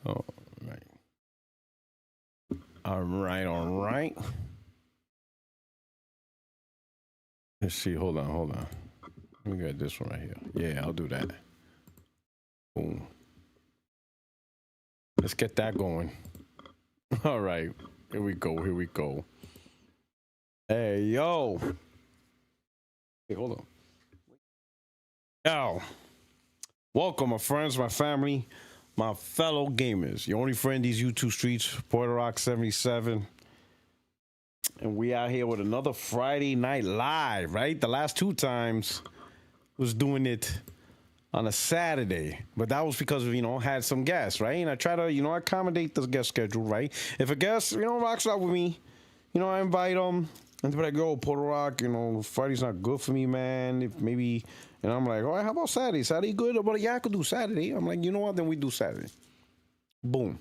All right. All right. All right. Let's see. Hold on. We got this one right here. Yeah, I'll do that. Boom. Let's get that going. All right. Here we go. Hey, yo. Hey, hold on. Yo. Welcome, my friends, my family, my fellow gamers. Your only friend these YouTube streets, Puertorock77. And we out here with another Friday night live, right? The last two times was doing it on a Saturday, but that was because of, had some guests, right? And I try to, accommodate the guest schedule, right? If a guest, rocks out with me, I invite them, and they're like, yo, Puertorock, Friday's not good for me, man. If maybe, and I'm like, all right, how about Saturday? Saturday good? But yeah, I could do Saturday. I'm like, you know what? Then we do Saturday. Boom.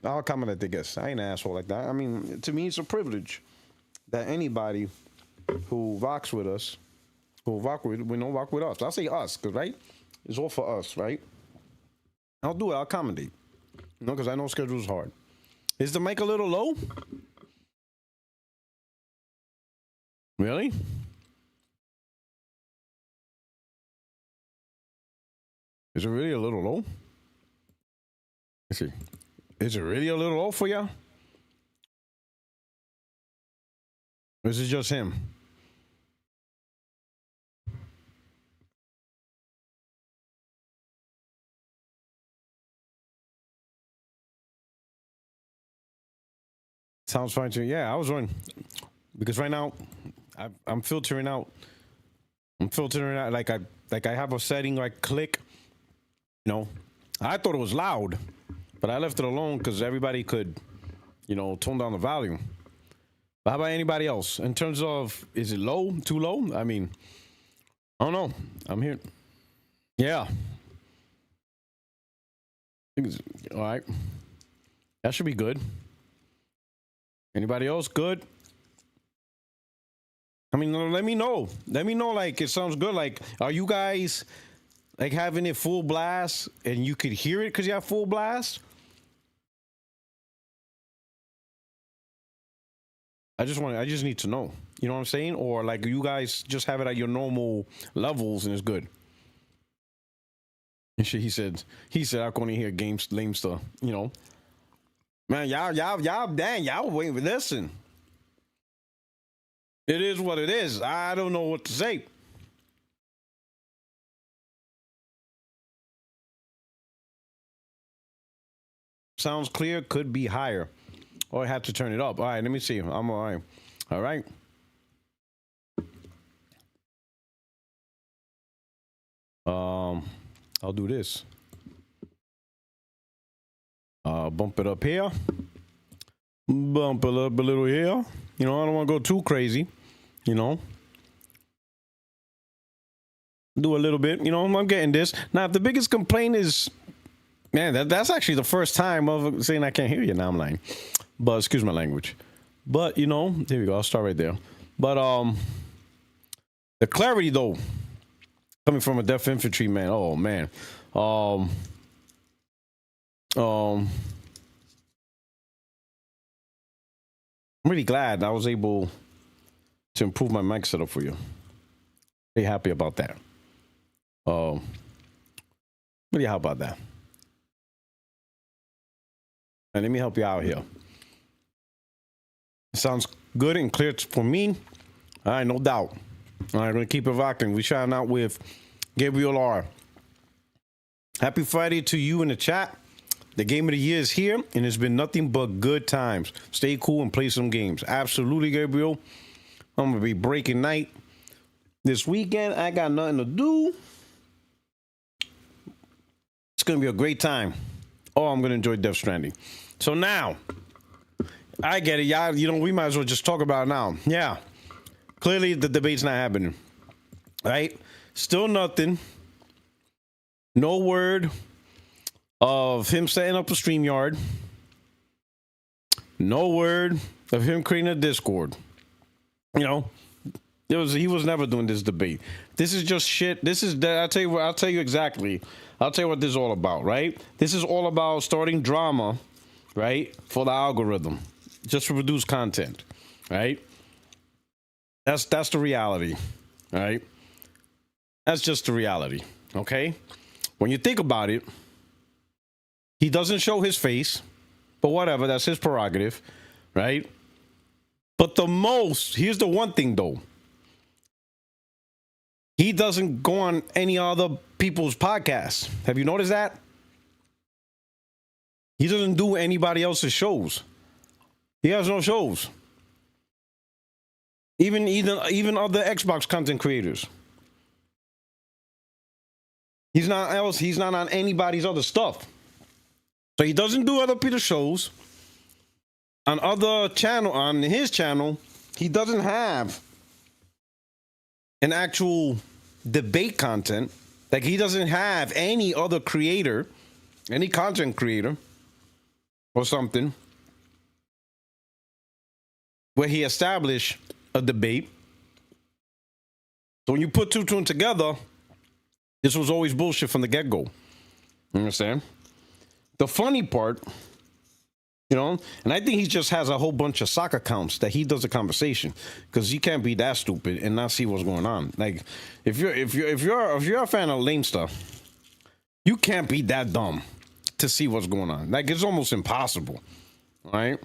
I'll accommodate the guests. I ain't an asshole like that. I mean, to me, it's a privilege that anybody who rocks with us, rock with us. I'll say us, because, right? It's all for us, right? I'll do it. I'll accommodate. Because I know schedule's hard. Is the mic a little low? Really? Is it really a little low? Let's see. Is it really a little low for you? Or is it just him? Sounds fine to me. Yeah, I was wondering. Because right now, I'm filtering out. Like I have a setting like click. I thought it was loud, but I left it alone because everybody could, tone down the volume. But how about anybody else? In terms of, is it low? Too low? I mean, I don't know. I'm here. Yeah. All right. That should be good. Anybody else good? I mean, let me know. Let me know, like, it sounds good. Like, are you guys, like, having it full blast and you could hear it because you have full blast? I just need to know. You know what I'm saying? Or, like, you guys just have it at your normal levels and it's good. And shit, he said, I can only hear LameStuh, Man, y'all wait, listen. It is what it is. I don't know what to say. Sounds clear, could be higher. Or I have to turn it up. All right, let me see. I'm all right. All right. I'll do this. Bump it up here. Bump it up a little here. I don't want to go too crazy. Do a little bit. I'm getting this. Now, if the biggest complaint is, man, that's actually the first time of saying I can't hear you. Now I'm lying. But excuse my language. But, there we go. I'll start right there. But the clarity, though, coming from a deaf infantry man. Oh, man. I'm really glad I was able to improve my mic setup for you. Very happy about that. Really happy about that. And let me help you out here. It sounds good and clear for me. All right, no doubt. All right, I'm going to keep it rocking. We shouting out with Gabriel R. Happy Friday to you in the chat. The game of the year is here, and it's been nothing but good times. Stay cool and play some games. Absolutely, Gabriel. I'm going to be breaking night this weekend. I got nothing to do. It's going to be a great time. Oh, I'm going to enjoy Death Stranding. So now, I get it. Y'all, we might as well just talk about it now. Yeah. Clearly, the debate's not happening. Right? Still nothing. No word of him setting up a StreamYard. No word of him creating a Discord. He was never doing this debate. This is just shit. This is I'll tell you what. I'll tell you exactly. I'll tell you what this is all about. Right? This is all about starting drama, right, for the algorithm, just to produce content. Right? That's the reality. Right? That's just the reality. Okay? When you think about it, he doesn't show his face, but whatever. That's his prerogative. Right? But here's the one thing though. He doesn't go on any other people's podcasts. Have you noticed that? He doesn't do anybody else's shows. He has no shows. Even other Xbox content creators. He's not on anybody's other stuff. So he doesn't do other people's shows. On his channel, he doesn't have an actual debate content. Like, he doesn't have any other creator, any content creator or something where he established a debate. So when you put two and two together, this was always bullshit from the get-go. You understand? The funny part, you know, and I think he just has a whole bunch of soccer accounts that he does a conversation, because you can't be that stupid and not see what's going on. Like, if you're a fan of LameStuh, you can't be that dumb to see what's going on. Like, it's almost impossible, right?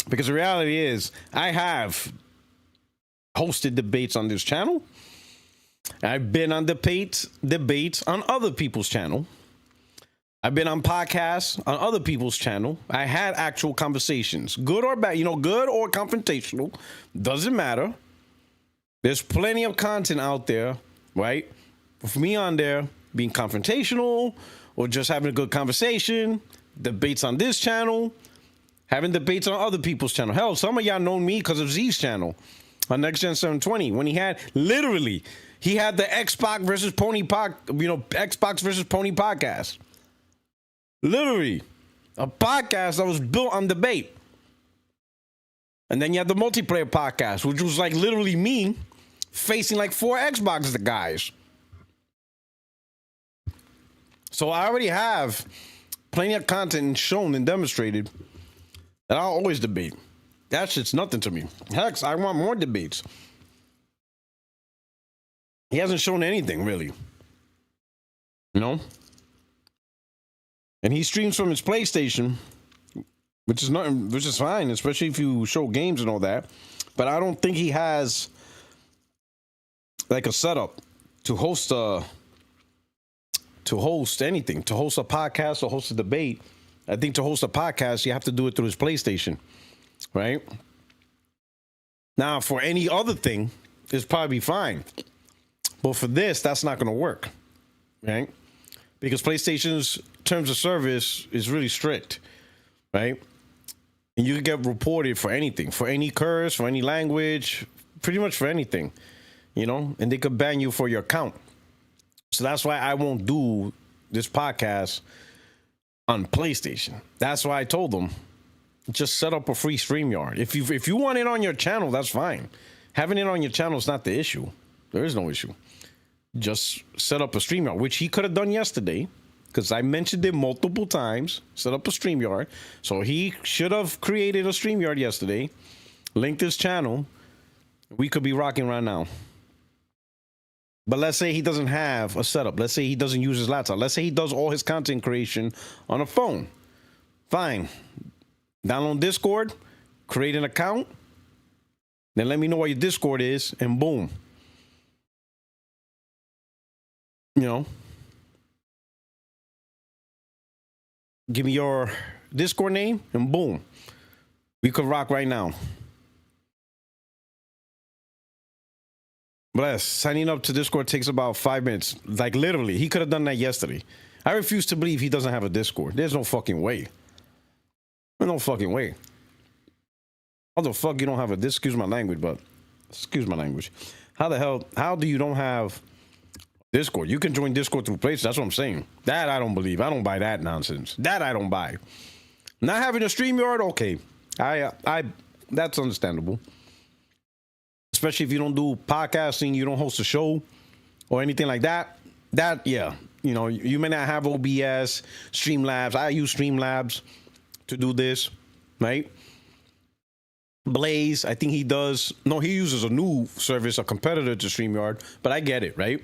Because the reality is, I have hosted debates on this channel. I've been on debates on other people's channel. I've been on podcasts on other people's channel. I had actual conversations, good or bad, good or confrontational, doesn't matter. There's plenty of content out there, right? For me on there being confrontational or just having a good conversation, debates on this channel, having debates on other people's channel. Hell, some of y'all know me because of Z's channel on Next Gen 720, when he had the Xbox versus Pony Xbox versus Pony podcast. Literally, a podcast that was built on debate. And then you had the multiplayer podcast, which was like literally me facing like 4 Xbox guys. So I already have plenty of content shown and demonstrated that I'll always debate. That shit's nothing to me. Heck, I want more debates. He hasn't shown anything, really. You know? And he streams from his PlayStation, which is fine, especially if you show games and all that. But I don't think he has like a setup to host anything, to host a podcast or host a debate. I think to host a podcast, you have to do it through his PlayStation, right? Now, for any other thing, it's probably fine. But for this, that's not going to work, right? Because PlayStation's terms of service is really strict, right? And you can get reported for anything, for any curse, for any language, pretty much for anything, and they could ban you for your account. So that's why I won't do this podcast on PlayStation. That's why I told them, just set up a free StreamYard. If you want it on your channel, that's fine. Having it on your channel is not the issue. There is no issue. Just set up a StreamYard, which he could have done yesterday, because I mentioned it multiple times. Set up a StreamYard. So he should have created a StreamYard yesterday, linked his channel. We could be rocking right now. But let's say he doesn't have a setup. Let's say he doesn't use his laptop. Let's say he does all his content creation on a phone. Fine. Download Discord, create an account, then let me know what your Discord is, and boom. Give me your Discord name, and boom. We could rock right now. Bless. Signing up to Discord takes about 5 minutes. Like, literally. He could have done that yesterday. I refuse to believe he doesn't have a Discord. There's no fucking way. There's no fucking way. How the fuck you don't have a Discord? Excuse my language. How do you don't have Discord? You can join Discord through places. That's what I'm saying. That I don't believe. I don't buy that nonsense. That I don't buy. Not having a StreamYard, okay. I that's understandable. especially if you don't do podcasting, you don't host a show or anything like that. That, yeah, you know, you may not have OBS, Streamlabs. I use Streamlabs to do this, right? Blaze, I think he does. No, he uses a new service, a competitor to StreamYard, but I get it, right?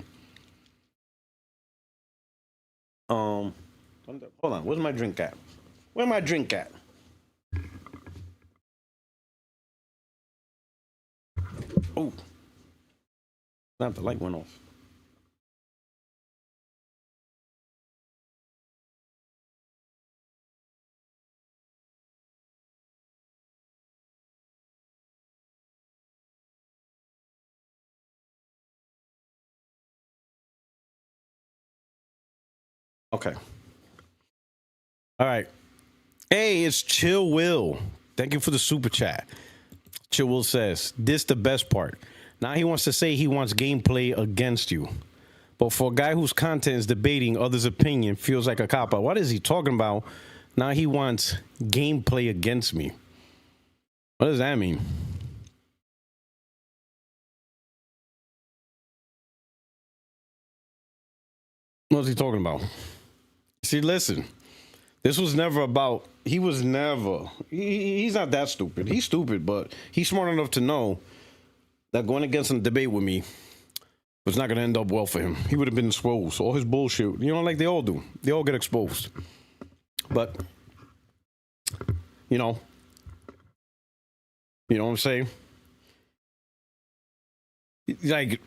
Hold on, where's my drink at? Where's my drink at? Oh, snap, the light went off. Okay. All right. Hey, it's Chill Will. Thank you for the super chat. Chill Will says, this the best part. Now he wants to say he wants gameplay against you. But for a guy whose content is debating others' opinion, feels like a cop-out. What is he talking about? Now he wants gameplay against me. What does that mean? What's he talking about? See, listen. This was never about, he was never, he's not that stupid. He's stupid, but he's smart enough to know that going against a debate with me was not going to end up well for him. He would have been exposed. All his bullshit, you know, like they all do. They all get exposed. But, you know what I'm saying? Like,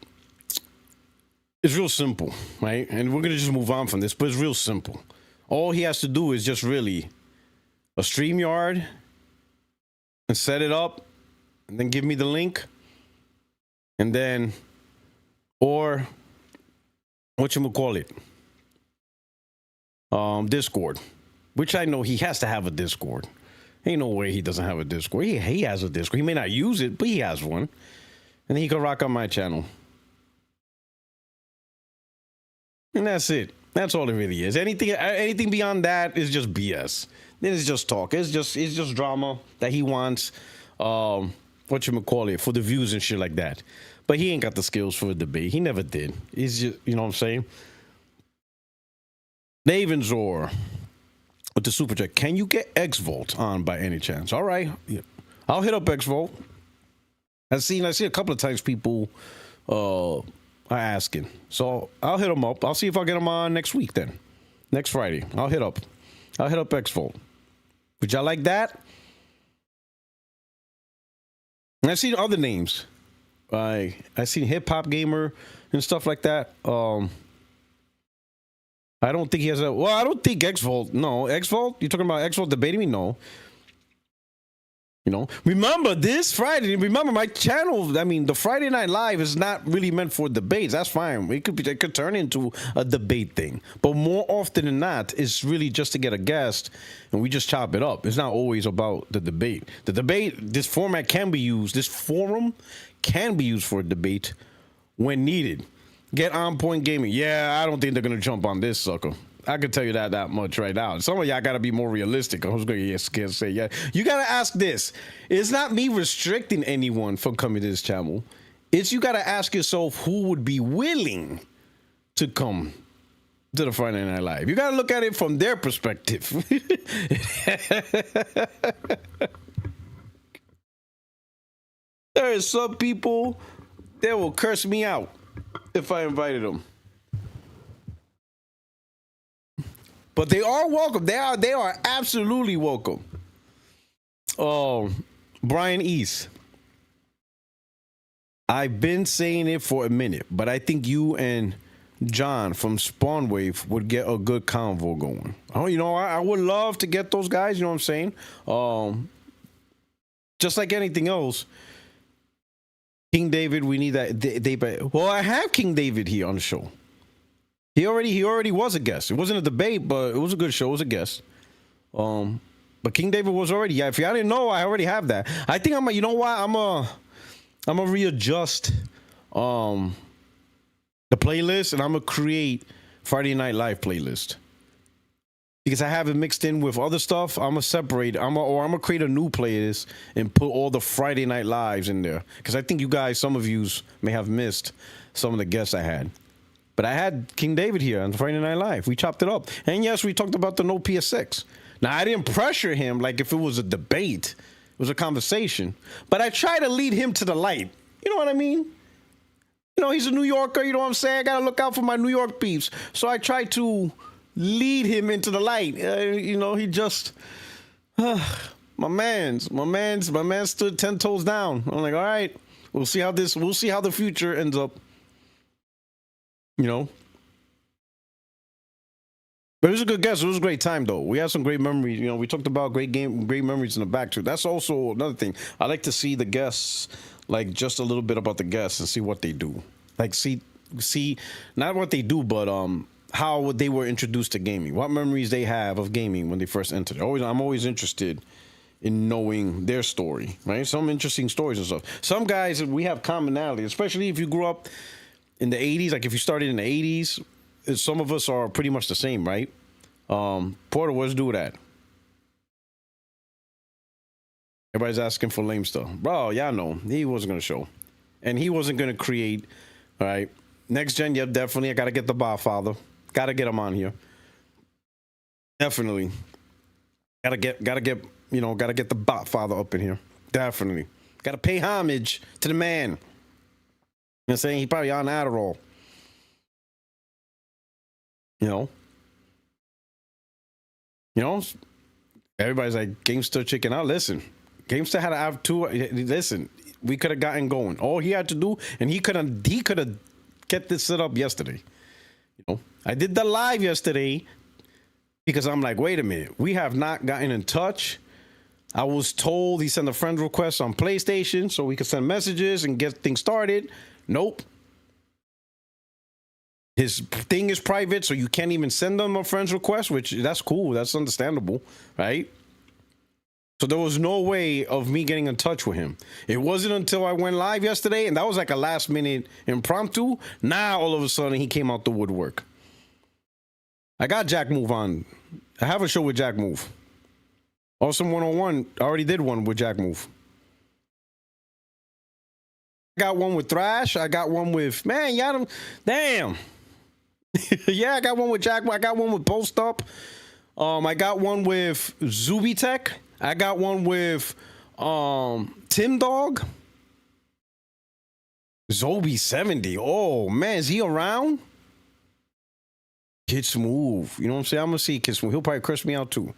it's real simple, right? And we're going to just move on from this, but it's real simple. All he has to do is just really a StreamYard and set it up and then give me the link. And then, or whatchamacallit, Discord, which I know he has to have a Discord. Ain't no way he doesn't have a Discord. He has a Discord. He may not use it, but he has one. And he can rock on my channel. And that's it. That's all it really is. Anything beyond that is just BS. Then it's just talk. It's just drama that he wants. Whatchamacallit, for the views and shit like that. But he ain't got the skills for a debate. He never did. He's just, you know what I'm saying? Navenzor with the super chat. Can you get X-Volt on by any chance? All right. Yeah. I'll hit up X-Volt. I see a couple of times people are asking. So I'll hit him up. I'll see if I'll get him on next week then. Next Friday. I'll hit up X-Volt. Would y'all like that? And I've seen other names. I seen Hip Hop Gamer and stuff like that. I don't think he has a. Well, I don't think X-Volt. No, X-Volt. You talking about X-Volt debating me? No. You know, remember this Friday. Remember my channel. I mean, the Friday Night Live is not really meant for debates. That's fine. It could turn into a debate thing, but more often than not, it's really just to get a guest and we just chop it up. It's not always about the debate. The debate, this format can be used. This forum can be used for a debate when needed. Get On Point Gaming. Yeah, I don't think they're gonna jump on this sucker. I can tell you that much right now. Some of y'all got to be more realistic. I was going to get scared say, yeah. You got to ask this. It's not me restricting anyone from coming to this channel. It's you got to ask yourself who would be willing to come to the Friday Night Live. You got to look at it from their perspective. There is some people that will curse me out if I invited them. But they are welcome. They are absolutely welcome. Oh, Brian East. I've been saying it for a minute, but I think you and John from Spawnwave would get a good convo going. Oh, you know, I would love to get those guys. You know what I'm saying? Just like anything else, King David, we need that. Well, I have King David here on the show. He already was a guest. It wasn't a debate, but it was a good show. It was a guest. But King David was already. Yeah, if y'all didn't know, I already have that. I think you know what? I'm gonna readjust the playlist, and I'm gonna create Friday Night Live playlist. because I have it mixed in with other stuff. I'm gonna separate. I'm gonna create a new playlist and put all the Friday Night Lives in there, because I think you guys, some of yous, may have missed some of the guests I had. But I had King David here on Friday Night Live. We chopped it up, and yes, we talked about the no PS6. Now I didn't pressure him like if it was a debate, it was a conversation. But I try to lead him to the light. You know what I mean? You know, he's a New Yorker. You know what I'm saying? I gotta look out for my New York peeps. So I try to lead him into the light. You know, he just my man stood 10 toes down. I'm like, all right, we'll see how the future ends up. You know, but it was a good guess. It was a great time though. We had some great memories. You know, we talked about great memories in the back too. That's also another thing. I like to see the guests, like just a little bit about the guests and see what they do. Like see not what they do, but how they were introduced to gaming, what memories they have of gaming when they first entered. I'm always interested in knowing their story, right? Some interesting stories and stuff. Some guys, we have commonality, especially if you grew up in the 80s. Like if you started in the 80s, some of us are pretty much the same, right? Porter, let's do that. Everybody's asking for LameStuh. Bro, y'all know he wasn't going to show. And he wasn't going to create, all right? Next gen, yeah, definitely. I got to get the Godfather. Got to get him on here. Definitely. Got to get the Godfather up in here. Definitely. Got to pay homage to the man. You know what I'm saying? He's probably on Adderall. You know, everybody's like, GameStuh chicken out. Listen, GameStuh had to have two. Listen, we could have gotten going. All he had to do, and he could have get this set up yesterday. You know, I did the live yesterday because I'm like, wait a minute, we have not gotten in touch. I was told he sent a friend request on PlayStation so we could send messages and get things started. Nope. His thing is private, so you can't even send them a friend's request, which that's cool. That's understandable, right? So there was no way of me getting in touch with him. It wasn't until I went live yesterday, and that was like a last minute impromptu. Now, all of a sudden, he came out the woodwork. I got Jack Move on. I have a show with Jack Move. Awesome 101. I already did one with Jack Move. I got one with Thrash. I got one with, man, y'all don't, damn. Yeah, I got one with Jack. I got one with Post Up. I got one with Zubitech. I got one with Tim Dog. Zobi70. Oh man, is he around? Kid Smooth. You know what I'm saying? I'm gonna see Kid Smooth. He'll probably curse me out too.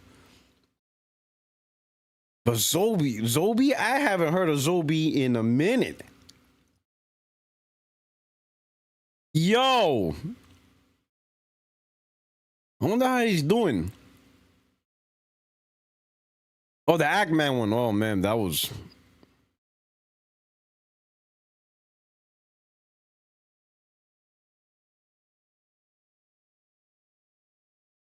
But Zobi, I haven't heard of Zobi in a minute. Yo, I wonder how he's doing. Oh, the Ackman one. Oh man, that was.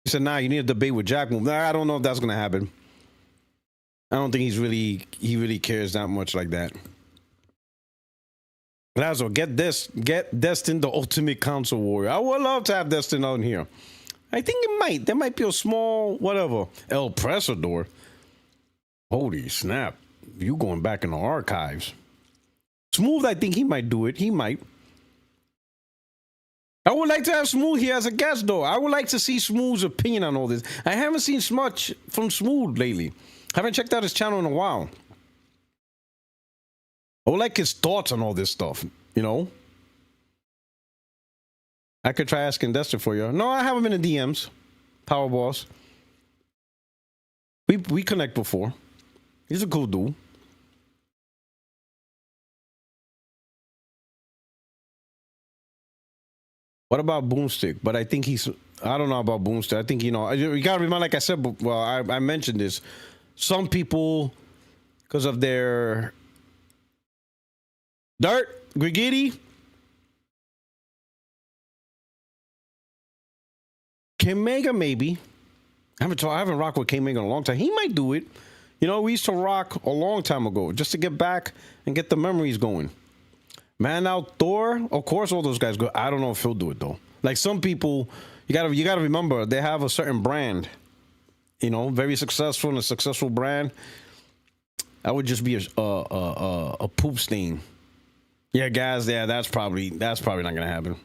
He said, "Nah, you need a debate with Jack Move." Nah, I don't know if that's gonna happen. I don't think he really cares that much like that. Lazo, get Destin, the ultimate console warrior. I would love to have Destin on here. I think there might be a small whatever El Presador. Holy snap! You going back in the archives? Smooth, I think he might do it. He might. I would like to have Smooth here as a guest, though. I would like to see Smooth's opinion on all this. I haven't seen much from Smooth lately. Haven't checked out his channel in a while. I would like his thoughts on all this stuff, you know? I could try asking Destin for you. No, I have him in the DMs. Power Boss. We connect before. He's a cool dude. What about Boomstick? But I think I don't know about Boomstick. I think, you know, you gotta remember, like I said, well, I mentioned this. Some people, because of their Dirt, Grigidi, K-Mega maybe. I haven't rocked with K-Mega in a long time. He might do it. You know, we used to rock a long time ago just to get back and get the memories going. Man Out Thor, of course, all those guys go. I don't know if he'll do it though. Like some people, you gotta remember they have a certain brand. you know, very successful and a successful brand, that would just be a poop stain. Yeah, guys, yeah, that's probably not gonna happen.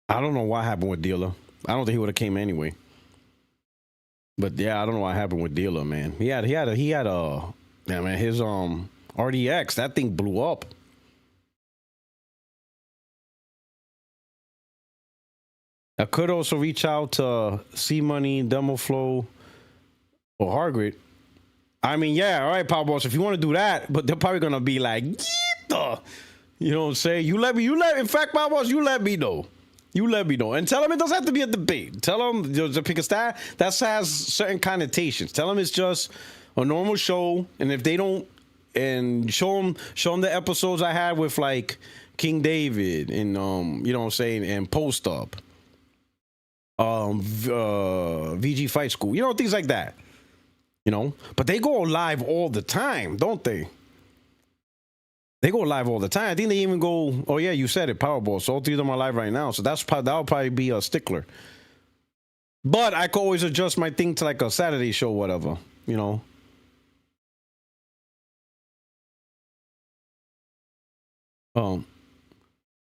I don't know what happened with Dealer. I don't think he would have came anyway. But yeah, I don't know what happened with Dealer, man. He had a yeah, man, his RDX, that thing blew up. I could also reach out to C Money, Demo Flow, or Hargrid. I mean, yeah, all right, Power Boss, if you want to do that, but they're probably gonna be like, get the, you know what I'm saying? In fact, Power Boss, you let me know. You let me know. And tell them it doesn't have to be a debate. Tell them to pick a style that has certain connotations. Tell them it's just a normal show. And if they don't, and show them the episodes I had with like King David and you know what I'm saying, and Post Up, VG Fight School, you know, things like that. You know, but they go live all the time, don't they? They go live all the time. I think they even go. Oh yeah, you said it, Powerball. So all three of them are live right now. So that'll probably be a stickler. But I could always adjust my thing to like a Saturday show, whatever. You know. Um,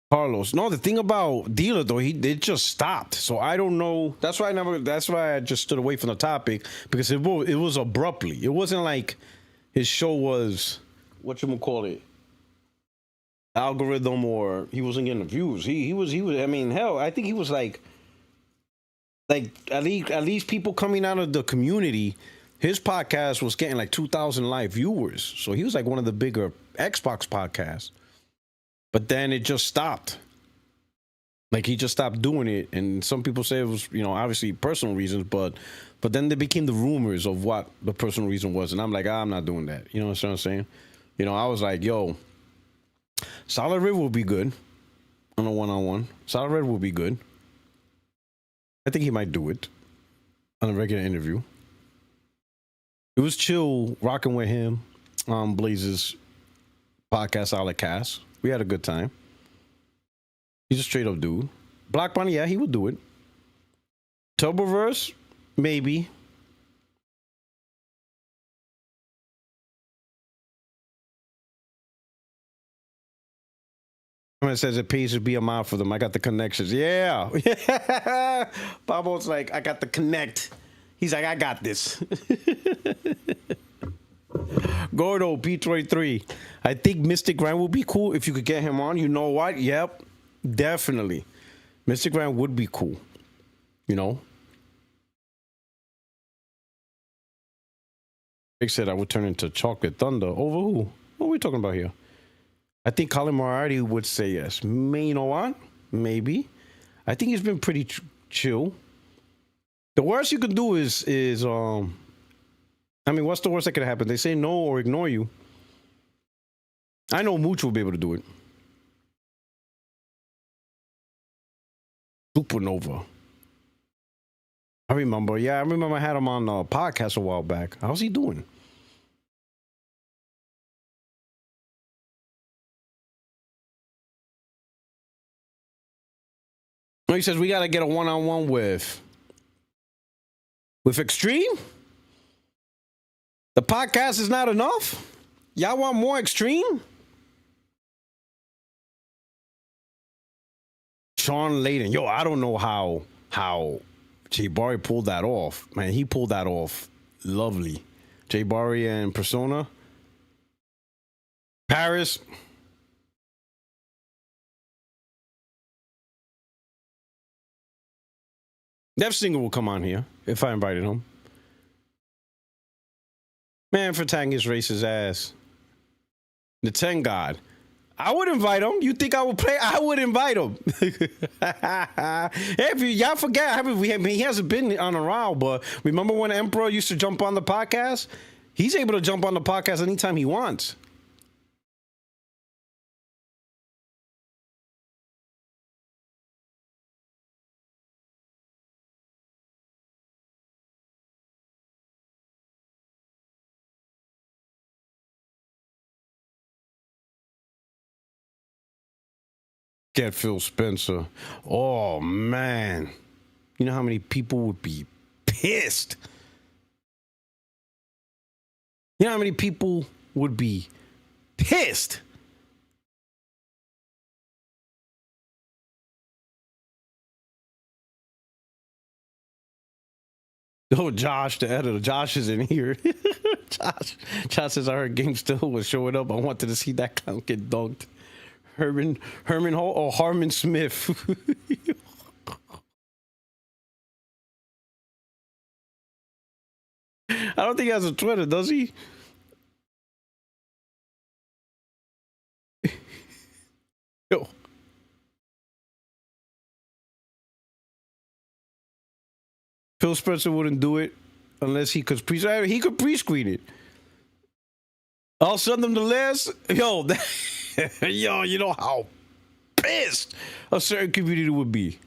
Carlos. No, the thing about Dealer though, it just stopped. So I don't know. That's why I just stood away from the topic, because it was abruptly. It wasn't like his show was, what you call it, algorithm, or he wasn't getting the views. He was. I mean, hell, I think he was like at least people coming out of the community. His podcast was getting like 2,000 live viewers, so he was like one of the bigger Xbox podcasts. But then it just stopped. Like he just stopped doing it, and some people say it was, you know, obviously personal reasons, but then there became the rumors of what the personal reason was, and I'm like, I'm not doing that. You know what I'm saying? You know, I was like, yo, Solid Red will be good on a one-on-one. Solid Red will be good. I think he might do it on a regular interview. It was chill rocking with him on Blaze's podcast, Solid Cast. We had a good time. He's a straight up dude. Black Bunny, yeah, he would do it. Turboverse, maybe. It says it pays to be a mile for them. I got the connections. Yeah. Pablo's like, I got the connect. He's like, I got this. Gordo, P23. I think Mystic Ryan would be cool if you could get him on. You know what? Yep. Definitely. Mystic Ryan would be cool. You know? Big said I would turn into Chocolate Thunder. Over who? What are we talking about here? I think Colin Moriarty would say yes. You know what? Maybe. I think he's been pretty chill. The worst you can do is I mean, what's the worst that could happen? They say no or ignore you. I know Mooch will be able to do it. Supernova. I remember. Yeah, I remember I had him on a podcast a while back. How's he doing? No, he says we got to get a one-on-one with Extreme. The podcast is not enough. Y'all want more Extreme? Sean Layden. Yo, I don't know how Jay Barry pulled that off. Man, he pulled that off lovely. Jay Barry and Persona. Paris. Dev Singer will come on here if I invited him. Man, for tagging his racist ass. The 10 God. I would invite him. You think I would play? I would invite him. If y'all forget, he hasn't been on a while, but remember when Emperor used to jump on the podcast? He's able to jump on the podcast anytime he wants. Get Phil Spencer. Oh man, you know how many people would be pissed? You know how many people would be pissed? Oh, Josh, the editor. Josh is in here. Josh says, I heard LameStuh was showing up. I wanted to see that clown get dunked. Herman Hall or Harmon Smith. I don't think he has a Twitter, does he? Yo. Phil Spencer wouldn't do it unless he could he could pre-screen it. I'll send them the list. Yo, yo, you know how pissed a certain community would be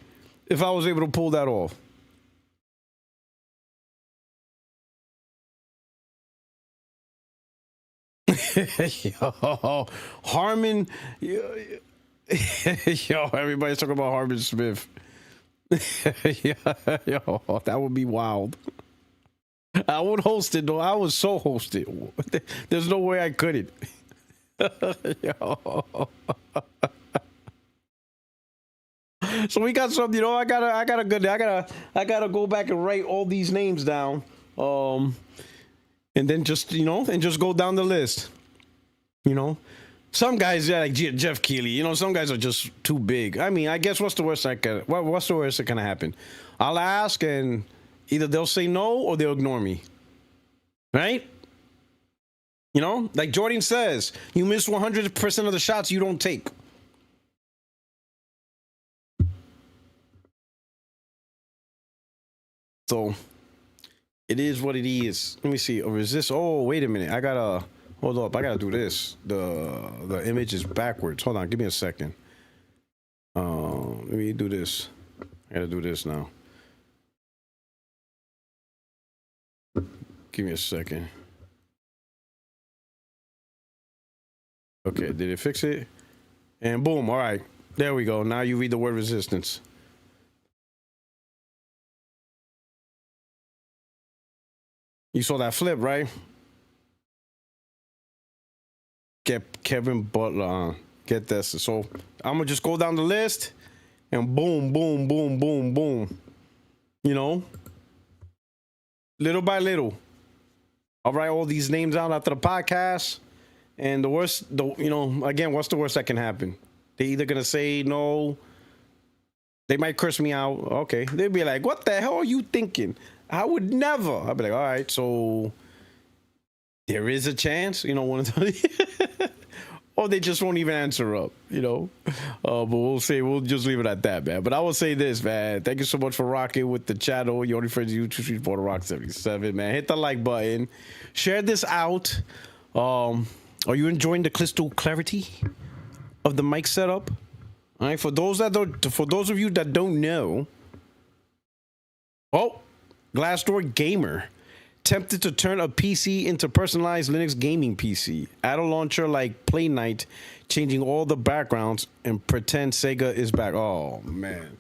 if I was able to pull that off. Yo, Harmon, yo, everybody's talking about Harmon Smith. Yo, that would be wild. I would host it though. I would so host it. There's no way I couldn't. So we got some, you know, I gotta go back and write all these names down. And then just, you know, and just go down the list. You know, some guys, yeah, like Jeff Keighley, you know, some guys are just too big. I mean, I guess what's the worst that can happen? I'll ask and either they'll say no or they'll ignore me. Right? You know, like Jordan says, you miss 100% of the shots you don't take. So it is what it is. Let me see. Or is this? Oh, wait a minute. I gotta hold up. I gotta do this. The image is backwards. Hold on. Give me a second. Let me do this. I gotta do this now. Give me a second. Okay, did it fix it? And boom. All right. There we go. Now you read the word resistance. You saw that flip, right? Get Kevin Butler on. Get this. So I'm gonna just go down the list and boom, boom, boom, boom, boom. You know, little by little. I'll write all these names out after the podcast. And the worst, you know, again, what's the worst that can happen? They're either gonna say no. They might curse me out. Okay, they'd be like, "What the hell are you thinking?" I would never. I'd be like, all right, so there is a chance, you know, one of those. Or they just won't even answer up, you know. But we'll just leave it at that, man. But I will say this, man. Thank you so much for rocking with the channel. Your only friends, YouTube Street Puertorock77, man. Hit the like button. Share this out. Are you enjoying the crystal clarity of the mic setup? All right, for those of you that don't know, Glassdoor Gamer tempted to turn a PC into personalized Linux gaming PC. Add a launcher like Play Night, changing all the backgrounds and pretend Sega is back. Oh man,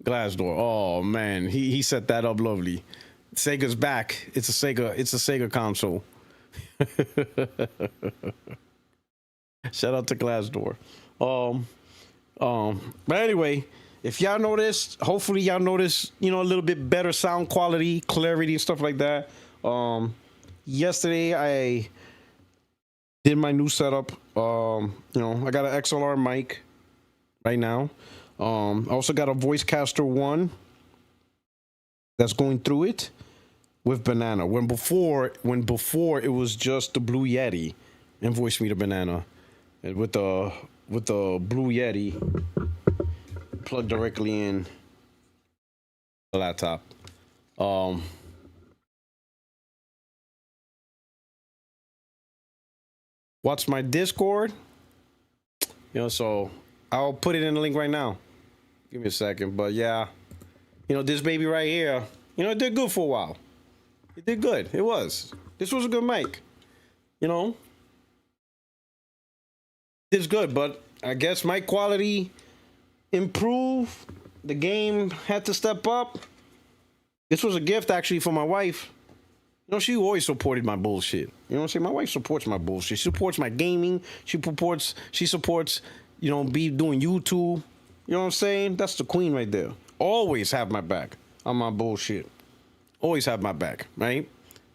Glassdoor. Oh man, he set that up lovely. Sega's back. It's a Sega console. Shout out to Glassdoor. But anyway, if y'all notice, hopefully y'all notice, you know, a little bit better sound quality, clarity, and stuff like that. Yesterday I did my new setup. You know, I got an XLR mic right now. I also got a Voicecaster 1 that's going through it with Banana. When before it was just the Blue Yeti and Voice Meter Banana, and with the Blue Yeti plugged directly in the laptop. What's my Discord? You know, so I'll put it in the link right now. Give me a second, but yeah, you know, this baby right here, you know, it did good for a while. It did good. It was. This was a good mic. You know, it's good, but I guess mic quality improve. The game had to step up. This was a gift actually for my wife. You know, she always supported my bullshit. You know what I'm saying? My wife supports my bullshit. She supports my gaming. She supports, you know, be doing YouTube. You know what I'm saying? That's the queen right there. Always have my back on my bullshit. Always have my back, right?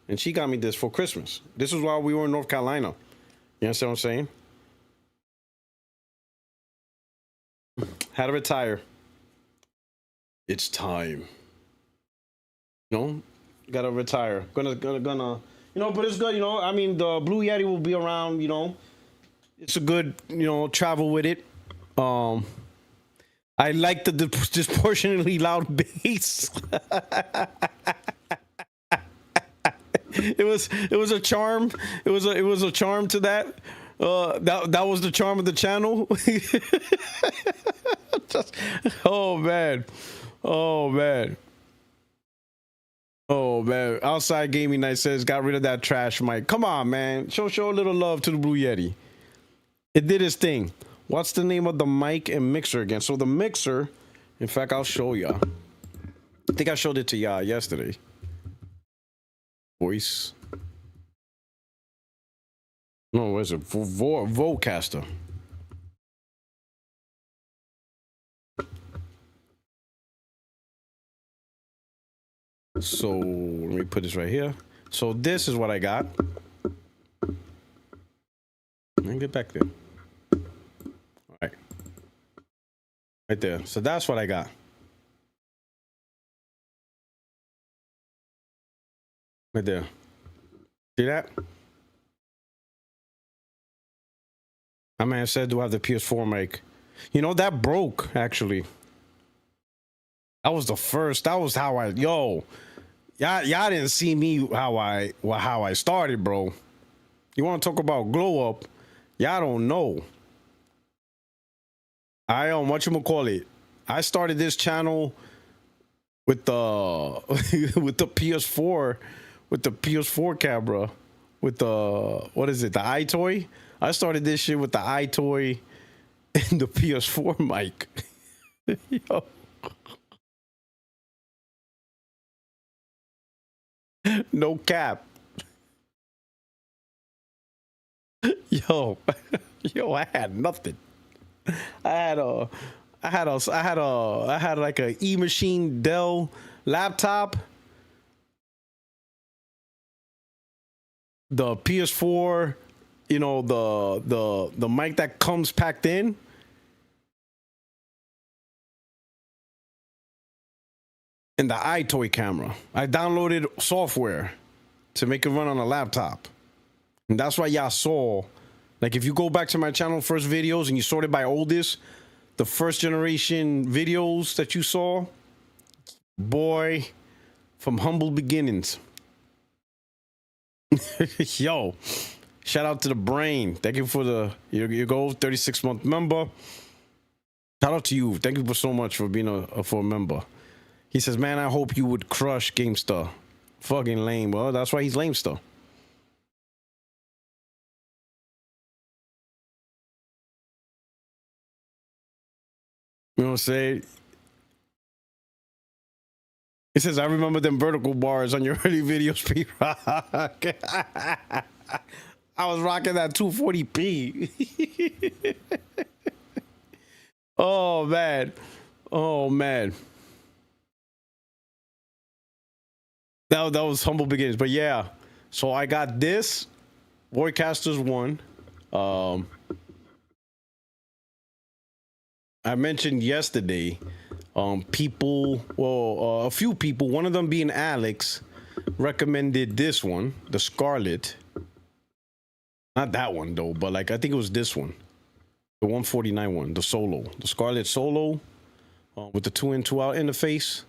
And she got me this for Christmas. This is while we were in North Carolina. You understand what I'm saying? Had to retire. It's time. You know, gotta retire. Gonna, you know, but it's good, you know. I mean, the Blue Yeti will be around, you know. It's a good, you know, travel with it. I like the disproportionately loud bass. It was a charm. It was a charm to that. That was the charm of the channel. Oh man. Outside Gaming Night says got rid of that trash mic. Come on, man. Show a little love to the Blue Yeti. It did its thing. What's the name of the mic and mixer again? So the mixer, in fact, I'll show y'all. I think I showed it to y'all yesterday. Voice. No, what is it? Vocaster. So let me put this right here. So this is what I got. Let me get back there. All right. Right there. So that's what I got. Right there. See that? My man said, do I have the PS4 mic? You know, that broke, actually. That was the first. That was how I... Yo. Y'all didn't see me how I started, bro. You want to talk about glow up? Y'all don't know. Whatchamacallit? I started this channel with the with the PS4, with the PS4 camera, with the what is it? The iToy. I started this shit with the iToy and the PS4 mic. Yo. No cap. Yo, I had nothing. I had like a E-Machine Dell laptop. The PS4, you know, the mic that comes packed in. And the iToy camera. I downloaded software to make it run on a laptop. And that's why y'all saw, like if you go back to my channel first videos and you sort it by oldest, the first generation videos that you saw, boy, from humble beginnings. Yo, shout out to the brain. Thank you for the your goal, 36-month member. Shout out to you. Thank you so much for being a member. He says, man, I hope you would crush GameStuh. Fucking lame. Well, that's why he's LameStuh. You know what I'm saying? He says, I remember them vertical bars on your early videos, P-Rock. I was rocking that 240p. Oh, man. Oh, man. That was humble beginnings. But yeah, so I got this. Voidcasters 1. I mentioned yesterday, a few people, one of them being Alex, recommended this one, the Scarlet. Not that one though, but like I think it was this one, the 149 one, the Solo, the Scarlet Solo, with the 2-in 2-out interface.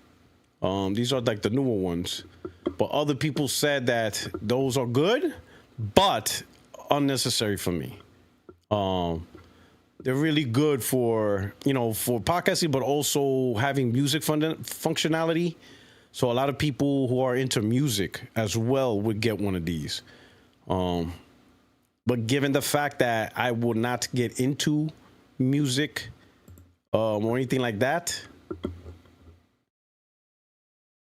These are like the newer ones, but other people said that those are good, but unnecessary for me. They're really good for, you know, for podcasting, but also having music functionality. So a lot of people who are into music as well would get one of these. But given the fact that I will not get into music or anything like that,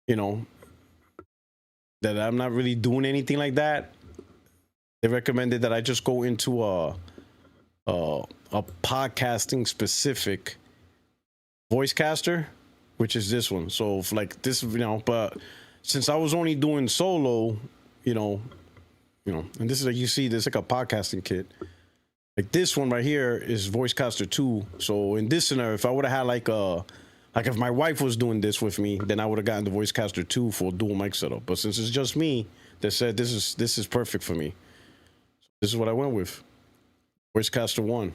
you know, that I'm not really doing anything like that, they recommended that I just go into a podcasting specific voice caster, which is this one. So if like this, you know, but since I was only doing solo, you know, and this is like, you see, there's like a podcasting kit. Like this one right here is Voicecaster 2. So in this scenario, if I would have had like if my wife was doing this with me, then I would have gotten the Voicecaster 2 for a dual mic setup. But since it's just me, they said this is perfect for me. This is what I went with. Voicecaster 1.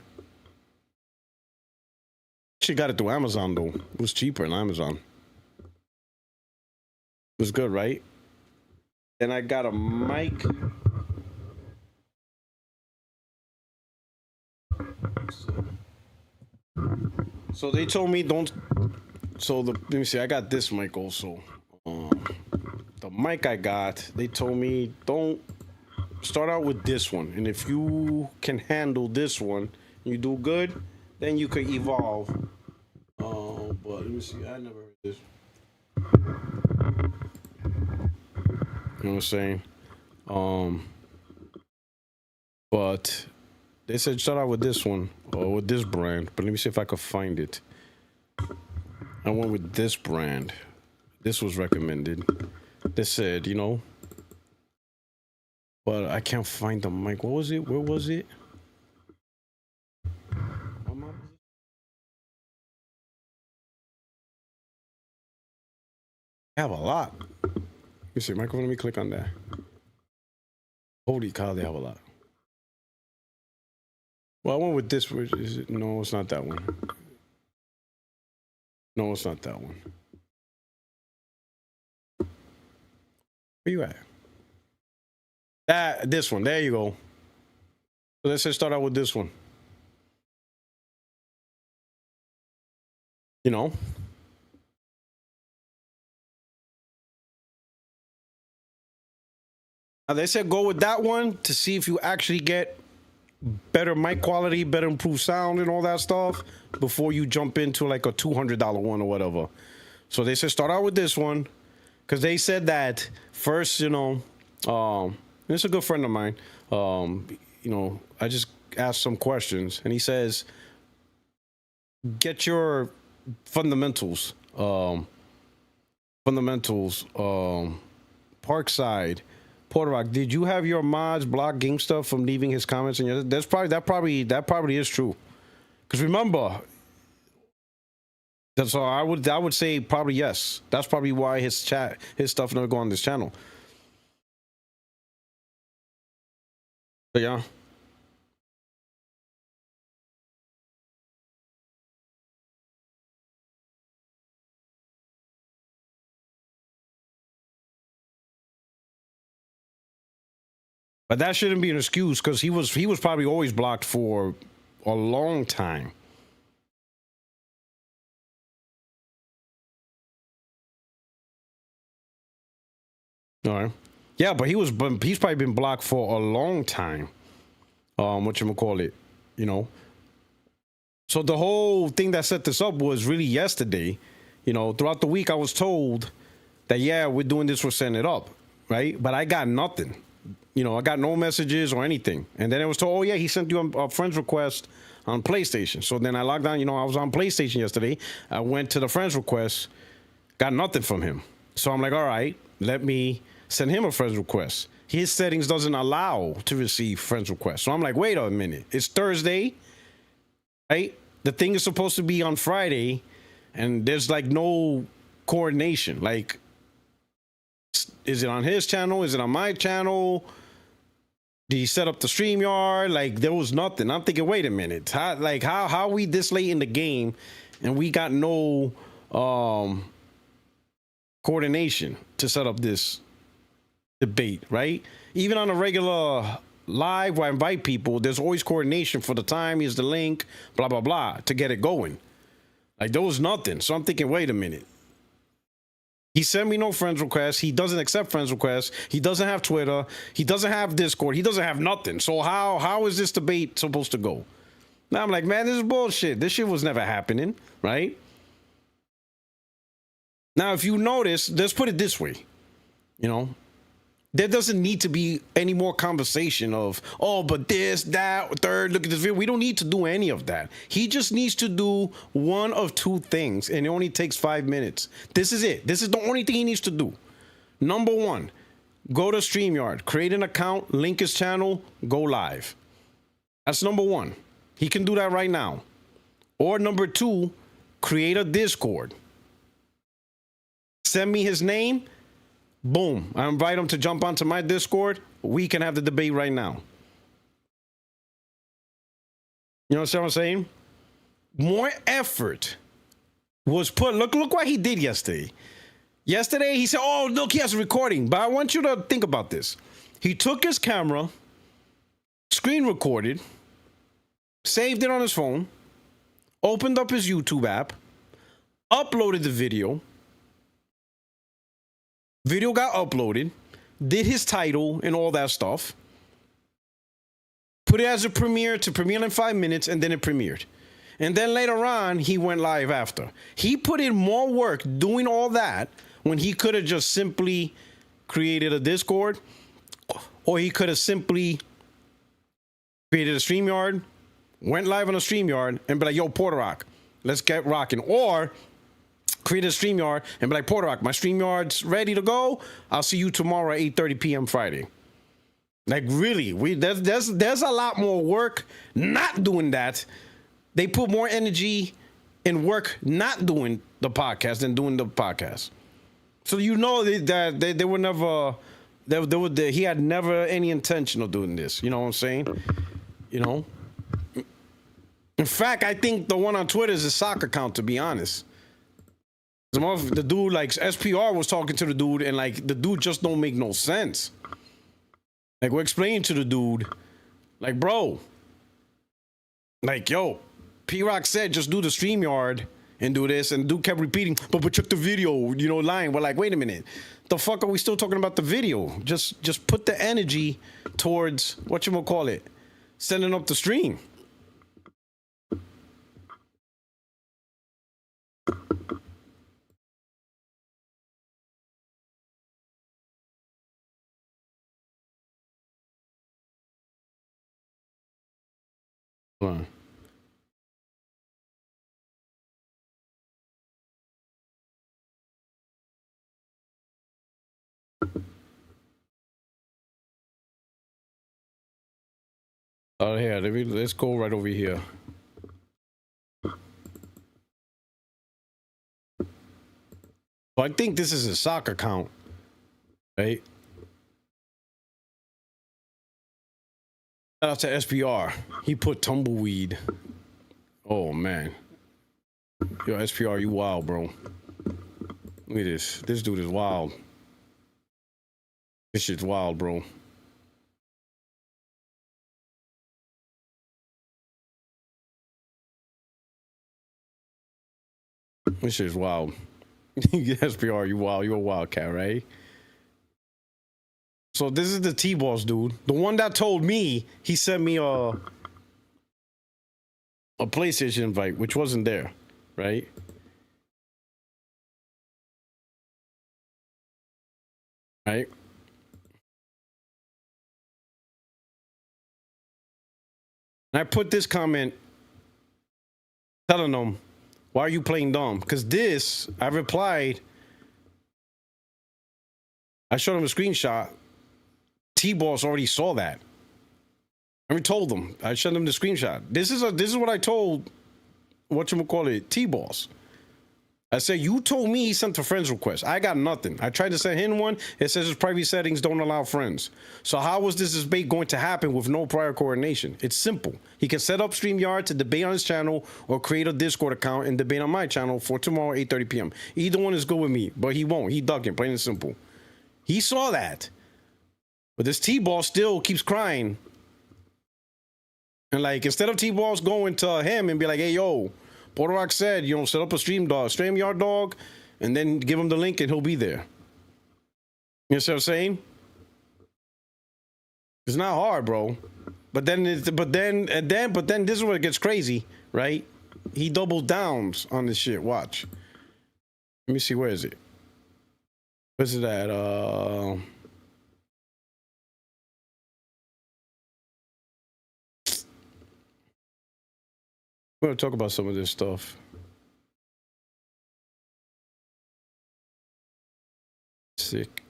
She got it through Amazon though. It was cheaper on Amazon. It was good, right? Then I got a mic. So they told me don't. So let me see. I got this mic also. The mic I got, they told me don't start out with this one, and if you can handle this one, you do good, then you could evolve. But let me see. I never heard this. You know what I'm saying? But they said start out with this one or with this brand. But let me see if I could find it. I went with this brand. This was recommended. They said, you know, but I can't find the mic. What was it? Where was it? I have a lot. Let me see, microphone. Let me click on that. Holy cow, they have a lot. Well, I went with this. Is it? No, it's not that one. No, it's not that one. Where you at? This one. There you go. So let's just start out with this one. You know. Now they said go with that one to see if you actually get better mic quality, better improved sound and all that stuff before you jump into like a $200 one or whatever. So they said start out with this one because they said that first, you know, it's a good friend of mine. You know, I just asked some questions and he says, get your fundamentals, Parkside, Puertorock, did you have your mods block LameStuh from leaving his comments? And that probably is true. Because remember, that's all I would say probably yes. That's probably why his stuff never go on this channel. So yeah. But that shouldn't be an excuse because he was probably always blocked for a long time. All right. Yeah, but he's probably been blocked for a long time. Whatchamacallit, you know. So the whole thing that set this up was really yesterday. You know, throughout the week I was told that yeah, we're doing this, we're setting it up, right? But I got nothing. You know, I got no messages or anything. And then it was told, oh, yeah, he sent you a friend's request on PlayStation. So then I logged on. You know, I was on PlayStation yesterday. I went to the friend's request, got nothing from him. So I'm like, all right, let me send him a friend's request. His settings doesn't allow to receive friend's requests. So I'm like, wait a minute. It's Thursday, right? The thing is supposed to be on Friday, and there's like no coordination. Like, is it on his channel? Is it on my channel? Did he set up the StreamYard? Like, there was nothing. I'm thinking, wait a minute. How are we this late in the game and we got no coordination to set up this debate, right? Even on a regular live where I invite people, there's always coordination for the time, here's the link, blah, blah, blah, to get it going. Like, there was nothing. So I'm thinking, wait a minute. He sent me no friends requests. He doesn't accept friends requests. He doesn't have Twitter. He doesn't have Discord. He doesn't have nothing. So how is this debate supposed to go? Now I'm like, man, this is bullshit. This shit was never happening, right? Now, if you notice, let's put it this way, you know, there doesn't need to be any more conversation of, oh, but this, that, third, look at this video. We don't need to do any of that. He just needs to do one of two things, and it only takes 5 minutes. This is it. This is the only thing he needs to do. Number one, go to StreamYard, create an account, link his channel, go live. That's number one. He can do that right now. Or number two, create a Discord. Send me his name. Boom. I invite him to jump onto my Discord. We can have the debate right now. You know what I'm saying? More effort was put. Look what he did yesterday. Yesterday, he said, oh, look, he has a recording. But I want you to think about this. He took his camera, screen recorded, saved it on his phone, opened up his YouTube app, uploaded the video. Video got uploaded, did his title and all that stuff, put it as a premiere to premiere in 5 minutes, and then it premiered. And then later on, he went live after. He put in more work doing all that when he could have just simply created a Discord, or he could have simply created a StreamYard, went live on a StreamYard, and be like, yo, Puertorock, let's get rocking. Or create a StreamYard and be like, Puertorock, my StreamYard's ready to go. I'll see you tomorrow at 8:30 p.m. Friday. Like, really, there's a lot more work not doing that. They put more energy and work not doing the podcast than doing the podcast. So you know that they were never, he had never any intention of doing this. You know what I'm saying? You know? In fact, I think the one on Twitter is a soccer account, to be honest. The dude, like, SPR was talking to the dude, and, like, the dude just don't make no sense. Like, we're explaining to the dude, like, bro, like, yo, P-Rock said just do the StreamYard and do this, and dude kept repeating, but check the video, you know, line. We're like, wait a minute, the fuck are we still talking about the video? Just put the energy towards, whatchamacallit, sending up the stream. Hold on. Here, let's go right over here. So I think this is a soccer account, right? Shout out to SPR. He put tumbleweed. Oh, man. Yo, SPR, you wild, bro. Look at this. This dude is wild. This shit's wild, bro. This shit's wild. SPR, you wild. You're a wildcat, right? So this is the T-Boss dude. The one that told me, he sent me a PlayStation invite, which wasn't there, right? Right? And I put this comment telling them, why are you playing dumb? Because this, I replied, I showed him a screenshot. T-Boss already saw that. I told them. I showed them the screenshot. This is what I told, whatchamacallit, T-Boss. I said, you told me he sent a friends request. I got nothing. I tried to send him one. It says his private settings don't allow friends. So how was this debate going to happen with no prior coordination? It's simple. He can set up StreamYard to debate on his channel or create a Discord account and debate on my channel for tomorrow, 8:30 p.m. Either one is good with me, but he won't. He ducking, plain and simple. He saw that. But this T-Ball still keeps crying. And, like, instead of T-Balls going to him and be like, hey, yo, Puertorock said, you know, set up a StreamYard dog, and then give him the link and he'll be there. You know what I'm saying? It's not hard, bro. But then this is where it gets crazy, right? He doubles downs on this shit. Watch. Let me see, where is it? Where's it at? We're gonna talk about some of this stuff. Sick.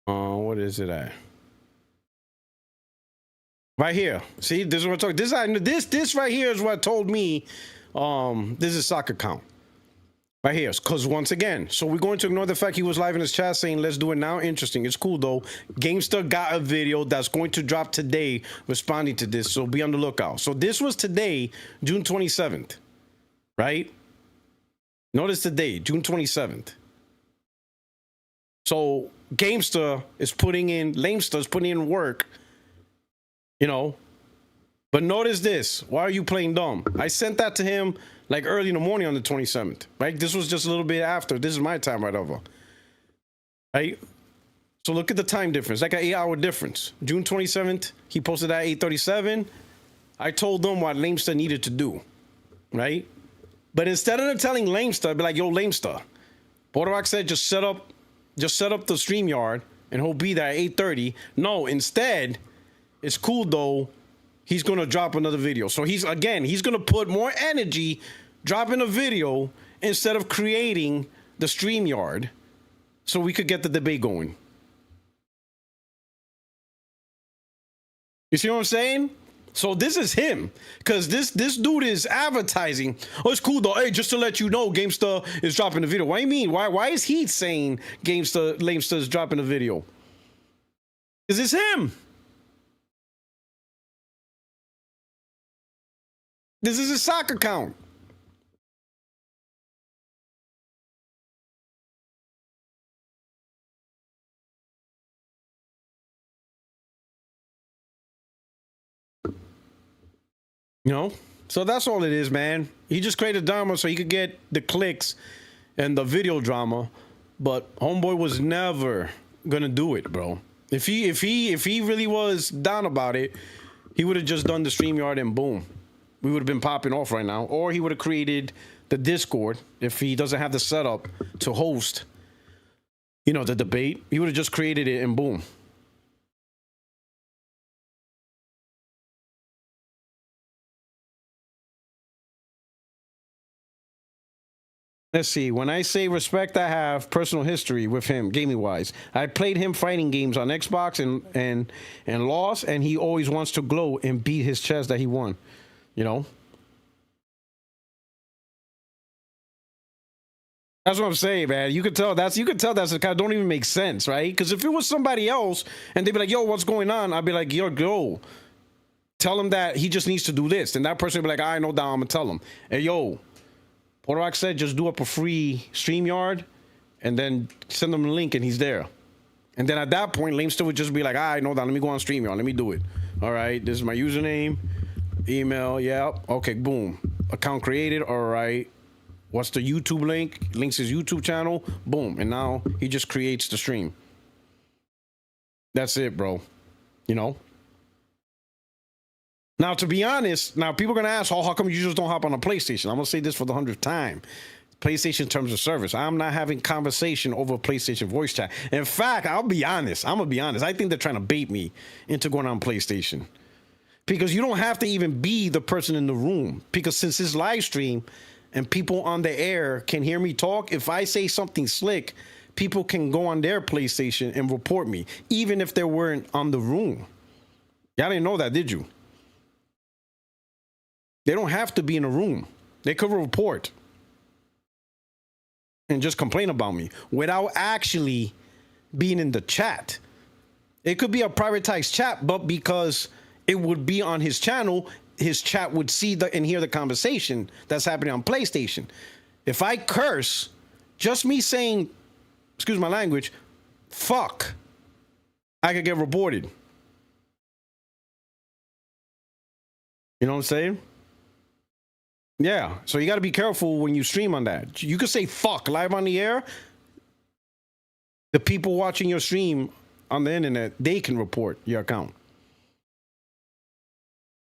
What is it at? Right here. See, this is what I'm talking. This right here is what told me this is soccer count. Right here. Because once again, so we're going to ignore the fact he was live in his chat saying let's do it now. Interesting. It's cool though. LameStuh got a video that's going to drop today responding to this, so be on the lookout. So this was today, June 27th. Right? Notice the date, June 27th. So LameStuh is putting in work, you know. But notice this. Why are you playing dumb? I sent that to him like early in the morning on the 27th, right? This was just a little bit after. This is my time right over, right? So look at the time difference, like an 8-hour difference. June 27th, he posted at 8:37. I told them what LameStuh needed to do, right? But instead of telling LameStuh, I'd be like, yo, LameStuh, Puertorock said just set up the StreamYard and he'll be there at 8:30. No, instead, it's cool though. He's gonna drop another video. So he's gonna put more energy dropping a video instead of creating the StreamYard so we could get the debate going. You see what I'm saying? So this is him, because this dude is advertising. Oh, it's cool though. Hey, just to let you know, LameStuh is dropping the video. What do you mean? Why is he saying LameStuh is dropping the video? Because it's him. This is his soccer account. You know? So that's all it is, man. He just created drama so he could get the clicks and the video drama. But homeboy was never gonna do it, bro. If he really was down about it, he would have just done the StreamYard and boom. We would have been popping off right now. Or he would have created the Discord if he doesn't have the setup to host, you know, the debate. He would have just created it and boom. Let's see. When I say respect, I have personal history with him, gaming wise. I played him fighting games on Xbox and lost, and he always wants to glow and beat his chest that he won. You know? That's what I'm saying, man. You could tell that's the kind of don't even make sense, right? Because if it was somebody else and they'd be like, yo, what's going on? I'd be like, yo, go. Tell him that he just needs to do this. And that person would be like, I know that, I'm gonna tell him. Hey, yo, Puertorock said just do up a free StreamYard and then send him a link and he's there. And then at that point, LameStuh would just be like, I know that, let me go on StreamYard, let me do it. All right, this is my username. Email, yeah, okay, boom. Account created, all right. What's the YouTube link? Links his YouTube channel, boom. And now he just creates the stream. That's it, bro. You know? Now, to be honest, now people are going to ask, oh, how come you just don't hop on a PlayStation? I'm going to say this for the 100th time. PlayStation terms of service. I'm not having conversation over PlayStation voice chat. In fact, I'll be honest. I'm going to be honest. I think they're trying to bait me into going on PlayStation. Because you don't have to even be the person in the room. Because since it's live stream and people on the air can hear me talk, if I say something slick, people can go on their PlayStation and report me, even if they weren't on the room. Y'all didn't know that, did you? They don't have to be in a room. They could report and just complain about me without actually being in the chat. It could be a privatized chat, but because it would be on his channel, his chat would see and hear the conversation that's happening on PlayStation. If I curse, just me saying, excuse my language, fuck, I could get reported. You know what I'm saying? Yeah, so you got to be careful when you stream on that. You could say fuck live on the air. The people watching your stream on the internet, they can report your account.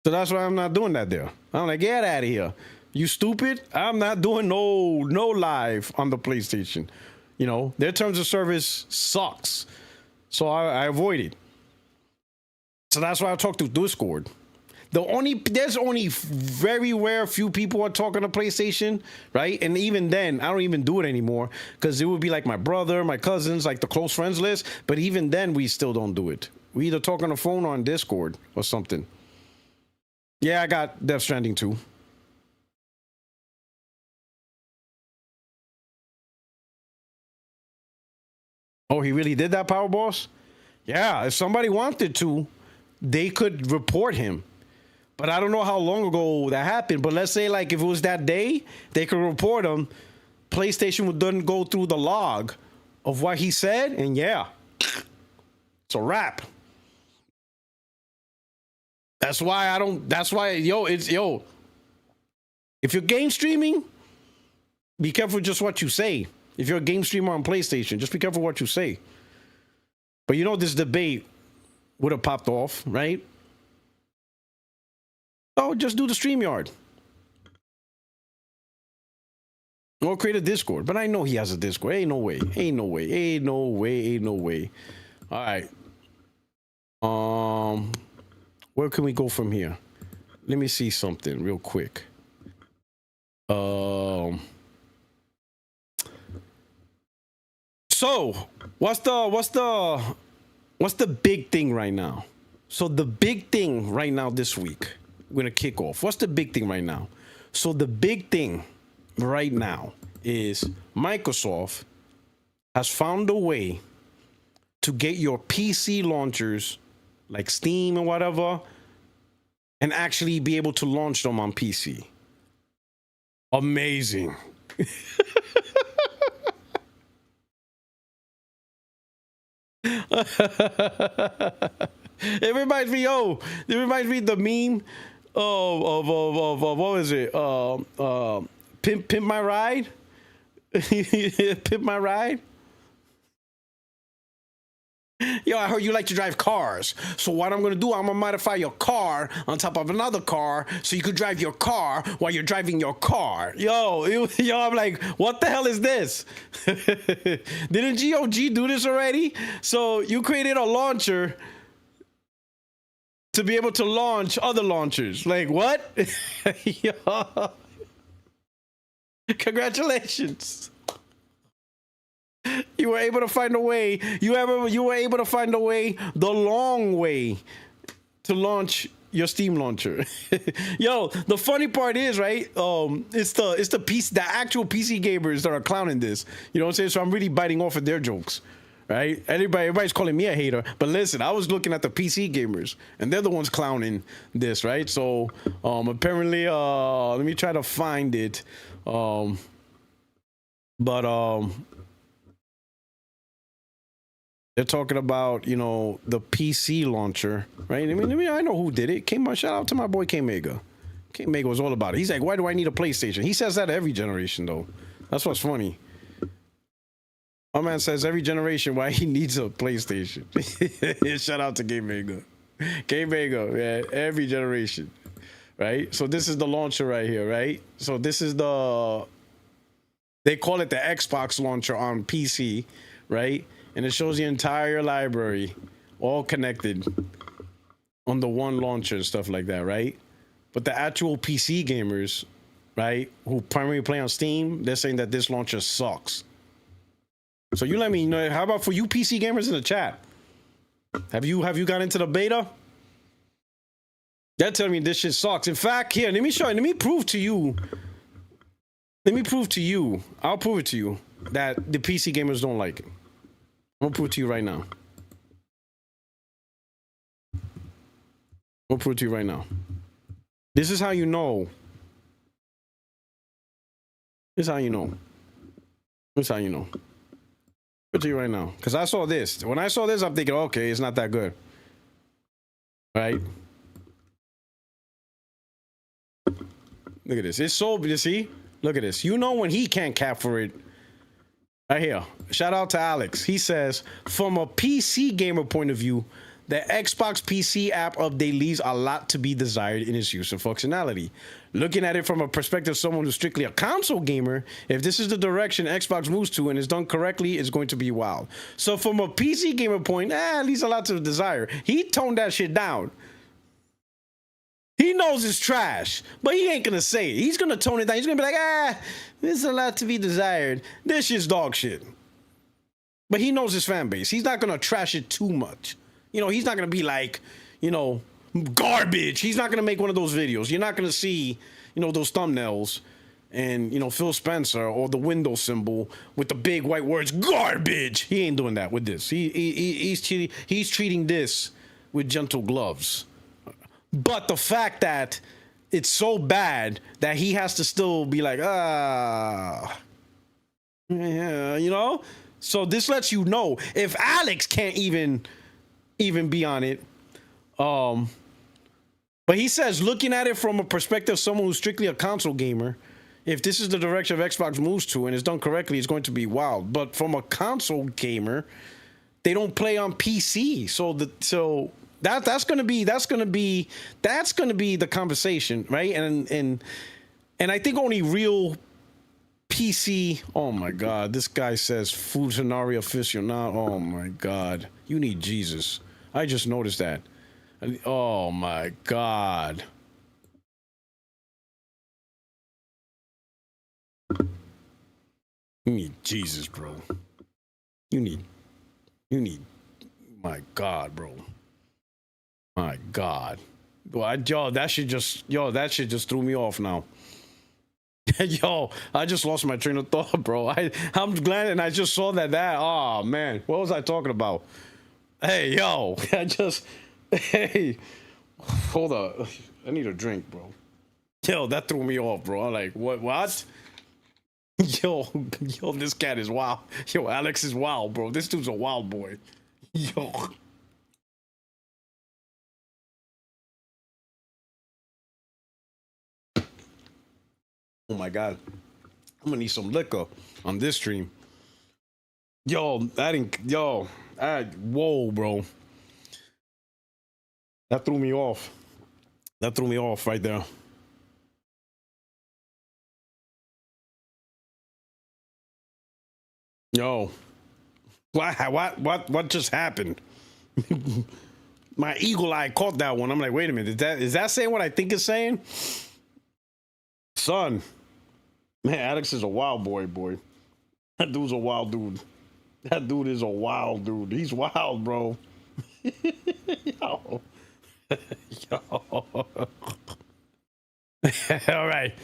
So that's why I'm not doing that there. I'm like, get out of here. You stupid. I'm not doing no live on the PlayStation. You know, their terms of service sucks. So I avoid it. So that's why I talk to Discord. There's only very rare few people are talking to PlayStation, right? And even then, I don't even do it anymore because it would be like my brother, my cousins, like the close friends list. But even then, we still don't do it. We either talk on the phone or on Discord or something. Yeah, I got Death Stranding 2. Oh, he really did that, Power Boss? Yeah, if somebody wanted to, they could report him. But I don't know how long ago that happened. But let's say, like, if it was that day, they could report him. PlayStation would then go through the log of what he said, and yeah, it's a wrap. That's why I don't. That's why, if you're game streaming, be careful just what you say. If you're a game streamer on PlayStation, just be careful what you say. But this debate would have popped off, right? Oh, just do the StreamYard. Or create a Discord. But I know he has a Discord. Ain't no way. Ain't no way. Ain't no way. Ain't no way. All right. Where can we go from here? Let me see something real quick. So what's the big thing right now? So the big thing right now this week, we're gonna kick off. What's the big thing right now? So the big thing right now is Microsoft has found a way to get your PC launchers like Steam and whatever, and actually be able to launch them on PC. Amazing. It reminds me the meme of what was it? Pimp My Ride. Pimp My Ride. Yo, I heard you like to drive cars. So what I'm gonna do, I'm gonna modify your car on top of another car so you could drive your car while you're driving your car. I'm like, what the hell is this? Didn't GOG do this already? So you created a launcher to be able to launch other launchers. Like, what? Yo. Congratulations. You were able to find a way. You were able to find a way, the long way, to launch your Steam launcher. Yo, the funny part is, right? It's the actual PC gamers that are clowning this. You know what I'm saying? So I'm really biting off of their jokes, right? Everybody's calling me a hater, but listen, I was looking at the PC gamers, and they're the ones clowning this, right? So apparently, let me try to find it. They're talking about, the PC launcher, right? I mean, I know who did it. Shout out to my boy K-Mega. K-Mega was all about it. He's like, why do I need a PlayStation? He says that every generation, though. That's what's funny. My man says every generation why he needs a PlayStation. Shout out to K-Mega. K-Mega, yeah, every generation, right? So this is the launcher right here, right? So this is they call it the Xbox launcher on PC, right? And it shows the entire library all connected on the one launcher and stuff like that, right? But the actual PC gamers, right, who primarily play on Steam, they're saying that this launcher sucks. So you let me know. How about for you PC gamers in the chat? Have you got into the beta? They're telling me this shit sucks. In fact, here, let me prove to you. I'll prove it to you that the PC gamers don't like it. I'm gonna prove it to you right now. This is how you know. Put it to you right now. Because I saw this. When I saw this, I'm thinking, okay, it's not that good. Right? Look at this. It's so, you see? Look at this. When he can't cap for it. Right here. Shout out to Alex. He says, from a PC gamer point of view, the Xbox PC app update leaves a lot to be desired in its use and functionality. Looking at it from a perspective of someone who's strictly a console gamer, if this is the direction Xbox moves to and is done correctly, it's going to be wild. So from a PC gamer point, it leaves a lot to desire. He toned that shit down. He knows it's trash, but he ain't gonna say it. He's gonna tone it down. He's gonna be like, there's a lot to be desired. This shit's dog shit. But he knows his fan base. He's not gonna trash it too much. You know, he's not gonna be like, you know, garbage. He's not gonna make one of those videos. You're not gonna see, you know, those thumbnails and, you know, Phil Spencer or the window symbol with the big white words, garbage. He ain't doing that with this. He's treating this with gentle gloves. But the fact that it's so bad that he has to still be like, yeah, you know? So this lets you know if Alex can't even be on it. But he says, looking at it from a perspective of someone who's strictly a console gamer, if this is the direction Xbox moves to and it's done correctly, it's going to be wild. But from a console gamer, they don't play on PC. So that's gonna be the conversation, right? And I think only real PC. Oh my God, this guy says Futanari aficionado. Oh my God, you need Jesus. I just noticed that. Oh my God. You need Jesus, bro. You need. My God, bro. My God. That shit just threw me off now. Yo, I just lost my train of thought, bro. I'm glad, and I just saw that. Oh man, what was I talking about? Hey, yo, hey, hold up. I need a drink, bro. Yo, that threw me off, bro. I'm like, what? Yo, this cat is wild. Yo, Alex is wild, bro. This dude's a wild boy. Yo. Oh my God, I'm gonna need some liquor on this stream. Whoa, bro. That threw me off. That threw me off right there. Yo, what just happened? My eagle eye caught that one. I'm like, wait a minute, is that saying what I think it's saying? Son, man, Alex is a wild boy. That dude's a wild dude. That dude is a wild dude. He's wild, bro. Yo. Yo. All right.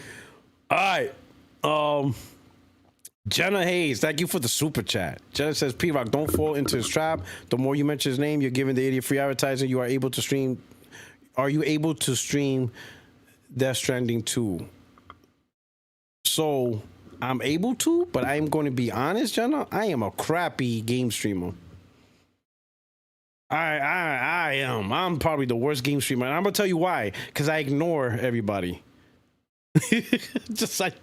Jenna Hayes, thank you for the super chat. Jenna says, P-Rock, don't fall into his trap. The more you mention his name, you're giving the idiot free advertising. Are you able to stream Death Stranding 2? So I'm able to, but I'm going to be honest, Jenna, I am a crappy game streamer. I am. I'm probably the worst game streamer. And I'm gonna tell you why. Because I ignore everybody. Just like,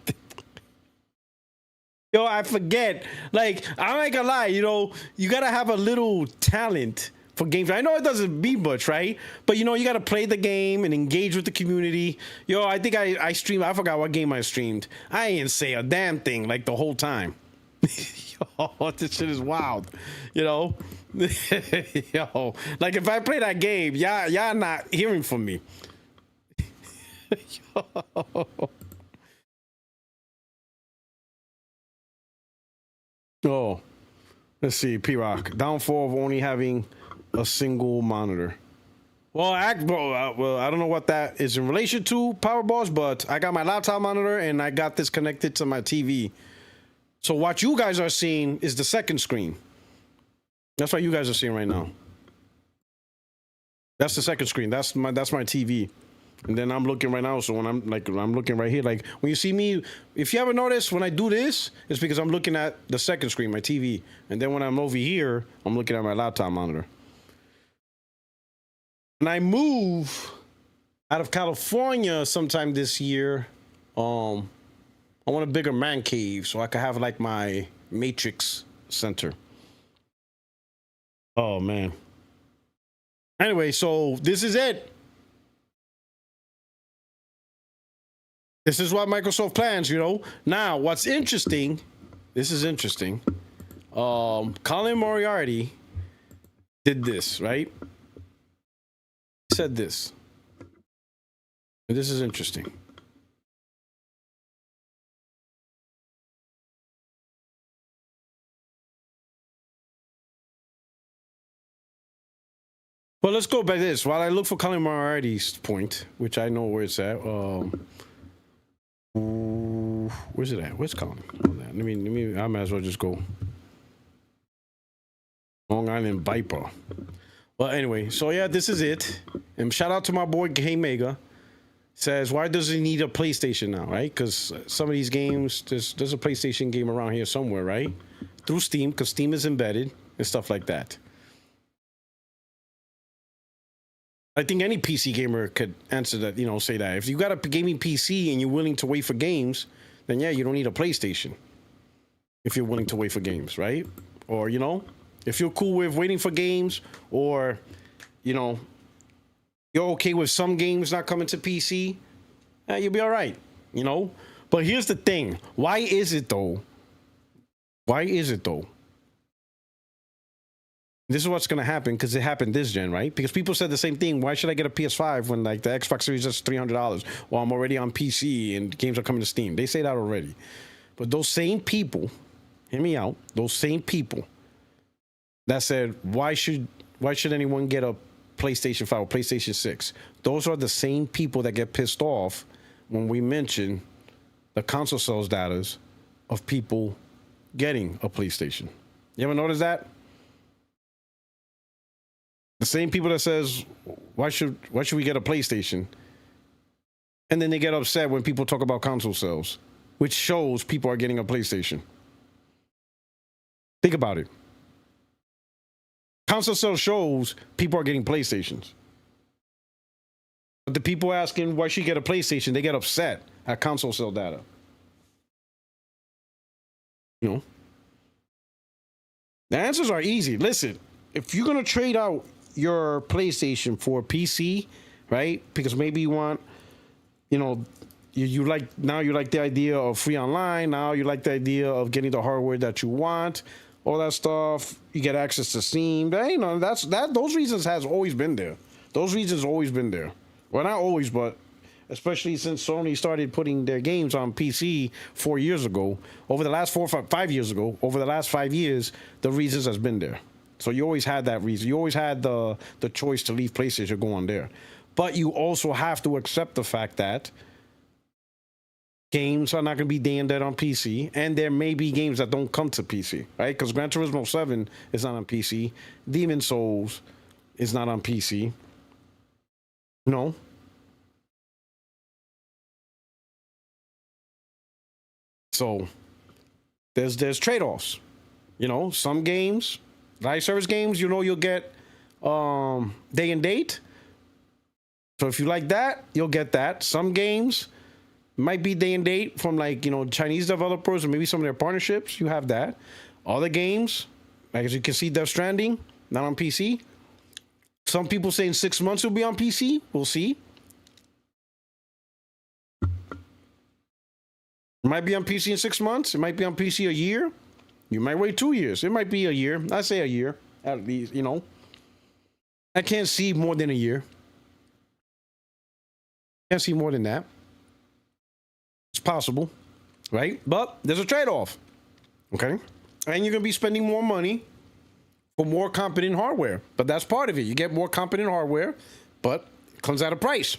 yo, I forget. Like, I'm not gonna lie, you know, you gotta have a little talent for games. I know it doesn't be much, right? But you know, you gotta play the game and engage with the community. Yo, I think I streamed, I forgot what game I streamed. I didn't say a damn thing like the whole time. Yo, this shit is wild, you know. Yo, like if I play that game, y'all not hearing from me. Yo. Oh, let's see, P-Rock. Downfall of only having a single monitor. Well, I don't know what that is in relation to, Powerballs, but I got my laptop monitor and I got this connected to my TV. So what you guys are seeing is the second screen. That's what you guys are seeing right now. That's the second screen. That's my TV. And then I'm looking right now. So when I'm looking right here, like when you see me, if you ever notice when I do this, it's because I'm looking at the second screen, my TV. And then when I'm over here, I'm looking at my laptop monitor. When I move out of California sometime this year, I want a bigger man cave so I could have like my Matrix Center. Oh man. Anyway, so this is it. This is what Microsoft plans, you know. Now, what's interesting, this is interesting. Colin Moriarty did this, right? He said this. And this is interesting. Well, let's go by this. While I look for Colin Moriarty's point, which I know where it's at. Where's it at? Where's Colin? Let me. I might as well just go. Long Island Viper. Well, anyway, so yeah, this is it. And shout out to my boy Game Mega. Says, why does he need a PlayStation now, right? Because some of these games, there's a PlayStation game around here somewhere, right? Through Steam, because Steam is embedded and stuff like that. I think any PC gamer could answer that, you know, say that. If you got a gaming PC and you're willing to wait for games, then yeah, you don't need a PlayStation. If you're willing to wait for games, right? Or, you know, if you're cool with waiting for games, or, you know, you're okay with some games not coming to PC, you'll be all right, you know? But here's the thing. Why is it though? Why is it though? This is what's going to happen, because it happened this gen, right? Because people said the same thing. Why should I get a PS5 when like the Xbox Series is $300? Well, I'm already on PC and games are coming to Steam. They say that already. But those same people, hear me out, those same people that said, why should anyone get a PlayStation 5 or PlayStation 6? Those are the same people that get pissed off when we mention the console sales data of people getting a PlayStation. You ever notice that? The same people that says, why should we get a PlayStation? And then they get upset when people talk about console sales, which shows people are getting a PlayStation. Think about it. Console sales shows people are getting PlayStations. But the people asking why should you get a PlayStation, they get upset at console sale data. You know? The answers are easy. Listen, if you're going to trade out your PlayStation for PC, right? Because maybe you want, you know, you like the idea of free online. Now you like the idea of getting the hardware that you want, all that stuff. You get access to Steam. You know, those reasons has always been there. Those reasons always been there. Well, not always, but especially since Sony started putting their games on PC 4 years ago. Over the last 5 years ago, over the last 5 years, the reasons has been there. So you always had that reason. You always had the choice to leave PlayStation, go on there. But you also have to accept the fact that games are not going to be day and dead on PC, and there may be games that don't come to PC, right? Because Gran Turismo 7 is not on PC. Demon Souls is not on PC. No. So there's trade-offs. You know, some games, live service games, you know, you'll get day and date. So if you like that, you'll get that. Some games might be day and date from, like, you know, Chinese developers or maybe some of their partnerships. You have that. Other games, like as you can see, Death Stranding, not on PC. Some people say in 6 months it'll be on PC. We'll see. It might be on PC in 6 months. It might be on PC a year. You might wait 2 years. It might be a year. I say a year at least, you know. I can't see more than a year. Can't see more than that. It's possible, right? But there's a trade-off, okay? And you're going to be spending more money for more competent hardware. But that's part of it. You get more competent hardware, but it comes at a price.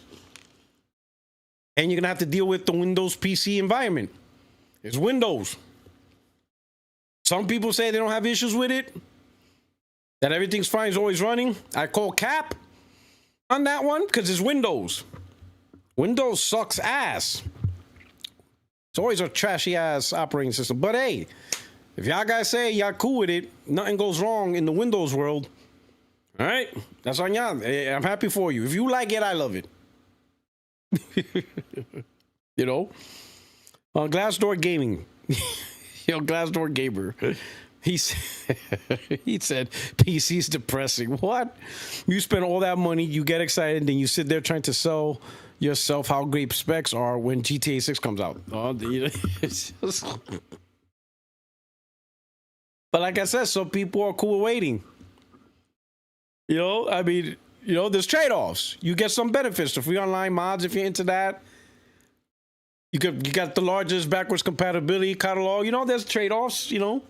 And you're going to have to deal with the Windows PC environment. It's Windows. Some people say they don't have issues with it, that everything's fine, it's always running. I call cap on that one because it's Windows. Windows sucks ass. It's always a trashy ass operating system. But hey, if y'all guys say y'all cool with it, nothing goes wrong in the Windows world. All right, that's on y'all. I'm happy for you. If you like it, I love it. You know, Glassdoor Gaming. Yo, Glassdoor Gamer. He said, he said PC's depressing. What? You spend all that money, you get excited, then you sit there trying to sell yourself how great specs are when GTA 6 comes out. It's just... But like I said, some people are cool with waiting. You know, I mean, you know, there's trade-offs. You get some benefits. The free online mods, if you're into that. You got the largest backwards compatibility catalog. You know, there's trade-offs, you know.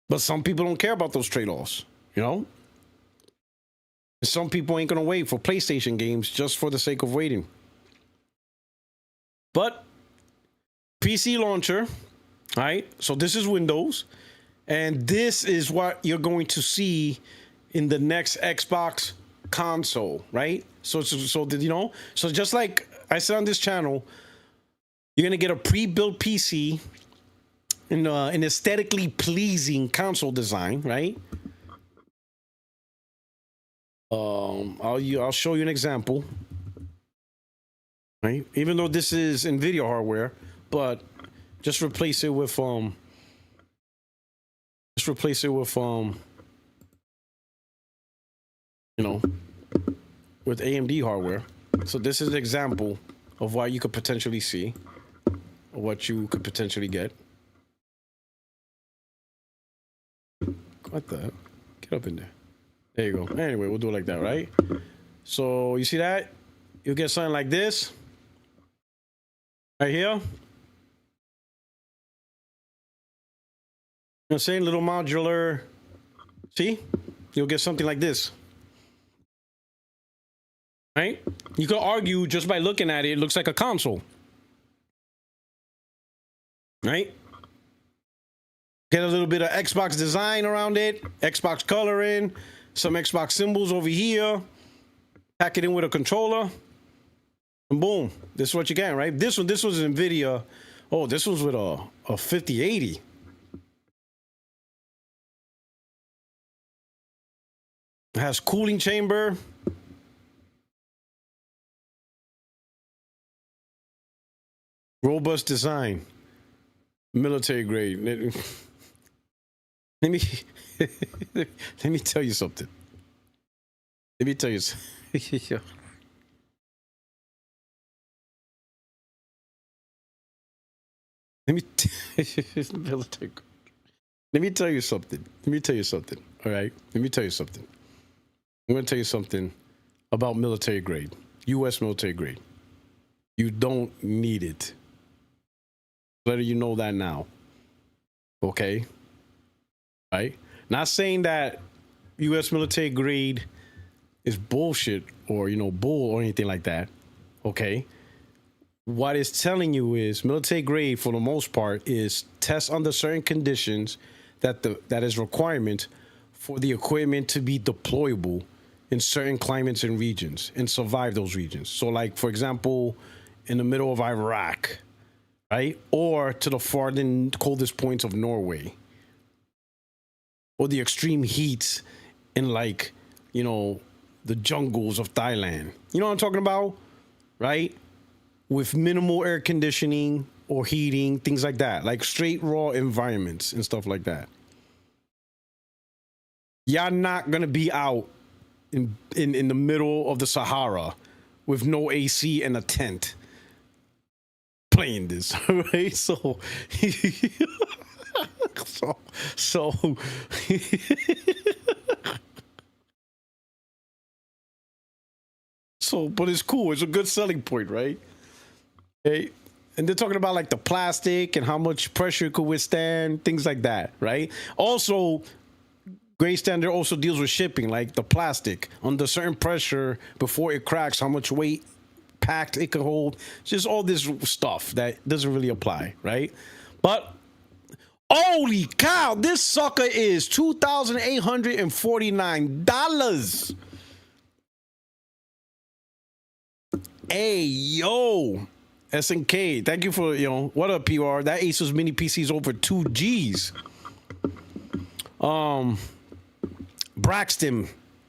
But some people don't care about those trade-offs, you know. And some people ain't gonna wait for PlayStation games just for the sake of waiting. But PC launcher, all right? So this is Windows. And this is what you're going to see in the next Xbox console, right? So you know, so just like I said on this channel, you're gonna get a pre-built PC in an aesthetically pleasing console design, right? I'll show you an example, right? Even though this is NVIDIA hardware, but just replace it with you know, with AMD hardware. So this is an example of what you could potentially see, or what you could potentially get. What the heck? Get up in there. There you go. Anyway, we'll do it like that, right? So you see that? You'll get something like this right here. You know what I'm saying? Little modular. See? You'll get something like this. Right? You could argue just by looking at it, it looks like a console. Right? Get a little bit of Xbox design around it, Xbox coloring, some Xbox symbols over here. Pack it in with a controller. And boom. This is what you get, right? This was NVIDIA. Oh, this was with a 5080. It has cooling chamber. Robust design. Military grade. Let me let me tell you something. Let me tell you something. Let me tell you something. Let me tell you something. All right. Let me tell you something. I'm going to tell you something about military grade, U.S. military grade. You don't need it. Letting you know that now. Okay. Right? Not saying that U.S. military grade is bullshit or, you know, bull or anything like that. Okay. What it's telling you is military grade, for the most part, is test under certain conditions that is requirement for the equipment to be deployable in certain climates and regions and survive those regions. So, like, for example, in the middle of Iraq, right? Or to the farthest coldest points of Norway. Or the extreme heats in, like, you know, the jungles of Thailand. You know what I'm talking about? Right? With minimal air conditioning or heating, things like that. Like straight raw environments and stuff like that. Y'all not gonna be out in the middle of the Sahara with no AC and a tent playing this, right? So but it's cool. It's a good selling point, right? Okay. And they're talking about like the plastic and how much pressure it could withstand, things like that, right? Also, Great Standard also deals with shipping, like the plastic under certain pressure before it cracks, how much weight packed it can hold. Just all this stuff that doesn't really apply, right? But holy cow, this sucker is $2,849. Hey, yo, SNK, thank you for, you know, what up, PR? That Asus Mini PC is over 2 Gs. Braxton,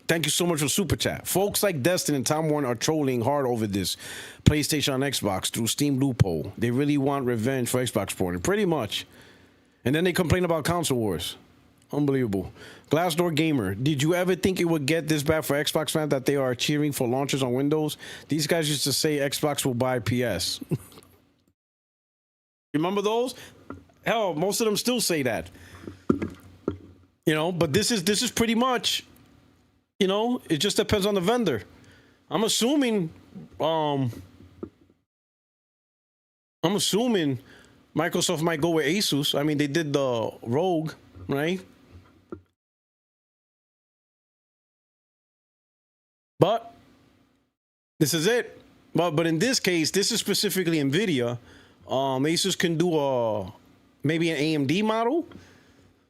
Thank you so much for super chat. Folks like Destin and Tom Warren are trolling hard over this PlayStation on Xbox through Steam loophole. They really want revenge for Xbox porting, pretty much. And then they complain about console wars. Unbelievable. Glassdoor Gamer, did you ever think it would get this bad for Xbox fans that they are cheering for launchers on Windows? These guys used to say Xbox will buy PS. Remember those? Hell, most of them still say that. You know, but this is pretty much, you know, it just depends on the vendor. I'm assuming Microsoft might go with Asus. I mean, they did the Rogue, right? But this is it. But in this case, this is specifically NVIDIA. Asus can do maybe an AMD model.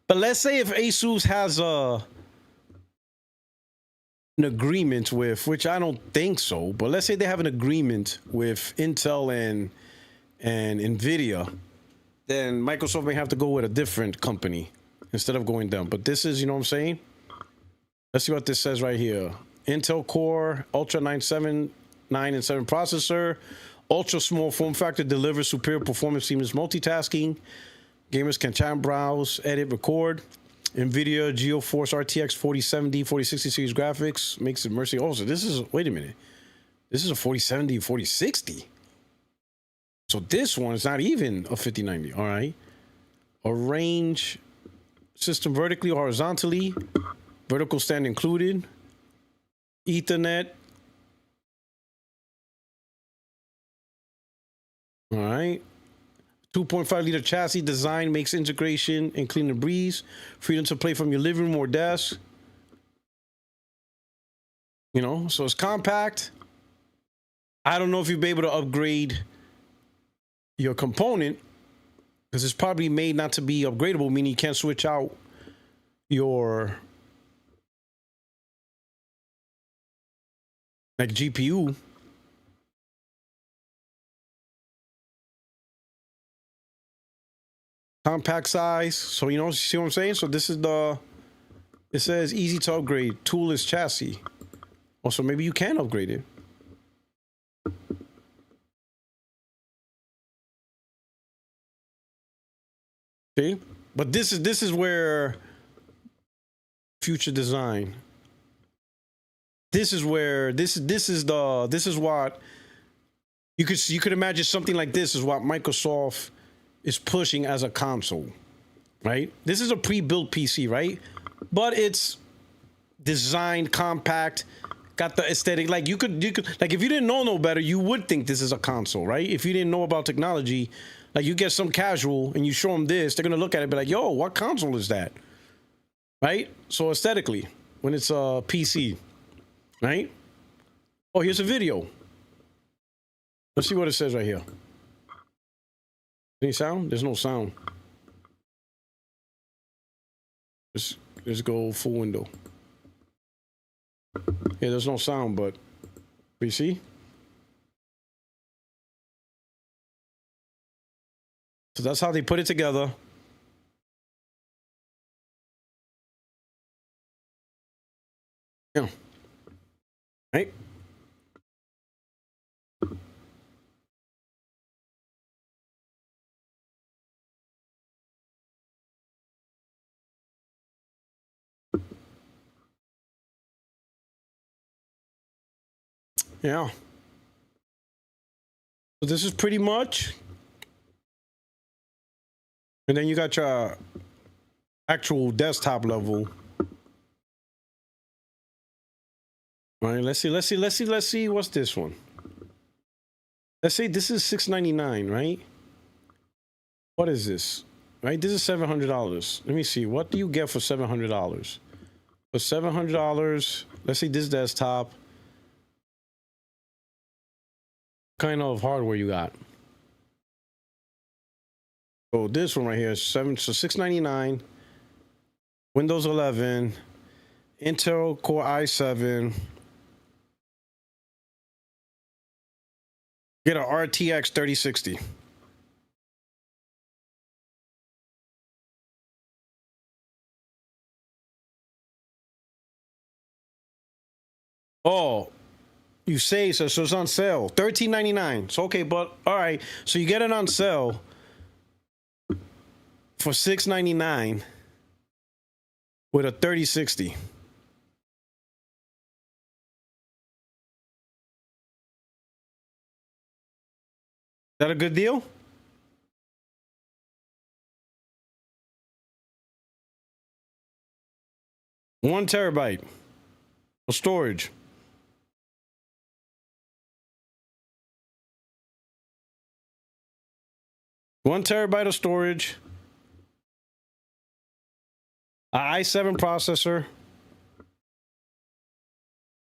But let's say if Asus has an agreement with, which I don't think so, but let's say they have an agreement with Intel and NVIDIA, then Microsoft may have to go with a different company instead of going down. But this is, you know what I'm saying? Let's see what this says right here. Intel Core Ultra 9 and 7 processor, ultra small form factor, delivers superior performance, seamless multitasking. Gamers can chat, browse, edit, record. NVIDIA GeForce RTX 4070, 4060 series graphics makes it immersive. Oh, so this is, wait a minute. This is a 4070, 4060. So this one is not even a 5090. All right. Arrange system vertically or horizontally. Vertical stand included. Ethernet. All right. 2.5 liter chassis design makes integration and clean a breeze. Freedom to play from your living room or desk. You know, so it's compact. I don't know if you'll be able to upgrade your component because it's probably made not to be upgradable, meaning you can't switch out your like GPU. Compact size. So, you know, see what I'm saying? So this is it says easy to upgrade. Toolless chassis. Also, maybe you can upgrade it. See? But this is where future design. This is where this is what you could imagine. Something like this is what Microsoft is pushing as a console, right? This is a pre-built PC, right? But it's designed compact, got the aesthetic. Like you could like if you didn't know no better, you would think this is a console, right? If you didn't know about technology, like you get some casual and you show them this, they're gonna look at it and be like, yo, what console is that? Right? So aesthetically, when it's a PC, right? Oh, here's a video. Let's see what it says right here. Any sound? There's no sound. Let's go full window. Yeah, there's no sound, but you see? So that's how they put it together. Yeah. Right? Yeah. So this is pretty much. And then you got your actual desktop level. All right, let's see. What's this one? Let's say this is $699, right? What is this? Right, this is $700. Let me see. What do you get for $700? For $700, let's see this desktop. What kind of hardware you got? Oh, this one right here is $699. Windows 11, Intel Core i7. Get an RTX 3060. Oh, you say so. So it's on sale, $13.99. So okay, but all right. So you get it on sale for $6.99 with a 3060. Is that a good deal? One terabyte of storage. One terabyte of storage. An i7 processor.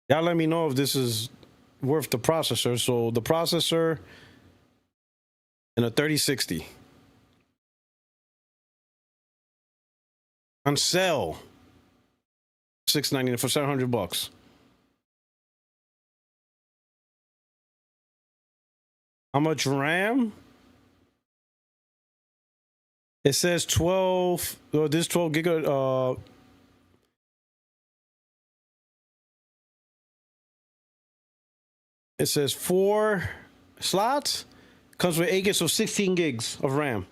Y'all let me know if this is worth the processor. So the processor and a 3060 on sale. $6.99 for $700. How much RAM? It says 12. Oh, this 12 giga. It says 4 slots. Comes with 8 gigs, so 16 gigs of RAM.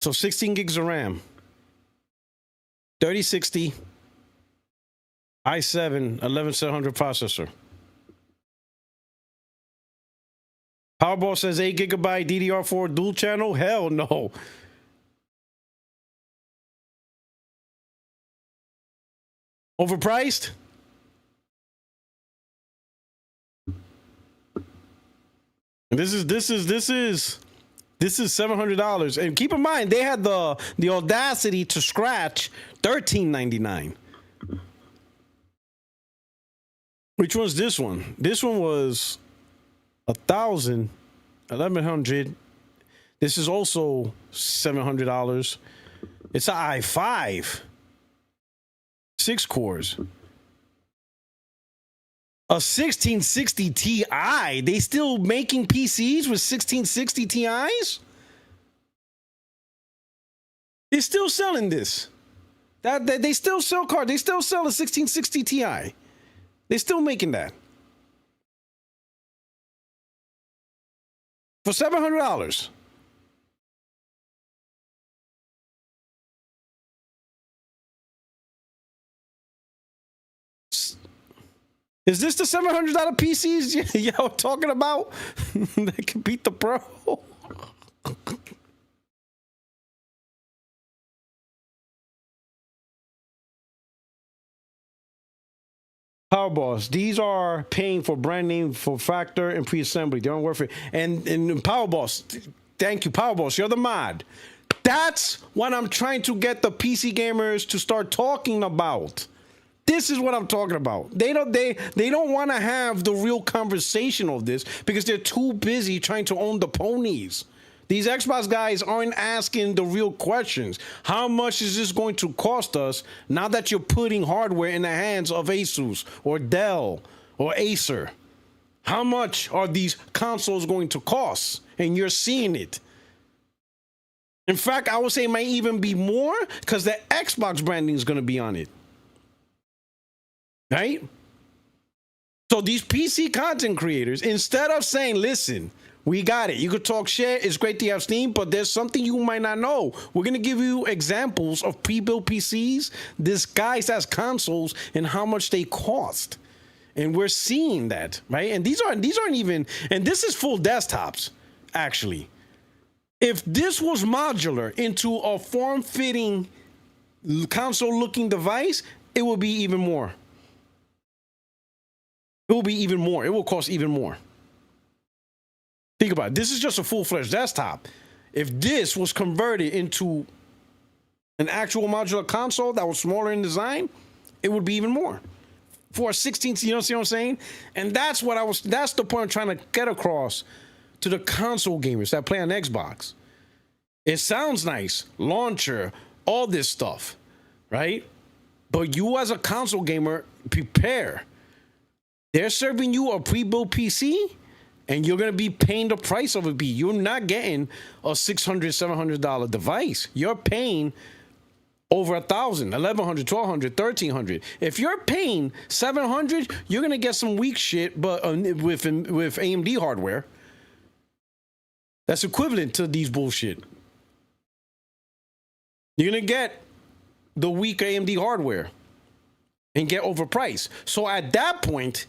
So 16 gigs of RAM. 3060 i7 11700 processor. Powerball says 8 gigabyte DDR4 dual channel. Hell no. Overpriced? This is $700. And keep in mind, they had the audacity to scratch $13.99. Which one's this one? This one was $1,100. This is also $700. It's an i5, 6 cores. A 1660 Ti. They still making PCs with 1660 Ti's? They're still selling this. That they still sell cards. They still sell a 1660 Ti. They're still making that for $700. Is this the $700 PCs y'all talking about that can beat the Pro? Powerballs. These are paying for brand name for factor and pre-assembly. They don't work for it. And Powerballs, thank you, Powerballs. You're the mod. That's what I'm trying to get the PC gamers to start talking about. This is what I'm talking about. They don't want to have the real conversation of this because they're too busy trying to own the ponies. These Xbox guys aren't asking the real questions. How much is this going to cost us now that you're putting hardware in the hands of Asus or Dell or Acer? How much are these consoles going to cost? And you're seeing it. In fact, I would say it might even be more because the Xbox branding is going to be on it. Right? So these PC content creators, instead of saying, listen, we got it. You could talk shit. It's great to have Steam, but there's something you might not know. We're going to give you examples of pre-built PCs disguised as consoles and how much they cost. And we're seeing that, right? And these aren't even, and this is full desktops, actually. If this was modular into a form-fitting console-looking device, it would be even more. It will be even more. It will cost even more. Think about it. This is just a full-fledged desktop. If this was converted into an actual modular console that was smaller in design, it would be even more. For a 16, you know, see what I'm saying? And that's the point I'm trying to get across to the console gamers that play on Xbox. It sounds nice, launcher, all this stuff, right? But you as a console gamer, prepare. They're serving you a pre-built PC, and you're going to be paying the price of it. You're not getting a $600, $700 device. You're paying over 1,000, 1,100, 1,200, 1,300. If you're paying 700, you're gonna get some weak shit, but with AMD hardware, that's equivalent to these bullshit. You're gonna get the weak AMD hardware and get overpriced. So at that point,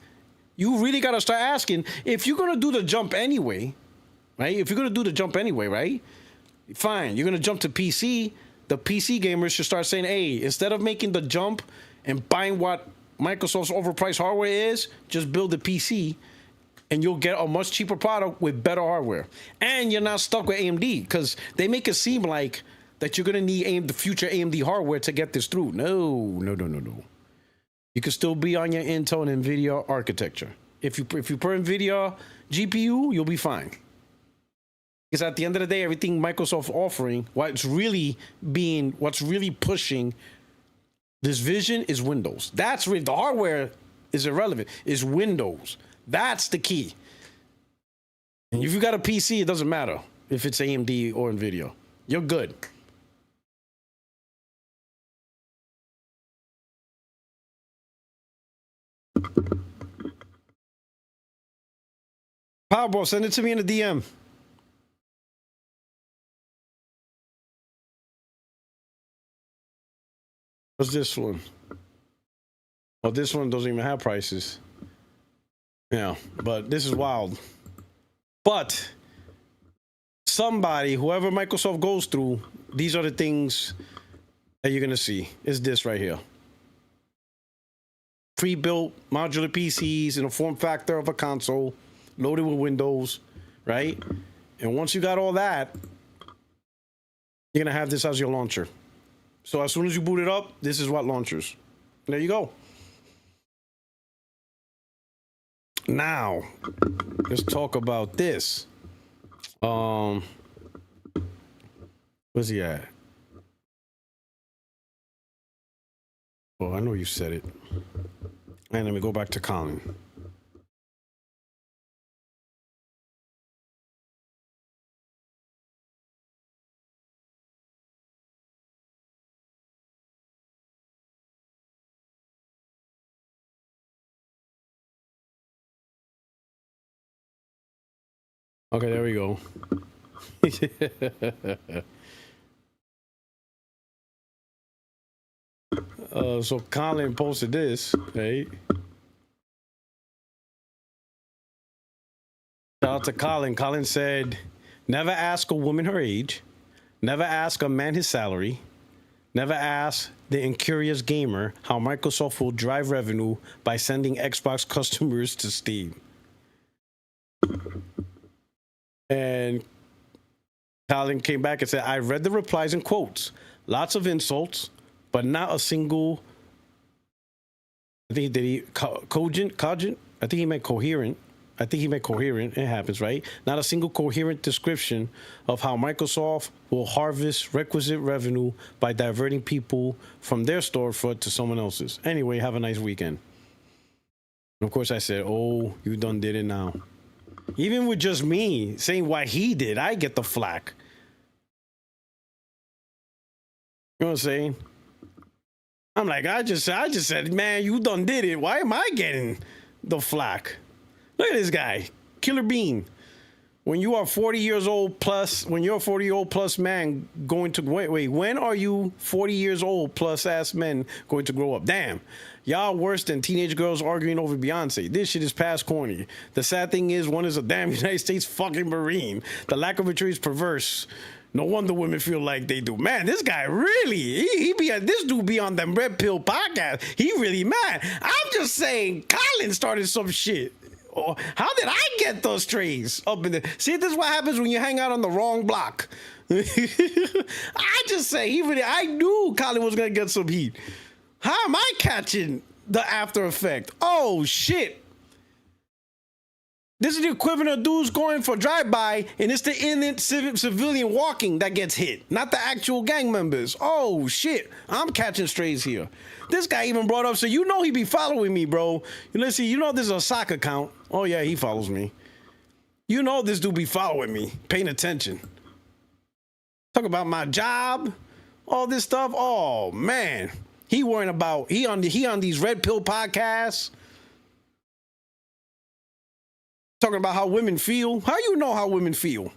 you really gotta start asking, if you're gonna do the jump anyway, right? If you're gonna do the jump anyway, right? Fine, you're gonna jump to PC. The PC gamers should start saying, hey, instead of making the jump and buying what Microsoft's overpriced hardware is, just build a PC and you'll get a much cheaper product with better hardware. And you're not stuck with AMD, because they make it seem like that you're gonna need the future AMD hardware to get this through. No. You can still be on your Intel and NVIDIA architecture. If you put NVIDIA GPU, you'll be fine. Because at the end of the day, everything Microsoft's offering, what's really pushing this vision is Windows. That's really, the hardware is irrelevant. It's Windows. That's the key. And if you got a PC, it doesn't matter if it's AMD or NVIDIA. You're good. Powerball, send it to me in a DM. What's this one? Oh, this one doesn't even have prices. Yeah, but this is wild. But somebody, whoever Microsoft goes through, these are the things that you're gonna see. Is this right here. Pre-built modular PCs in a form factor of a console, loaded with Windows, right? And once you got all that, you're gonna have this as your launcher. So as soon as you boot it up, this is what launchers. There you go. Now, let's talk about this. Where's he at? Oh, I know you said it. And let me go back to Colin. Okay, there we go. So Colin posted this, right? Shout out to Colin. Colin said, never ask a woman her age, never ask a man his salary, never ask the incurious gamer how Microsoft will drive revenue by sending Xbox customers to Steam. And Colin came back and said, I read the replies and quotes. Lots of insults, but not a single, I think cogent? I think he meant coherent. It happens, right? Not a single coherent description of how Microsoft will harvest requisite revenue by diverting people from their storefront to someone else's. Anyway, have a nice weekend. And of course, I said, oh, you done did it now. Even with just me saying what he did, I get the flack. You know what I'm saying? I'm like, I just said, man, you done did it. Why am I getting the flack? Look at this guy, Killer Bean. When you are 40 years old plus, when you're a 40-year-old plus man going to, wait, when are you 40 years old plus ass men going to grow up? Damn. Y'all worse than teenage girls arguing over Beyonce. This shit is past corny. The sad thing is, one is a damn United States fucking Marine. The lack of maturity is perverse. No wonder women feel like they do. Man, this guy really, this dude be on them Red Pill podcast. He really mad. I'm just saying, Colin started some shit. Oh, how did I get those trays up in there? See, this is what happens when you hang out on the wrong block. I just say, I knew Colin was going to get some heat. How am I catching the after effect? Oh, shit. This is the equivalent of dudes going for drive-by, and it's the innocent civilian walking that gets hit, not the actual gang members. Oh, shit. I'm catching strays here. This guy even brought up, so you know he be following me, bro. Let's see, you know this is a sock account. Oh, yeah, he follows me. You know this dude be following me, paying attention. Talk about my job. all this stuff. Oh man, he worrying about he on these red pill podcasts talking about how women feel. How you know how women feel?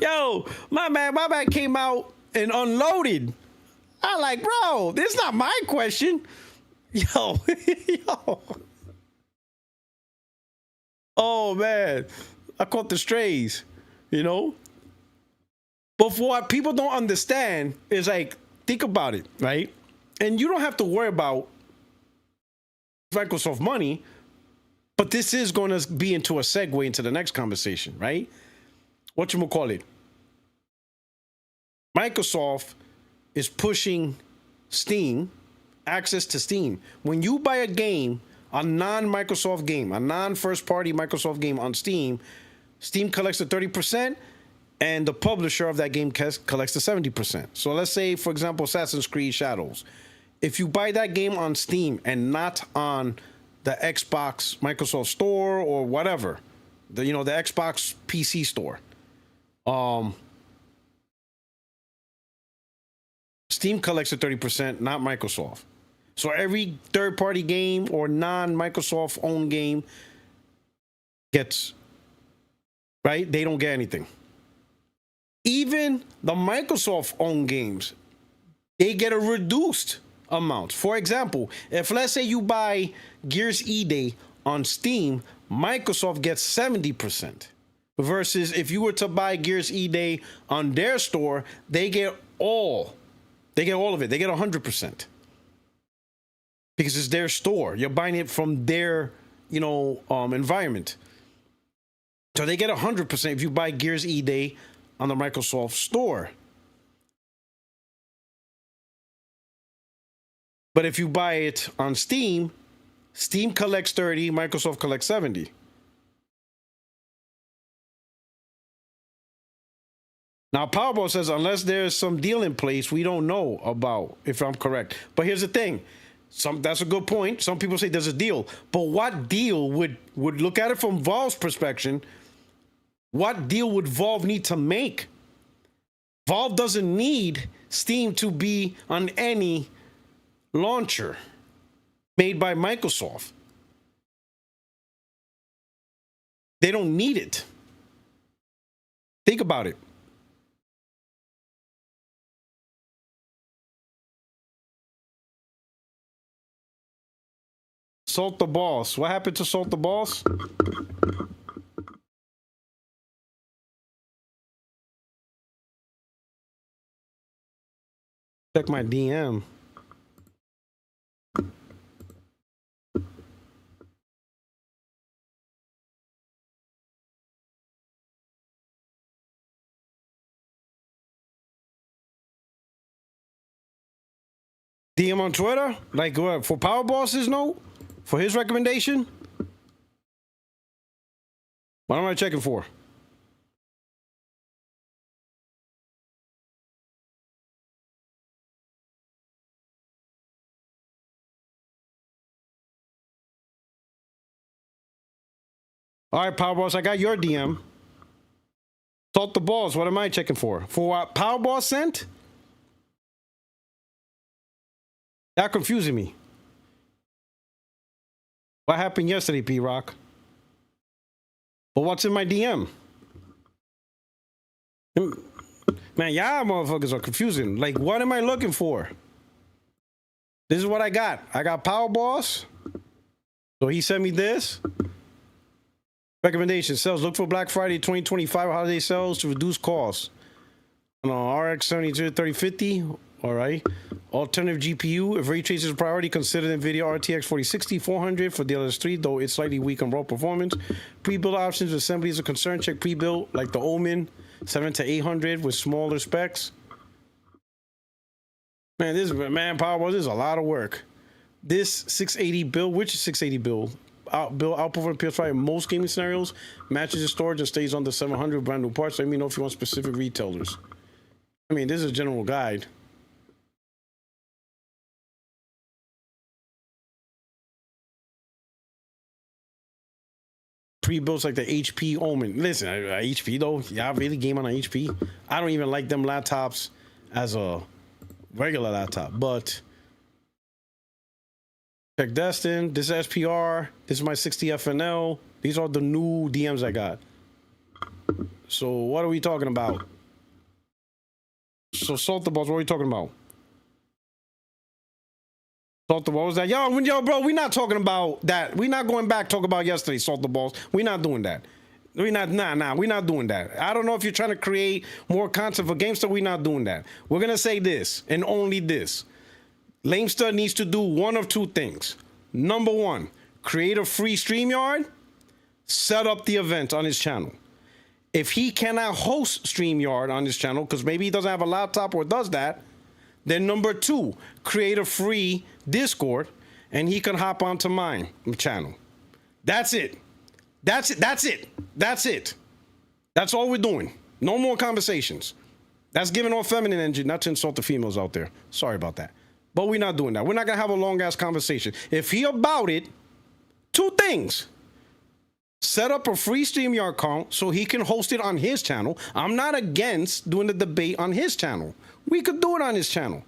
Yo, my man came out and unloaded. I like, bro, this is not my question. Yo, yo. Oh man, I caught the strays, you know. But for what people don't understand is like, think about it, right? And you don't have to worry about Microsoft money, but this is going to be into a segue into the next conversation, right? Whatchamacallit? Microsoft is pushing Steam, access to Steam. When you buy a game, a non-Microsoft game, a non-first-party Microsoft game on Steam, Steam collects the 30%, and the publisher of that game collects the 70%. So let's say, for example, Assassin's Creed Shadows. If you buy that game on Steam and not on the Xbox Microsoft Store or whatever, the Xbox PC Store, Steam collects the 30%, not Microsoft. So every third-party game or non-Microsoft owned game gets, right? They don't get anything. Even the Microsoft owned games, they get a reduced amount. For example, if let's say you buy Gears E-Day on Steam, Microsoft gets 70%. Versus if you were to buy Gears E-Day on their store, they get all of it. They get 100%. Because it's their store. You're buying it from their, environment. So they get 100% if you buy Gears E-Day on the Microsoft Store. But if you buy it on Steam, Steam collects 30, Microsoft collects 70. Now, Powerball says, unless there's some deal in place, we don't know about, if I'm correct. But here's the thing. That's a good point. Some people say there's a deal. But what deal would look at it from Valve's perspective, what deal would Valve need to make? Valve doesn't need Steam to be on any launcher made by Microsoft. They don't need it. Think about it. Salt the Boss. What happened to Salt the Boss? Check my DM. DM on Twitter? Like what? For Powerball's note? For his recommendation? What am I checking for? All right, Powerballs, I got your DM. Salt the balls. What am I checking for? For what Powerball sent? That confusing me. What happened yesterday, P-Rock? But what's in my DM? Man, y'all motherfuckers are confusing. Like, what am I looking for? This is what I got. I got Powerballs. So he sent me this. Recommendation sales. Look for Black Friday 2025 holiday sales to reduce costs. RX 3050. All right. Alternative GPU. If ray trace is a priority, consider NVIDIA RTX 4060 400 for the LS3, though it's slightly weak on raw performance. Pre-built options. Assembly is a concern. Check pre-built like the Omen 7 to 800 with smaller specs. Man, Powerball, this is a lot of work. This 680 build, which is 680 build? Outperform PS5 in most gaming scenarios, matches the storage and stays under 700 brand new parts. Let me know if you want specific retailers. I mean, this is a general guide. pre-built like the HP Omen. Listen, HP though, y'all really game on an HP? I don't even like them laptops as a regular laptop, but check Destin, this is SPR, this is my 60 FNL. These are the new DMs I got. So what are we talking about? So Salt the Balls, what are we talking about? Salt the Balls, was that? Yo, bro, we're not talking about that. We're not going back talk about yesterday, Salt the Balls. We're not doing that. We're not, we're not doing that. I don't know if you're trying to create more content for GameStuh. We're not doing that. We're going to say this and only this. LameStuh needs to do one of two things. Number one, create a free StreamYard, set up the event on his channel. If he cannot host StreamYard on his channel, because maybe he doesn't have a laptop or does that, then number two, create a free Discord and he can hop onto my channel. That's it. That's it. That's it. That's it. That's all we're doing. No more conversations. That's giving off feminine energy, not to insult the females out there. Sorry about that. But we're not doing that. We're not going to have a long-ass conversation. If he about it, two things. Set up a free StreamYard account so he can host it on his channel. I'm not against doing the debate on his channel. We could do it on his channel.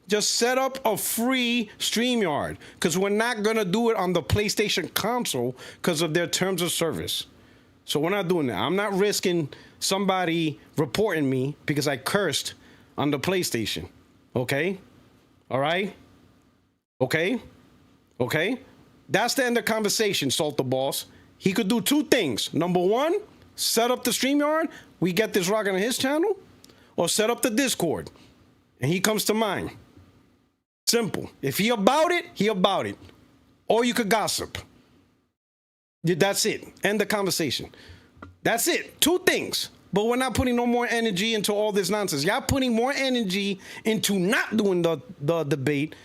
Just set up a free StreamYard because we're not going to do it on the PlayStation console because of their terms of service. So we're not doing that. I'm not risking somebody reporting me because I cursed on the PlayStation. Okay? All right? Okay? Okay? That's the end of the conversation, Salt the Boss. He could do two things. Number one, set up the StreamYard. We get this rocking on his channel. Or set up the Discord. And he comes to mine. Simple. If he about it, he about it. Or you could gossip. That's it. End the conversation. That's it. Two things. But we're not putting no more energy into all this nonsense. Y'all putting more energy into not doing the debate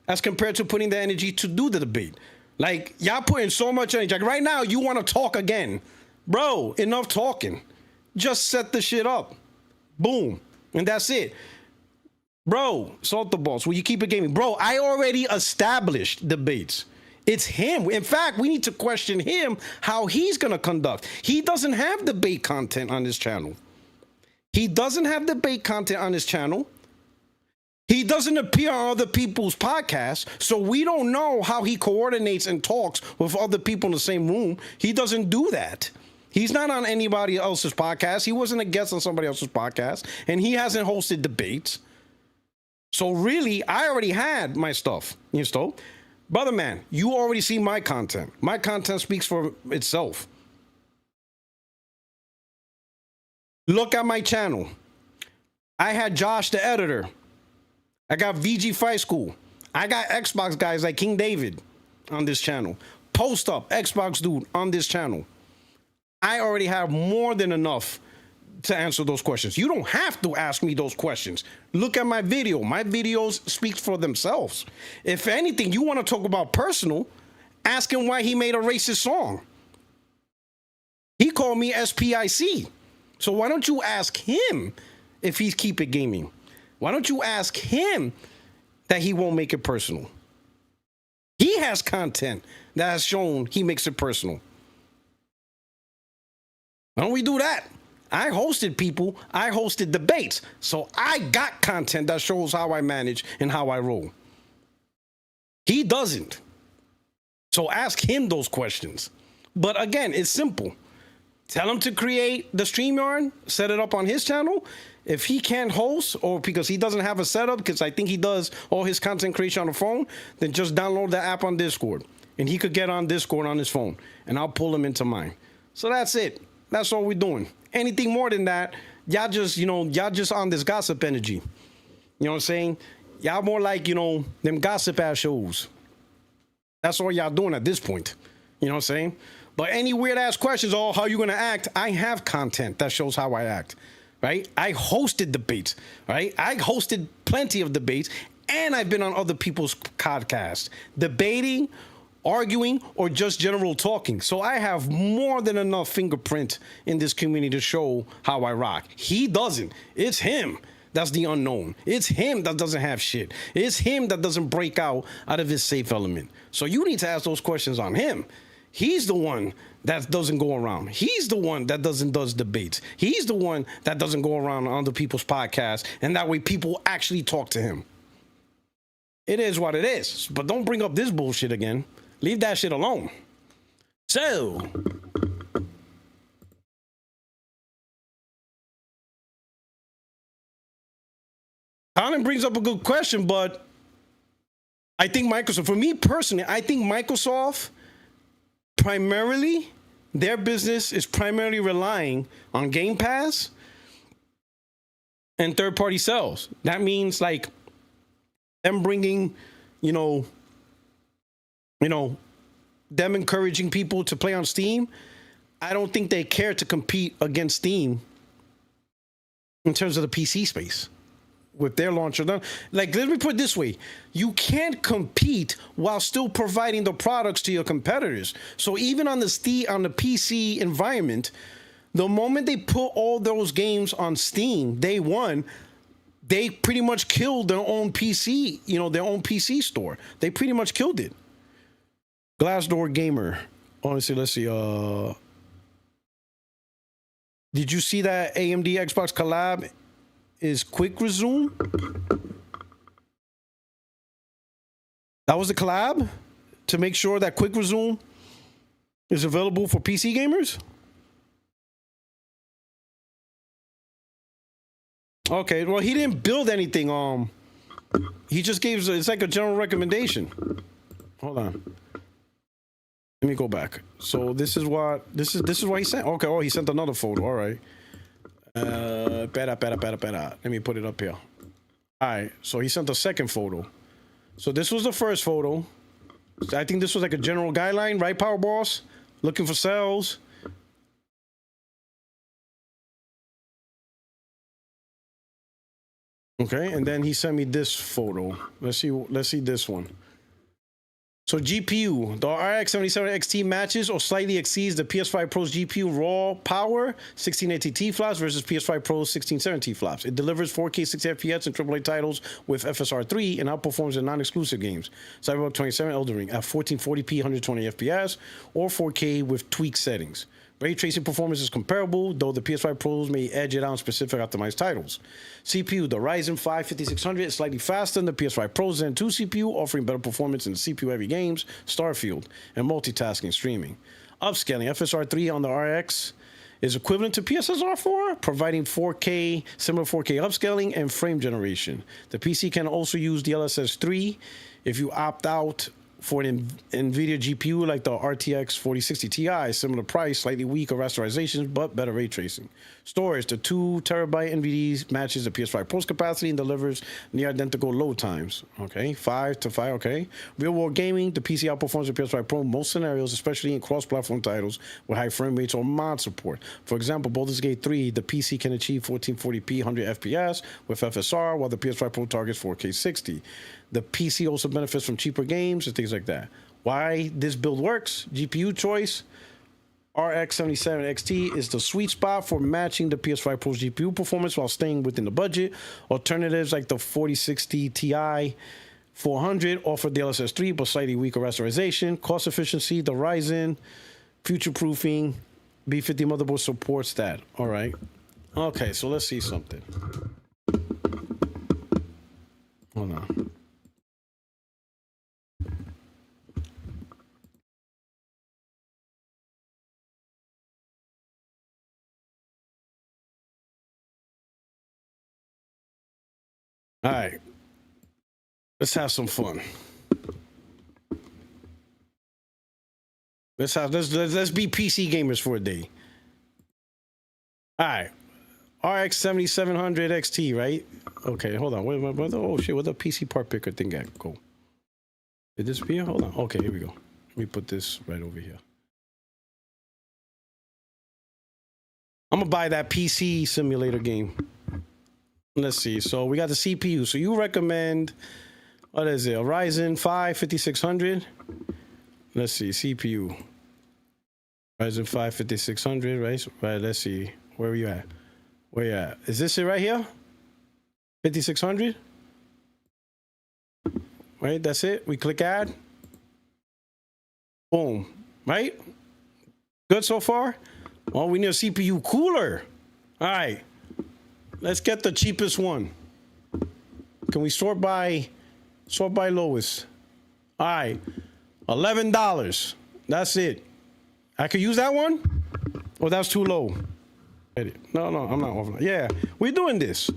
as compared to putting the energy to do the debate. Like, y'all putting so much energy. Like, right now, you want to talk again. Bro, enough talking. Just set the shit up. Boom. And that's it. Bro, Salt the Balls, will you keep it gaming? Bro, I already established debates. It's him. In fact, we need to question him how he's going to conduct. He doesn't have debate content on his channel. He doesn't have debate content on his channel. He doesn't appear on other people's podcasts, so we don't know how he coordinates and talks with other people in the same room. He doesn't do that. He's not on anybody else's podcast. He wasn't a guest on somebody else's podcast, and he hasn't hosted debates. So really, I already had my stuff, you know. Brother man, you already see my content. My content speaks for itself. Look at my channel. I had Josh the editor. I got VG Fight School. I got Xbox guys like King David on this channel. Post Up, Xbox Dude on this channel. I already have more than enough to answer those questions. You don't have to ask me those questions. Look at my video. My videos speak for themselves. If anything, you want to talk about personal, ask him why he made a racist song. He called me SPIC. So why don't you ask him if he's keep it gaming? Why don't you ask him that he won't make it personal? He has content that has shown he makes it personal. Why don't we do that? I hosted people. I hosted debates. So I got content that shows how I manage and how I roll. He doesn't. So ask him those questions. But again, it's simple. Tell him to create the StreamYard, set it up on his channel. If he can't host, or because he doesn't have a setup, because I think he does all his content creation on the phone, then just download the app on Discord. And he could get on Discord on his phone. And I'll pull him into mine. So that's it. That's all we're doing. Anything more than that, y'all just, y'all just on this gossip energy. You know what I'm saying? Y'all more like, them gossip ass shows. That's all y'all doing at this point. You know what I'm saying? But any weird ass questions, oh, how you gonna act? I have content that shows how I act, right? I hosted debates, right? I hosted plenty of debates, and I've been on other people's podcasts, debating, arguing, or just general talking. So I have more than enough fingerprint in this community to show how I rock. He doesn't. It's him that's the unknown. It's him that doesn't have shit. It's him that doesn't break out of his safe element. So you need to ask those questions on him. He's the one that doesn't go around. He's the one that does debates. He's the one that doesn't go around on other people's podcasts, and that way people actually talk to him. It is what it is. But don't bring up this bullshit again. Leave that shit alone. So, Colin brings up a good question, but I think Microsoft, for me personally, I think Microsoft primarily, their business is primarily relying on Game Pass and third-party sales. That means like them bringing, them encouraging people to play on Steam. I don't think they care to compete against Steam in terms of the PC space with their launcher. Like, let me put it this way. You can't compete while still providing the products to your competitors. So even on the PC environment, the moment they put all those games on Steam, day one, they pretty much killed their own PC, their own PC store. They pretty much killed it. Glassdoor Gamer. Honestly, let's see. Did you see that AMD Xbox collab is quick resume? That was the collab to make sure that quick resume is available for PC gamers? Okay, well, he didn't build anything. He just gave, it's like a general recommendation. Hold on. Let me go back. So this is what he sent. Okay, oh, he sent another photo. All right. Let me put it up here. All right, so he sent a second photo. So this was the first photo. I think this was like a general guideline, right, Power Boss? Looking for sales. Okay, and then he sent me this photo. Let's see this one. So GPU, the RX 77 XT matches or slightly exceeds the PS5 Pro's GPU raw power 1680 flops versus PS5 Pro's 1670 flops. It delivers 4K 60 FPS and AAA titles with FSR3 and outperforms the non-exclusive games. Cyberpunk 27 Elden Ring at 1440p 120 FPS or 4K with tweaked settings. Ray tracing performance is comparable, though the PS5 Pros may edge it out on specific optimized titles. CPU, the Ryzen 5 5600 is slightly faster than the PS5 Pro Zen 2 CPU, offering better performance in CPU-heavy games, Starfield, and multitasking streaming. Upscaling, FSR3 on the RX is equivalent to PSSR4, providing 4K, similar 4K upscaling and frame generation. The PC can also use DLSS 3 if you opt out for an NVIDIA GPU like the RTX 4060 Ti, similar price, slightly weaker rasterizations, but better ray tracing. Storage, the 2 terabyte NVIDIA matches the PS5 Pro's capacity and delivers near identical load times. Okay, 5 to 5, okay. Real world gaming, the PC outperforms the PS5 Pro in most scenarios, especially in cross-platform titles with high frame rates or mod support. For example, Baldur's Gate 3, the PC can achieve 1440p 100 FPS with FSR, while the PS5 Pro targets 4K 60. The PC also benefits from cheaper games and things like that. Why this build works? GPU choice. RX 77 XT is the sweet spot for matching the PS5 Pro's GPU performance while staying within the budget. Alternatives like the 4060 Ti 400 offer DLSS 3 but slightly weaker rasterization. Cost efficiency, the Ryzen, future-proofing, B50 motherboard supports that. All right. Okay, so let's see something. Hold on. All right, let's have some fun. Let's be PC gamers for a day. All right, RX 7700 XT, right? Okay, hold on. Wait, my brother. Oh shit, where'd the PC part picker thing at? Go. Did this appear? Hold on. Okay, here we go. Let me put this right over here. I'm gonna buy that PC simulator game. Let's see. So we got the CPU. So you recommend, what is it? A Ryzen 5 5600. Let's see. CPU. Ryzen 5 5600, right? Right. Let's see. Where are you at? Where you at? Is this it right here? 5600? Right. That's it. We click add. Boom. right? Good so far? Oh, we need a CPU cooler. All right. Let's get the cheapest one. Can we sort by lowest? All right. $11. That's it. I could use that one? Or that's too low? No, I'm not offering. Yeah, we're doing this.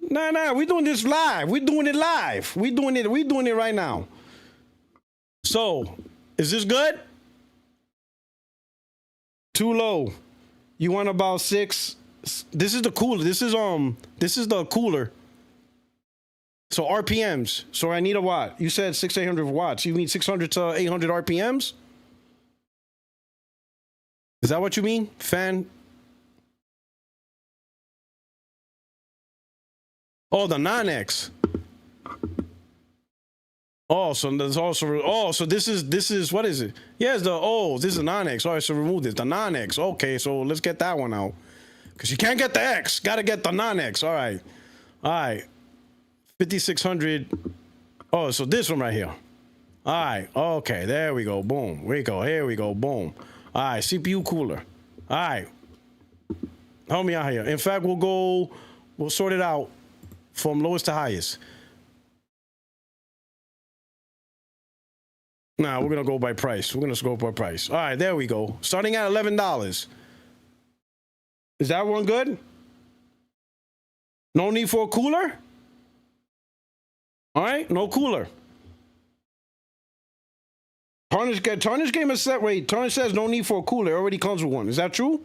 Nah, we're doing this live. We're doing it live. We're doing it right now. So, is this good? Too low. You want about 6? This is the cooler. This is the cooler. So RPMs. So I need a watt. You said 800 watts. You mean 600 to 800 RPMs? Is that what you mean? Fan. Oh, the non-X. Oh, so there's also, so this is what is it? Yeah, this is a non-X. All right, so remove this. The non-X. Okay, so let's get that one out. Because you can't get the X. Got to get the non-X. All right. 5600. Oh, so this one right here. All right. Okay, there we go. Boom. Here we go. Boom. All right, CPU cooler. All right. Help me out here. In fact, we'll sort it out from lowest to highest. Nah, we're going to go by price. We're going to go by price. All right, there we go. Starting at $11. Is that one good? No need for a cooler? All right, no cooler. Tarnish Gamer said, wait, Tarnish says no need for a cooler. It already comes with one. Is that true?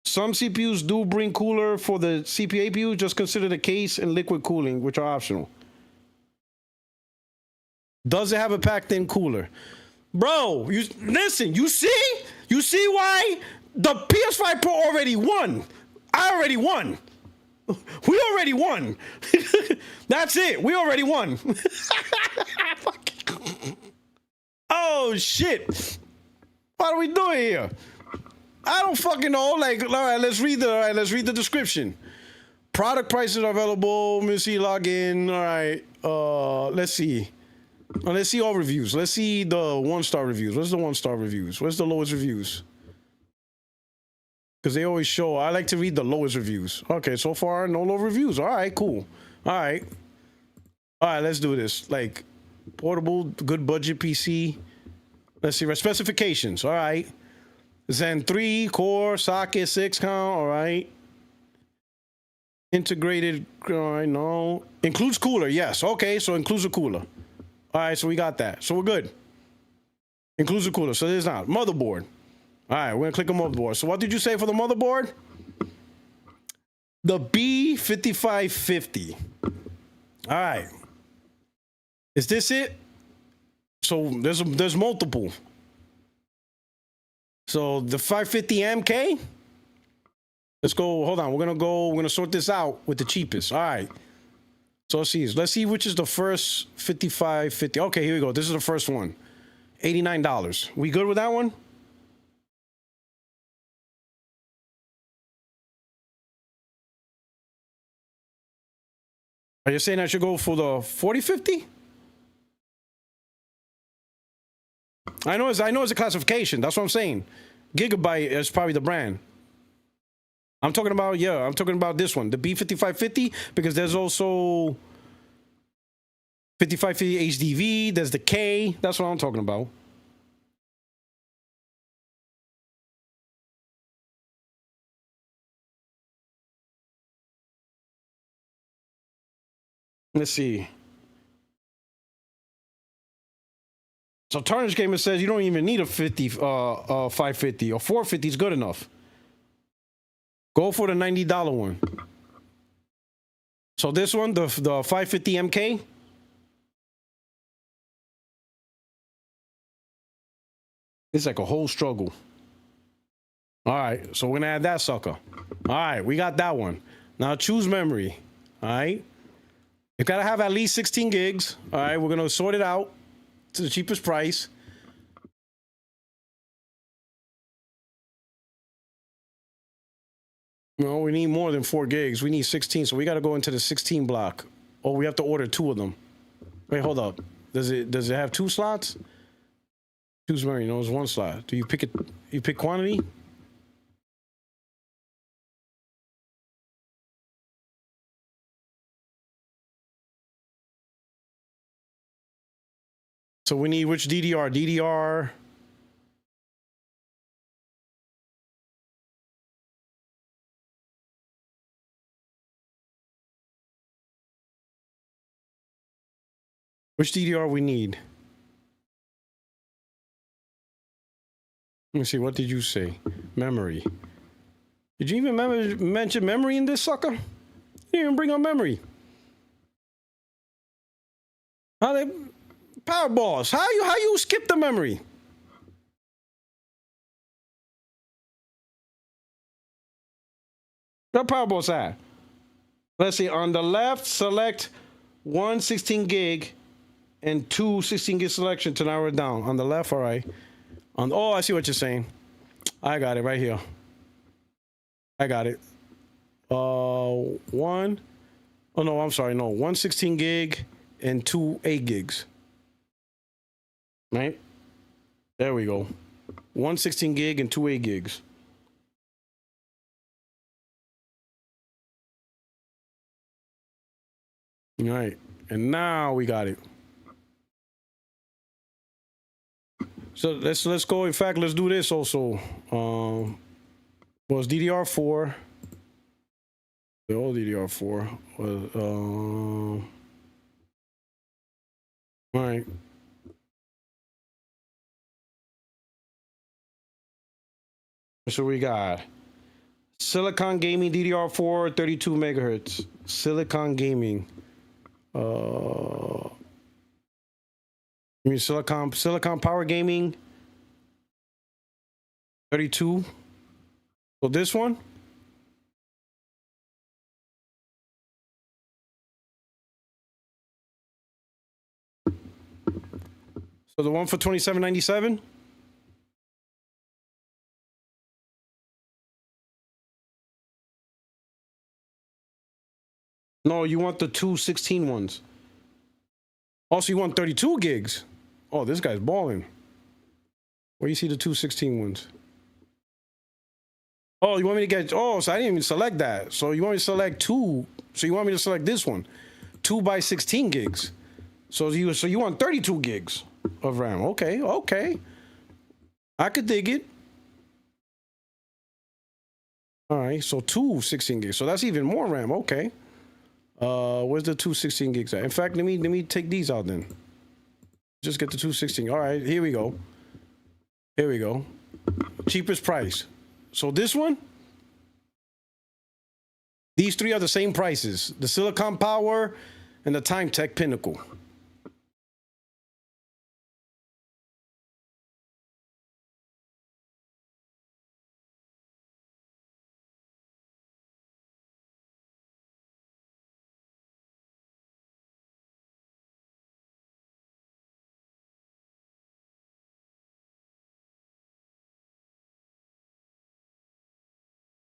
Some CPUs do bring cooler for the CPU APU. Just consider the case and liquid cooling, which are optional. Does it have a packed-in cooler? Bro, listen, you see why the PS5 Pro already won? I already won. We already won. That's it. We already won. Oh, shit. What are we doing here? I don't fucking know. Like, all right, let's read the description. Product prices are available. Let me see, login. All right. Let's see. Let's see all reviews. Let's see the 1-star reviews. What's the 1-star reviews? What's the lowest reviews? Because they always show. I like to read the lowest reviews. Okay, so far, no low reviews. All right, cool. All right, let's do this. Like, portable, good budget PC. Let's see, specifications. All right. Zen 3, core, socket, 6 count. All right. Integrated, all right, no. Includes cooler, yes. Okay, so includes a cooler. All right, so we got that. So we're good. Includes a cooler. So there's not. Motherboard. All right, we're going to click on motherboard. So what did you say for the motherboard? The B5550. All right. Is this it? So there's multiple. So the 550 MK. Let's go. Hold on. We're going to sort this out with the cheapest. All right. So let's see which is the first 5550. Okay, here we go. This is the first one. $89. We good with that one? Are you saying I should go for the 4050? I know it's a classification. That's what I'm saying. Gigabyte is probably the brand. I'm talking about this one, the B5550, because there's also 5550 HDV, there's the K. That's what I'm talking about. Let's see. So Tarnish Gamer says you don't even need a 550 or 450 is good enough. Go for the $90 one. So this one, the 550 MK. It's like a whole struggle. All right, so we're gonna add that sucker. All right, we got that one. Now choose memory. All right. You gotta have at least 16 gigs. All right, we're gonna sort it out to the cheapest price. No, we need more than 4 gigs. We need 16, so we got to go into the 16 block. Oh, we have to order 2 of them. Wait, hold up. Does it have 2 slots? Choose memory. No, it's one slot. Do you pick it? You pick quantity? So we need which DDR? DDR. Which DDR we need? Let me see. What did you say? Memory. Did you even mention memory in this sucker? You didn't even bring up memory. How they power balls? How you skip the memory? What power balls at? Let's see. On the left, select one 16 gig and two 16 gig selection to narrow it down. On the left, all right. Oh, I see what you're saying. I got it right here. I got it. One. Oh no, I'm sorry. No, one 16 gig and two 8 gigs. Right? There we go. One 16 gig and two 8 gigs. All right. And now we got it. So let's go. In fact, let's do this also. Was DDR4. The old DDR4 was all right. So we got Silicon Gaming DDR4 32 megahertz. Silicon Gaming. I mean Silicon Power Gaming 32. So this one. So the one for $27.97. No, you want the two 16 ones. Also, you want 32 gigs. Oh, this guy's balling. Where you see the two 16 ones? Oh, you want me to get... Oh, so I didn't even select that. So you want me to select two. So you want me to select this one. 2 by 16 gigs. So you want 32 gigs of RAM. Okay, okay. I could dig it. All right, so two 16 gigs. So that's even more RAM. Okay. Where's the two 16 gigs at? In fact, let me take these out then. Just get the 216. All right, here we go. Here we go. Cheapest price. So this one, these three are the same prices. The Silicon Power and the Time Tech Pinnacle.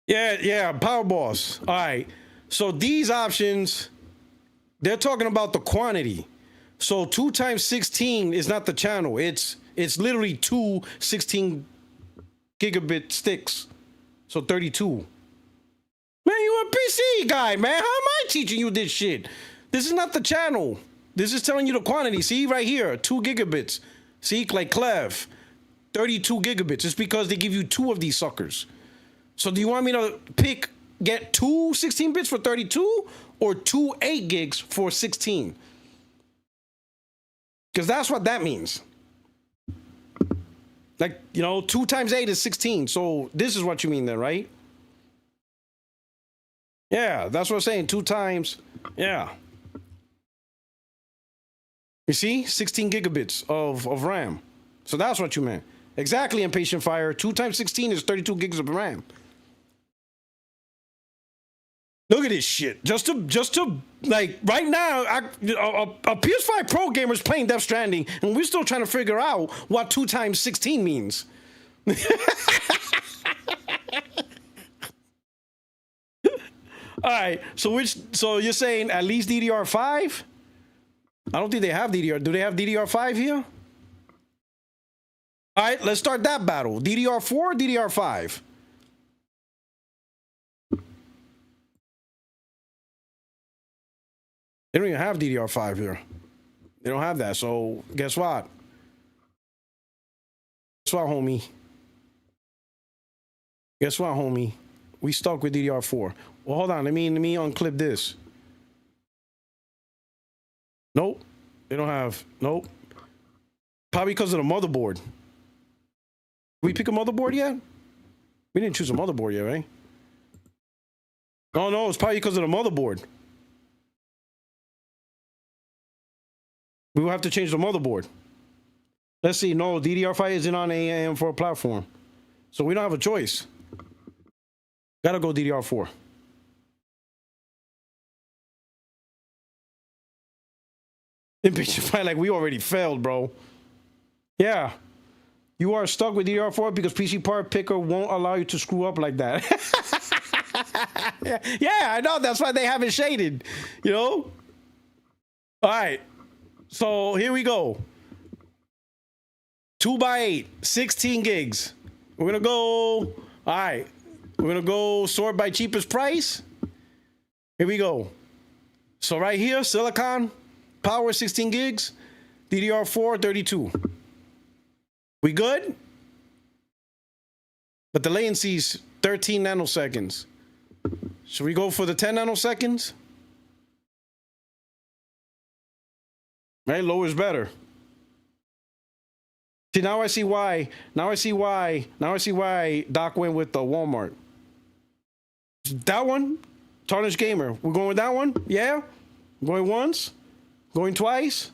Yeah, Power Boss. All right. So these options, they're talking about the quantity. So 2 times 16 is not the channel. It's literally two 16 gigabit sticks. So 32. Man, you a PC guy, man. How am I teaching you this shit? This is not the channel. This is telling you the quantity. See right here, 2 gigabits. See, like Clev, 32 gigabits. It's because they give you 2 of these suckers. So do you want me to get two 16 bits for 32 or two 8 gigs for 16? Because that's what that means. Like, 2 times 8 is 16. So this is what you mean then, right? Yeah, that's what I'm saying. 2 times. Yeah. You see? 16 gigabits of RAM. So that's what you meant. Exactly, Impatient Fire. 2 times 16 is 32 gigs of RAM. Look at this shit. Just to like right now, a PS5 Pro gamer is playing Death Stranding, and we're still trying to figure out what 2 times 16 means. All right. So you're saying at least DDR5? I don't think they have DDR. Do they have DDR5 here? All right, let's start that battle. DDR4 or DDR5? They don't even have DDR5 here. They don't have that. So guess what? Guess what, homie? Guess what, homie? We stuck with DDR4. Well, hold on. Let me unclip this. Nope. They don't have. Nope. Probably because of the motherboard. Did we pick a motherboard yet? We didn't choose a motherboard yet, right? No, it's probably because of the motherboard. We will have to change the motherboard. Let's see. No, DDR5 isn't on AM4 platform. So we don't have a choice. Gotta go DDR4. In picture fight like we already failed, bro. Yeah. You are stuck with DDR4 because PC part picker won't allow you to screw up like that. Yeah, I know. That's why they have it shaded. You know? All right. So here we go. 2x8, 16 gigs. We're gonna go. All right. We're gonna go sort by cheapest price. Here we go. So right here, Silicon, power 16 gigs, DDR4 32. We good? But the latency's 13 nanoseconds. Should we go for the 10 nanoseconds? Right, lower is better. See, now I see why. Now I see why Doc went with the Walmart. That one, Tarnished Gamer. We're going with that one? Yeah? Going once? Going twice?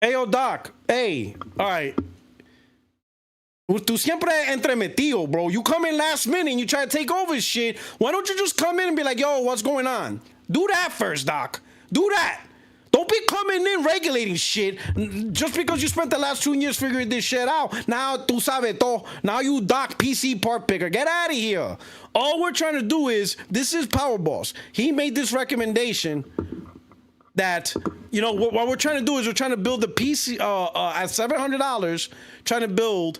Hey, yo, Doc. Hey, all right. Tú siempre entremetido, bro. You come in last minute and you try to take over shit. Why don't you just come in and be like, yo, what's going on? Do that first, Doc. Do that. Don't be coming in regulating shit just because you spent the last 2 years figuring this shit out. Now, tú sabes todo. Now you Doc PC part picker. Get out of here. All we're trying to do is, this is Power Boss. He made this recommendation that, you know, what we're trying to do is we're trying to build the PC at $700, trying to build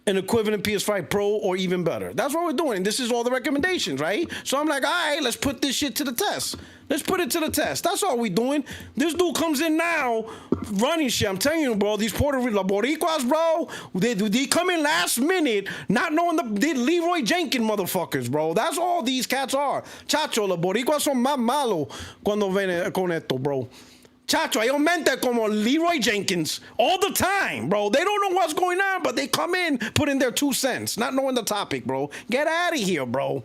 an equivalent PS5 Pro or even better. That's what we're doing. This is all the recommendations, right? So I'm like, all right, let's put this shit to the test. Let's put it to the test. That's all we're doing. This dude comes in now running shit. I'm telling you, bro, these Boricuas, bro, they come in last minute not knowing the Leroy Jenkins motherfuckers, bro. That's all these cats are. Chacho, los Boricuas son más malos cuando ven con esto, bro. Chacho, ellos mente como Leroy Jenkins all the time, bro. They don't know what's going on, but they come in, put in their 2 cents, not knowing the topic, bro. Get out of here, bro.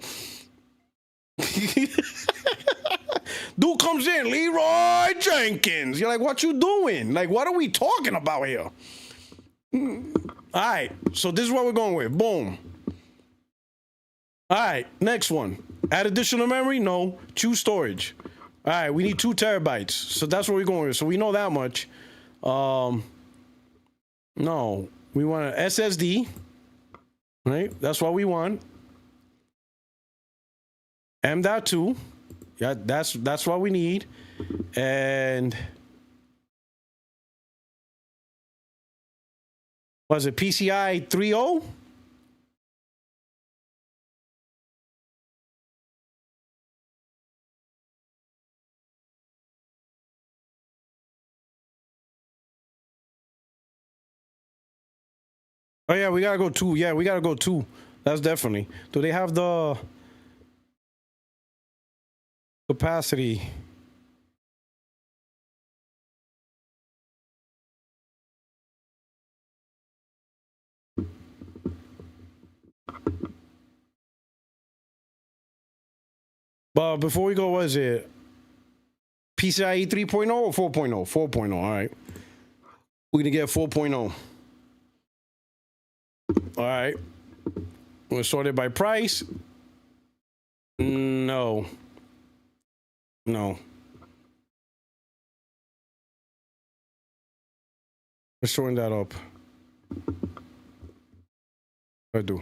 Dude comes in, Leroy Jenkins. You're like, what you doing? Like, what are we talking about here? All right, so this is what we're going with. Boom. All right, next one. Add additional memory? No. Choose storage. All right, we need 2 terabytes. So that's what we're going with. So we know that much. No, we want an SSD. Right? That's what we want. M.2. Yeah, that's what we need. And was it PCI 3.0? Oh yeah, we gotta go 2. Yeah, we gotta go 2. That's definitely. Do they have the capacity? But before we go, what is it? PCIe 3.0 or 4.0? 4.0, all right. We're gonna get 4.0. All right. We're sorted by price. No. No. Let's shorten that up. I do.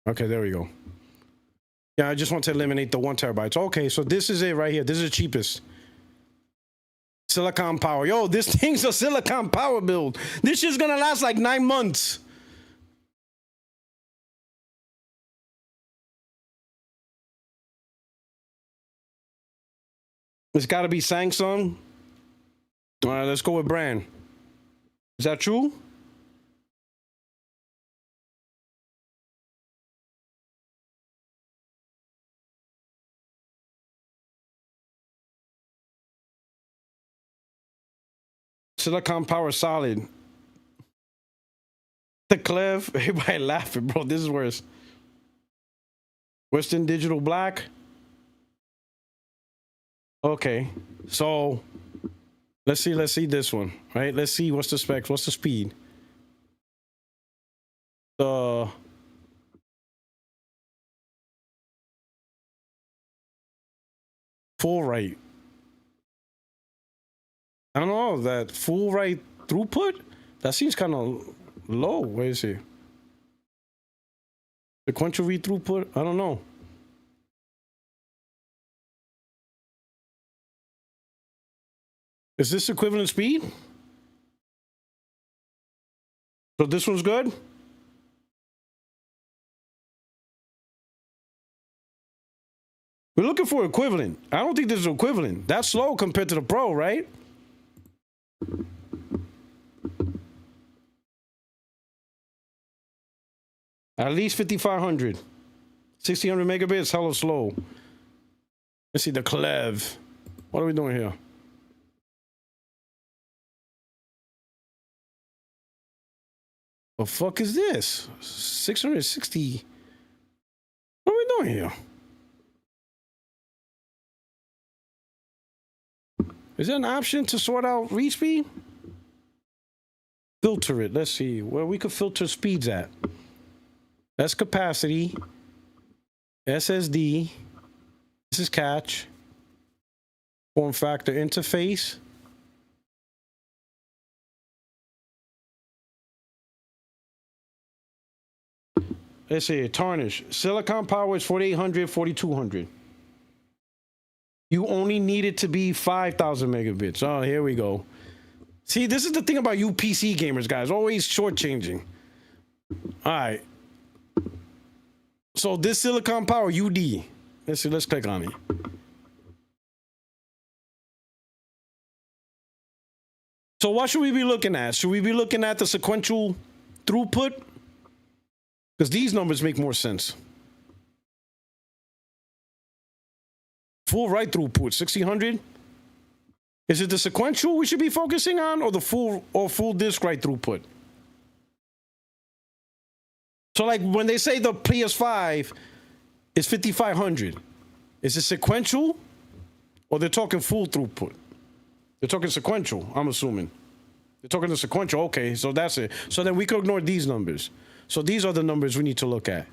Okay, there we go. Yeah, I just want to eliminate the 1 terabytes. Okay, so this is it right here. This is the cheapest. Silicon power. Yo, this thing's a silicon power build. This shit's gonna last like 9 months. It's gotta be Samsung. All right, let's go with brand. Is that true? Silicon power solid. The Clev. Everybody laughing, bro. This is worse. Western Digital Black. Okay, so let's see this one, right? Let's see what's the specs, what's the speed. Full write. I don't know, that full write throughput? That seems kind of low. Where is it? Sequential read throughput? I don't know. Is this equivalent speed? So this one's good? We're looking for equivalent. I don't think this is equivalent. That's slow compared to the Pro, right? At least 5,500. 1,600 megabits, hella slow. Let's see the Clev. What are we doing here? The fuck is this? 660. What are we doing here? Is there an option to sort out read speed? Filter it. Let's see where we could filter speeds at. That's capacity. SSD. This is cache. Form factor interface. Let's see, tarnish. Silicon power is 4,800, 4,200. You only need it to be 5,000 megabits. Oh, here we go. See, this is the thing about you PC gamers, guys. Always shortchanging. All right. So this silicon power UD. Let's see, let's click on it. So what should we be looking at? Should we be looking at the sequential throughput? Because these numbers make more sense. Full write throughput, 1,600. Is it the sequential we should be focusing on, or the full disk write throughput? So like when they say the PS5 is 5,500, is it sequential, or they're talking full throughput? They're talking sequential, I'm assuming. They're talking the sequential. Okay, so that's it. So then we could ignore these numbers. So these are the numbers we need to look at.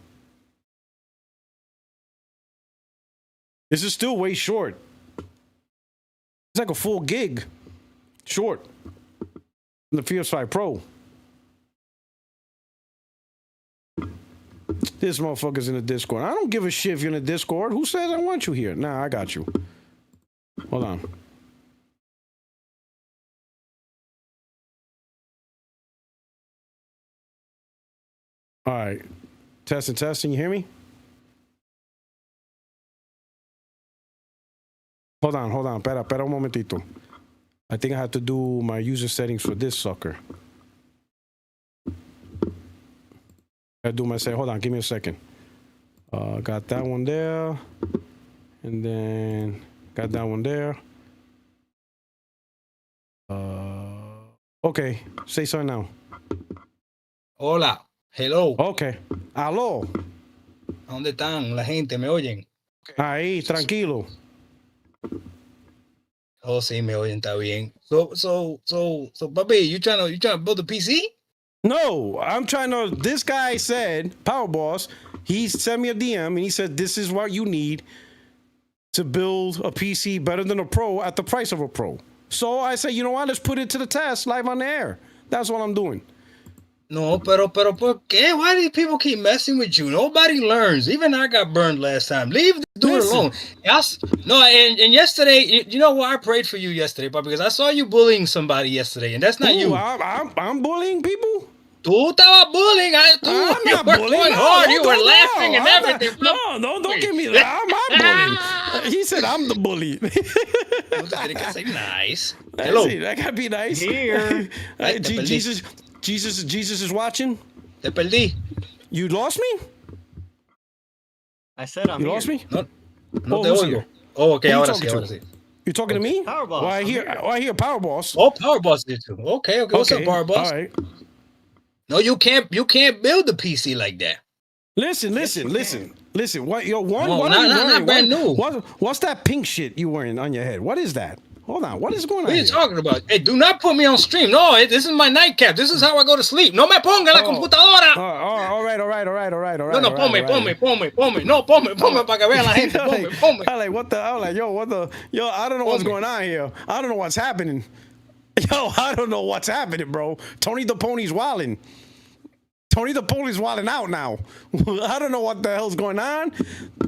This is still way short. It's like a full gig short in the PS5 Pro. This motherfucker's in the Discord. I don't give a shit if you're in the Discord. Who says I want you here? Nah, I got you. Hold on. All right. Testing. You hear me? Hold on. Espera un momentito. I think I have to do my user settings for this sucker. I do my say. Hold on, give me a second. Got that one there, and then got that one there. Okay, say something now. Hola, hello. Okay, aló. ¿Dónde están la gente? ¿Me oyen? Ahí, tranquilo. Oh, sí, me oyen, está bien. So, papi, you trying to build a PC? No, I'm trying to. This guy said, Power Boss, he sent me a DM and he said, this is what you need to build a PC better than a Pro at the price of a Pro. So I said, you know what? Let's put it to the test live on the air. That's what I'm doing. No, pero ¿por qué? Why do people keep messing with you? Nobody learns. Even I got burned last time. Leave this dude alone. No, and yesterday, you know what? I prayed for you yesterday, but because I saw you bullying somebody yesterday, and that's not you. I'm bullying people. Tú estabas bullying. I'm not bullying. Going hard. You were laughing and everything. Don't give me that. I'm not bullying. He said I'm the bully. Say nice. Hello. That gotta be nice. Here. Jesus is watching. Te perdí. You lost me? I said I'm You here. lost me? No te oigo. Oh, okay, ahora sí. You talking to me? Power Boss. Well, I hear Power Boss. Oh, Power Boss did too. Okay. What's up, Power Boss? All right. No, you can't build the PC like that. Listen. What are you not wearing? brand new. What's that pink shit you wearing on your head? What is that? Hold on. What is going on? What are you here? talking about? Hey, do not put me on stream. No, this is my nightcap. This is how I go to sleep. No me ponga la computadora. All right. No, ponme. No, ponme para que vean la gente. Ponme. I don't know what's going on here. I don't know what's happening. I don't know what's happening, bro. Tony the Pony's wilding. Tony the Pony's wilding out now. I don't know what the hell's going on.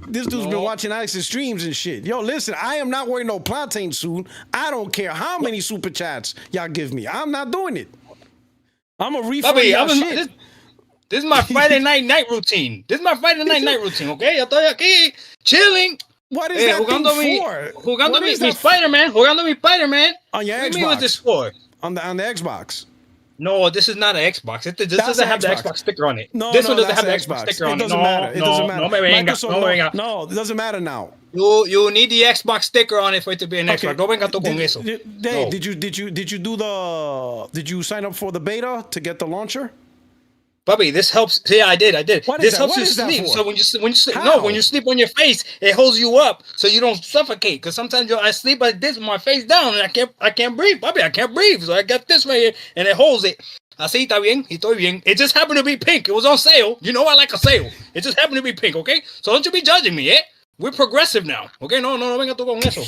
This dude's been watching Alex's streams and shit. Yo, listen, I am not wearing no plantain suit. I don't care how many super chats y'all give me. I'm not doing it. I'm a refund y'all shit. This is my Friday night routine. Okay? Yo estoy aquí chilling. What is that thing for? Jugando mi Spider-Man. On your Xbox. What is this for? On the Xbox. No, this is not an Xbox. This doesn't have the Xbox sticker on it. No, this one doesn't that's have the Xbox. Xbox sticker on it. It doesn't matter. It doesn't matter. No, it doesn't matter now. You need the Xbox sticker on it for it to be an Xbox. No venga tú con eso. Did you sign up for the beta to get the launcher? Bobby, this helps. Yeah, I did. This helps you sleep. So when you sleep, when you sleep on your face, it holds you up so you don't suffocate. Because sometimes I sleep like this with my face down and I can't breathe, Bobby. I can't breathe. So I got this right here and it holds it. Así está bien, estoy bien. It just happened to be pink. It was on sale. You know I like a sale. It just happened to be pink, okay? So don't you be judging me, eh? We're progressive now, okay? No venga tú con eso.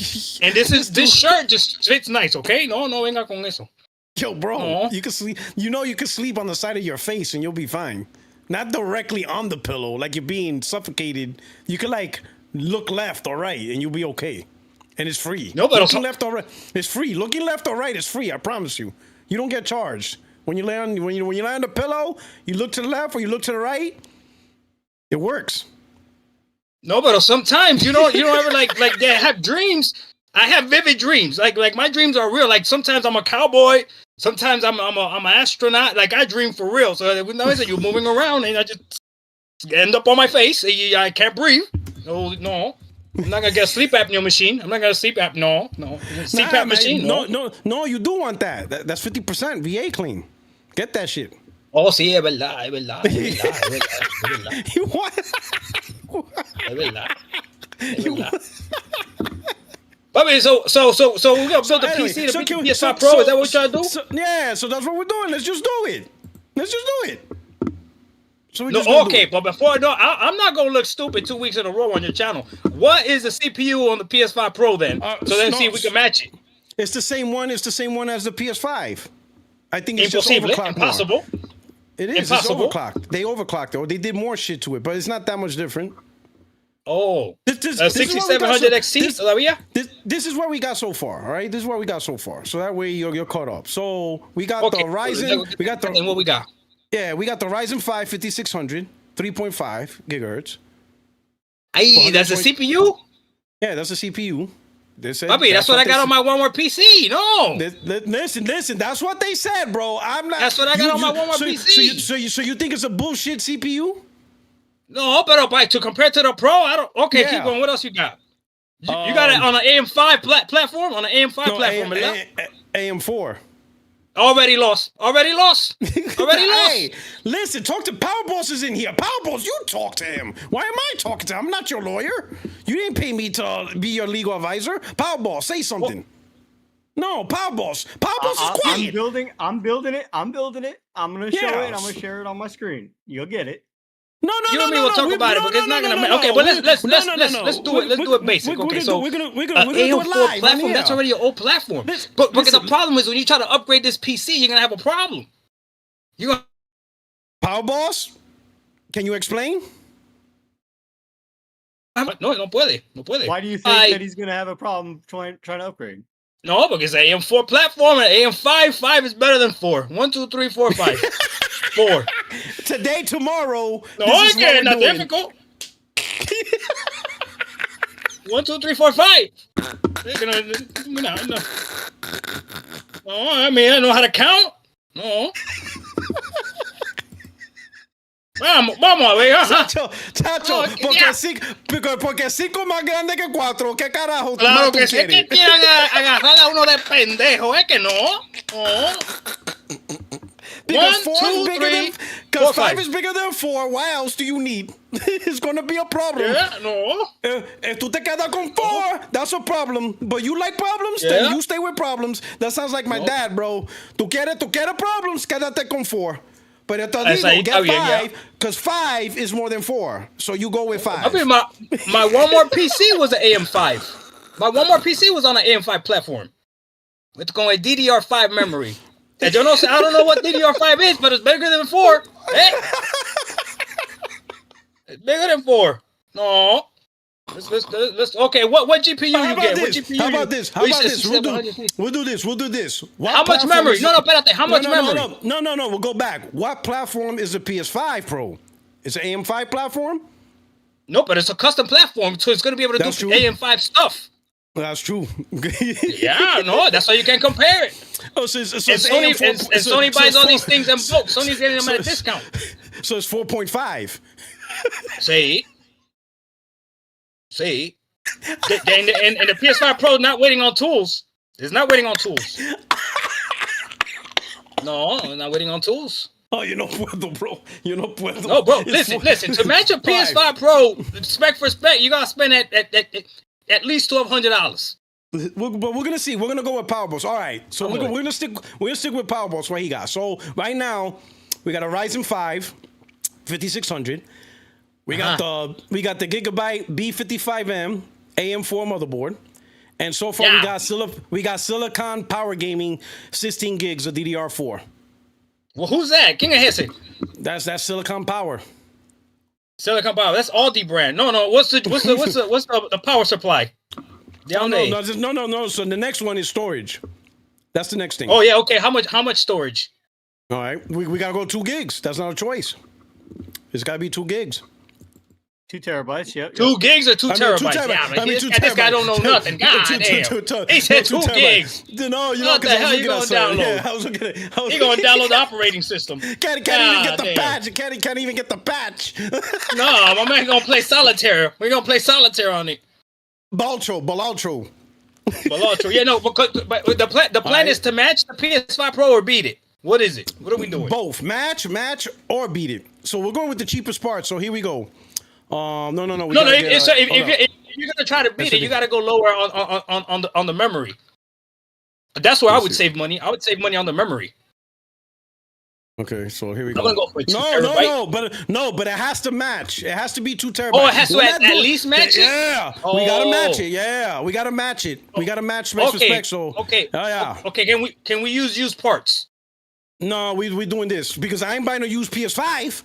And this shirt just fits nice, okay? No venga con eso. Yo, bro, you can sleep. You can sleep on the side of your face and you'll be fine. Not directly on the pillow, like you're being suffocated. You can look left or right and you'll be okay. And it's free. No, but looking left or right, it's free. Looking left or right is free. I promise you. You don't get charged when you lay on when you lay on the pillow. You look to the left or you look to the right. It works. No, but sometimes you don't ever like they have dreams. I have vivid dreams. Like my dreams are real. Like sometimes I'm a cowboy. Sometimes I'm an astronaut. Like I dream for real. So you're moving around and I just end up on my face. I can't breathe. No. I'm not gonna get a sleep apnea machine. I'm not gonna sleep apnea. No. CPAP machine. No. You do want that. That's 50% VA clean. Get that shit. Oh, sí, es verdad. You want? Es verdad. Bobby, so we're gonna build a PC to beat the PS5 Pro. Is that what we're trying to do? So that's what we're doing. Let's just do it. So but before I'm not gonna look stupid 2 weeks in a row on your channel. What is the CPU on the PS5 Pro then? See if we can match it. It's the same one. It's the same one as the PS5. I think it's Impossible. just overclocked. Impossible. More. It is. Impossible. It's overclocked. They overclocked it. Or they did more shit to it, but it's not that much different. Oh, this 6700 XT todavía? This is what we got so far, all right? This is what we got so far. So that way you're caught up. So we got the Ryzen. And what we got? Yeah, we got the Ryzen 5 5600, 3.5 gigahertz. Hey, that's a CPU? Yeah, that's a CPU. Papi, that's what I got on my one more PC. No. Listen. That's what they said, bro. I'm not. That's what I got on my one more PC. So you think it's a bullshit CPU? No, but to compare to the Pro, I don't. Okay, keep going. What else you got? You got it on an AM5 platform? On an AM5 platform, AM4. Already lost. Hey, listen, talk to Power Boss is in here. Power Boss, you talk to him. Why am I talking to him? I'm not your lawyer. You didn't pay me to be your legal advisor. Power Boss, say something. No, Power Boss. Power Boss is quiet. I'm building it. I'm gonna show it. I'm gonna share it on my screen. You'll get it. No. We'll talk about it, but it's not gonna. Okay, well let's do it. Let's do it basic. Okay, so we're gonna do it live platform. That's already an old platform. But the problem is when you try to upgrade this PC, you're gonna have a problem. Power Boss, can you explain? No puede. Why do you think that he's gonna have a problem trying to upgrade? No, because AM4 platform and AM5 is better than 4. 1, 2, 3, 4, 5. 4. Today, tomorrow. No, it's not difficult. 1, 2, 3, 4, 5. No, I mean, I know how to count. No. Vamos a ver. Chacho, porque 5 más grande que 4. ¿Qué carajo? Claro que sí, que quieran agarrar a uno de pendejo, es que no. Because 5 is bigger than 4. What else do you need? It's going to be a problem. Yeah, no. If tú te quedas con 4, that's a problem. But you like problems, then you stay with problems. That sounds like my dad, bro. Tú quieres problems, quédate con 4. But yo te digo, get 5, because 5 is more than 4. So you go with 5. I mean, my one more PC was an AM5. My one more PC was on an AM5 platform. It's going DDR5 memory. I don't know what DDR5 is, but it's bigger than 4. Hey? It's bigger than 4. No. Let's okay, what GPU you get? What GPU How about this? We'll do this. How much memory? No, espérate. How much memory? No. We'll go back. What platform is the PS5 Pro? It's an AM5 platform? No, but it's a custom platform, so it's going to be able to do AM5 stuff. That's true. Yeah, no, that's why you can compare it. Oh, so Sony buys all these things in bulk. Sony's getting them at a discount. So it's 4.5. See? And the PS5 Pro is not waiting on tools. It's not waiting on tools. No, it's not waiting on tools. Oh, you no puedo, bro. No, bro, listen. To match a PS5 Pro, spec for spec, you got to spend at least $1,200. But we're gonna see. We're gonna go with Power Boss. All right. So we're gonna stick with Power Boss. What he got? So right now we got a Ryzen 5 5600. We got the Gigabyte B55M AM4 motherboard, and so far we got Silicon Power Gaming 16 gigs of DDR4. Well, who's that? King of Hesse. That's Silicon Power. Silicon Power. That's Aldi brand. No. What's the power supply? No. So the next one is storage. That's the next thing. Oh yeah. Okay. How much storage? All right. We gotta go 2 gigs. That's not a choice. It's gotta be 2 gigs. 2 terabytes. Yep. 2 gigs or 2 terabytes? Yeah, this guy don't know nothing. God damn. He said 2 gigs. No, you know what the hell you gonna download? Yeah, He gonna download the operating system. Can't even get the patch. Can't even get the patch. No, my man gonna play solitaire. We're gonna play solitaire on it. Baltro. Yeah, no, but the plan is to match the PS5 Pro or beat it. What is it? What are we doing? Both. Match, or beat it. So we're going with the cheapest part. So here we go. No. If you're gonna try to beat it, you gotta go lower on the memory. That's where I would save money. I would save money on the memory. Okay, so here we go. I'm gonna go for 2 terabytes. But it has to match. It has to be 2 terabytes. Oh, it has to at least match it. Yeah, we gotta match it. Yeah, we gotta match it. We gotta match spec for spec. So okay. Oh yeah. Okay, can we use used parts? No, we doing this because I ain't buying a used PS5.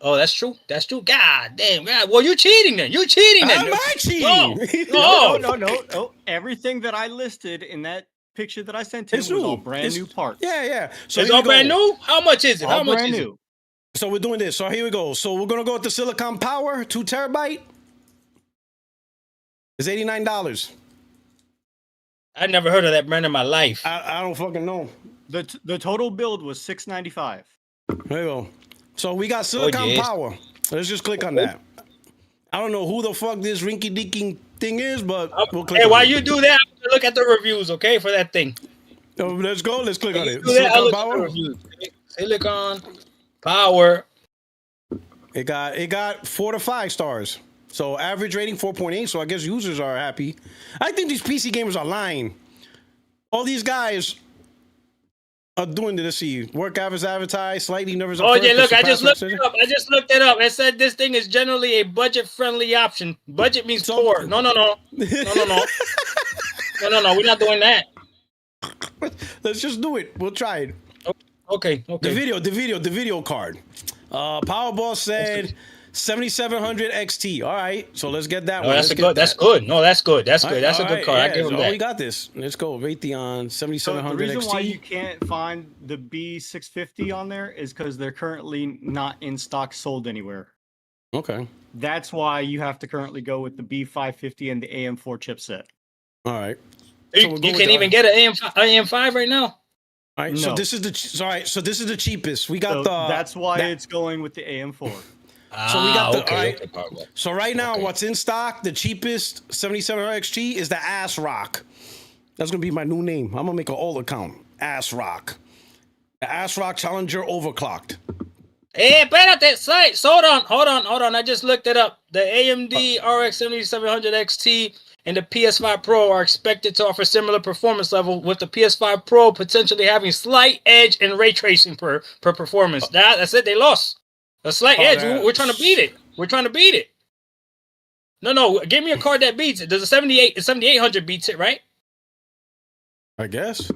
Oh, that's true. God damn. God. Well, you're cheating then. Am I cheating? No. Everything that I listed in that picture that I sent him was all brand new parts. Yeah. So it's all brand new? How much is it? How much is it? So we're doing this. So here we go. So we're going to go with the Silicon Power 2 terabyte. It's $89. I never heard of that brand in my life. I don't fucking know. The total build was $695. There you go. So we got Silicon Power. Let's just click on that. I don't know who the fuck this rinky-dinky thing is, but we'll click on it. While you do that, look at the reviews, okay, for that thing. Let's go. Let's click on it. Silicon Power. Silicon Power. It got 4 to 5 stars. So average rating 4.8. So I guess users are happy. I think these PC gamers are lying. All these guys are doing this. See, work hours advertised, slightly nervous. Oh yeah, look, I just looked it up. It said this thing is generally a budget-friendly option. Budget means poor. No. No. We're not doing that. Let's just do it. We'll try it. Okay. The video card. Powerball said 7700 XT. All right, so let's get that one. That's good. That's good. No, that's good. That's good. That's a good card. Yeah, I give him that. We got this. Let's go. Raytheon 7700 The reason XT. why you can't find the B650 on there is because they're currently not in stock, sold anywhere. Okay. That's why you have to currently go with the B550 and the AM4 chipset. All right. So you can't even get an AM5 right now. All right. No. So this is the cheapest. We got that's why it's going with the AM4. So we got the okay. So right now, what's in stock? The cheapest 7700 XT is the Ass Rock. That's gonna be my new name. I'm gonna make an old account. Ass Rock. The Ass Rock Challenger overclocked. Hey, espérate, hold on. I just looked it up. The AMD RX 7700 XT and the PS5 Pro are expected to offer similar performance level, with the PS5 Pro potentially having slight edge and ray tracing per performance. That's it. They lost. A slight edge. We're trying to beat it. No. Give me a card that beats it. Does a 7800 beats it, right? I guess.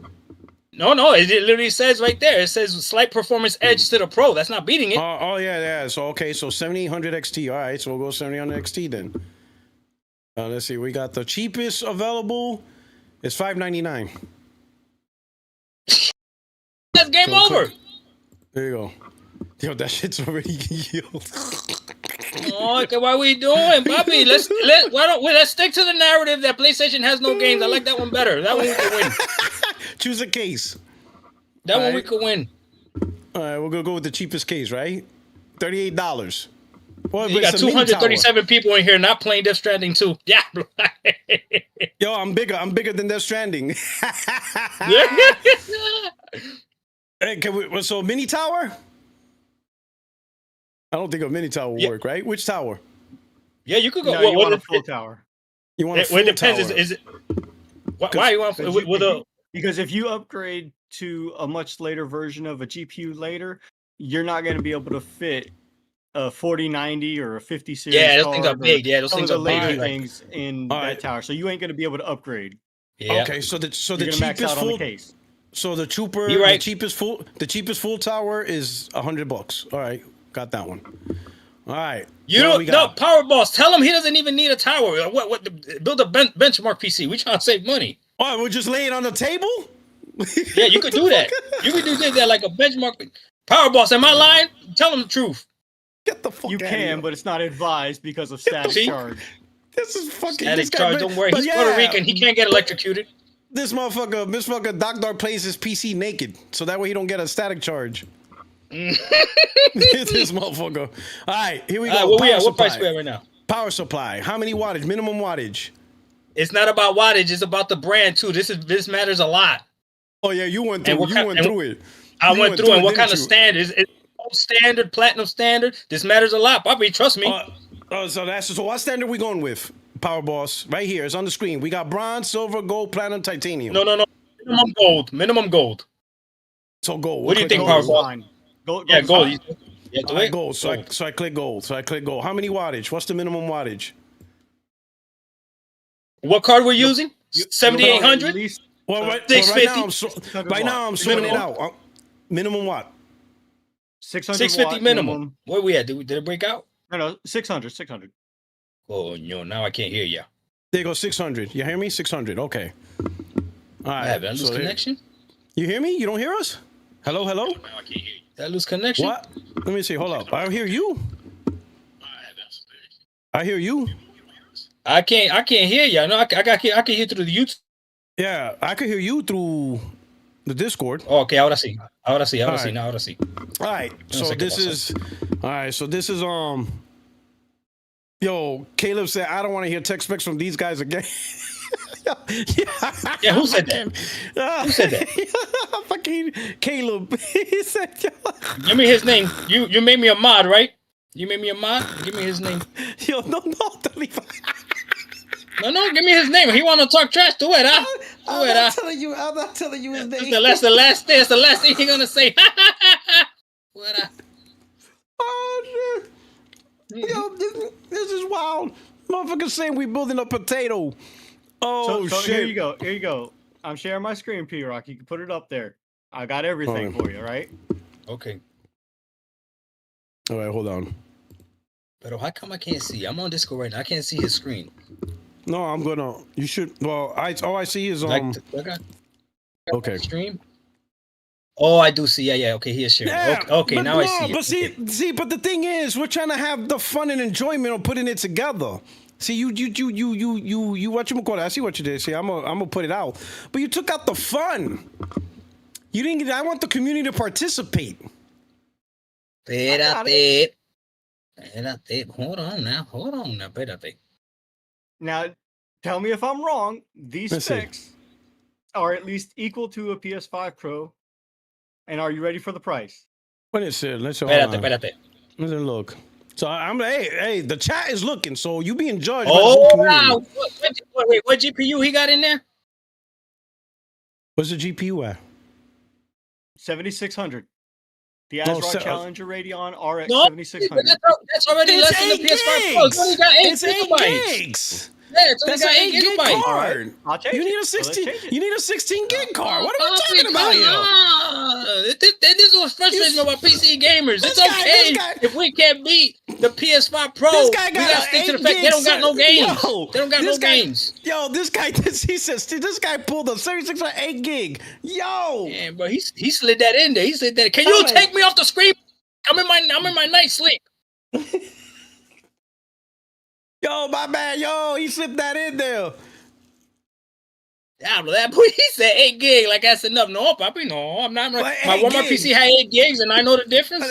No. It literally says right there. It says slight performance edge to the Pro. That's not beating it. Yeah. So 7800 XT. All right, so we'll go 7800 XT then. Let's see. We got the cheapest available. It's $599. That's game over. There you go. Yo, that shit's already healed. Okay, what are we doing, Bobby? Let's stick to the narrative that PlayStation has no games. I like that one better. That one we can win. Choose a case. That one we could win. All right, we're gonna go with the cheapest case, right? $38. Well, you got 237 people in here not playing Death Stranding 2. Yeah. Yo, I'm bigger than Death Stranding. Hey, so mini tower? I don't think a mini tower will work, right? Which tower? Yeah, you could go. No, you want a full tower. You want a full tower? Is it? Why you want with a? Because if you upgrade to a much later version of a GPU later, you're not going to be able to fit a 4090 or a 50 series. Yeah, those things are big. Yeah, those things are later big. Things in that tower, so you ain't going to be able to upgrade. Yeah. Okay, so the cheapest max out full on the case. So the cheapest full tower is $100. All right, got that one. All right. You don't no Power Boss. Tell him he doesn't even need a tower. Build a benchmark PC. We trying to save money. Oh, we'll just lay it on the table. Yeah, you could do that. You could do that like a benchmark. Power Boss, am I lying? Tell him the truth. Get the fuck. You can, but it's not advised because of static charge. This is fucking static charge. Don't worry, he's Puerto Rican. He can't get electrocuted. This motherfucker, Doc Dog plays his PC naked, so that way he don't get a static charge. This motherfucker. All right, here we go. What price we at right now? Power supply. How many wattage? Minimum wattage. It's not about wattage. It's about the brand too. This matters a lot. Oh yeah, you went through. It. I went through. And what kind of standard is it? Standard, platinum standard. This matters a lot, Bobby. Trust me. So what standard we going with? Power Boss, right here. It's on the screen. We got bronze, silver, gold, platinum, titanium. No. Minimum gold. So gold. What do you think, Power Boss? Gold. Yeah, gold. Gold. So I click gold. How many wattage? What's the minimum wattage? What card we're using? 7800. Well, right now I'm sorting it out. Minimum what? 650 minimum. Where we at? Did it break out? No, 600. Oh no! Now I can't hear you. There you go, 600. You hear me? 600. Okay. All right. Did I lose connection? You hear me? You don't hear us? Hello? No, I can't hear you. Did I lose connection? What? Let me see. Hold up. I hear you. I hear you. I can't hear you. No, I can hear through the YouTube. Yeah, I can hear you through the Discord. Oh, okay, ahora sí. Ahora sí. All right. So this is Yo, Caleb said I don't want to hear tech specs from these guys again. Yeah, who said that? Who said that? Fucking Caleb. He said, give me his name. You made me a mod, right? You made me a mod? Give me his name. Yo, no, don't leave. No, give me his name. He want to talk trash to it, huh? I'm not telling you his name. That's the last thing he's gonna say. Oh, shit. Yo, this is wild. Motherfucker saying we building a potato. Oh, so shit. Here you go. I'm sharing my screen, P-Rock. You can put it up there. I got everything for you, right? Okay. All right, hold on. But how come I can't see? I'm on Discord right now. I can't see his screen. No, I'm gonna. You should. Well, all I see is okay. Stream. Oh, I do see. Yeah. Okay, he is sharing. Yeah, okay, now I see. But see, but the thing is, we're trying to have the fun and enjoyment of putting it together. See, you what you call it? I see what you did. See, I'm gonna put it out, but you took out the fun. You didn't get. I want the community to participate. Espérate. Hold on now. Espérate. Now, tell me if I'm wrong. These specs are at least equal to a PS5 Pro. And are you ready for the price? What is it? Let's Espérate. Let's look. So hey, the chat is looking. So you being judged. Oh, wow. Wait, what GPU he got in there? What's the GPU at? 7600. The Azure Challenger Radeon RX 7600. That's already less than the PS5 Pro. It's only got 8 gigabytes. Yeah, it's only got 8 gigabytes. Card. I'll change you need a 16. You need a 16 gig card. What are we talking about here? This was frustrating about PC gamers. It's okay if we can't beat the PS5 Pro. This guy got we gotta stick to the fact they don't got no games. They don't got no games. Yo, this guy, he says this guy pulled a 76 or 8 gig. Yo, yeah, bro, he slid that in there. He slid that. Can you take me off the screen? I'm in my night sleep. Yo, my bad. Yo, he slipped that in there. Yeah, that boy, he said 8 gig. Like that's enough. No, Papi, no, I'm not. Like my Walmart PC had 8 gigs, and I know the difference.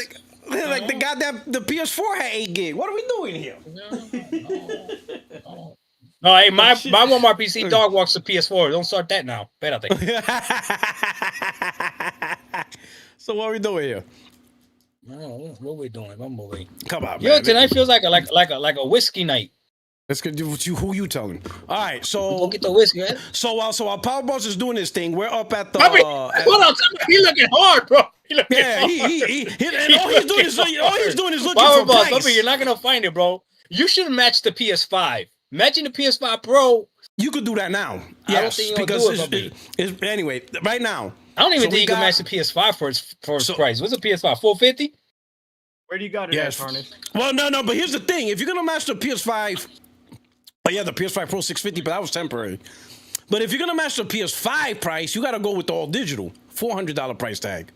Like the goddamn the PS4 had 8 gig. What are we doing here? No, hey, my Walmart PC dog walks the PS4. Don't start that now. Espérate. So what are we doing here? No, what we doing? I'm moving. Come on, man. Yo, tonight feels like a whiskey night. Let's get who you telling. All right, so go get the whiskey, man. So while Power Boss is doing this thing, we're up at the. Hold on, he looking hard, bro. He looking hard. All he's doing is looking Power for Boss, price. You're not gonna find it, bro. You should match the PS5. Matching the PS5 Pro. You could do that now. Yes, it's anyway. Right now, I don't even think you can match the PS5 for its price. What's a PS5? $450? Where do you got it at, Tarnish? Well, no. But here's the thing: if you're gonna match the PS5. Oh yeah, the PS5 Pro 650, but that was temporary. But if you're gonna match the PS5 price, you gotta go with the all digital $400 price tag.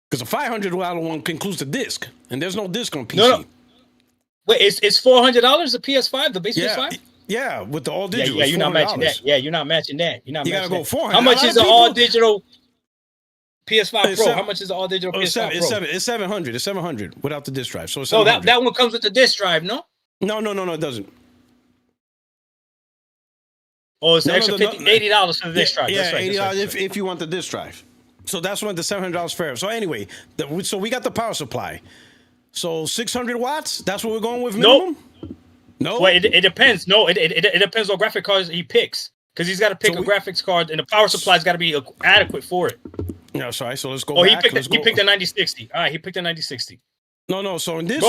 Because the $500 one includes the disc, and there's no disc on PC. No. Wait, it's $400 the PS5, the base PS5? Yeah, with the all digital. Yeah, you're not matching that. Yeah, you're not matching that. You gotta go $400. How much is the all digital PS5 Pro? How much is the all digital PS5 Pro? It's $700. It's $700 without the disc drive. So that one comes with the disc drive, no? No, it doesn't. Oh, it's extra $80 for the disc drive. Yeah, $80 if you want the disc drive. So that's when the $700 fair. So anyway, so we got the power supply. So 600 watts. That's what we're going with minimum. No. Well, it depends. No, it depends what graphic cards he picks because he's got to pick a graphics card, and the power supply's got to be adequate for it. Yeah, sorry. So let's go. Oh, back. He picked a 9060. All right, he picked a 9060. No. So in this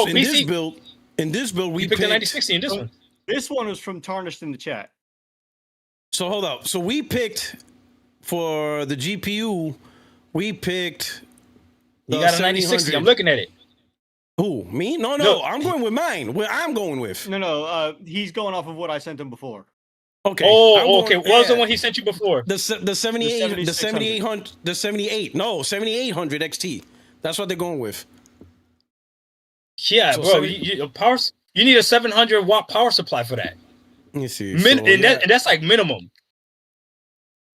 build, we picked a 9060 in this one. This one was from Tarnished in the chat. So hold up. So we picked for the GPU. We picked. You got a 9060. I'm looking at it. Who? Me? No. I'm going with mine. What I'm going with. No. He's going off of what I sent him before. Okay. Okay. What was the one he sent you before? The 78. The 7800. The 78. No, 7800 XT. That's what they're going with. Yeah, so bro. You need a 700 watt power supply for that. Let me see. And that's like minimum.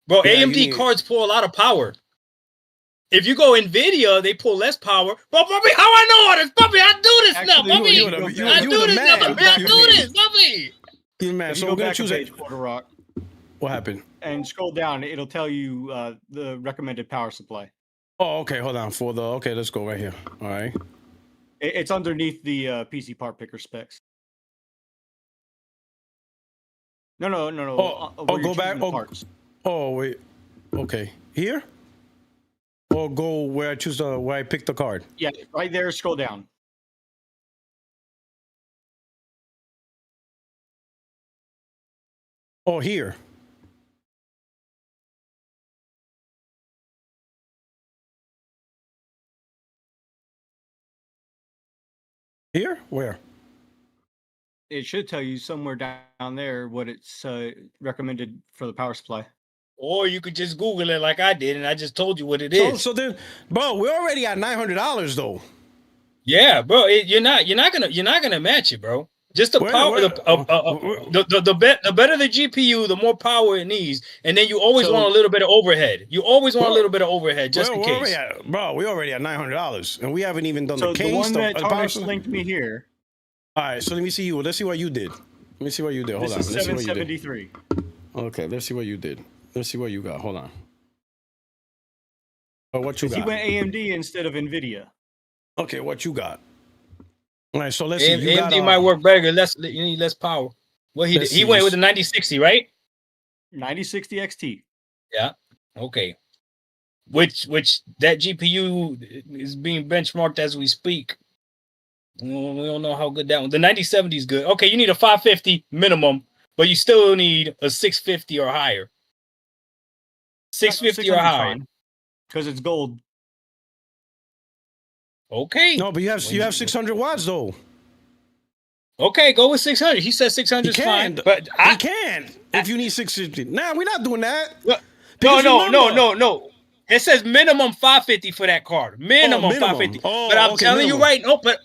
Bro, yeah, AMD cards pull a lot of power. If you go NVIDIA, they pull less power. But Bobby, how I know all this? Bobby, I do this now, Bobby. I do this now, Bobby. I do this, Bobby. You're mad. So we're going to choose a Puertorock. What happened? And scroll down. It'll tell you the recommended power supply. Oh, okay. Hold on. Okay, let's go right here. All right. It's underneath the PC part picker specs. No. Go back. Oh, wait. Okay. Here? Or go where I choose where I pick the card? Yeah, right there. Scroll down. Oh, here. Here? Where? It should tell you somewhere down there what it's recommended for the power supply. Or you could just Google it like I did, and I just told you what it is. So then, bro, we're already at $900 though. Yeah, bro, you're not gonna match it, bro. Just the power, the better the GPU, the more power it needs, and then you always want a little bit of overhead. You always want a little bit of overhead, just in case. We're already at $900, and we haven't even done the case. The one that Tarnish linked me here. All right, so let me see you. Let's see what you did. Let me see what you did. Hold on. This is 773. Okay, let's see what you did. Let's see what you got. Hold on. Oh, what you got? He went AMD instead of NVIDIA. Okay, what you got? All right, so let's see. AMD might work better. You need less power. What he did? He went with the 9060, right? 9060 XT. Yeah. Okay. Which that GPU is being benchmarked as we speak. We don't know how good that one. The 9070 is good. Okay, you need a 550 minimum, but you still need a 650 or higher. 650 or higher. Because it's gold. Okay. No, but you have 600 watts though. Okay, go with 600. He said 600 is fine, but I can if you need 650. Nah, we're not doing that. No. It says minimum 550 for that card. Minimum 550. Oh, but I'm telling you right now, but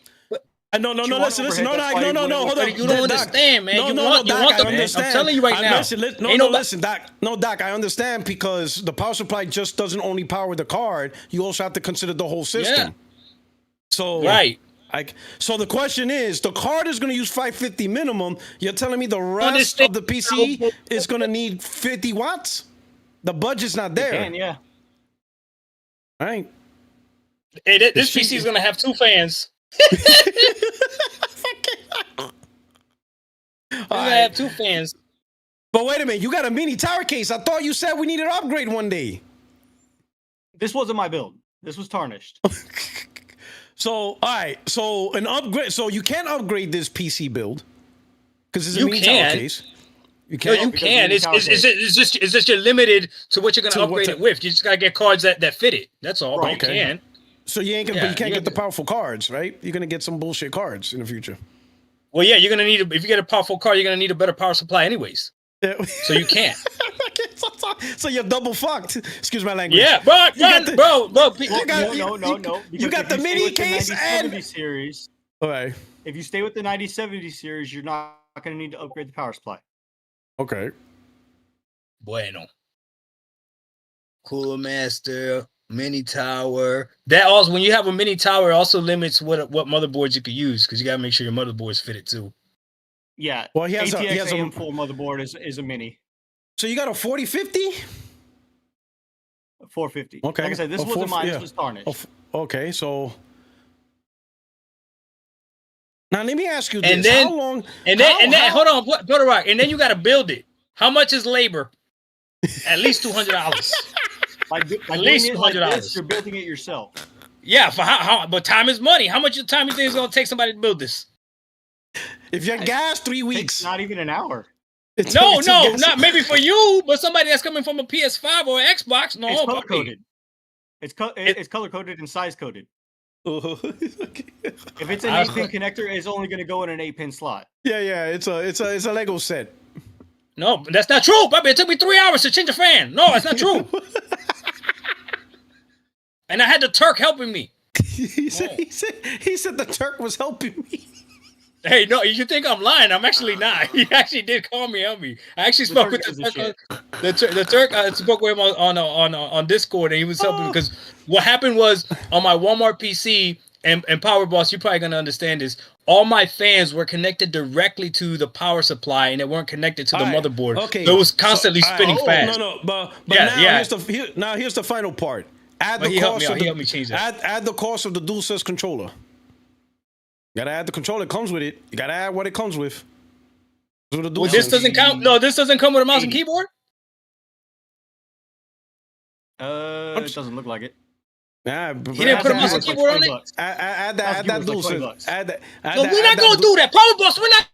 no, listen, hold on. You don't understand, man. You want the understand. I'm telling you right now. Listen, Doc. No, Doc, I understand because the power supply just doesn't only power the card. You also have to consider the whole system. Yeah. So right. So the question is, the card is going to use 550 minimum. You're telling me the rest of the PC is going to need 50 watts? The budget's not there. Can, yeah. All right. Hey, this PC is going to have 2 fans. I have 2 fans. But wait a minute, you got a mini tower case. I thought you said we needed to upgrade one day. This wasn't my build. This was tarnished. So, all right. So an upgrade. So you can't upgrade this PC build because it's a mini tower case. You can. No, you can. It's just you're limited to what you're going to upgrade it with. You just got to get cards that fit it. That's all. Right. But you can. So you ain't gonna, but you can't get the powerful cards, right? You're gonna get some bullshit cards in the future. Well, yeah, you're gonna need. If you get a powerful card, you're gonna need a better power supply, anyways. Yeah. So you can't. So you're double fucked. Excuse my language. Yeah, bro. No. You got the mini case and series. All right. If you stay with the 9070 series, you're not gonna need to upgrade the power supply. Okay. Bueno. Cooler Master. Mini tower. That also, when you have a mini tower, it also limits what motherboards you can use because you gotta make sure your motherboards fit it too. Yeah. Well, he has ATX AM4 motherboard is a mini. So you got a 4050? 450. Okay. Like I said, this wasn't mine. This was tarnished. Okay, so now let me ask you this: and then, how long? Hold on, Puertorock. And then you gotta build it. How much is labor? At least $200. At least $200. You're building it yourself. Yeah, for how? But time is money. How much time you think it's gonna take somebody to build this? If you're gas, 3 weeks. Not even an hour. No, not maybe for you, but somebody that's coming from a PS5 or Xbox. No, it's color coded. It's color coded and size coded. If it's an 8-pin connector, it's only going to go in an 8-pin slot. Yeah. It's a Lego set. No, that's not true, baby. It took me 3 hours to change a fan. No, that's not true. And I had the Turk helping me. He said the Turk was helping me. Hey, no, you think I'm lying? I'm actually not. He actually did call me, help me. I actually spoke with the Turk. The Turk. I spoke with him on Discord, and he was helping me because what happened was on my Walmart PC and Power Boss. You're probably gonna understand this. All my fans were connected directly to the power supply, and they weren't connected to the motherboard. Okay, so it was constantly spinning fast. But now here's the final part. Add the cost of helped me change that. Add the cost of the DualSense controller. You gotta add the controller. It comes with it. You gotta add what it comes with. Well, this doesn't count. No, this doesn't come with a mouse and keyboard. It doesn't look like it. Nah, he didn't put a mouse and keyboard on it. Add that DualSense. So we're not gonna do that. Power Boss, we're not.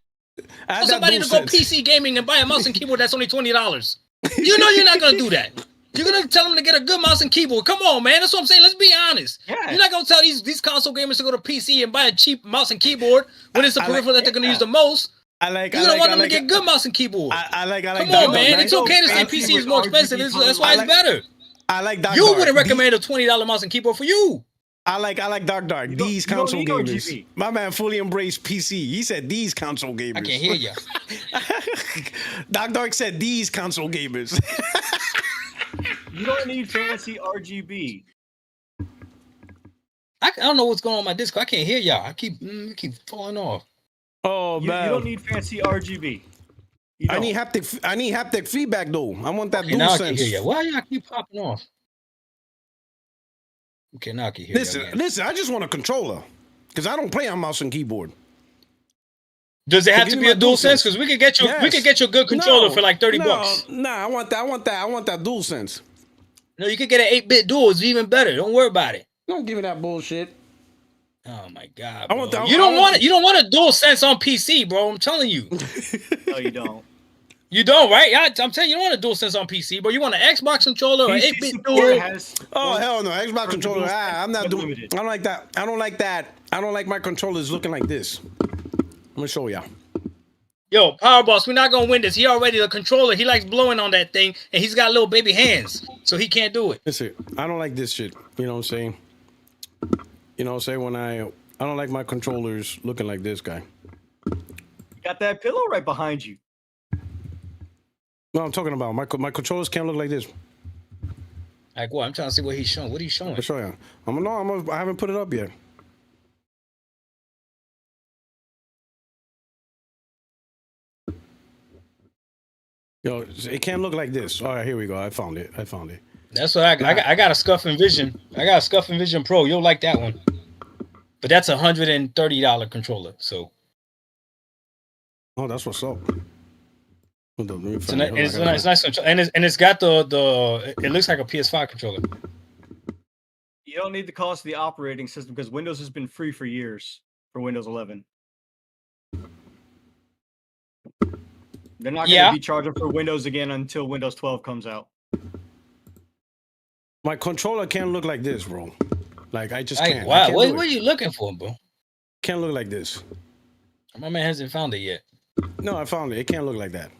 Tell somebody to go PC gaming and buy a mouse and keyboard that's only $20. You know you're not gonna do that. You're gonna tell them to get a good mouse and keyboard. Come on, man. That's what I'm saying. Let's be honest. Yeah. You're not gonna tell these console gamers to go to PC and buy a cheap mouse and keyboard when it's the peripheral that they're gonna use the most. You're gonna want them to get good mouse and keyboard. I like. Come on, man. It's okay to say PC is more expensive. That's why it's better. I like Dark. You wouldn't recommend a $20 mouse and keyboard for you. I like Dark. These console gamers. My man fully embraced PC. He said these console gamers. I can't hear you. Dark said these console gamers. You don't need fancy RGB. I don't know what's going on my Discord. I can't hear y'all. I keep falling off. Oh man, you don't need fancy RGB. I need haptic feedback though. I want that now I DualSense. can hear you. Why y'all keep popping off? Okay, now I can hear you. Listen. I just want a controller because I don't play on mouse and keyboard. Does it have to be a DualSense? Because we could get you, we could get you a good controller for like $30. Nah, I want that DualSense. No, you could get an 8-bit dual. It's even better. Don't worry about it. Don't give me that bullshit. Oh my god! Bro. You don't want it. You don't want a DualSense on PC, bro. I'm telling you. No, you don't. You don't, right? I'm telling you, you don't want a DualSense on PC, bro. You want an Xbox controller or 8-bit dual? Oh hell no, Xbox controller. I'm not doing. I don't like that. I don't like that. I don't like my controllers looking like this. I'm gonna show y'all. Yo, Power Boss, we're not gonna win this. He already the controller. He likes blowing on that thing, and he's got little baby hands, so he can't do it. Listen, I don't like this shit. You know what I'm saying? You know what I'm saying? When I don't like my controllers looking like this guy. You got that pillow right behind you. No, I'm talking about my controllers can't look like this. Like what? I'm trying to see what he's showing. What are you showing? I'll show you. I haven't put it up yet. Yo, it can't look like this. All right, here we go. I found it. That's what I got a Scuff Envision. I got a Scuff Envision Pro. You'll like that one. But that's $130 controller. So. Oh, that's what's up. It's a nice controller, and it's got the. It looks like a PS5 controller. You don't need the cost of the operating system because Windows has been free for years for Windows 11. They're not going to be charging for Windows again until Windows 12 comes out. My controller can't look like this, bro. Like I just can't. Wow, what are you looking for, bro? Can't look like this. My man hasn't found it yet. No, I found it. It can't look like that.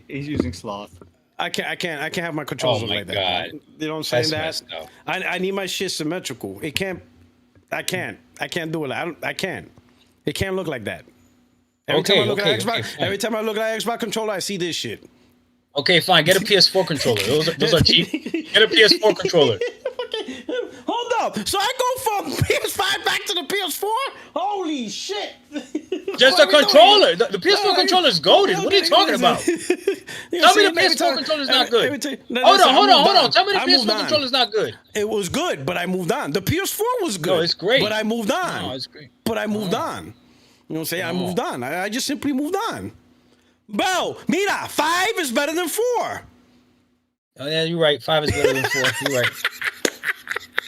He's using sloth. I can't have my controls look like that. You know what I'm saying? I need my shit symmetrical. I can't do it. I can't. It can't look like that. Every time I look at Xbox controller, I see this shit. Okay, fine. Get a PS4 controller. Those are cheap. Get a PS4 controller. Okay, hold up. So I go from PS5 back to the PS4? Holy shit! Just a controller. The PS4 controller is golden. What are you talking about? Tell me the PS4 controller is not good. Hold on. Tell me the PS4 controller is not good. It was good, but I moved on. The PS4 was good. No, it's great. But I moved on. No, it's great. But I moved on. You know what I'm saying? I moved on. I just simply moved on. Bro, mira, 5 is better than 4. Oh yeah, you're right. 5 is better than 4. You're right.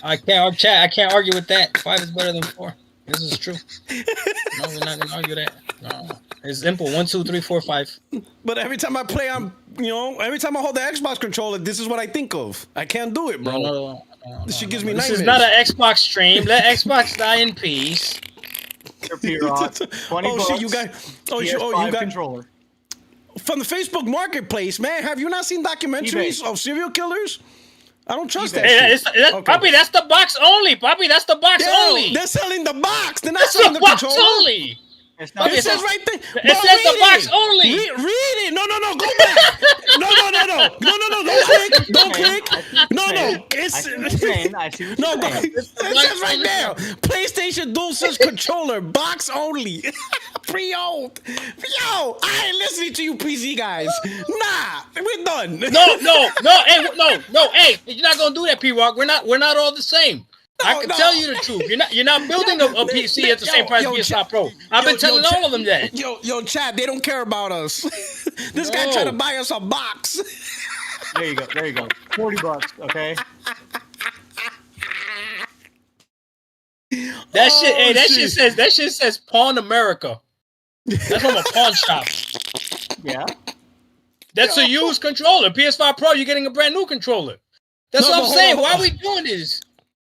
I can't argue with that. 5 is better than 4. This is true. No, we're not gonna argue that. No. It's simple. 1, 2, 3, 4, 5. But every time I play every time I hold the Xbox controller, this is what I think of. I can't do it, bro. No, this shit gives me nightmares. This is not an Xbox stream. Let Xbox die in peace. $20 shit, you got controller. From the Facebook Marketplace, man. Have you not seen documentaries of serial killers? I don't trust that shit. Papi, that's the box only. Papi, that's the box only. They're selling the box. They're not selling the controller. Only. It says right there. It says the box only. Read it. No. Go back. No. Don't click. No. It says right there. PlayStation DualSense controller, box only. Pre-owned. Yo, I ain't listening to you PC guys. Nah, we're done. No. Hey, you're not gonna do that, P-Rock. We're not all the same. I can tell you the truth. You're not building a PC at the same price as PS5 Pro. I've been telling all of them that. Yo, Chad, they don't care about us. This guy tried to buy us a box. There you go. $40, okay? That shit says Pawn America. That's from a pawn shop. Yeah. That's a used controller. PS5 Pro, you're getting a brand new controller. That's what I'm saying. Why are we doing this?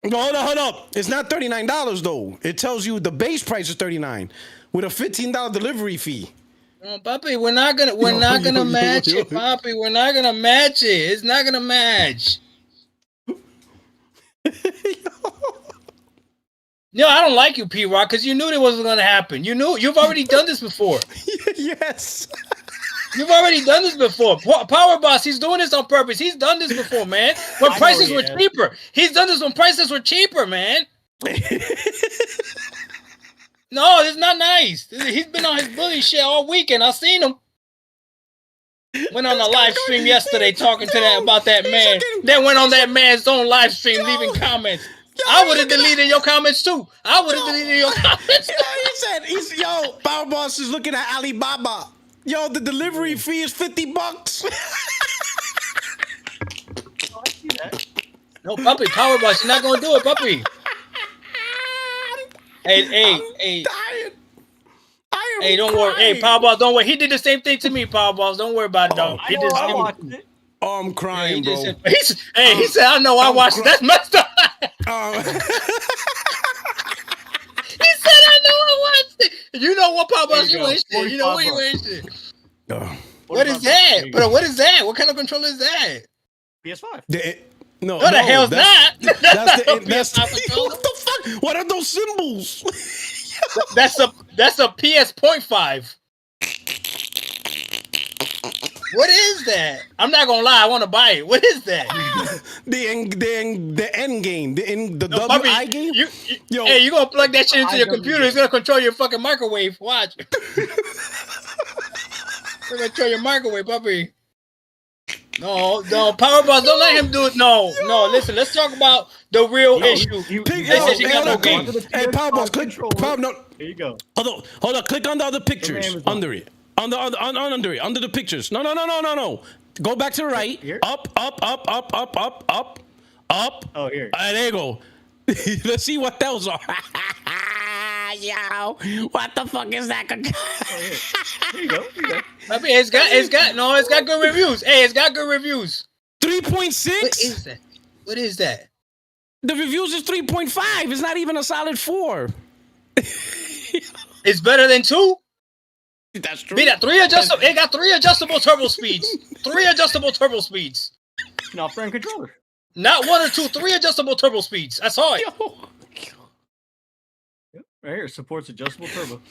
No, hold up. It's not $39 though. It tells you the base price is $39 with a $15 delivery fee. Oh, Papi, we're not gonna match it, Papi. We're not gonna match it. It's not gonna match. No, I don't like you, P-Rock, because you knew it wasn't gonna happen. You knew you've already done this before. Yes. You've already done this before. Power Boss, he's doing this on purpose. He's done this before, man. When prices were cheaper. He's done this when prices were cheaper, man. No, it's not nice. He's been on his bully shit all weekend. I seen him. Went on a live stream yesterday talking to about that man. Then went on that man's own live stream leaving comments. I would have deleted your comments too. I would have deleted your comments. Yo, Power Boss is looking at Alibaba. Yo, the delivery fee is $50. Oh, I see that. No, Puppy, Power Boss, you're not gonna do it, Puppy. Hey, don't worry. Hey, Power Boss, don't worry. He did the same thing to me, Power Boss. Don't worry about it, dog. He did the same thing. Oh, I'm crying, bro. He said, I know, I watched it. That's messed up. He said, I know, I watched it. You know what, Power Boss? You ain't shit. You know what, you ain't shit. What is that? Bro, what is that? What kind of controller is that? PS5. No, the hell's not. That's what the fuck? What are those symbols? That's a PS.5. What is that? I'm not gonna lie, I want to buy it. What is that? the end game, the WI game. Hey, you gonna plug that shit into your computer? It's gonna control your fucking microwave. Watch. It's gonna control your microwave, puppy. No, Power Boss, don't let him do it. No. Listen, let's talk about the real issue. Hey, Power Boss, click. There you go. Hold on. Click on the other pictures under it. Under the pictures. No. Go back to the right. Here? Up. Oh, here. There you go. Let's see what those are. Yo, what the fuck is that? Here you go. I mean, it's got good reviews. Hey, it's got good reviews. 3.6? What is that? The reviews is 3.5. It's not even a solid 4. It's better than 2. That's true. It got 3 adjustable turbo speeds. 3 adjustable turbo speeds. Not frame controller. Not 1 or 2, 3 adjustable turbo speeds. I saw it. Right here, supports adjustable turbo.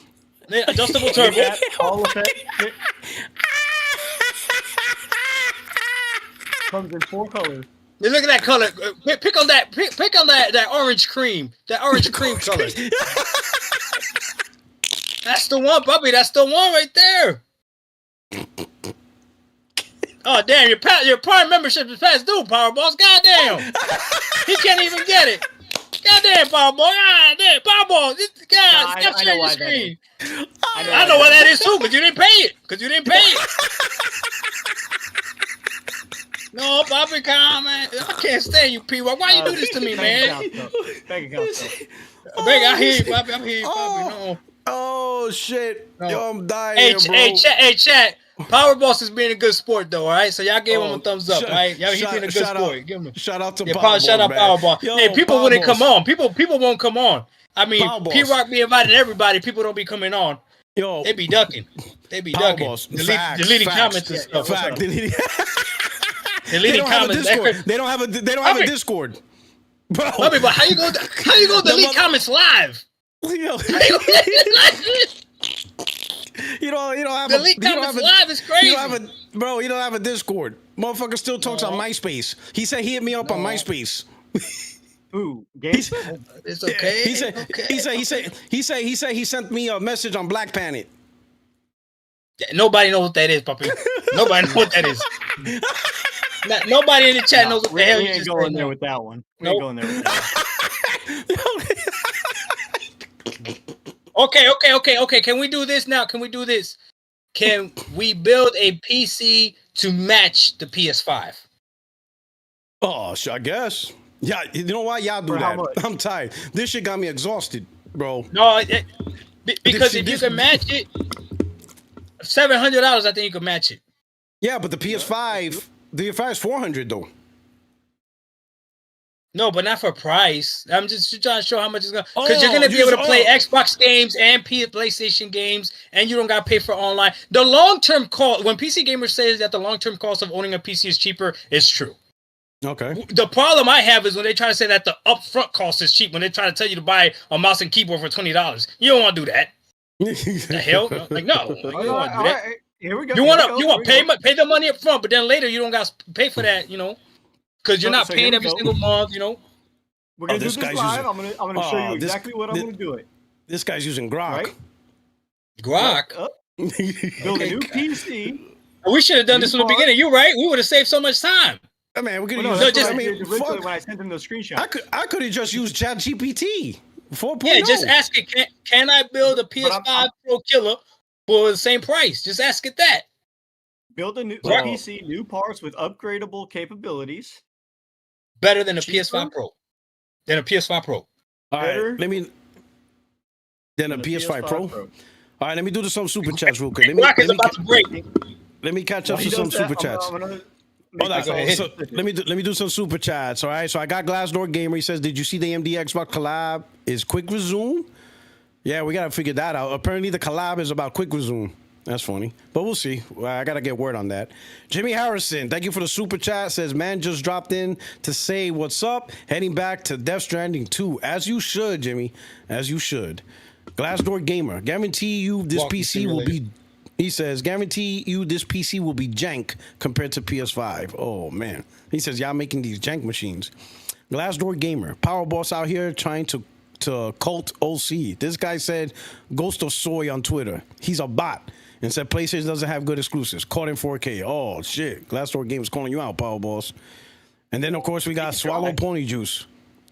Yeah, adjustable turbo. All effect. Comes in 4 colors. Look at that color. Pick on that. Pick on that orange cream. That orange cream color. That's the one, puppy. That's the one right there. Oh damn! Your Prime membership is past due, Power Boss. Goddamn. He can't even get it. Goddamn, Power Boss. Goddamn, Power Boss. God, stop sharing your screen. I know what that is too, because you didn't pay it. No, Poppy, come man. I can't stand you, P-Rock. Why you do this to me, man? Bank account stuff. I hear you, Poppy. I'm here, Poppy. No. Oh shit! No. Yo, I'm dying, bro. Hey, chat. Power Boss is being a good sport, though. All right, so y'all gave him a thumbs up. All right, he's being a good sport. Give him. Shout out to Power Boss. Shout out Power Boss. Hey, people wouldn't come on. People won't come on. I mean, P-Rock be inviting everybody. People don't be coming on. Yo, they be ducking. Deleting comments and stuff. Deleting comments. They don't have a Discord. Bro. But how you gonna delete comments live? You don't have delete comments live is crazy. You don't have a Discord. Motherfucker still talks on MySpace. He said he hit me up on MySpace. Ooh, games? It's okay. He said he sent me a message on Black Planet. Nobody knows what that is, puppy. Nobody knows what that is. Nobody in the chat knows what the hell you just going there with that one. We ain't going there with that one. Okay. Can we do this now? Can we build a PC to match the PS5? Oh, I guess. Yeah, you know why y'all do that? I'm tired. This shit got me exhausted, bro. No, because if you can match it, $700, I think you can match it. Yeah, but the PS5 is $400 though. No, but not for price. I'm just trying to show how much it's gonna. Because you're gonna be able to play Xbox games and PlayStation games, and you don't gotta pay for online. The long-term cost, when PC Gamer says that the long-term cost of owning a PC is cheaper, it's true. Okay. The problem I have is when they try to say that the upfront cost is cheap. When they try to tell you to buy a mouse and keyboard for $20, you don't want to do that. The hell, like no, you don't want to do that. Here we go. You want to pay the money up front, but then later you don't got to pay for that. Because you're not paying every single month, We're gonna do this live. I'm gonna show you exactly what I'm gonna do it. This guy's using Grok. Right? Grok. Build a new PC. We should have done this from the beginning. You're right. We would have saved so much time. I mean, we're gonna when I sent them the screenshot. I could have just used ChatGPT 4.0. Yeah, just ask it. Can I build a PS5 Pro killer for the same price? Just ask it that. Build a new PC, new parts with upgradable capabilities. Better than a PS5 Pro. Than a PS5 Pro. All right, Then a PS5 Pro. All right, let me do some super chats real quick. Let me catch up to some super chats. Let me do some super chats. All right. So I got Glassdoor Gamer. He says, "Did you see the AMD Xbox collab? Is quick resume?" Yeah, we gotta figure that out. Apparently, the collab is about quick resume. That's funny, but we'll see. I gotta get word on that. Jimmy Harrison, thank you for the super chat. Says, "Man just dropped in to say what's up. Heading back to Death Stranding 2, as you should, Jimmy, as you should." Glassdoor Gamer, guarantee you this PC will be. He says, guarantee you this PC will be jank compared to PS5. Oh, man. He says, y'all making these jank machines. Glassdoor Gamer, Power Boss out here trying to cult OC. This guy said, Ghost of Soy on Twitter. He's a bot and said PlayStation doesn't have good exclusives. Caught in 4K. Oh, shit. Glassdoor Gamer's calling you out, Power Boss. And then, of course, we got Swallow Pony Juice.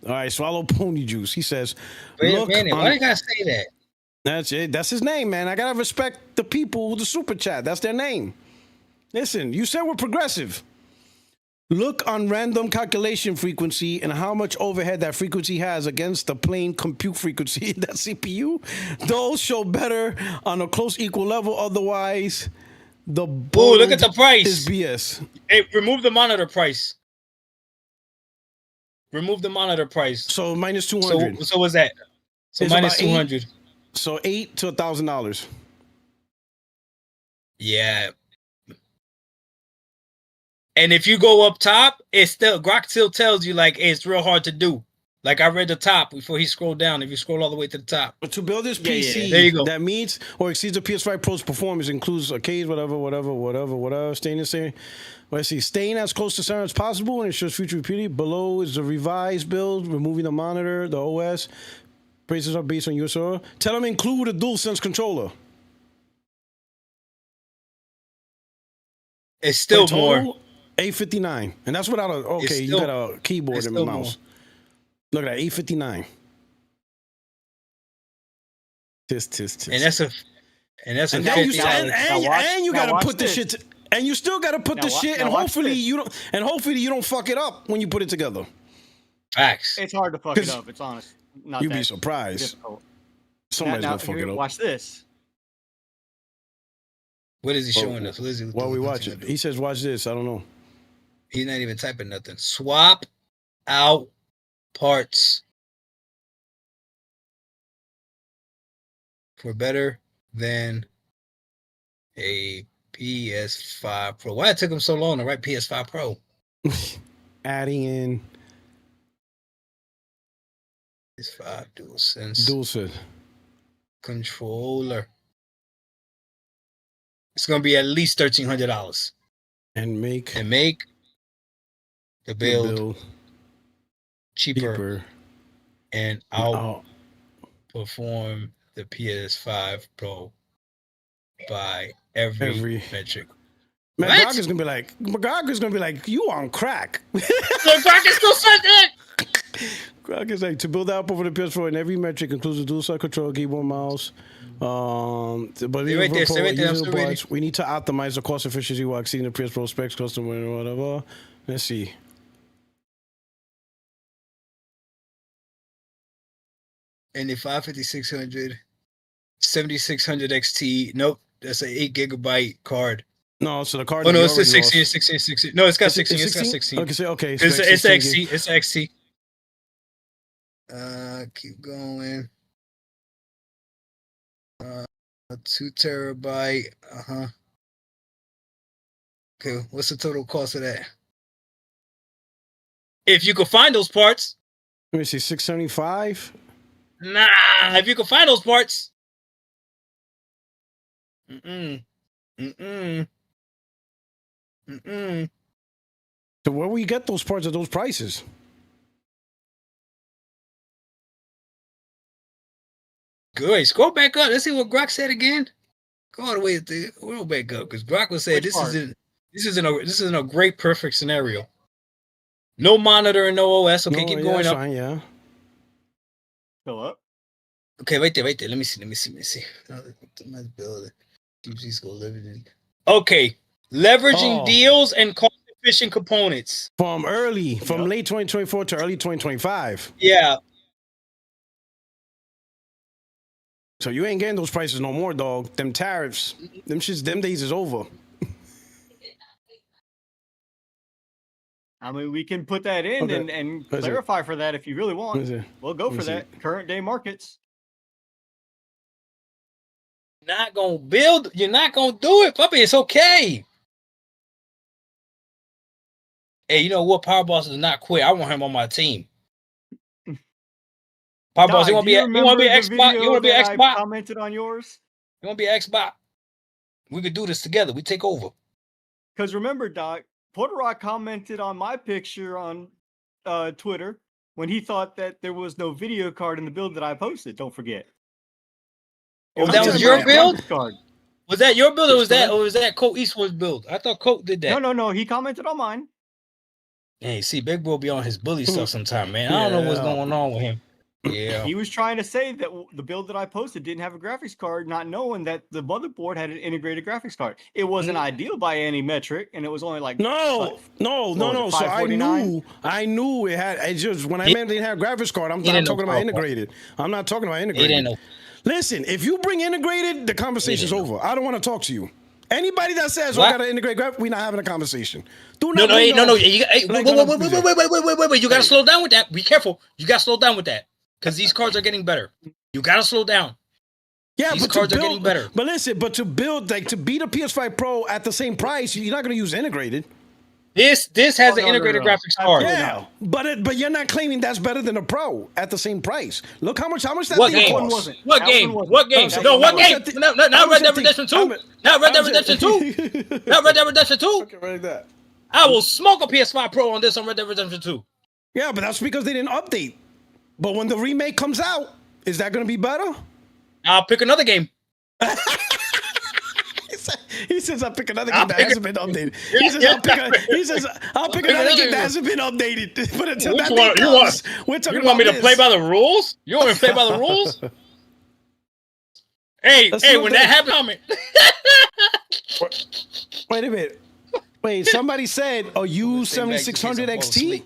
All right, Swallow Pony Juice. He says, wait a minute. Why do you gotta say that? That's it. That's his name, man. I gotta respect the people with the super chat. That's their name. Listen, you said we're progressive. Look on random calculation frequency and how much overhead that frequency has against the plain compute frequency in that CPU. Those show better on a close equal level. Otherwise, look at the price. Is BS. Hey, remove the monitor price. Remove the monitor price. So minus 200. So what's that? So minus 200. So $800 to $1,000. Yeah. And if you go up top, Grok still tells you like, hey, it's real hard to do. Like I read the top before he scrolled down. If you scroll all the way to the top. To build this PC there you go. that meets or exceeds the PS5 Pro's performance, includes a case, whatever, staying the same. Let's see, staying as close to center as possible and ensures future repeating. Below is the revised build, removing the monitor, the OS. Prices are based on your server. Tell them include a DualSense controller. It's still more. $859, and that's without you got a keyboard and a mouse. Look at that, $859. Tis. And that's and you gotta put the shit. And you still gotta put the shit, and hopefully you don't fuck it up when you put it together. Facts. It's hard to fuck it up. It's honest. You'd be surprised. Difficult. Somebody's gonna fuck it up. Watch this. What is he showing us? While we watch it, he says, "Watch this." I don't know. He's not even typing nothing. Swap out parts for better than a PS5 Pro. Why it took him so long to write PS5 Pro? Adding in PS5 DualSense controller. It's gonna be at least $1,300. And make the build cheaper and outperform the PS5 Pro by every metric. Man, McGregor's gonna be like, you on crack. McGregor still said that. Grok is like, to build out over the PS4 in every metric includes a DualSense controller, keyboard, mouse. But we need to optimize the cost efficiency while exceeding the PS Pro specs, custom or whatever. Let's see. And the 5600, 7600 XT. Nope, that's an 8 gigabyte card. No, so the card. Oh that no, you it's already 16, lost. 16, 16. No, it's got It's 16. It's got 16? 16. Okay. It's So XC. It's XC. Keep going. 2 terabyte. Okay, what's the total cost of that? If you could find those parts. Let me see, 675. Nah, if you can find those parts. So where will you get those parts at those prices? Good. Scroll back up. Let's see what Grok said again. Go all the way to scroll back up because Grok was saying this isn't a great perfect scenario. No monitor and no OS. Okay, keep going up. Fine, yeah. Fill up. Okay, wait there. Let me see. Okay, leveraging deals and cost-efficient components. From late 2024 to early 2025. Yeah. So you ain't getting those prices no more, dog. Them tariffs, them days is over. I mean, we can put that in and clarify for that if you really want. We'll go for that. Current day markets. Not gonna build. You're not gonna do it, puppy. It's okay. Hey, you know what? Power Boss does not quit. I want him on my team. Power Boss, you want to be Xbox? You want to be Xbox? Commented on yours. You want to be Xbox? We could do this together. We take over. Because remember, Doc, Puertorock commented on my picture on Twitter when he thought that there was no video card in the build that I posted. Don't forget. Oh, that was your build? Was that your build, or was that Colt Eastwood's build? I thought Colt did that. No. He commented on mine. Hey, see, Big Bro be on his bully stuff sometime, man. I don't know what's going on with him. Yeah. He was trying to say that the build that I posted didn't have a graphics card, not knowing that the motherboard had an integrated graphics card. It wasn't ideal by any metric, and it was only like no. So I knew it had. It's just when I meant they didn't have graphics card, I'm talking about integrated. I'm not talking about integrated. Listen, if you bring integrated, the conversation's over. I don't want to talk to you. Anybody that says we got to integrate graphics, we're not having a conversation. No. Wait. You got to slow down with that. Be careful. You got to slow down with that because these cards are getting better. You got to slow down. Yeah, these cards are getting better. But listen, to build, like, to beat a PS5 Pro at the same price, you're not going to use integrated. This has an integrated graphics card. Yeah, but you're not claiming that's better than a Pro at the same price. Look how much that what thing game? costs. What game? What game? No, what game? Not Red Dead Redemption 2. Not Red Dead Redemption 2. Not Red Dead Redemption 2. Okay, right there. I will smoke a PS5 Pro on this on Red Dead Redemption 2. Yeah, but that's because they didn't update. But when the remake comes out, is that going to be better? I'll pick another game. He says, I'll pick another game that hasn't been updated. He says, I'll pick another game that hasn't been updated. But until that day comes, we're talking about You want me to play by the rules? You want me to play by the rules? Hey, when that happens, wait a minute. Wait, somebody said a U7600 XT?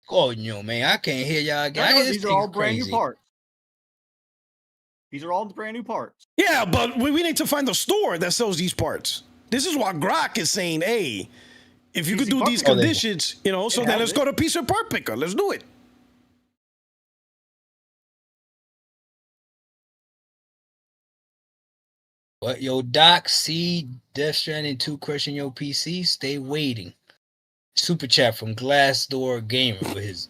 Oh, no, man. I can't hear y'all guys. These are all brand new parts. These are all the brand new parts. Yeah, but we need to find the store that sells these parts. This is why Grok is saying, hey, if you could do these conditions, so then let's go to PC Part Picker. Let's do it. What, yo, Doc, see Death Stranding 2 crushing your PC? Stay waiting. Super chat from Glassdoor Gamer with his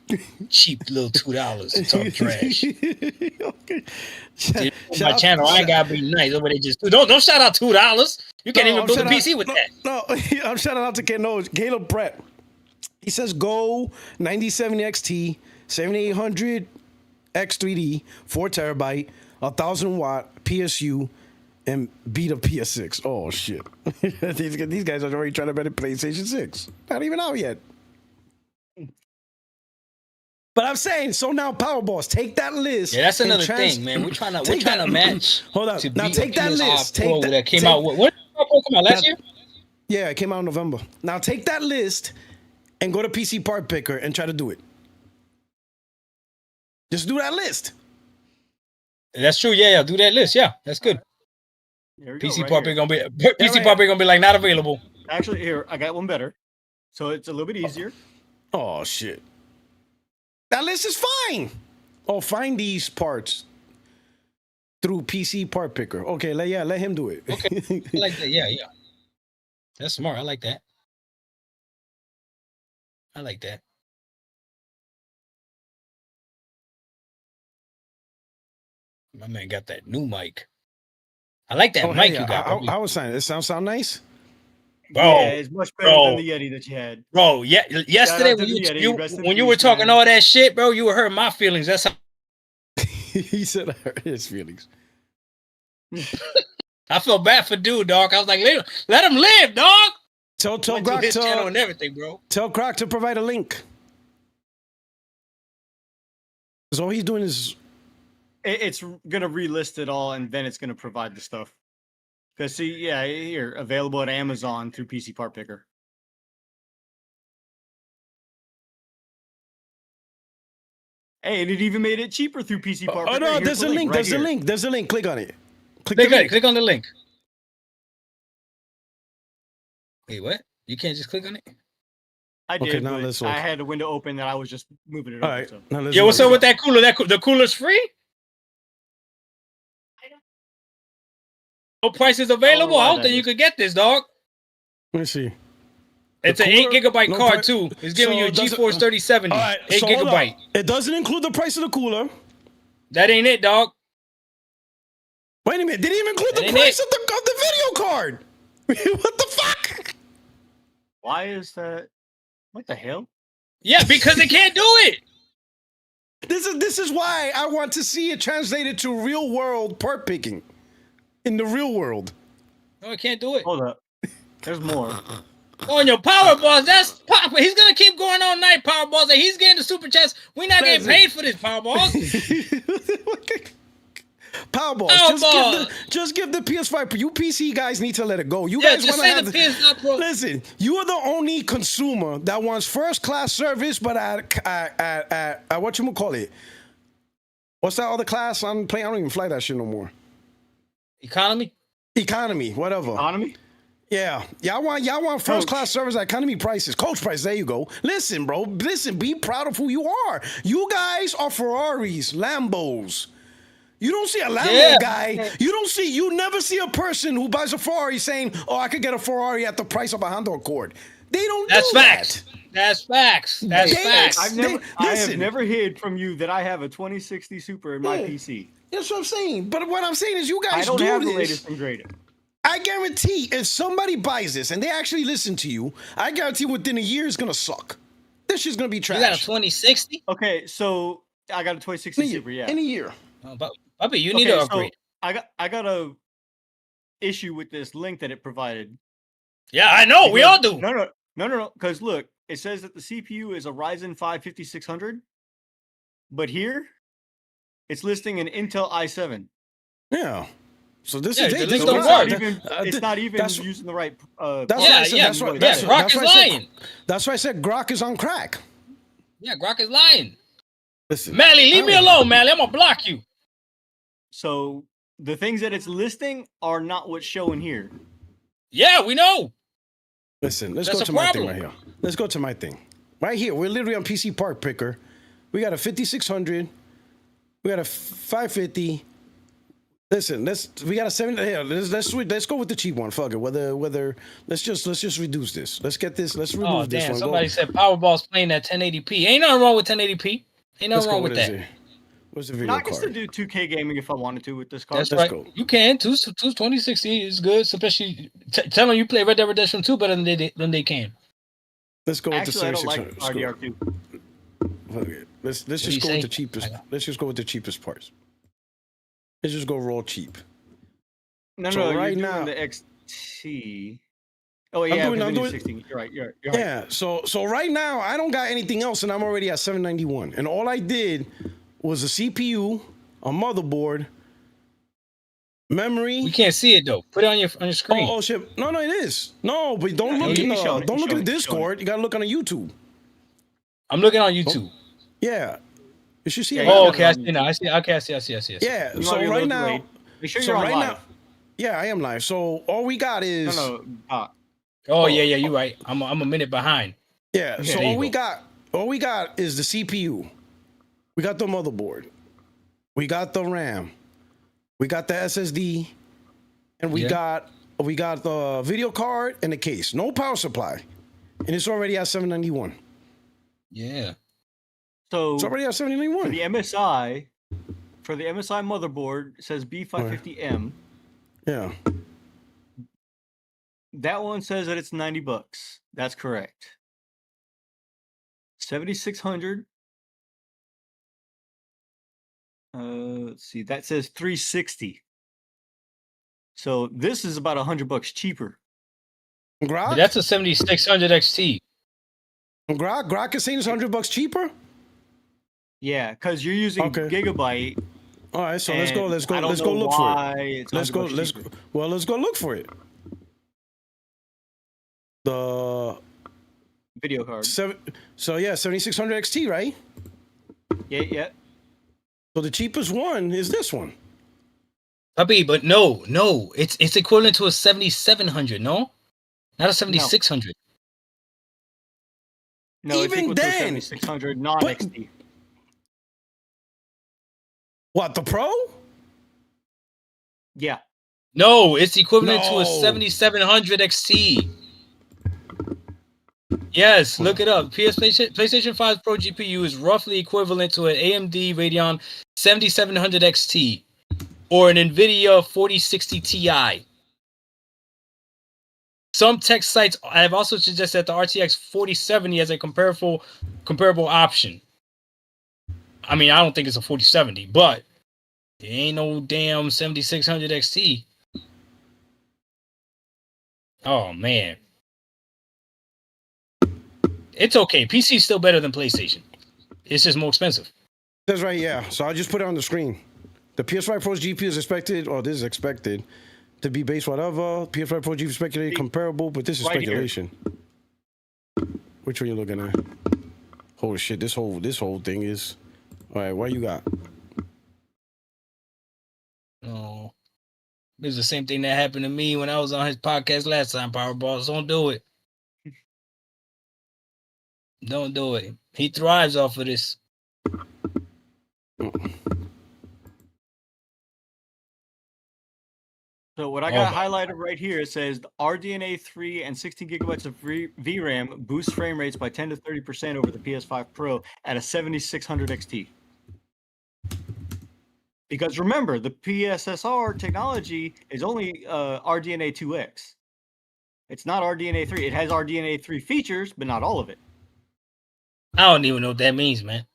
cheap little $2 to talk trash. Okay. My channel, I ain't gotta be nice. Nobody just don't shout out $2. You can't even build a PC with that. No, I'm shouting out to Caleb Pratt. He says Go 9070 XT, 7800 X3D, 4 terabyte, 1000 watt PSU, and beat a PS6. Oh shit! These guys are already trying to bet a PlayStation 6. Not even out yet. But I'm saying, so now Power Boss, take that list. Yeah, that's another thing, man. We're trying to match. Hold on. Now take that list. That came out. When did Pro come out last year? Yeah, it came out in November. Now take that list and go to PC Part Picker and try to do it. Just do that list. That's true. Yeah, do that list. Yeah, that's good. PC Part Picker gonna be like not available. Actually, here I got one better, so it's a little bit easier. Oh shit! That list is fine. Oh, find these parts through PC Part Picker. Okay, let him do it. Okay, I like that. Yeah. That's smart. I like that. My man got that new mic. I like that mic you got. I was saying, it sound nice. Bro, yeah, it's much better than the Yeti that you had. Bro, yeah. Yesterday when you were talking all that shit, bro, you were hurting my feelings. That's how he said I hurt his feelings. I feel bad for dude, dog. I was like, let him live, dog. Tell Grok to channel and everything, bro. Tell Grok to provide a link. Because all he's doing is it's gonna relist it all, and then it's gonna provide the stuff. Because see, yeah, here available at Amazon through PC Part Picker. Hey, and it even made it cheaper through PC Part Picker. Oh no, there's a link. There's a link. There's a link. Click on it. Click on the link. Wait, what? You can't just click on it? I did. Okay, now but let's look. I had a window open that I was just moving it. All right. So. Now let's yeah, what's up with that cooler? The cooler's free? No prices available. I don't think you could get this, dog. Let me see. It's an 8GB card too. It's giving you a GeForce 3070. All right, 8GB. It doesn't include the price of the cooler. That ain't it, dog. Wait a minute. Didn't even include the price of the video card. What the fuck? Why is that? What the hell? Yeah, because they can't do it. This is why I want to see it translated to real world part picking. In the real world. No, I can't do it. Hold up. There's more. On your power balls, that's pop. He's gonna keep going all night, power balls, and he's getting the super chats. We're not getting paid for this, power balls. Power balls. Just give the PS5 Pro. You PC guys need to let it go. You guys want to have the PS5 Pro. Listen, you are the only consumer that wants first class service, but at what you call it? What's that other class I'm playing? I don't even fly that shit no more. Economy, whatever. Economy? Yeah. Y'all want first class service at economy prices. Coach price, there you go. Listen, bro. Be proud of who you are. You guys are Ferraris, Lambos. You don't see a Lambo guy. You never see a person who buys a Ferrari saying, "Oh, I could get a Ferrari at the price of a Honda Accord." They don't do that. That's facts. That's facts. I have never hid from you that I have a 2060 Super in my PC. That's what I'm saying. But what I'm saying is you guys I don't have the latest and greatest. I guarantee if somebody buys this and they actually listen to you, I guarantee within a year it's going to suck. This shit's going to be trash. You got a 2060? Okay, so I got a 2060 Super, yeah. In a year. Oh, Bobby, you need to upgrade. So I got a issue with this link that it provided. Yeah, I know. We all do. No. Because look, it says that the CPU is a Ryzen 5 5600, but here it's listing an Intel i7. Yeah. So this is it's not even using the right. That's right. Grok is lying. That's why I said Grok is on crack. Yeah, Grok is lying. Listen, Mally, leave me alone, Mally. I'm gonna block you. So the things that it's listing are not what's showing here. Yeah, we know. Listen, let's go to my thing right here. Let's go to my thing. Right here, we're literally on PC Part Picker. We got a 5600. We got a 550. Listen, we got a 7. Here, let's go with the cheap one. Fuck it. Whether let's just reduce this. Let's get this. Let's remove this one. Somebody said Powerball's playing at 1080p. Ain't nothing wrong with 1080p. Ain't nothing wrong with that. What's the video card? I can still do 2K gaming if I wanted to with this card. That's right. You can. 2060 is good, especially tell them you play Red Dead Redemption 2 better than they can. Let's go with the 7600. I don't like RDR2. Let's just go with the cheapest. Let's just go with the cheapest parts. Let's just go raw cheap. No, right now the XT. Oh yeah, I'm doing 16. You're right. Yeah. So right now I don't got anything else, and I'm already at 791. And all I did was a CPU, a motherboard, memory. We can't see it though. Put it on your screen. Oh shit! No, it is. No, but don't look at the Discord. You gotta look on the YouTube. I'm looking on YouTube. Oh, yeah. You should see. Okay, I see now. I see. Okay, I see. Yeah. So right now, make sure you're on live. Yeah, I am live. So all we got is No. Oh yeah, you're right. I'm a minute behind. Yeah. So There all you we go. got is the CPU. We got the motherboard. We got the RAM. We got the SSD, and we got the video card and the case. No power supply, and it's already at 791. Yeah. So It's already at 791. For the MSI motherboard, it says B550M. Yeah. That one says that it's $90. That's correct. 7600. Let's see. That says 360. So this is about $100 cheaper. Grok? But that's a 7600 XT. Grok is saying it's $100 cheaper. Yeah, because you're using Gigabyte. All right, so let's go look for it. Let's go look for it. The video card. 7600 XT, right? Yeah. So the cheapest one is this one. Puppy, but no, it's equivalent to a 7700, no? Not a 7600. No, it's equal to a 7600 non-XT. What, the Pro? Yeah. No, it's equivalent to a 7700 XT. Yes, look it up. PlayStation 5 Pro GPU is roughly equivalent to an AMD Radeon 7700 XT or an NVIDIA 4060 Ti. Some tech sites have also suggested that the RTX 4070 as a comparable option. I mean, I don't think it's a 4070, but it ain't no damn 7600 XT. Oh, man. It's okay. PC is still better than PlayStation. It's just more expensive. That's right, yeah. So I'll just put it on the screen. The PS5 Pro's GPU is expected, or this is expected, to be base whatever. PS5 Pro GPU is speculated comparable, but this is speculation. Which one you looking at? Holy shit, this whole thing is... All right, what you got? Oh, it was the same thing that happened to me when I was on his podcast last time, Powerballs. Don't do it. Don't do it. He thrives off of this. So what I got highlighted right here, it says the RDNA 3 and 16 gigabytes of VRAM boost frame rates by 10 to 30% over the PS5 Pro at a 7600 XT. Because remember, the PSSR technology is only RDNA 2X. It's not RDNA 3. It has RDNA 3 features, but not all of it. I don't even know what that means, man.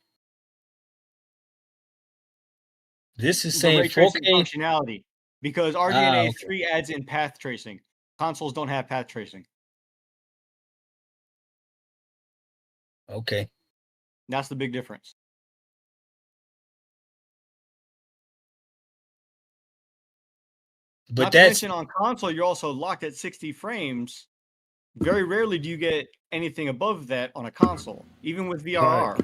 This is saying ray tracing functionality, because RDNA 3 adds in path tracing. Consoles don't have path tracing. Okay. That's the big difference. But not to mention on console, you're also locked at 60 frames. Very rarely do you get anything above that on a console, even with VRR.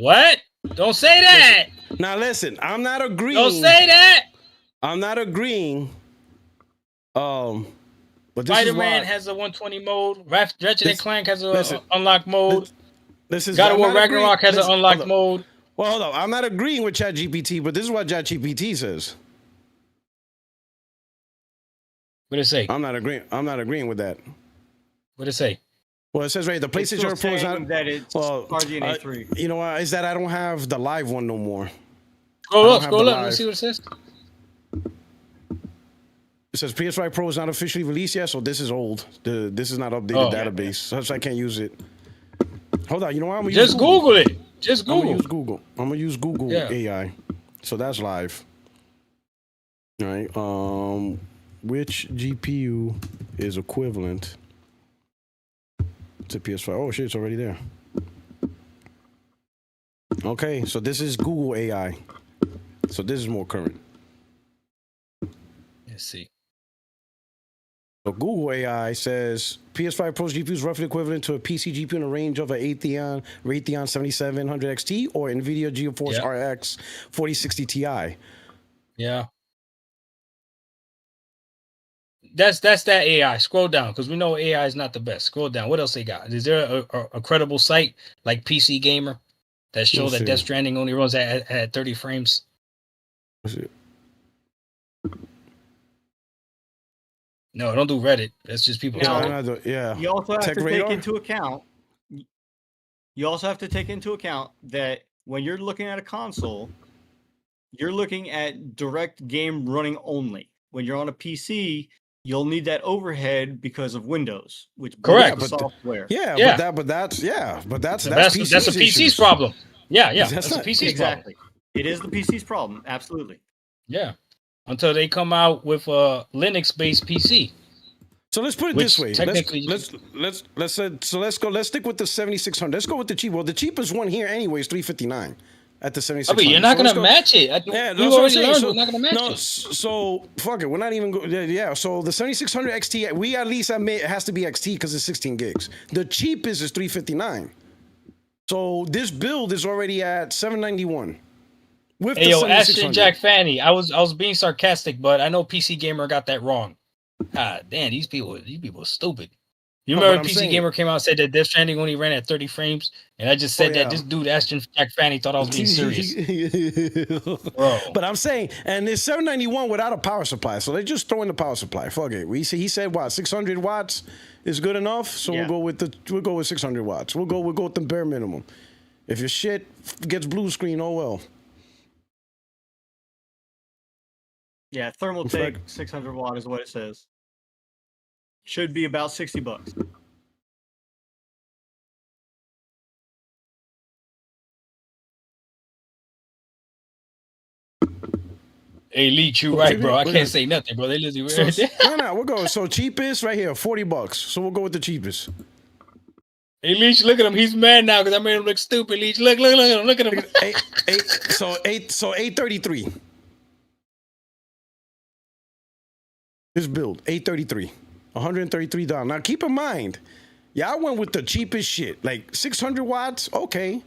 What? Don't say that. Now listen, I'm not agreeing. Don't say that. I'm not agreeing. But Spider-Man has a 120 mode. Ratchet & Clank has a unlock mode. God of War Ragnarok has an unlocked mode. Well, hold on. I'm not agreeing with ChatGPT, but this is what ChatGPT says. What did it say? I'm not agreeing with that. What did it say? Well, it says right, the PlayStation Pro is not that it's RDNA 3. You know what? Is that I don't have the live one no more. Scroll up. Let me see what it says. It says PS5 Pro is not officially released yet, so this is old. This is not updated database, so I can't use it. Hold on, you know what? I'm gonna just Google it. Just Google. I'm gonna use Google AI. So that's live. All right. Which GPU is equivalent to PS5? Oh shit, it's already there. Okay, so this is Google AI. So this is more current. Let's see. So Google AI says PS5 Pro's GPU is roughly equivalent to a PC GPU in a range of an Radeon 7700 XT or NVIDIA GeForce RX 4060 Ti. Yeah. that's that AI. Scroll down because we know AI is not the best. Scroll down. What else they got? Is there a credible site like PC Gamer that shows that Death Stranding only runs at 30 frames? No, don't do Reddit. That's just people talking. Yeah. You also have to take into account. You also have to take into account that when you're looking at a console, you're looking at direct game running only. When you're on a PC, you'll need that overhead because of Windows, which correct the software. But that's a PC's problem. Yeah, that's a PC's exactly. problem. It is the PC's problem. Absolutely. Yeah, until they come out with a Linux-based PC. So let's put it this way. Let's stick with the 7600. Let's go with the cheap. Well, the cheapest one here anyway is $359 at the 7600. You're not gonna match it. We already learned we're not gonna match it. So fuck it. We're not even So the 7600 XT, we at least admit it has to be XT because it's 16 gigs. The cheapest is $359. So this build is already at $791. With the Ashton Jack Fanny. I was being sarcastic, but I know PC Gamer got that wrong. God damn, these people are stupid. You remember PC Gamer came out and said that Death Stranding only ran at 30 frames, and I just said that this dude Ashton Jack Fanny thought I was being serious. Bro. But I'm saying, and it's 791 without a power supply, so they just throw in the power supply. Fuck it. He said what 600 watts is good enough, so we'll go with 600 watts. We'll go with the bare minimum. If your shit gets blue screen, oh well. Yeah, Thermaltake 600 watt is what it says. Should be about $60. Hey, Leech, you right, bro. I can't say nothing, bro. They literally right there. No, we'll go. So cheapest right here, $40. So we'll go with the cheapest. Hey, Leech, look at him. He's mad now because I made him look stupid. Leech, look at him. Look at him. So $833. This build, $833. $133. Now keep in mind, I went with the cheapest shit. Like 600 watts, okay.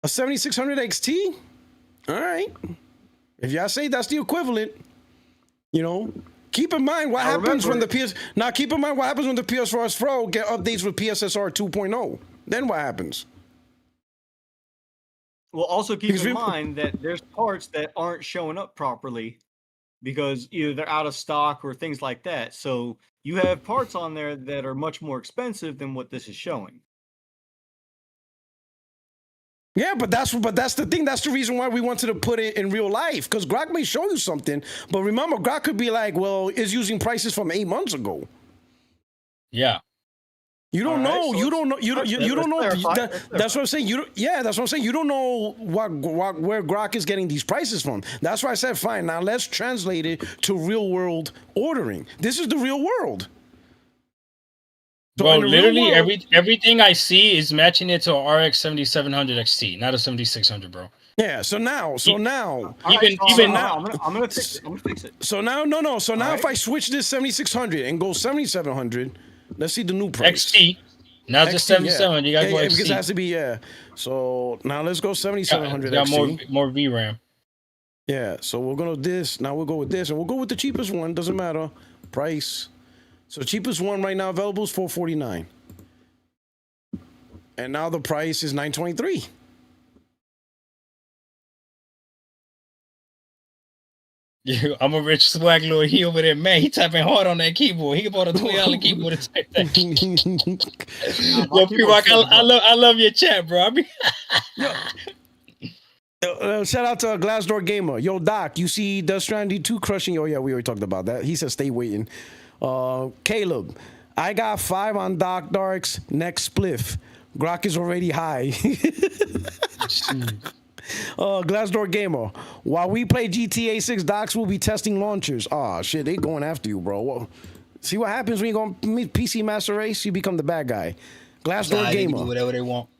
A 7600 XT, all right. If y'all say that's the equivalent, keep in mind what happens when the PS4 Pro get updates with PSSR 2.0. Then what happens? Well, also keep in mind that there's parts that aren't showing up properly because either they're out of stock or things like that. So you have parts on there that are much more expensive than what this is showing. Yeah, but that's the thing. That's the reason why we wanted to put it in real life, because Grok may show you something, but remember, Grok could be like, well, it's using prices from 8 months ago. Yeah. You don't know. You don't know. You don't know. That's what I'm saying. That's what I'm saying. You don't know where Grok is getting these prices from. That's why I said, fine. Now let's translate it to real world ordering. This is the real world. So bro, literally everything I see is matching it to a RX 7700 XT, not a 7600, bro. Yeah. So now, even now, I'm gonna fix it. So now, So now, if I switch this 7600 and go 7700. Let's see the new price. XT, not just 77. You got to go XT. Because it has to be, So now let's go 7700 got XT. more VRAM. Yeah, so we're going to this. Now we'll go with this. And we'll go with the cheapest one. Doesn't matter. Price. So cheapest one right now available is $449. And now the price is $923. Yeah, I'm a rich swag lord. He over there, man. He typing hard on that keyboard. He bought a $20 keyboard to type that. Yo, P-Rock, I love your chat, bro. Shout out to Glassdoor Gamer. Yo, Doc, you see Death Stranding 2 crushing? Oh, yeah, we already talked about that. He said stay waiting. Caleb, I got 5 on Doc Dark's next spliff. Grok is already high. Glassdoor Gamer, while we play GTA 6, Docs will be testing launchers. Oh shit, they going after you, bro. Well, see what happens when you go PC Master Race? You become the bad guy. Glassdoor Gamer, they can do whatever they want.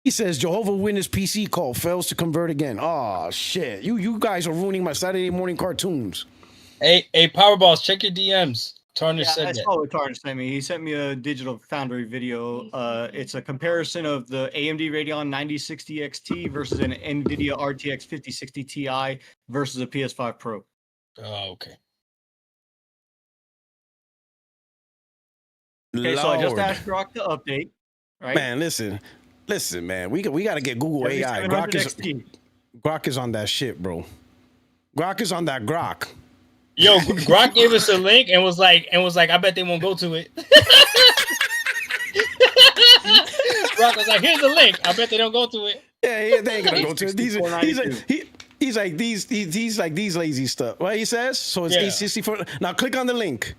He says Jehovah Witness PC call fails to convert again. Oh shit, you guys are ruining my Saturday morning cartoons. Hey, Powerballs, check your DMs. Tarnish said that. That's what Tarnish sent me. He sent me a Digital Foundry video. It's a comparison of the AMD Radeon 9060 XT versus an NVIDIA RTX 5060 Ti versus a PS5 Pro. Oh, okay. Okay, so I just asked Grok to update. Right, man. Listen, man. We got to get Google AI. Grok is on that shit, bro. Grok is on that Grok. Yo, Grok gave us a link and was like, I bet they won't go to it. Grok was like, here's the link. I bet they don't go to it. Yeah, they ain't gonna go to it. He's like these lazy stuff. What he says? So it's 864. Now click on the link.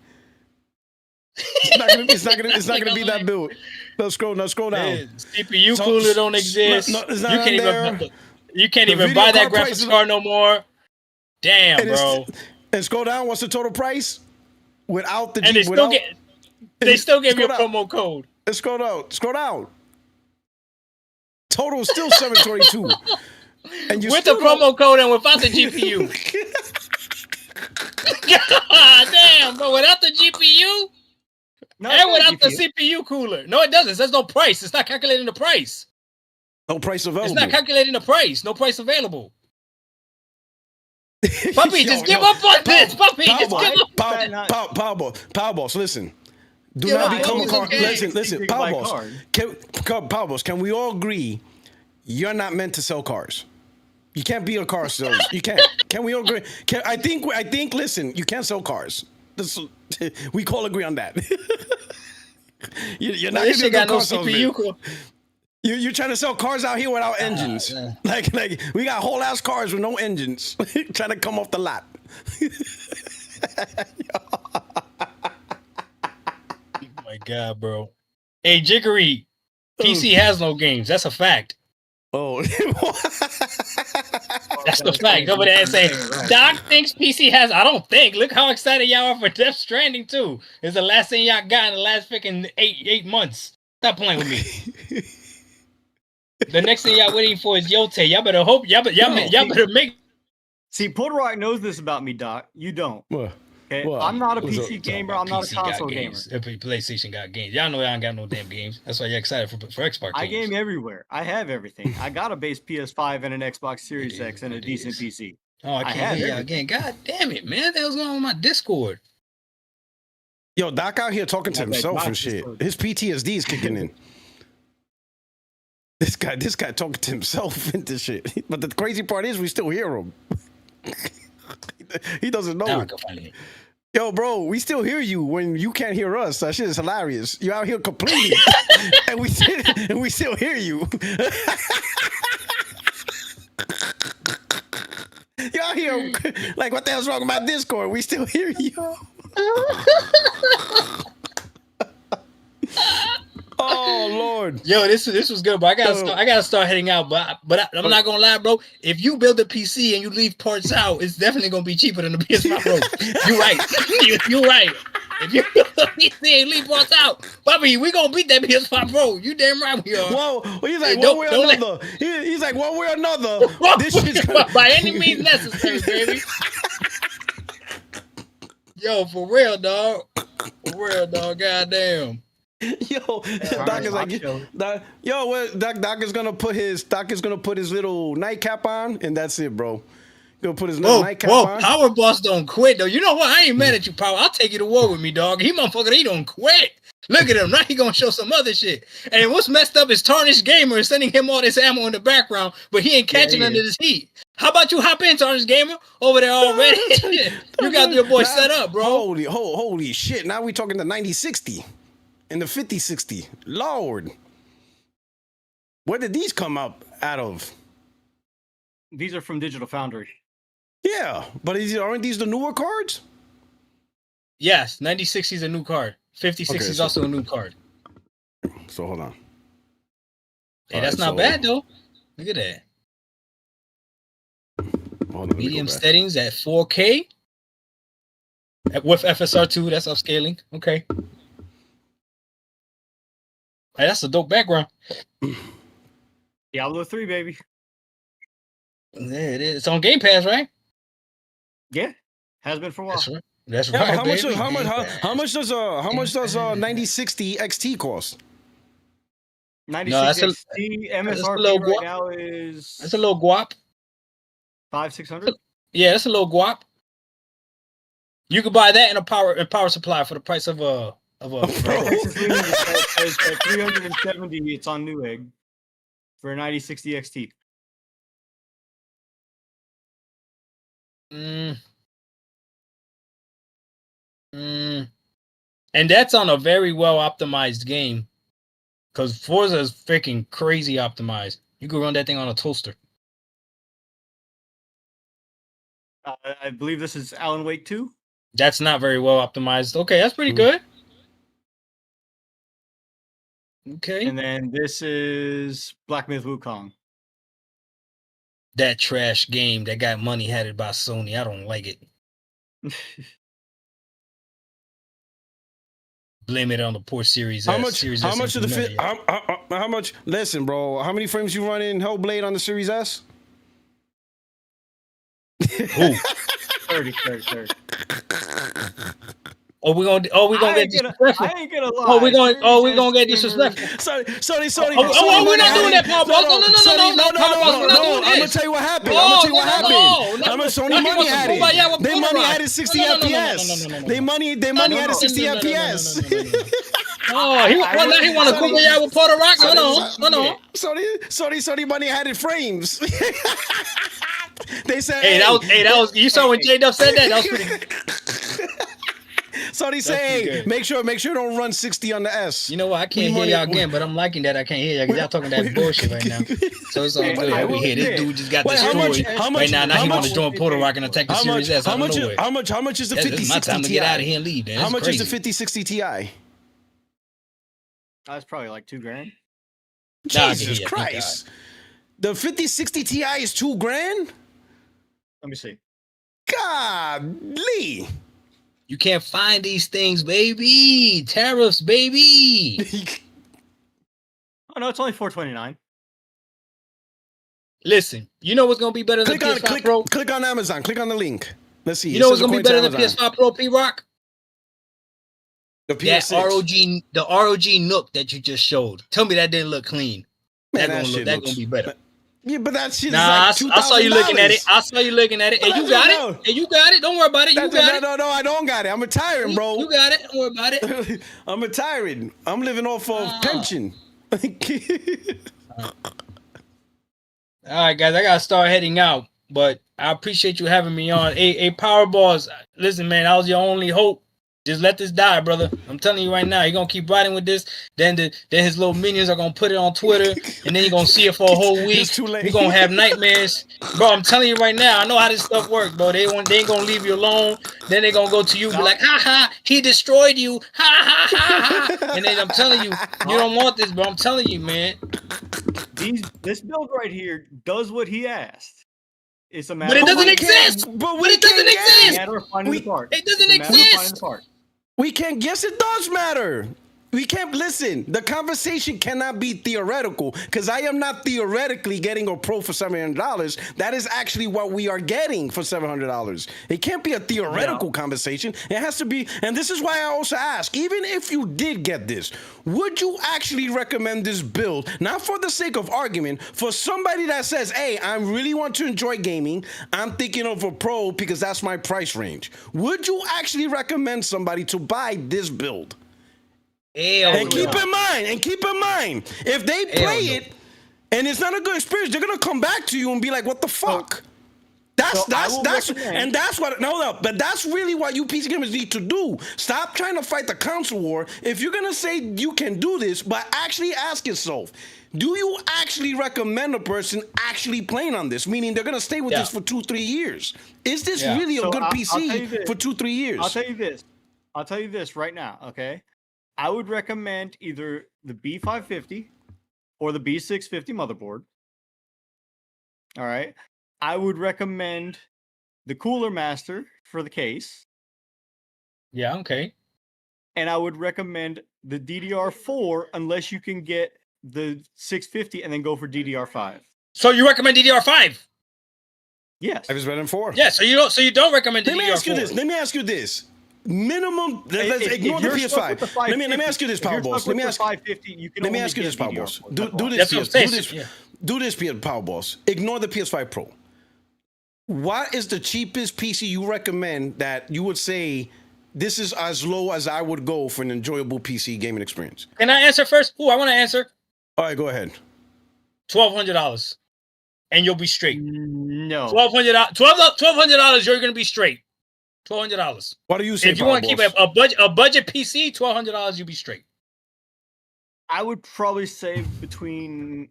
It's not gonna be that build. No, scroll down. CPU cooler don't exist. You can't even buy that graphics card no more. Damn, bro. And scroll down. What's the total price? Without the and they still gave you a promo code. And scroll down. Total still 722. And with the promo code and without the GPU. God damn, bro. Without the GPU and without the CPU cooler. No, it doesn't. It says no price. It's not calculating the price. No price available. It's not calculating the price. No price available. Puppy, just give up on this. Puppy, just give up. Powerballs, listen. Do not become a car. Listen. Powerballs, can we all agree you're not meant to sell cars? You can't be a car salesman. You can't. Can we all agree? I think. Listen, you can't sell cars. We all agree on that. You're not gonna be a car salesman. You're trying to sell cars out here without engines. Like we got whole ass cars with no engines trying to come off the lot. Oh my God, bro. Hey, Jiggery, PC has no games. That's a fact. Oh. That's the fact. Over there and say, Doc thinks PC has. I don't think. Look how excited y'all are for Death Stranding 2. It's the last thing y'all got in the last freaking eight months. Stop playing with me. The next thing y'all waiting for is Yote. Y'all better hope. Y'all better make. See, Puertorock knows this about me, Doc. You don't. What? Okay, I'm not a PC gamer. I'm not a console gamer. Every PlayStation got games. Y'all know I ain't got no damn games. That's why you're excited for Xbox. I game everywhere. I have everything. I got a base PS5 and an Xbox Series X and a decent PC. Oh, I can't hear you again. God damn it, man! What the hell's going on with my Discord? Yo, Doc out here talking to himself and shit. His PTSD is kicking in. This guy talking to himself into shit. But the crazy part is we still hear him. He doesn't know it. Yo, bro, we still hear you when you can't hear us. That shit is hilarious. You're out here complaining, and we still hear you. You're out here like, what the hell's wrong with my Discord? We still hear you. Oh Lord, yo, this was good, but I gotta start heading out. But I'm not gonna lie, bro. If you build a PC and you leave parts out, it's definitely gonna be cheaper than the PS5 Pro. You're right. You're right. If you build a PC and leave parts out, Bobby, we gonna beat that PS5 Pro. You damn right we are. Whoa, he's like one way or another. He's like one way or another. This shit's by any means necessary, baby. Yo, for real, dog. For real, dog. Goddamn. Yo, Doc is like, Doc is gonna put his little nightcap on, and that's it, bro. Gonna put his little nightcap on. Power Boss don't quit though. You know what? I ain't mad at you, Power. I'll take you to war with me, dog. He don't quit. Look at him. Now he gonna show some other shit. And what's messed up is Tarnished Gamer is sending him all this ammo in the background, but he ain't catching under this heat. How about you hop in, Tarnished Gamer, over there already? You got your boy set up, bro. Holy shit! Now we talking the 9060. And the 5060, Lord, where did these come up out of? These are from Digital Foundry. Yeah, but aren't these the newer cards? Yes, 9060 is a new card. 5060 is also a new card. So hold on. Hey, that's not bad though. Look at that. Medium settings at 4K with FSR2. That's upscaling. Okay. Hey, that's a dope background. Diablo 3, baby. Yeah, it is. It's on Game Pass, right? Yeah, has been for a while. That's right. How much does 9060 XT cost? 9060 MSRP right now is. That's a little guap. 500-600. Yeah, that's a little guap. You could buy that in a power supply for the price of a of a Pro. Texas Leaning says at 370, it's on Newegg for a 9060 XT. And that's on a very well optimized game, because Forza is freaking crazy optimized. You can run that thing on a toaster. I believe this is Alan Wake 2. That's not very well optimized. Okay, that's pretty good. Okay. And then this is Black Myth Wukong. That trash game that got money headed by Sony. I don't like it. Blame it on the poor Series S. How much? Series How S much of the fit? How much? Listen, bro. How many frames you run in Hellblade on the Series S? Ooh. 30. We gonna get disrespectful. I ain't gonna lie. We gonna get disrespectful. Sorry. We're not doing that, Paul Boss. No. I'm gonna tell you what happened. Sony money had it. They money had it 60 FPS. They money had it 60 FPS. Oh, he want to Kumbaya with Puertorock? No. Sony money had it frames. They said, "Hey, that was." You saw when J-Dub said that? That was pretty. So they say, hey, make sure you don't run 60 on the S. You know what? I can't hear y'all again, but I'm liking that I can't hear y'all because y'all talking that bullshit right now. So it's all good. We hear this dude just got destroyed right now. Now he want to join Puertorock and attack the Series S. How much is the 5060 Ti? It's my time to get out of here and leave. Man. How much is the 5060 Ti? That's probably like $2,000. Jesus Christ! The 5060 Ti is $2,000. Let me see. Golly. You can't find these things, baby. Tariffs, baby. Oh no, it's only $429. Listen, you know what's gonna be better than PS5 Pro? Click on Amazon. Click on the link. Let's see. You know what's gonna be better than PS5 Pro, P-Rock? The PS6. The ROG Nook that you just showed. Tell me that didn't look clean. Man, That's gonna be better. Yeah, but that shit is like $2,000. I saw you looking at it. And you got it. And you got it. Don't worry about it. No, I don't got it. I'm retiring, bro. You got it. Don't worry about it. I'm retiring. I'm living off of pension. All right, guys. I gotta start heading out, but I appreciate you having me on. Hey, Power Balls. Listen, man, I was your only hope. Just let this die, brother. I'm telling you right now. You're going to keep riding with this. Then his little minions are going to put it on Twitter. And then you're going to see it for a whole week. You're going to have nightmares. Bro, I'm telling you right now. I know how this stuff works, bro. They ain't going to leave you alone. Then they're going to go to you and be like, he destroyed you. Ha. And then I'm telling you, you don't want this, bro. I'm telling you, man. This build right here does what he asked. It's a matter but it doesn't exist. But it doesn't exist. It doesn't exist. We can't. Yes, it does matter. We can't listen. The conversation cannot be theoretical because I am not theoretically getting a Pro for $700. That is actually what we are getting for $700. It can't be a theoretical conversation. It has to be. And this is why I also ask, even if you did get this, would you actually recommend this build? Not for the sake of argument, for somebody that says, hey, I really want to enjoy gaming. I'm thinking of a Pro because that's my price range. Would you actually recommend somebody to buy this build? And keep in mind, if they play it and it's not a good experience, they're gonna come back to you and be like, "What the fuck?" That's really what you PC gamers need to do. Stop trying to fight the console war. If you're gonna say you can do this, but actually ask yourself, do you actually recommend a person actually playing on this? Meaning they're gonna stay with this for 2-3 years. Is this really a good PC for 2-3 years? I'll tell you this right now, okay? I would recommend either the B550 or the B650 motherboard. All right. I would recommend the Cooler Master for the case. Yeah, okay. And I would recommend the DDR4 unless you can get the 650 and then go for DDR5. So you recommend DDR5? Yes. I was better than 4. Yeah, so you don't recommend DDR4. Let me ask you this. Minimum. Let's ignore the PS5. Let me ask you this, Power Boss. Let me ask you this, Power Boss. Do this, Power Boss. Ignore the PS5 Pro. What is the cheapest PC you recommend that you would say this is as low as I would go for an enjoyable PC gaming experience. Can I answer first? I want to answer. All right, go ahead. $1,200, and you'll be straight. No. $1,200. You're gonna be straight. $1,200. What do you say? If you want to keep a budget PC, $1,200, you'll be straight. I would probably say between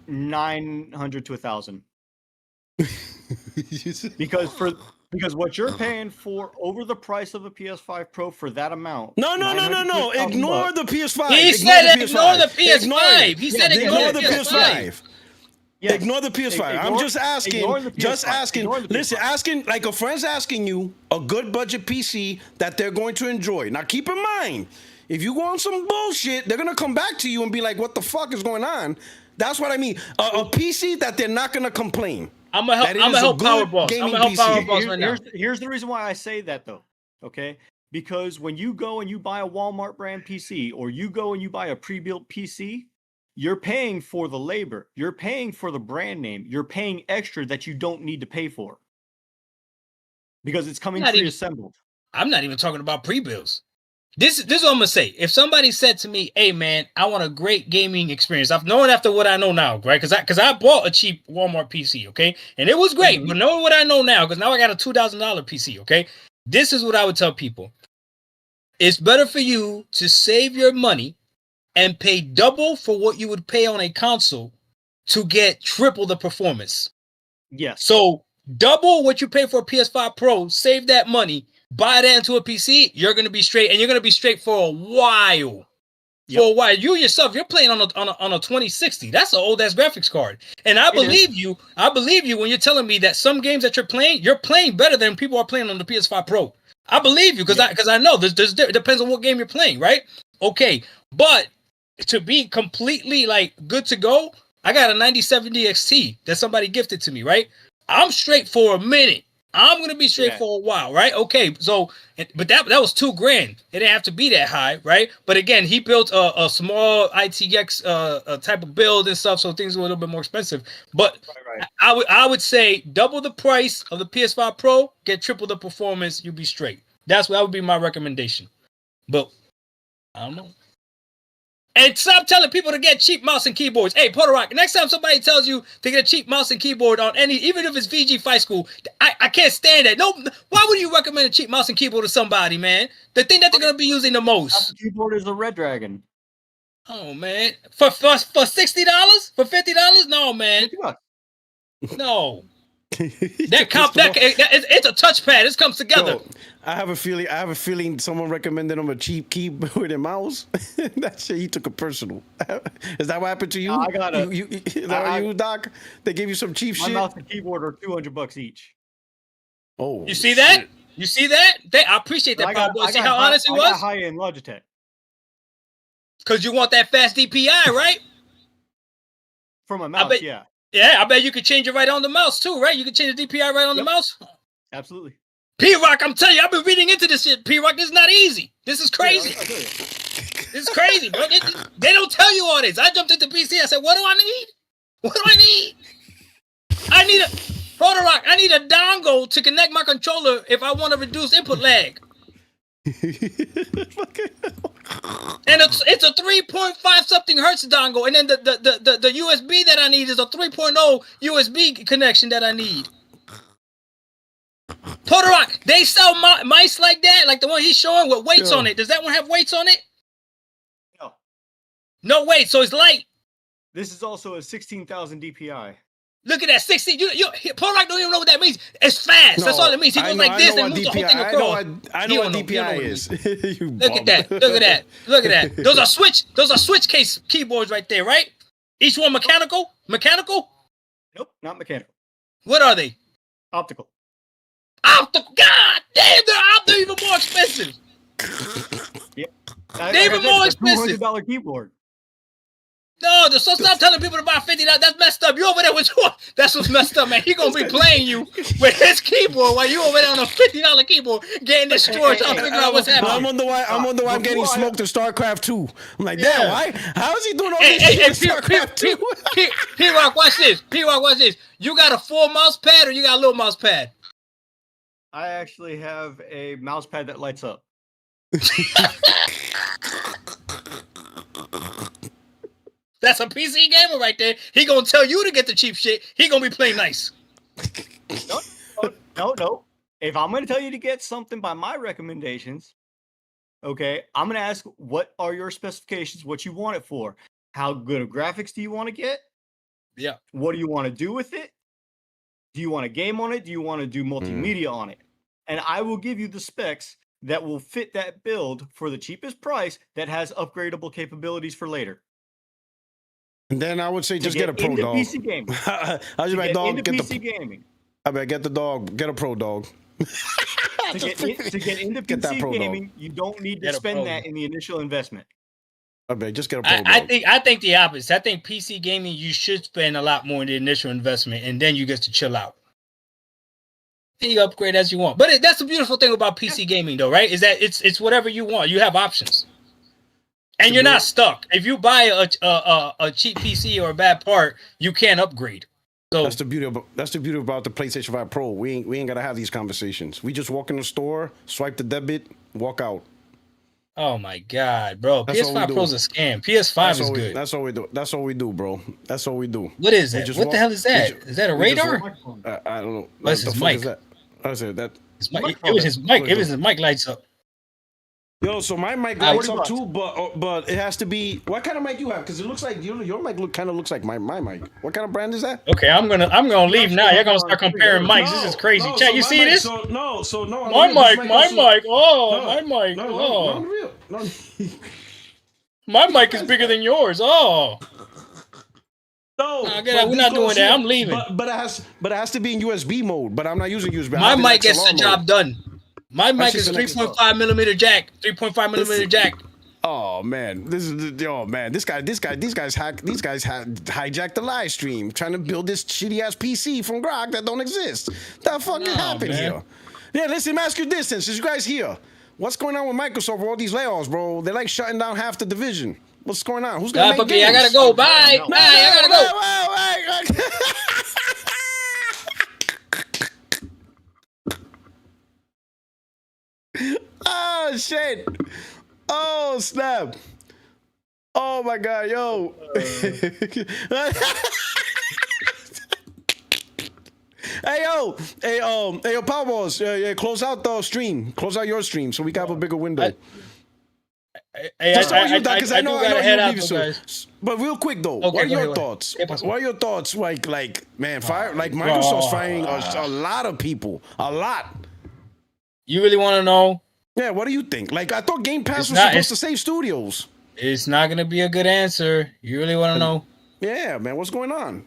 900 to 1,000. Because what you're paying for over the price of a PS5 Pro for that amount. No. Ignore the PS5. He said ignore the PS5. He said ignore the PS5. Yes. Ignore the PS5. I'm just asking. Listen, asking like a friend's asking you a good budget PC that they're going to enjoy. Now, keep in mind, if you go on some bullshit, they're gonna come back to you and be like, "What the fuck is going on?" That's what I mean. A PC that they're not gonna complain. I'm gonna help Power Boss. I'm gonna help Power Boss right now. Here's the reason why I say that though. Okay, because when you go and you buy a Walmart brand PC, or you go and you buy a pre-built PC, you're paying for the labor. You're paying for the brand name. You're paying extra that you don't need to pay for because it's coming pre-assembled. I'm not even talking about pre-builds. This is what I'm gonna say. If somebody said to me, "Hey man, I want a great gaming experience," I've known after what I know now, right? Because I bought a cheap Walmart PC, okay, and it was great. But knowing what I know now, because now I got a $2,000 PC, okay. This is what I would tell people: it's better for you to save your money and pay double for what you would pay on a console to get triple the performance. Yes. So double what you pay for a PS5 Pro, save that money. Buy that into a PC, you're gonna be straight, and you're gonna be straight for a while. For a while, you yourself, you're playing on a 2060. That's an old ass graphics card, and I believe you. I believe you when you're telling me that some games that you're playing better than people are playing on the PS5 Pro. I believe you because I know it depends on what game you're playing, right? Okay, but to be completely like good to go, I got a 9070 XT that somebody gifted to me, right? I'm straight for a minute. I'm gonna be straight for a while, right? Okay, so but that was $2,000. It didn't have to be that high, right? But again, he built a small ITX type of build and stuff, so things were a little bit more expensive. But I would say double the price of the PS5 Pro, get triple the performance, you'll be straight. That would be my recommendation. But I don't know. And stop telling people to get cheap mouse and keyboards. Hey, Puertorock, next time somebody tells you to get a cheap mouse and keyboard on any, even if it's VG Fight School, I can't stand that. No, why would you recommend a cheap mouse and keyboard to somebody, man? The thing that they're gonna be using the most. The keyboard is a Red Dragon. Oh man, for $60, for $50? No, man. No. It's a touchpad. This comes together. Yo, I have a feeling someone recommended him a cheap keyboard and mouse. That shit, he took it personal. Is that what happened to you? I got it. Is that what you, Doc? They gave you some cheap shit. My mouse and keyboard are $200 each. Oh, you see that? You see that? I appreciate that, Power Boy. See how honest he was? I got high-end Logitech. Because you want that fast DPI, right? From a mouse, yeah. Yeah, I bet you could change it right on the mouse too, right? You can change the DPI right on the mouse. Absolutely. P-Rock, I'm telling you, I've been reading into this shit. P-Rock, this is not easy. This is crazy. This is crazy, bro. They don't tell you all this. I jumped into PC. I said, what do I need? What do I need? I need a dongle to connect my controller if I want to reduce input lag. And it's a 3.5 something hertz dongle, and then the USB that I need is a 3.0 USB connection that I need. Puertorock, they sell mice like that, like the one he's showing with weights on it. Does that one have weights on it? No. No weight, so it's light. This is also a 16,000 DPI. Look at that 60. Puertorock don't even know what that means. It's fast. No, that's all it means. He goes like this and moves the whole thing across. I know what DPI is. Look at that. Look at that. Look at that. Those are switch case keyboards right there, right? Each one mechanical? Mechanical? Nope, not mechanical. What are they? Optical. Optical. God damn, they're even more expensive. Yeah. They're even more expensive. $200 keyboard. No, so stop telling people to buy $50. That's messed up. You over there with that's what's messed up, man. He gonna be playing you with his keyboard while you over there on a $50 keyboard getting destroyed. Trying to figure out what's happening. I wonder why I'm getting smoked in StarCraft 2. I'm like, damn, why? How is he doing all this shit in StarCraft 2? P-Rock, watch this. P-Rock, watch this. You got a full mouse pad or you got a little mouse pad? I actually have a mouse pad that lights up. That's a PC gamer right there. He gonna tell you to get the cheap shit. He gonna be playing nice. No. If I'm gonna tell you to get something by my recommendations, okay, I'm gonna ask what are your specifications, what you want it for, how good of graphics do you want to get? Yeah. What do you want to do with it? Do you want to game on it? Do you want to do multimedia on it? And I will give you the specs that will fit that build for the cheapest price that has upgradable capabilities for later. And then I would say just get a pro dog. PC gaming. I was like, dog, into PC gaming. I bet get the dog, get a pro dog. To get into PC gaming, you don't need to spend that in the initial investment. I bet just get a pro dog. I think the opposite. I think PC gaming you should spend a lot more in the initial investment, and then you get to chill out. Then you upgrade as you want. But that's the beautiful thing about PC gaming, though, right? Is that it's whatever you want. You have options. And you're not stuck. If you buy a cheap PC or a bad part, you can't upgrade. So that's the beauty about the PlayStation 5 Pro. We ain't gotta have these conversations. We just walk in the store, swipe the debit, walk out. Oh my God, bro! PS5 Pro's a scam. PS5 is good. That's all we do. That's all we do, bro. That's all we do. What is that? What the hell is that? Is that a radar? I don't know. What's his mic? I said that. It was his mic. It was his mic lights up. Yo, so my mic lights up too, but it has to be. What kind of mic you have? Because it looks like your mic kind of looks like my mic. What kind of brand is that? Okay, I'm gonna leave now. You're gonna start comparing mics. This is crazy. Chat, you see this? No. My mic. Oh, my mic. Oh, my mic is bigger than yours. Oh. No, we're not doing that. I'm leaving. But it has to be in USB mode. But I'm not using USB. My mic gets the job done. My mic is 3.5 millimeter jack. 3.5 millimeter jack. Oh man, these guys hijacked the live stream trying to build this shitty ass PC from Grok that don't exist. The fuck happened here? Yeah, listen, ask you this since you guys here. What's going on with Microsoft with all these layoffs, bro? They're like shutting down half the division. What's going on? Who's gonna make games? I gotta go. Bye. Bye. I gotta go. Oh shit! Oh snap! Oh my god, yo! Hey yo, Powerballs, yeah, close out the stream. Close out your stream so we can have a bigger window. Because I know you'll leave soon. But real quick though, what are your thoughts? What are your thoughts? Like man, Microsoft's firing a lot of people, a lot. You really want to know? Yeah, what do you think? Like, I thought Game Pass was supposed to save studios. It's not going to be a good answer. You really want to know? Yeah, man, what's going on?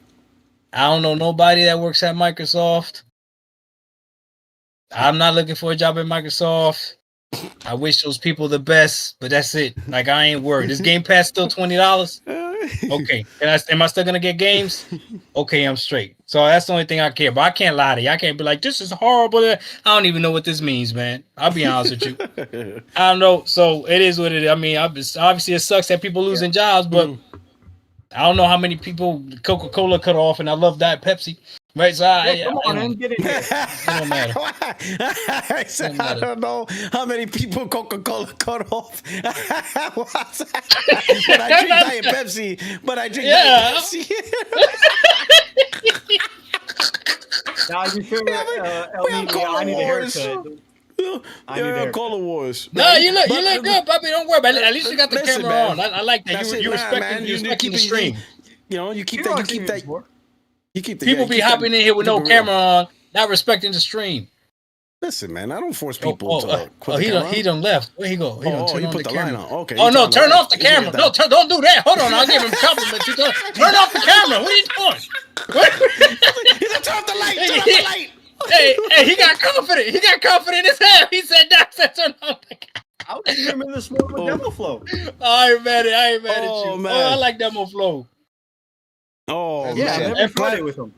I don't know nobody that works at Microsoft. I'm not looking for a job at Microsoft. I wish those people the best, but that's it. Like, I ain't worried. Is Game Pass still $20? Okay. Am I still going to get games? Okay, I'm straight. So that's the only thing I care about. I can't lie to you. I can't be like, this is horrible. I don't even know what this means, man. I'll be honest with you. I don't know. So it is what it is. I mean, obviously it sucks that people losing jobs, but I don't know how many people Coca-Cola cut off, and I love that Pepsi. Right, so come on, man, get in here. It don't matter. I said, I don't know how many people Coca-Cola cut off. But I drink Diet Pepsi. Diet Pepsi. Now you sure I need a haircut. Yeah, Cola Wars. No, you look good, puppy. Don't worry about it. At least you got the camera on. I like that. You respecting the stream. You keep that. People be hopping in here with no camera on, not respecting the stream. Listen, man, I don't force people to quit the camera. He done left. Where he go? He put the line on. Okay. Oh no, turn off the camera. No, don't do that. Hold on, I'll give him compliments. Turn off the camera. What are you doing? He said, turn off the light. Turn off the light. Hey, he got confident. He got confident as hell. He said, turn off the camera. I was streaming this morning with Demo Flow. I ain't mad at you. Man. Oh, I like Demo Flow. Oh yeah, man. every Friday with him.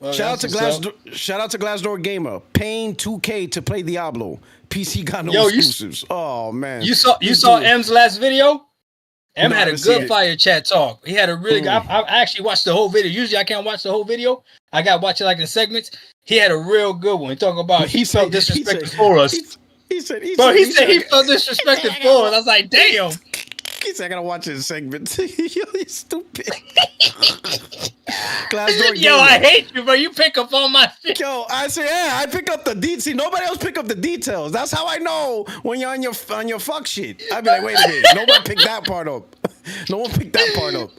Well, shout out to Glassdoor Gamer, paying $2K to play Diablo. PC got no exclusives. Oh man, you saw M's last video. M had a good fire chat talk. He had a really good. I actually watched the whole video. Usually I can't watch the whole video. I got to watch it like in segments. He had a real good one. Talking about he felt disrespected for us. He said he felt disrespected for it. I was like, damn. He said, I gotta watch his segment. Yo, you stupid. Glassdoor Yo, I hate you, bro. You pick up on my shit. Yo, I say, yeah, I pick up the details. See, nobody else pick up the details. That's how I know when you're on your fuck shit. I'd be like, wait a minute. Nobody picked that part up. No one picked that part up.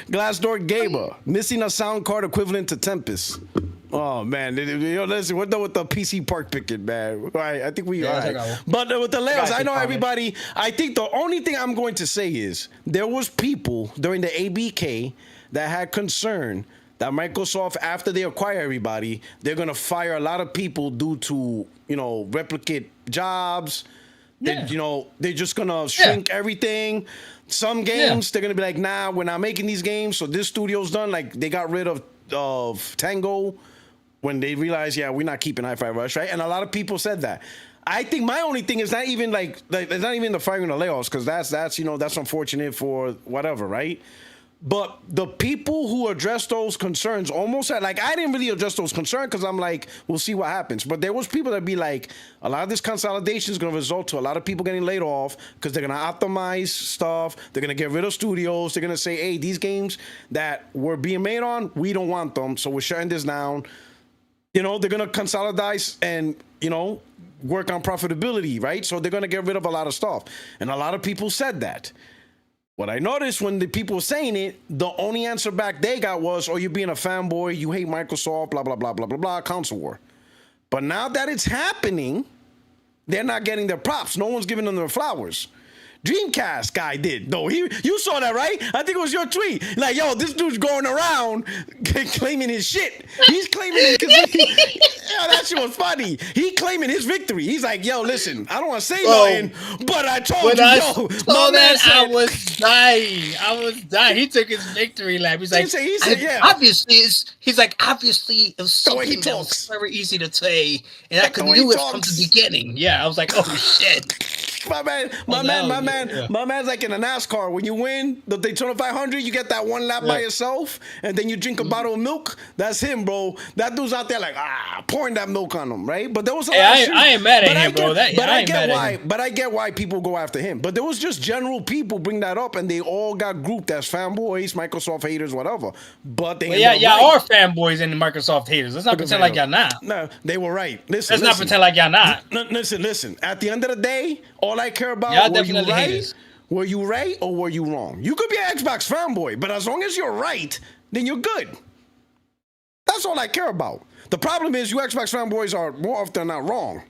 Glassdoor Gamer. Missing a sound card equivalent to Tempest. Oh man, yo, listen, we're done with the PC Park picking, man. All right, I think we are. Right. But with the layouts, I know everybody. I think the only thing I'm going to say is there was people during the ABK that had concern that Microsoft, after they acquire everybody, they're gonna fire a lot of people due to replicate jobs. Yeah. They're just gonna shrink everything. Some games they're gonna be like, nah, we're not making these games. So this studio's done. Like they got rid of Tango. When they realized, we're not keeping Hi-Fi Rush, right? And a lot of people said that. I think my only thing is not even like it's not even the firing or layoffs, because that's unfortunate for whatever, right? But the people who address those concerns almost like I didn't really address those concerns because I'm like, we'll see what happens. But there was people that be like, a lot of this consolidation is going to result to a lot of people getting laid off because they're going to optimize stuff. They're going to get rid of studios. They're going to say, hey, these games that were being made on, we don't want them, so we're shutting this down. They're going to consolidate and, work on profitability, right? So they're going to get rid of a lot of stuff. And a lot of people said that. What I noticed when the people were saying it, the only answer back they got was, oh, you're being a fanboy, you hate Microsoft, blah, blah, blah, blah, blah, blah, console war. But now that it's happening, they're not getting their props. No one's giving them their flowers. Dreamcast guy did, though. You saw that, right? I think it was your tweet. Like, yo, this dude's going around claiming his shit. He's claiming it because that shit was funny. He claiming his victory. He's like, yo, listen, I don't want to say nothing, but I told you, my man said, I was dying. He took his victory lap. He's like, obviously, obviously, it was something that was very easy to say, and I could do it from the beginning. Yeah, I was like, oh, shit. My man's like in a NASCAR. When you win the Daytona 500, you get that one lap by yourself, and then you drink a bottle of milk. That's him, bro. That dude's out there like pouring that milk on him, right? But there was I ain't mad at him, bro. But I get why people go after him. But there was just general people bring that up, and they all got grouped as fanboys, Microsoft haters, whatever. But they y'all are fanboys and Microsoft haters. Let's not pretend like y'all not. No, they were right. Let's not pretend like y'all not. Listen. At the end of the day, all I care about, were you right or were you wrong? You could be an Xbox fanboy, but as long as you're right, then you're good. That's all I care about. The problem is you Xbox fanboys are more often than not wrong,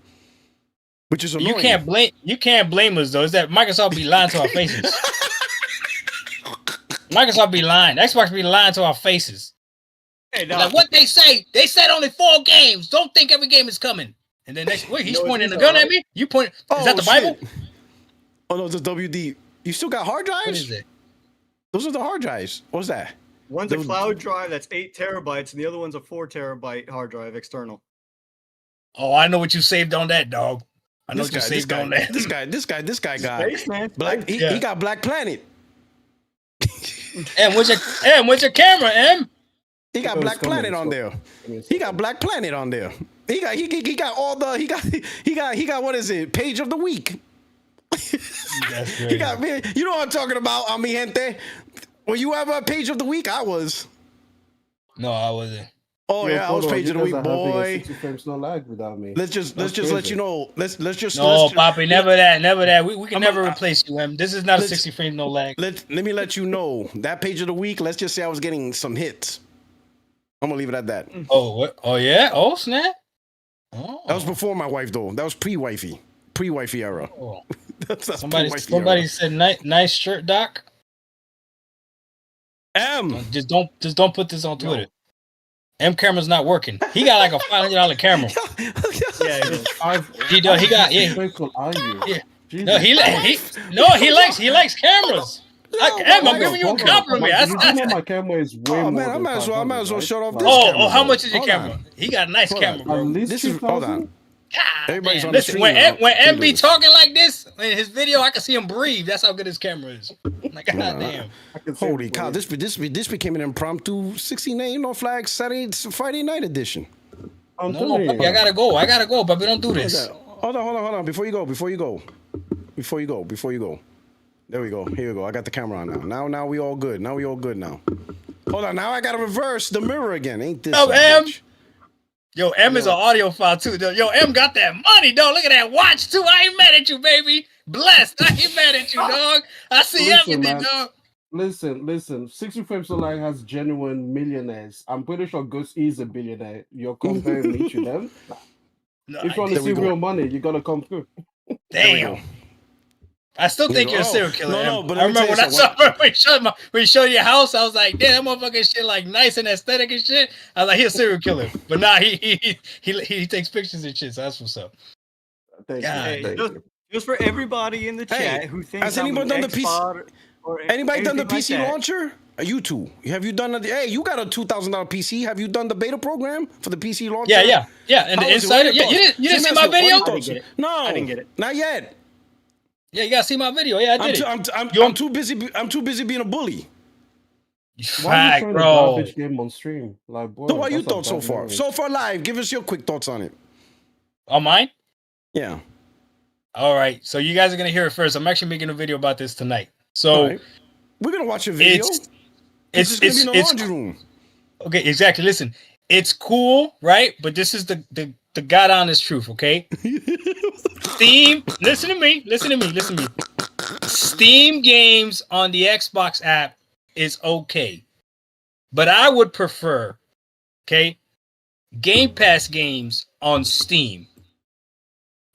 which is annoying. You can't blame us though. It's that Microsoft be lying to our faces. Microsoft be lying. Xbox be lying to our faces. Hey, like what they say said only 4 games. Don't think every game is coming. And then next week he's pointing the gun at me. You point. Is that the Bible? Oh no, it's a WD. You still got hard drives? What is it? Those are the hard drives. What's that? One's a cloud drive that's 8 terabytes, and the other one's a 4 terabyte hard drive external. Oh, I know what you saved on that, dog. I know what you saved on that. This guy got Spaceman. Black. He got Black Planet. And what's your camera, M? He got Black Planet on there. He got Black Planet on there. He got all the he got what is it? Page of the week. He got me. You know what I'm talking about, mi gente. Were you ever a page of the week? I was. No, I wasn't. Oh I was page of the week, boy. 60 frames no lag without me. Let's just let you know. Let's just. No, Poppy, never that. We can never replace you, M. This is not a 60 frames no lag. Let me let you know that page of the week. Let's just say I was getting some hits. I'm gonna leave it at that. Oh what? Oh yeah. Oh snap. Oh. That was before my wife though. That was pre-wifey era. Oh. Somebody said nice shirt, Doc. M. Just don't put this on Twitter. M camera's not working. He got like a $500 camera. He got. He likes cameras. I'm giving you a compliment. My camera is way more. Man, I might as well shut off this. Oh, how much is your camera? He got a nice camera, bro. This is hold on. Everybody's on listen, the when M be talking like this in his video, I can see him breathe. That's how good his camera is. Like, goddamn. Holy cow! This became an impromptu 16 flag Friday night edition. I'm No, telling puppy, you. I gotta go, but we don't do this. Hold on. Before you go. There we go. Here we go. I got the camera on now. Now we all good. Now. Hold on. Now I gotta reverse the mirror again. Ain't this? Yo, a M. bitch? Yo, M is an audio file too. Yo, M got that money, dog. Look at that watch too. I ain't mad at you, baby. Blessed. I ain't mad at you, dog. I see Listen, everything, man. dog. Listen. 60 Frames Online has genuine millionaires. I'm pretty sure Ghost is a billionaire. You're comparing me to them. No, If you want to There we see go. real money, you gotta come through. damn. I still think you're a Oh, serial killer. no, M. but I let me remember when tell you I saw when you showed your house, I was like, damn, that motherfucking shit like nice and aesthetic and shit. I was like, he's a serial killer. But nah, he takes pictures and shit, so that's what's up. Thank God, you. Hey, Thank just, you. just for everybody in the Hey, chat who thinks has I'm anybody an done the PC Xbot or Anybody done the anything like PC that. launcher? You two. Have you done the? Hey, you got a $2,000 PC. Have you done the beta program for the PC launcher? Yeah. And How the is it? What are insider. your Yeah, you thoughts? didn't see Let me my ask you, what are video? your I didn't thoughts? get it. No, I didn't get it. not yet. Yeah, you gotta see my video. Yeah, I did it. I'm too busy. I'm too busy being a bully. Why are you Right, showing a bro. garbage game on stream? Like, boy, So what are you that's a thoughts so bad far? memory. So far live. Give us your quick thoughts on it. On mine? Yeah. All right. So you guys are gonna hear it first. I'm actually making a video about this tonight. All So right. We're gonna watch a video. It's gonna be in the laundry room. Okay, exactly. Listen, it's cool, right? But this is the god honest truth, okay? Steam, listen to me. Steam games on the Xbox app is okay. But I would prefer, okay, Game Pass games on Steam.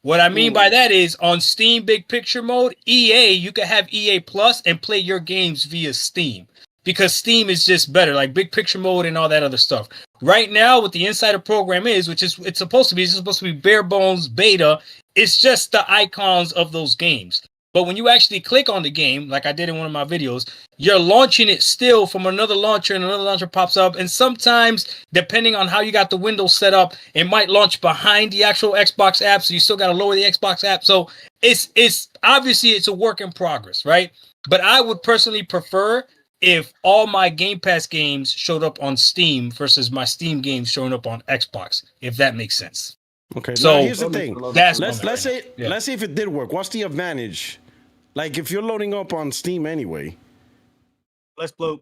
What I mean by that is on Steam Big Picture mode, EA, you can have EA Plus and play your games via Steam. Because Steam is just better, like Big Picture mode and all that other stuff. Right now, what the Insider program is, which is it's supposed to be bare bones beta, it's just the icons of those games. But when you actually click on the game, like I did in one of my videos, you're launching it still from another launcher, and another launcher pops up. And sometimes, depending on how you got the Windows set up, it might launch behind the actual Xbox app, so you still got to lower the Xbox app. So it's obviously it's a work in progress, right? But I would personally prefer if all my Game Pass games showed up on Steam versus my Steam games showing up on Xbox, if that makes sense. Okay. So now here's the thing. that's Let's say Yeah. let's say if it did work. What's the advantage? Like if you're loading up on Steam anyway. Let's blow.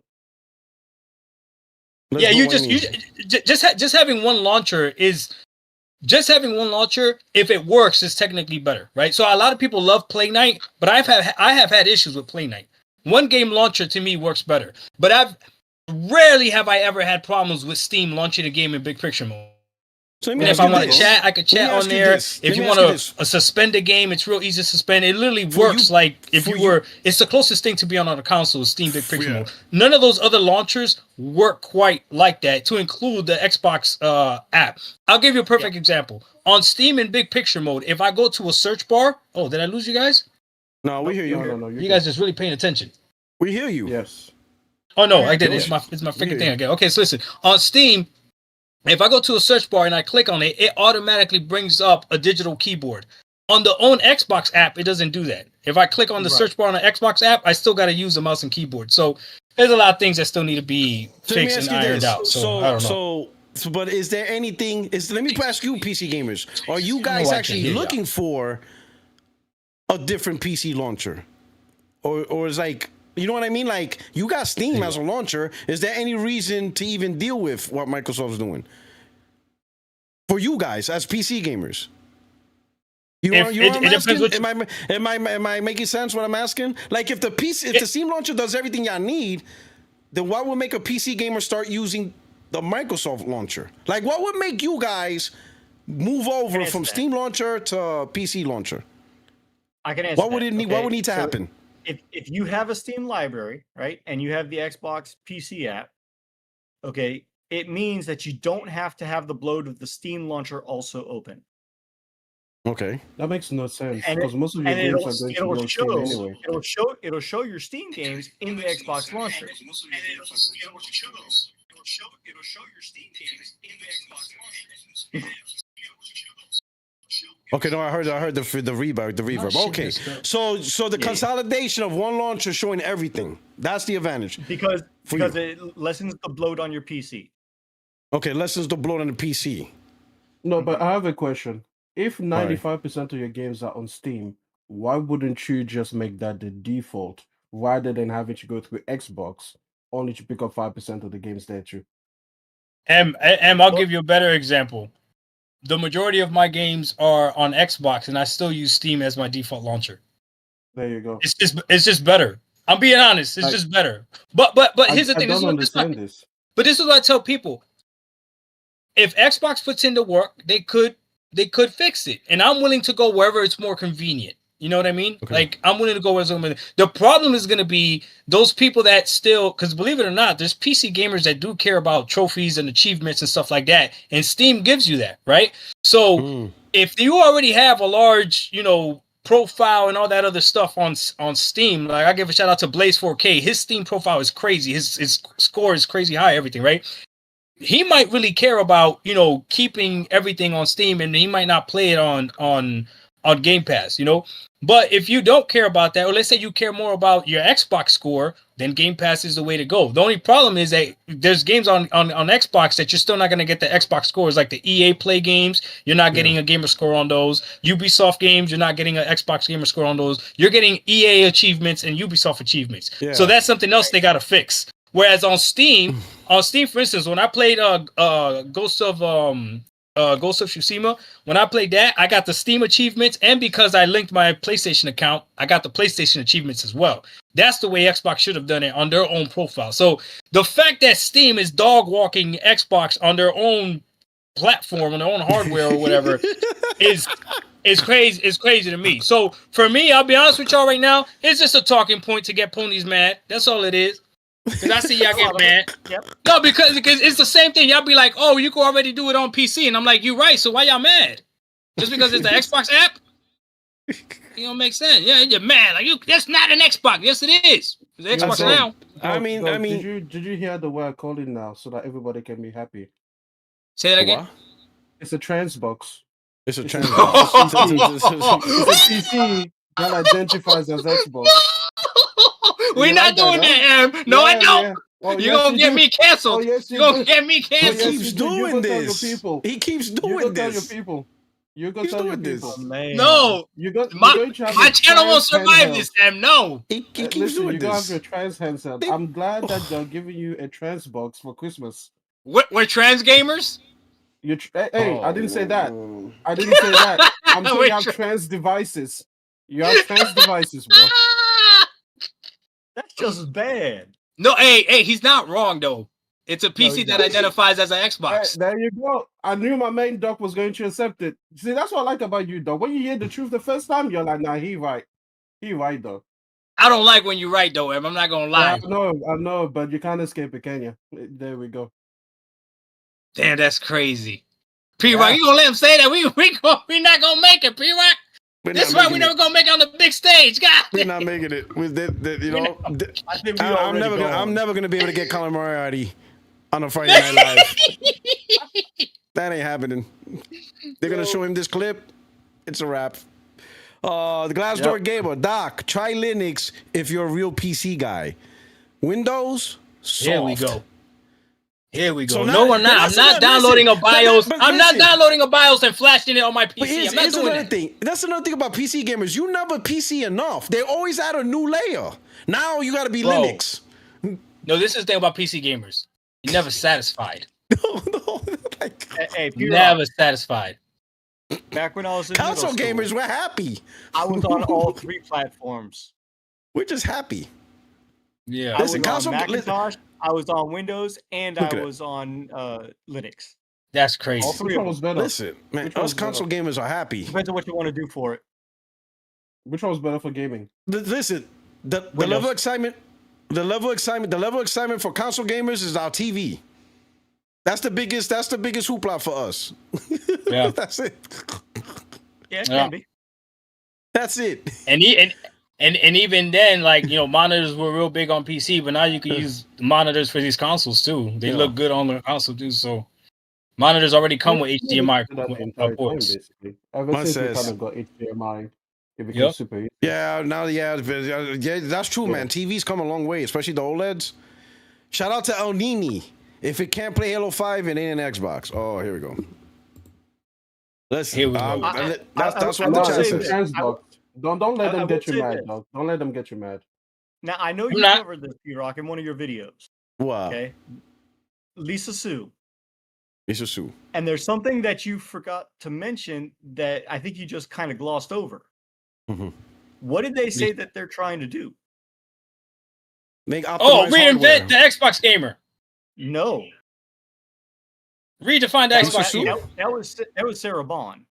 let's Yeah, go you what just having one launcher is just having one launcher. If it works, is technically better, right? So a lot of people love Play Night, but I have had issues with Play Night. One game launcher to me works better, but rarely have I ever had problems with Steam launching a game in Big Picture mode. So And if I want to chat, I could chat on there. If you want to suspend a game, it's real easy to suspend. It literally works like if you were. It's the closest thing to be on a console, Steam Big Picture mode. None of those other launchers work quite like that. To include the Xbox app, I'll give you a perfect example. On Steam in Big Picture mode, if I go to a search bar, oh, did I lose you guys? No, we hear you. No, You guys just really paying attention. We hear you. Yes. Oh no, I did. It's my freaking thing again. Okay, so listen. On Steam, if I go to a search bar and I click on it, it automatically brings up a digital keyboard. On the own Xbox app, it doesn't do that. If I click on the search bar on the Xbox app, I still got to use a mouse and keyboard. So there's a lot of things that still need to be fixed and ironed out. So I don't know. But is there anything? Let me ask you, PC gamers, are you guys actually looking for a different PC launcher, or is like? You know what I mean? Like, you got Steam as a launcher. Is there any reason to even deal with what Microsoft's doing? For you guys, as PC gamers. You know what I'm asking? Am I making sense what I'm asking? Like, if the Steam launcher does everything y'all need, then what would make a PC gamer start using the Microsoft launcher? Like, what would make you guys move over from Steam launcher to PC launcher? I can answer What would need to happen? If you have a Steam library, right, and you have the Xbox PC app, okay, it means that you don't have to have the bloat of the Steam launcher also open. Okay, that makes no sense because most of your games are going to be on Steam anyway. It'll show your Steam games in the Xbox launcher. It'll show your Steam games in the Xbox launcher. Okay, no, I heard the reverb. Okay, so the consolidation of one launcher showing everything, that's the advantage. Because it lessens the bloat on your PC. Okay, lessens the bloat on the PC. No, but I have a question. If right. 95% of your games are on Steam, why wouldn't you just make that the default rather than having to go through Xbox only to pick up 5% of the games there too? I'll give you a better example. The majority of my games are on Xbox, and I still use Steam as my default launcher. There you go. It's just better. I'm being honest. It's just better. But here's the thing. I don't understand this. But this is what I tell people. If Xbox puts in the work, they could fix it, and I'm willing to go wherever it's more convenient. You know what I mean? Okay. Like, I'm willing to go where it's more convenient. The problem is going to be those people that still, because believe it or not, there's PC gamers that do care about trophies and achievements and stuff like that, and Steam gives you that, right? So if you already have a large, profile and all that other stuff on Steam, like I give a shout out to Blaze 4K. His Steam profile is crazy. His score is crazy high. Everything, right? He might really care about keeping everything on Steam, and he might not play it on Game Pass, But if you don't care about that, or let's say you care more about your Xbox score, then Game Pass is the way to go. The only problem is that there's games on Xbox that you're still not going to get the Xbox scores, like the EA Play games. You're not getting a gamer score on those. Ubisoft games, you're not getting an Xbox gamer score on those. You're getting EA achievements and Ubisoft achievements. Yeah. So that's something else they got to fix. Whereas on Steam, for instance, when I played Ghost of Tsushima, when I played that, I got the Steam achievements, and because I linked my PlayStation account, I got the PlayStation achievements as well. That's the way Xbox should have done it on their own profile. So the fact that Steam is dog walking Xbox on their own platform, on their own hardware or whatever, is crazy. It's crazy to me. So for me, I'll be honest with y'all right now, it's just a talking point to get ponies mad. That's all it is. Because I see y'all get mad. Yep. No, because it's the same thing. Y'all be like, oh, you can already do it on PC. And I'm like, you're right. So why y'all mad? Just because it's the Xbox app? You don't make sense. Yeah, you're mad. Like, that's not an Xbox. Yes, it is. It's the Xbox now. I mean, did you hear the way I called it now so that everybody can be happy? Say that again. What? It's a trans box. It's a trans box. It's a PC that identifies as Xbox. We're not doing that, Em. No, I don't. Yeah. Oh, you're going to get me canceled. Oh, yes, you're going to get me canceled. He keeps doing this. He keeps doing this. Tell your people. You go tell your people. No. My channel won't survive this, Em. No. He keeps doing this. You have your trans handset. I'm glad that they're giving you a trans box for Christmas. We're trans gamers? Hey, I didn't say that. I didn't say that. I'm saying you have trans devices. You have trans devices, bro. That's just bad. No, hey, he's not wrong though. It's a PC that identifies as an Xbox. Hey, there you go. I knew my main doc was going to accept it. See, that's what I like about you, though. When you hear the truth the first time, you're like, nah, he right. He right, though. I don't like when you're right, though, Em. I'm not going to lie. Yeah, I know, but you can't escape it, can you? There we go. Damn, that's crazy. P-Rock, you going to let him say that? We're not going to make it, P-Rock. That's why we're never gonna make it on the big stage, God. We're not making it. I'm never gonna be able to get Colin Moriarty on a Friday Night Live. That ain't happening. They're gonna show him this clip. It's a wrap. The Glassdoor Gamer, Doc, try Linux if you're a real PC guy. Windows, soft. Here we go. Here we go. So no, I'm not. I'm not downloading a BIOS. I'm not downloading a BIOS and flashing it on my PC. I'm not doing another thing. That's another thing about PC gamers. You never PC enough. They always add a new layer. Now you got to be Linux. No, this is the thing about PC gamers. You're never satisfied. No. Never satisfied. Back when I was in console gamers, we're happy. I was on all three platforms. We're just happy. Yeah. Listen, console Macintosh. I was on Windows and I was on Linux. That's crazy. All three of us better. Listen, man, us console gamers are happy. Depends on what you want to do for it. Which one was better for gaming? Listen, the level of excitement for console gamers is our TV. That's the biggest hoopla for us. Yeah. That's it. Yeah, it can be. That's it. And even then, like, monitors were real big on PC, but now you can use monitors for these consoles too. They look good on the console too. So monitors already come with HDMI ports. Ever since we kind of got HDMI, it became super easy. Yeah, that's true, man. TVs come a long way, especially the OLEDs. Shout out to El Nini. If it can't play Halo 5, it ain't an Xbox. Oh, here we go. Listen, Here we go. that's I what the will chat say says. this. Don't let I them will get you say mad, this. dog. Don't let them get you mad. Now I know I'm you not- covered this, P-Rock, in one of your videos. Wow. Okay, Lisa Sue. It's a Sue. And there's something that you forgot to mention that I think you just kind of glossed over. Mm-hmm. What did they say that they're trying to do? Make optimized Reinvent hardware. the Xbox gamer. No. Redefine the Xbox Sue? gamer. That was Sarah Bond.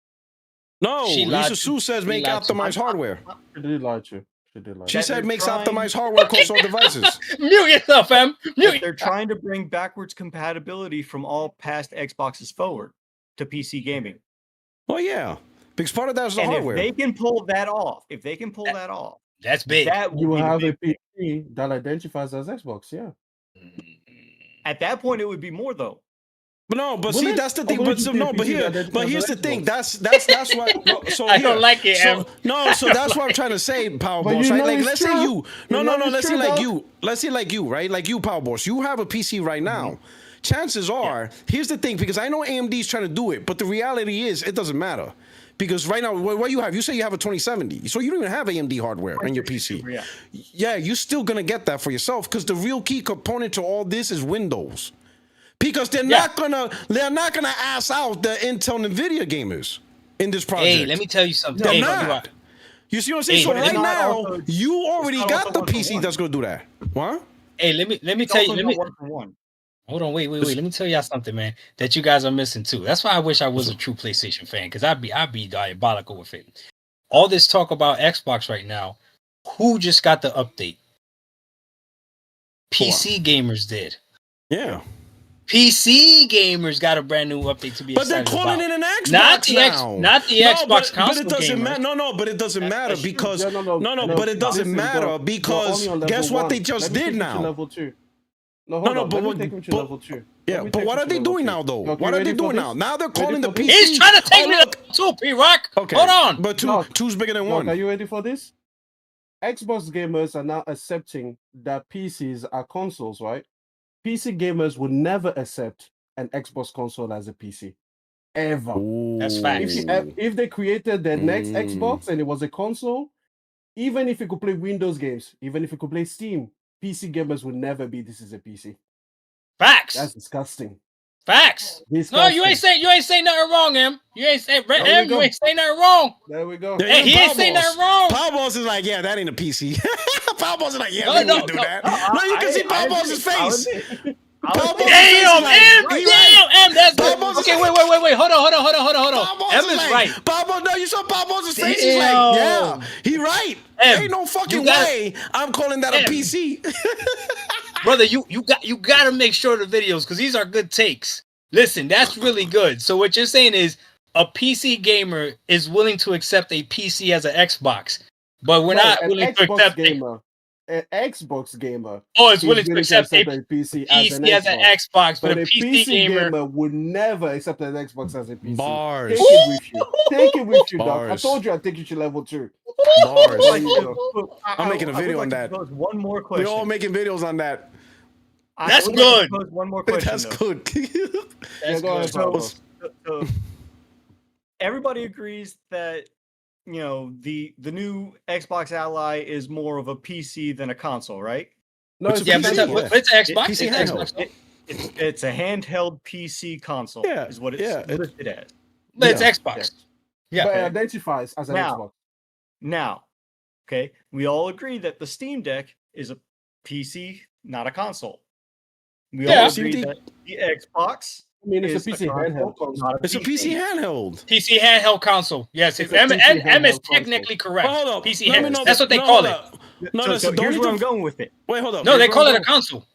No, She lied Lisa to Sue you. says She make lied to you. optimized hardware. She did lie to you. She did lie. She That said they're makes trying- optimized hardware across all devices. Mute yourself, fam. Mute. They're trying to bring backwards compatibility from all past Xboxes forward to PC gaming. Well, yeah, because part of that is the And hardware. if they can pull that off, That's big. that You will be the have a big- PC that identifies as Xbox, yeah. At that point, it would be more though. But no, but Well, see, then- that's the thing. why But would you so, say no, but PC here, that but has here's an the thing. Xbox? That's what. No, so I here, don't like it, so, Em. no, so that's what I'm trying to say, Power But Boss. you Right? know Like, it's let's say true. you. No, You no, know no. it's Let's say true, like dog. you. Let's say like you, right? Like you, Power Boss. You have a PC right now. Chances are, here's the thing, because I know AMD's trying to do it, but the reality is, it doesn't matter. Because right now, what you have, you say you have a 2070, so you don't even have AMD hardware in your PC. Yeah. Yeah, you're still gonna get that for yourself, because the real key component to all this is Windows. Because they're not gonna ass out the Intel and Nvidia gamers in this project. Hey, let me tell you something. They're Hey, not. You see what I'm saying? Hey, So but it's right not now, also- you already not got also the PC 1-for-1. that's gonna do that. What? Hey, let me It's tell you. also Let not me 1-for-1. hold on. Wait. Let me tell y'all something, man. That you guys are missing too. That's why I wish I was a true PlayStation fan, because I'd be diabolical with it. All this talk about Xbox right now. Who just got the update? PC gamers did. Yeah. PC gamers got a brand new update to be But they're excited calling about. it an Xbox Not the now. not the No, Xbox console but it doesn't gamers. matter. No, but it doesn't matter that's true. because Yeah, no, but it doesn't listen, matter you're because only on guess level what one. they just Let me did take you to now. level 2. No, hold no, on. but Let me what- take you to but- level 2. Yeah, Let me but take what you are to they level doing 2. now though? Okay, What are ready they for doing this? now? Now they're Ready calling the for this? PC. He's trying to take Oh, me look. to 2, P-Rock. Okay, Hold on. But Doc, two's bigger than Doc, one. are you ready for this? Xbox gamers are now accepting that PCs are consoles, right? PC gamers will never accept an Xbox console as a PC. Ever. That's facts. If they created their next Mm. Xbox and it was a console, even if it could play Windows games, even if it could play Steam, PC gamers would never be this is a PC. Facts. That's disgusting. Facts. Disgusting. No, you ain't saying nothing wrong, Em. You ain't saying There we Em, you go. ain't saying nothing wrong. There we go. Yeah, Hey, even he ain't Power saying Boss. nothing wrong. Power Boss is like, yeah, that ain't a PC. Power Boss is like, yeah, No, we no, wouldn't do no. that. No, you can see Power Boss's face. Power Boss's face Damn, is like, Em, right. damn, Em, that's Power good. Boss is Okay, like- wait. Hold on. Power Boss Em is is like, right. Power Boss, no, you saw Power Boss's face. He's like, yeah, Damn. he right. Em, Ain't no fucking you got- way I'm calling that a Em. PC. Brother, you got to make sure the videos, because these are good takes. Listen, that's really good. So what you're saying is a PC gamer is willing to accept a PC as an Xbox, but we're not an willing to Xbox accept gamer. An Xbox gamer. Oh, it's is willing to accept a PC PC as an Xbox, but a PC gamer. would never accept an Xbox as a PC. Bars. Take it with you. Take it with you, Doc. I Bars. told you I'd take you to level 2. Bars. There you go. I'm making a video on that. One more We're question. all making videos on that. That's would like to good. pose one more question. That's though. good. Yeah, go ahead, So- Pablo. So everybody agrees that the new Xbox Ally is more of a PC than a console, right? No, It's it's a Yeah, PC. but PC. it's an Xbox. PC It's handheld. Xbox. It's a handheld PC console. Yeah, is what it's yeah, listed as. But it's Yeah. Xbox. Yeah. But it identifies as an Now, Xbox. Now, okay, we all agree that the Steam Deck is a PC, not a console. We Yeah. all agree CD. that the Xbox I mean, it's is a PC handheld console. not It's a PC handheld. PC handheld console. Yes, It's M, a M, PC M is handheld console. technically correct. Oh, hold up. PC Let me handheld. know That's the- what they no, call hold it. up. No, So, that's so the here's only where I'm diff- going with it. Wait, hold up. No, they Here's call where it a I'm going. console.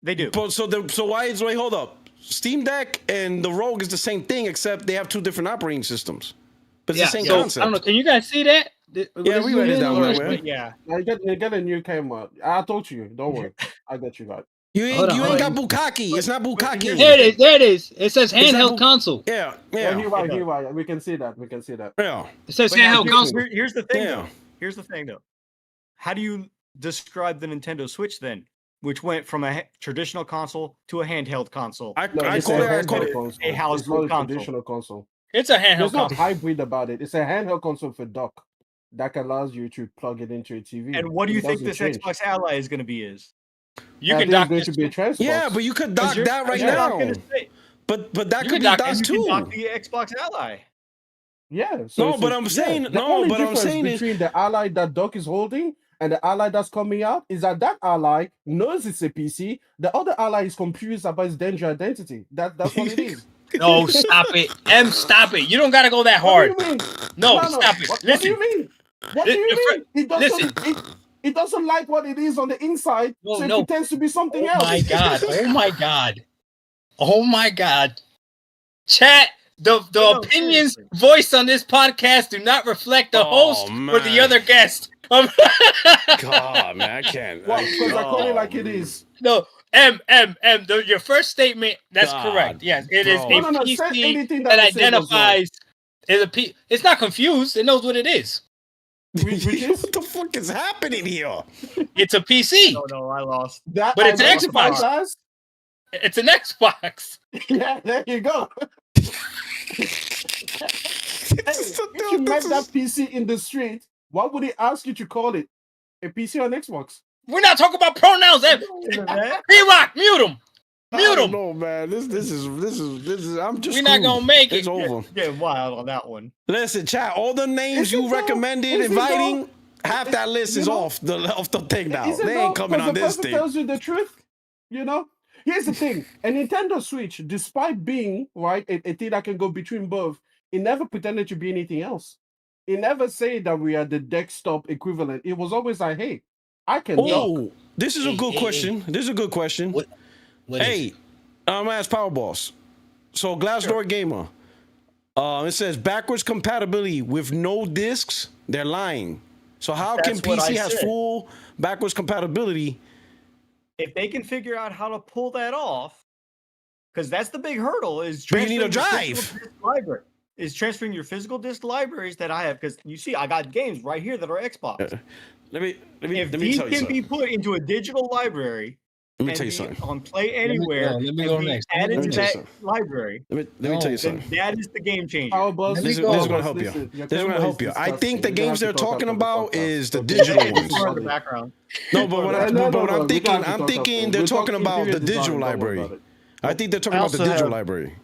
They do. But so why is wait, hold up. Steam Deck and the Rogue is the same thing, except they have two different operating systems. But it's Yeah. the same So concept. I don't know. Can you guys see that? Yeah, we read it down that way. But yeah, Now you get a new camera. I told you. Don't worry. I got you, guys. You ain't Hold on, you hold ain't on. got Bukkake. It's not Bukkake. There it is. There it is. It says Is that handheld console. Yeah, Yeah, yeah, you're right. We can see that. We can see that. yeah. It says but now handheld console. here's the thing Yeah. though. Here's the thing though. How do you describe the Nintendo Switch then, which went from a traditional console to a handheld console? I No, call it's it. a I call handheld it. console. a household It's not a console. traditional console. It's a handheld There's no console. hybrid about it. It's a handheld console for dock that allows you to plug it into a TV. And what do you think doesn't this change. Xbox Ally is going to be? You I can think dock it's going this to be a too. Xbox. Yeah, but you could dock that right You're not now. gonna say- But that You could can be dock- DOS and you too. can dock the Xbox Ally. Yeah. So No, it's but a- I'm yeah, saying the no, only but I'm difference saying is between the Ally that Doc is holding and the Ally that's coming out is that Ally knows it's a PC. The other Ally is confused about its danger identity. That's what it is. No, stop it. Stop it. You don't gotta go that What hard. do you mean? No, stop it. What do Listen. you mean? What do you Listen. mean? It doesn't. It doesn't like what it is on the inside, No, so it no. pretends to be something Oh else. my god. Oh my god. Oh my god. Chat, the No, opinions seriously. voiced on this podcast do not reflect the host or the man. other guest. God, man, I can't. What? Because I call it like it man. is. No, your first statement, that's God, correct. Yes, it is bro. a No, say PC anything that that they say was wrong. identifies as a P. It's not confused. It knows what it is. Which is What the fuck is happening here? It's a PC. No, I lost. that. But it's an identifies Xbox. as- It's an Xbox. Yeah, there you go. If you met that PC in the street, what would it ask you to call it? A PC on Xbox? We're not talking about pronouns. P-Rock, mute him. Mute him. No, man. This is. I'm just. We're not screwed. gonna make it. It's over. Yeah, wild on that one. Listen, chat. All the names Is it you though? recommended Is it inviting, half that list you is know? off the thing now. Is it They ain't though? coming 'Cause on the this person thing. tells you the truth. You know. Here's the thing: a Nintendo Switch, despite being right a thing that can go between both, it never pretended to be anything else. It never said that we are the desktop equivalent. It was always like, "Hey, I can dock." Oh, this is a good Hey. question. This is a good question. What is it? Hey, I'm gonna ask Power Boss. So Glassdoor Gamer, it says backwards compatibility with no discs. They're lying. So how That's can what I PC has said. full backwards compatibility? If they can figure out how to pull that off, because that's the big hurdle, is But you need a transferring your drive. physical disc library. Is transferring your physical disc libraries that I have, because you see, I got games right here that are Xbox. Let me If tell these you can something. be put into a digital library Let me and tell you be something. on Play Anywhere, let me and go be next. added Let to me tell you that something. library, Let me tell you then something. that is the game changer. Power Boss, Let me This is go. going to help you. Listen, your This is going to camera help you. I think disgusting. the You're gonna games have they're to talk talking after the about podcast. is the Okay. digital It's ones. more in the background. No, but what I'm No, thinking, we don't have to I'm talk thinking after. they're We'll talking talk about interior the design, digital don't worry library. about it. I think they're talking I about the also digital have- library.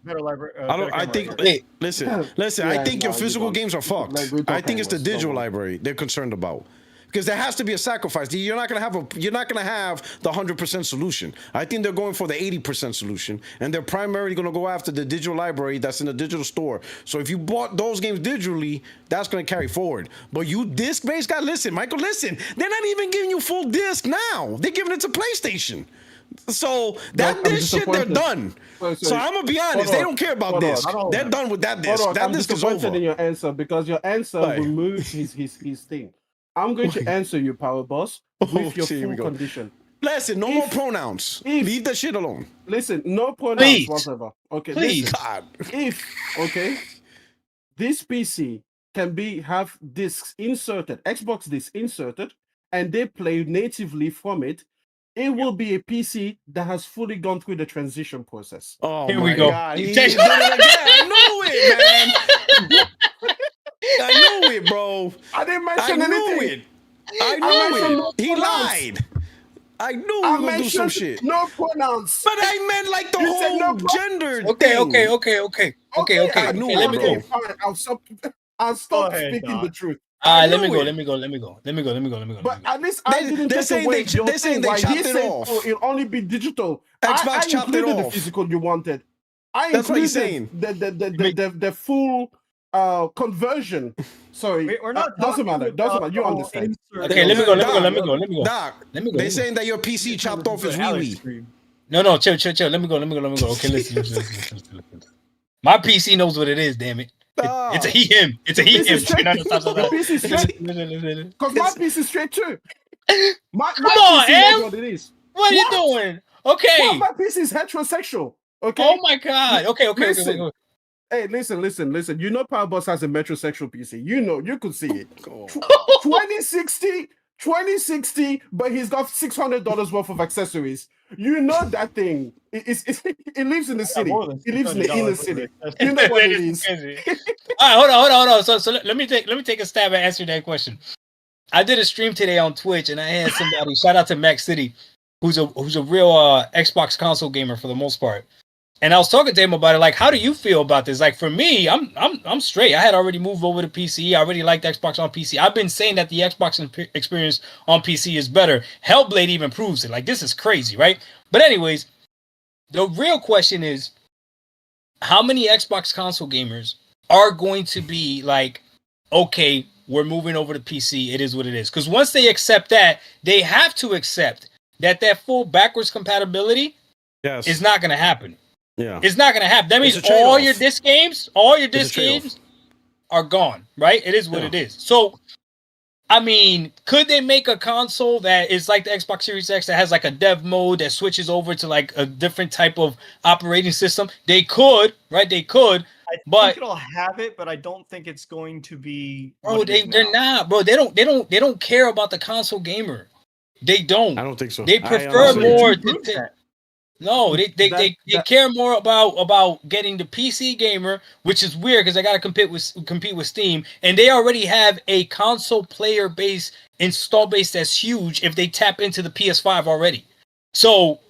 Better library. I don't. I better think. camera. Wait. Listen. I Yeah, think your nah, physical you games are don't. fucked. Like, we'll I talk think it's the anyways, don't digital worry. library they're concerned about. Because there has to be a sacrifice. You're not gonna have the 100% solution. I think they're going for the 80% solution, and they're primarily gonna go after the digital library that's in the digital store. So if you bought those games digitally, that's gonna carry forward. But you disc-based guy, listen, Michael, listen. They're not even giving you full disc now. They're giving it to PlayStation. So that I'm disc shit, they're disappointed. done. So So I'm gonna be honest, hold they on. don't care about Hold on. disc. Hold on. They're done with that Hold disc. on, That I'm disc is disappointed over. in your answer because your answer Why? removes his thing. I'm going to answer you, Power Boss, with your here we full go. condition. Listen, no more pronouns. if- Leave that shit alone. Listen, no pronouns Please. whatsoever. Okay, Please. listen. God. If this PC can have discs inserted, Xbox discs inserted, and they play natively from it, it will be a PC that has fully gone through the transition process. Oh Here my we go. God. He did it again. I knew it, man. I knew it, bro. I didn't I mention knew anything. it. I mentioned knew no it. He pronouns. lied. I knew we I were gonna do some mentioned shit. no pronouns. But I meant like the You said whole no gender Okay, thing. okay. I knew it, Let me bro. go. Fine, I'll stop Go ahead, speaking Doc. the truth. Let me knew go. it. Let me go. But at least I didn't they're take saying away they- your they're saying thing. they Why chopped he it said, off. "Oh, it'll only be digital." Xbox I chopped it included the off. physical you wanted. I That's what included he's saying. the full conversion. Sorry, We're not doesn't talking matter. Doesn't about matter. You the whole understand? insert. Okay, let me go. Let me go. Doc, Let me go. they saying that your PC chopped off his Alex wee-wee. scream. No, chill. Let me go. Okay, listen. My PC knows what it is, damn it. It's a he, him. It's a he, This him. is straight. No, stop. The PC straight. Listen. Because my piece is straight too. My Come on, PC knows Em. what it is. What are you What? doing? Okay. Well, my piece is heterosexual. Okay. Oh my god. Okay. Listen. Hey, listen. You know Power Boss has a metrosexual PC. You know, you could see it. 2060 2060, but he's got $600 worth of accessories. You know that thing. It lives in the city. It lives in the inner city. You know what it is. All right, hold on. So let me take a stab at answering that question. I did a stream today on Twitch, and I had somebody shout out to Max City, who's a real Xbox console gamer for the most part. And I was talking to him about it, like, how do you feel about this? Like, for me, I'm straight. I had already moved over to PC. I already liked Xbox on PC. I've been saying that the Xbox experience on PC is better. Hellblade even proves it. Like, this is crazy, right? But anyways, the real question is, how many Xbox console gamers are going to be like, okay, we're moving over to PC. It is what it is. Because once they accept that, they have to accept that full backwards compatibility is not going to happen. Yeah, it's not gonna happen. That means all your disc games are gone, right? It is what it is. So, I mean, could they make a console that is like the Xbox Series X that has like a dev mode that switches over to like a different type of operating system? They could, right? They could. I think it'll have it, but I don't think it's going to be. Bro, they're not, bro. They don't care about the console gamer. They don't. I don't think so. They prefer more. No, they care more about getting the PC gamer, which is weird because they got to compete with Steam, and they already have a console player base, install base that's huge if they tap into the PS5 already. So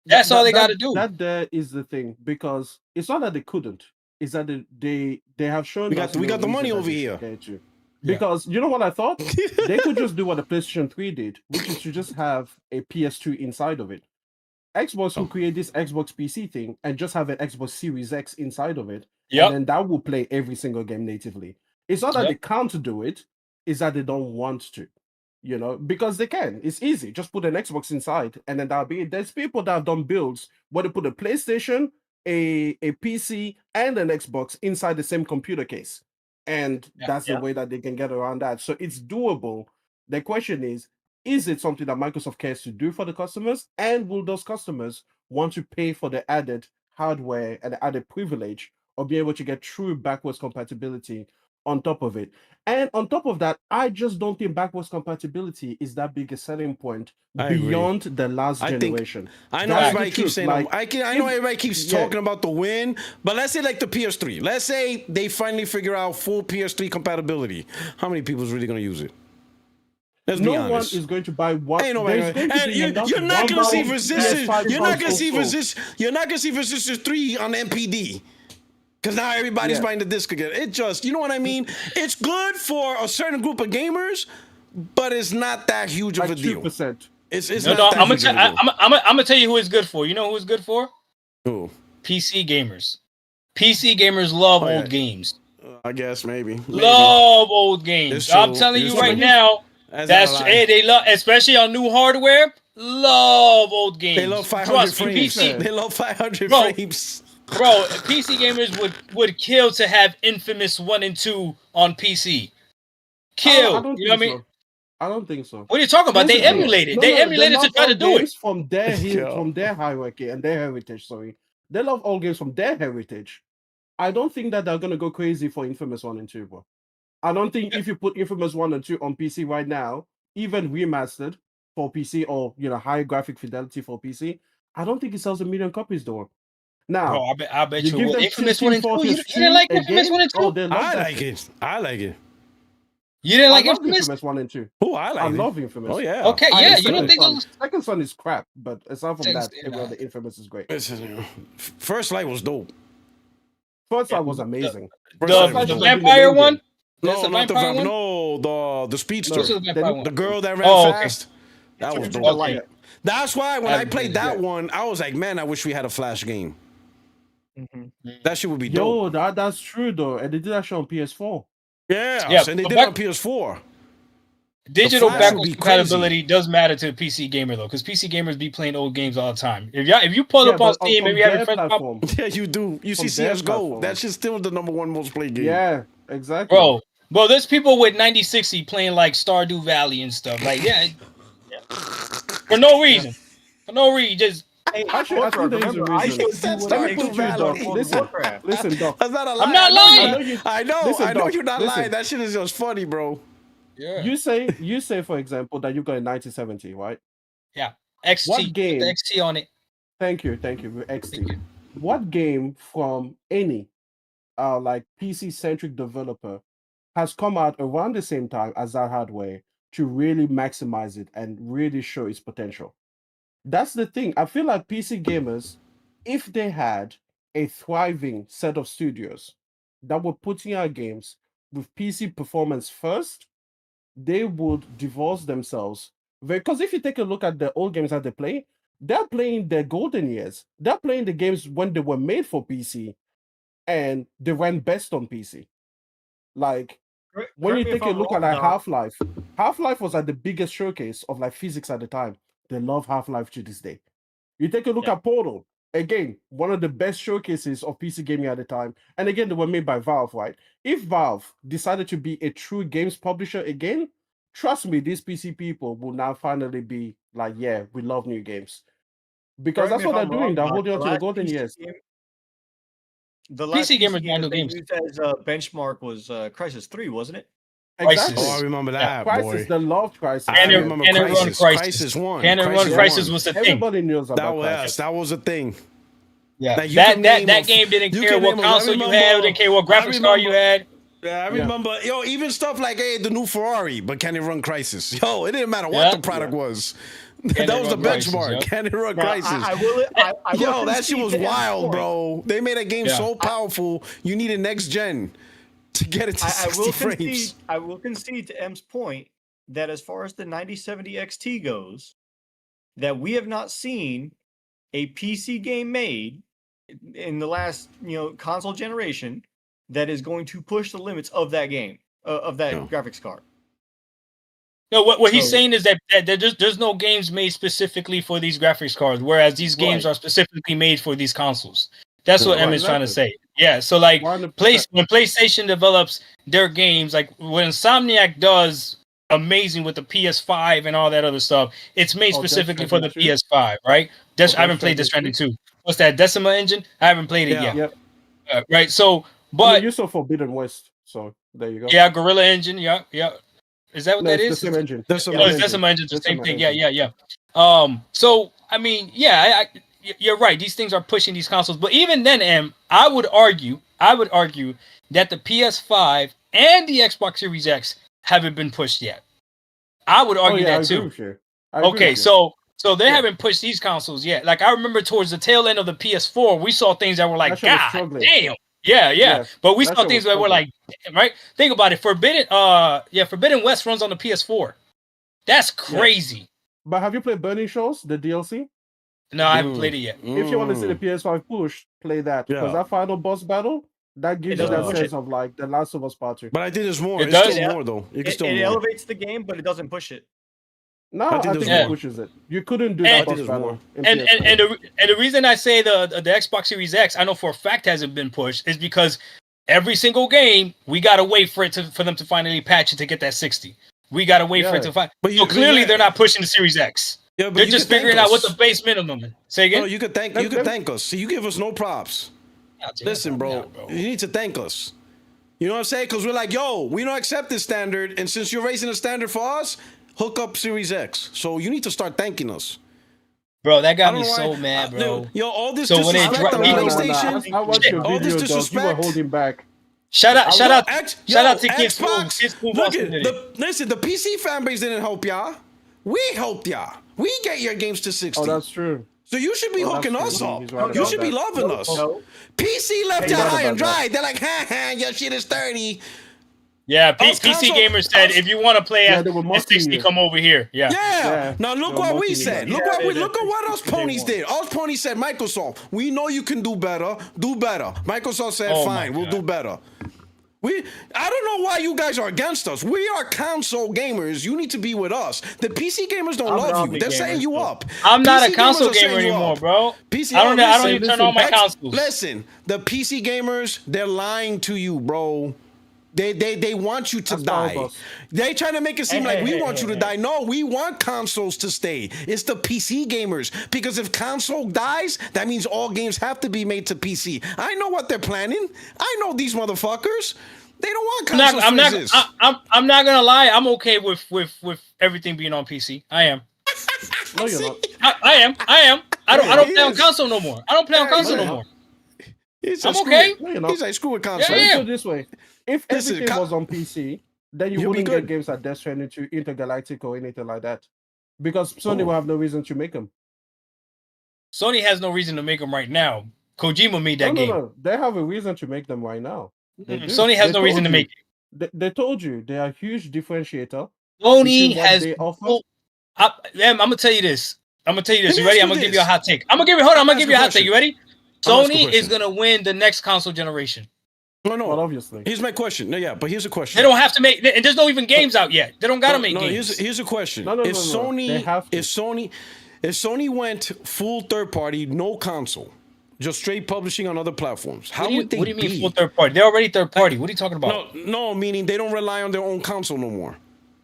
that's all they got to do. That there is the thing, because it's not that they couldn't, it's that they have shown we got the money over here. Because you know what I thought? They could just do what the PlayStation 3 did, which is to just have a PS2 inside of it. Xbox will create this Xbox PC thing and just have an Xbox Series X inside of it. And then that will play every single game natively. It's not that they can't do it, it's that they don't want to. You know, because they can. It's easy. Just put an Xbox inside and then that'll be it. There's people that have done builds where they put a PlayStation, a PC, and an Xbox inside the same computer case. And that's the way that they can get around that. So it's doable. The question is it something that Microsoft cares to do for the customers? And will those customers want to pay for the added hardware and the added privilege or be able to get true backwards compatibility on top of it? And on top of that, I just don't think backwards compatibility is that big a selling point beyond the last generation. I know everybody keeps saying, like, I know everybody keeps talking about the win, but let's say like the PS3. Let's say they finally figure out full PS3 compatibility. How many people is really going to use it? No one is going to buy one. Ain't nobody. And you're not going to see Resistance. You're not going to see Resistance. You're not going to see Resistance 3 on MPD. Because now everybody's buying the disc again. It just, you know what I mean? It's good for a certain group of gamers, but it's not that huge of a deal. 2%. It's not that huge of a deal. I'm going to tell you who it's good for. You know who it's good for? Who? PC gamers. PC gamers love old games. I guess maybe. Love old games. I'm telling you right now. They love, especially on new hardware. Love old games. They love 500 frames. They love 500 frames. Bro, PC gamers would kill to have Infamous 1 and 2 on PC. Kill. You know what I mean? I don't think so. What are you talking about? They emulated. They emulated to try to do it. From their hierarchy and their heritage, sorry. They love all games from their heritage. I don't think that they're going to go crazy for Infamous 1 and 2, bro. I don't think if you put Infamous 1 and 2 on PC right now, even remastered for PC or, you know, high graphic fidelity for PC, I don't think it sells 1 million copies, though. Now, bro, I bet you will. Infamous 1 and 2? You didn't like Infamous 1 and 2? Oh, I like it. I like it. You didn't like Infamous 1 and 2? Oh, I like it. I love Infamous. Oh, yeah. Okay, yeah. You don't think Second Son is crap, but aside from that, the Infamous is great. First Light was dope. First Light was amazing. The vampire one? No, not the vampire. No, the speedster. The girl that ran fast. That was dope. Okay. That's why when I played that one, I was like, man, I wish we had a Flash game. That shit would be dope. Yo, that's true though, and they did that show on PS4. Yeah, and they did it on PS4. Digital backwards compatibility does matter to the PC gamer though, because PC gamers be playing old games all the time. If you pull up on Steam, maybe you have your friends platform. Yeah, you do. You see CS:GO. That shit's still the #1 most played game. Yeah, exactly. Bro, there's people with 9060 playing like Stardew Valley and stuff. Like, for no reason. Just. Hey, I think there's a reason. Listen, Doc. That's not a lie. I'm not lying. I know you're not lying. That shit is just funny, bro. Yeah. You say for example that you got a 1970, right? Yeah. XT. What Put game? the XT on it. Thank you. With XT. Thank you. What game from any like PC centric developer has come out around the same time as that hardware to really maximize it and really show its potential? That's the thing. I feel like PC gamers, if they had a thriving set of studios that were putting out games with PC performance first, they would divorce themselves. Because if you take a look at the old games that they play, they're playing their golden years. They're playing the games when they were made for PC and they ran best on PC. Like when you take a look at like Half-Life, Half-Life was like the biggest showcase of like physics at the time. They love Half-Life to this day. You take a look at Portal, again, one of the best showcases of PC gaming at the time. And again, they were made by Valve, right? If Valve decided to be a true games publisher again, trust me, these PC people will now finally be like, yeah, we love new games. Because that's what they're doing. They're holding on to the golden years. The last PC gamers game new they games. used as a benchmark was Crisis 3, wasn't it? Exactly. Oh, I remember that. Crisis, boy. the love Crisis. I remember Crisis. Crisis 1. Can run Crisis was the thing. Everybody knows about Crisis. That was a thing. Yeah, that game didn't care what console you had, didn't care what graphics card you had. Yeah, I remember, even stuff like, hey, the new Ferrari, but can it run Crisis? Yo, it didn't matter what the product was. That was the benchmark. Can it run Crisis? Yo, that shit was wild, bro. They made a game so powerful, you needed next gen to get it to 60 frames. I will concede to M's point that as far as the 9070 XT goes, that we have not seen a PC game made in the last console generation that is going to push the limits of that game, of that graphics card. No, what he's saying is that there's no games made specifically for these graphics cards, whereas these games are specifically made for these consoles. That's what M is trying to say. Yeah, so like when PlayStation develops their games, like when Insomniac does amazing with the PS5 and all that other stuff, it's made specifically for the PS5, right? I haven't played Death Stranding 2. What's that, Decima engine? I haven't played it yet. Yep. Right, so, but... you saw Forbidden West, so there you go. Yeah, Gorilla Engine, yeah. Is that what that is? The same engine. Decima engine, the same thing. Yeah. So I mean, you're right. These things are pushing these consoles, but even then, M, I would argue that the PS5 and the Xbox Series X haven't been pushed yet. I would argue that too. Okay, so they haven't pushed these consoles yet. Like I remember towards the tail end of the PS4, we saw things that were like, God damn. Yeah. But we saw things that were like, right? Think about it. Forbidden West runs on the PS4. That's crazy. Yeah. But have you played Burning Shores, the DLC? No, I haven't played it yet. If you want to see the PS5 push, play that. Because that final boss battle, that gives you that sense of like the Last of Us Part 2. But I think there's more. It does. Still more though. It elevates the game, but it doesn't push it. No, I think it pushes it. You couldn't do that boss battle. And the reason I say the Xbox Series X, I know for a fact hasn't been pushed, is because every single game we gotta wait for them to finally patch it to get that 60. We gotta wait for it to find. So clearly they're not pushing the Series X. Yeah, they're just figuring out what the base minimum is. Say again. No, you could thank us. So you give us no props. Listen, bro, you need to thank us. You know what I'm saying? Because we're like, yo, we don't accept this standard, and since you're raising the standard for us, hook up Series X. So you need to start thanking us. Bro, that got me so mad, bro. Yo, all this disrespect on PlayStation. I watched your video, dog. You were holding back. Shout out to Kids Xbox. Look at listen, the PC fan base didn't help y'all. We helped y'all. We get your games to 60. Oh, that's true. So you should be hooking us up. You should be loving us. No. PC left y'all high and dry. They're like, your shit is 30. Yeah, PC Gamers said if you want to play at 60, come over here. Yeah. Now look what we said. Look at what us ponies did. Us ponies said, Microsoft, we know you can do better. Do better. Microsoft said, fine, we'll do better. I don't know why you guys are against us. We are console gamers. You need to be with us. The PC gamers don't love you. They're setting you up. I'm not a console gamer anymore, bro. I don't even turn on my consoles. Listen, the PC gamers, they're lying to you, bro. They want you to die. They trying to make it seem like we want you to die. No, we want consoles to stay. It's the PC gamers. Because if console dies, that means all games have to be made to PC. I know what they're planning. I know these motherfuckers. They don't want consoles I'm to not. exist. I'm not gonna lie. I'm okay with everything being on PC. I am. No, you're not. I am. I don't play on console no more. I don't play on console no more. I'm okay. No, you're not. He's like, screw with console. Let me Yeah. put it this way: if Listen, everything was on PC, then you You'll be wouldn't get good. games like Death Stranding to Intergalactic or anything like that, because Sony Oh. will have no reason to make them. Sony has no reason to make them right now. Kojima made that game. No. They have a reason to make them right now. They do. Sony has They no reason to told make it. They told you they are a huge differentiator. Sony between what has. they offer. I'm gonna tell you this. You Let ready? me ask I'm you gonna give you a this. hot take. I'm gonna give you a hot take. You ready? I'll ask a Sony is question. gonna win the next console generation. No. Well, obviously. Here's my question. No, yeah, but here's a question. They don't have to make, and there's no even games out yet. They don't gotta make games. Here's a question. No. If They have to. Sony went full third party, no console, just straight publishing on other platforms, how would they What do you mean be? full third party? They're already third party. What are you talking about? No, meaning they don't rely on their own console no more.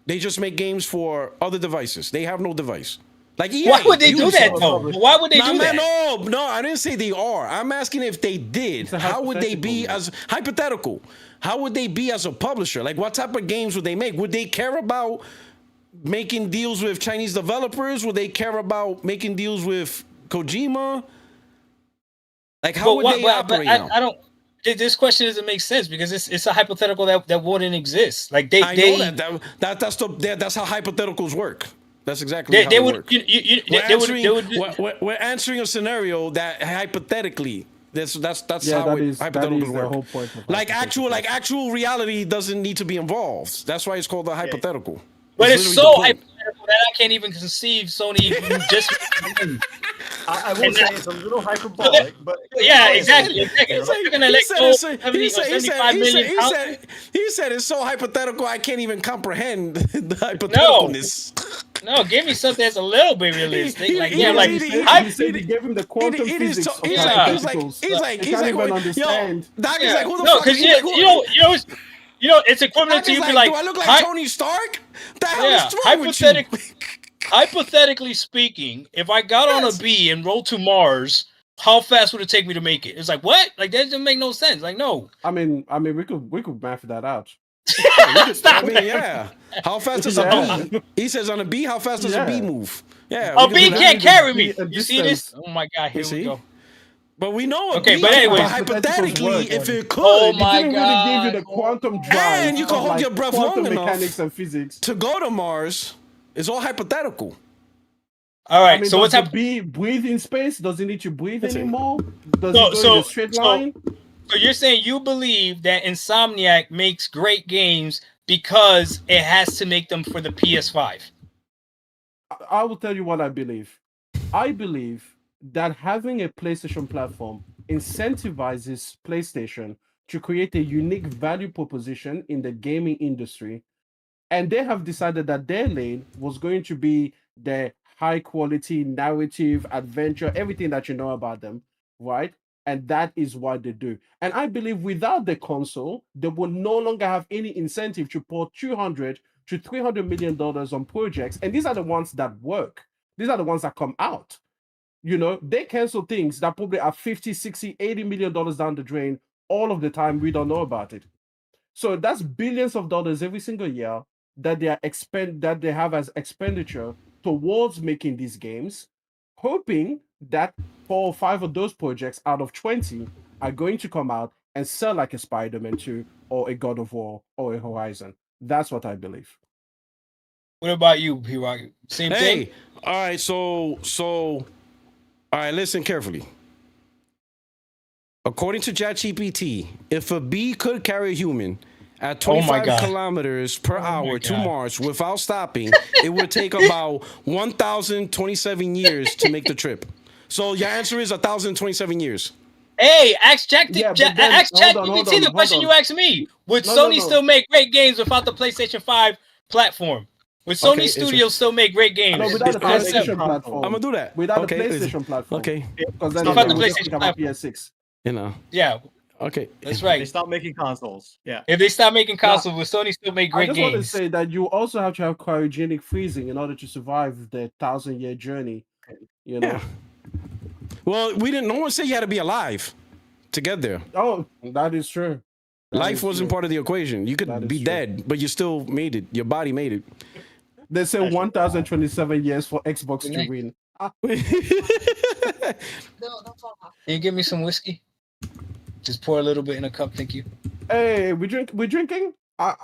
They just make games for other devices. They have no device. Like EA, Why would they do that Ubisoft. though? Why would they do that? No, I didn't say they are. I'm asking if they did. How would they be as hypothetical? How would they be as a publisher? Like, what type of games would they make? Would they care about making deals with Chinese developers? Would they care about making deals with Kojima? Like, how would they operate now? I don't. This question doesn't make sense because it's a hypothetical that wouldn't exist. Like I know that's how hypotheticals work. That's exactly how they it would. work. We're answering a scenario that hypothetically. That's how hypotheticals the work. whole point of Like hypothetical. actual reality doesn't need to be involved. That's why it's called a hypothetical. But it's literally so the point. hypothetical that I can't even conceive Sony just. I will say it's a little hyperbolic, but Yeah, exactly. He's like- You're gonna he let said go it's- 70 he or said- he 75 said- million he pounds. said- he said it's so hypothetical I can't even comprehend the hypotheticalness. No, give me something that's a little bit realistic. He Like, said He gave him the quantum It is physics so- of he's hypotheticals. like, He can't even wait, understand. Yo, Doc is like, who the no, fuck? because He's like, who- it's equivalent Doc to is you be like, like, do I look like hy- Tony Stark? The hell yeah, is wrong with you? hypothetically speaking, if I got on a bee and rolled to Mars, how fast would it take me to make it? It's like, what? Like, that doesn't make no sense. Like, no. I mean, we could math that out. Stop I mean, yeah. How fast does Yeah. a bee? He says on a bee, how fast does a bee move? Yeah. A we can bee do that. can't carry me. A You see this? distance. Oh my God, here we see? go. But we know a Okay, bee. but anyways, hypothetically, work, if it could, Oh It my didn't God. really give you the quantum drive. And you can of, hold your breath quantum long enough. mechanics and physics. to go to Mars, it's all hypothetical. All right, I mean, so what's does the happening? bee breathe in space? Does it need to breathe That's it. anymore? Does So- it go so- in a straight so- line? So you're saying you believe that Insomniac makes great games because it has to make them for the PS5? I will tell you what I believe. I believe that having a PlayStation platform incentivizes PlayStation to create a unique value proposition in the gaming industry. And they have decided that their lane was going to be the high quality narrative, adventure, everything that you know about them, right? And that is what they do. And I believe without the console, they will no longer have any incentive to pour $200 to $300 million on projects. And these are the ones that work. These are the ones that come out. You know, they cancel things that probably are 50, 60, 80 million dollars down the drain all of the time. We don't know about it. So that's billions of dollars every single year that they have as expenditure towards making these games, hoping that 4 or 5 of those projects out of 20 are going to come out and sell like a Spider-Man 2 or a God of War or a Horizon. That's what I believe. What about you, P-Rock? Same thing? Hey, all right, so all right, listen carefully. According to ChatGPT, if a bee could carry a human at Oh my 25 God. kilometers per hour to God. Mars without stopping, it would take about 1,027 years to make the trip. So your answer is 1,027 years. Hey, ask Yeah, but then- ask hold on, ChatGPT the question you asked me. Would No, Sony no. still make great games without the PlayStation 5 platform? Would Sony Okay, it's Studios still make great games? No, without the That's PlayStation simple. platform. I'm gonna do that. Without Okay, the listen. PlayStation platform. Okay, Because then Without they the will just PlayStation become a platform. PS6. you know. Yeah, Okay, that's They right. stop making consoles. Yeah. If they stop making consoles, would Sony still make I great just want to games? say that you also have to have cryogenic freezing in order to survive the 1,000-year journey. You know. Yeah. Well, we didn't. No one said you had to be alive to get there. Oh, that is true. Life wasn't part of the equation. You could be dead, but you still made it. Your body made it. They say 1,027 years for Xbox to win. Can you give me some whiskey? Just pour a little bit in a cup, thank you. Hey, we're drinking? I've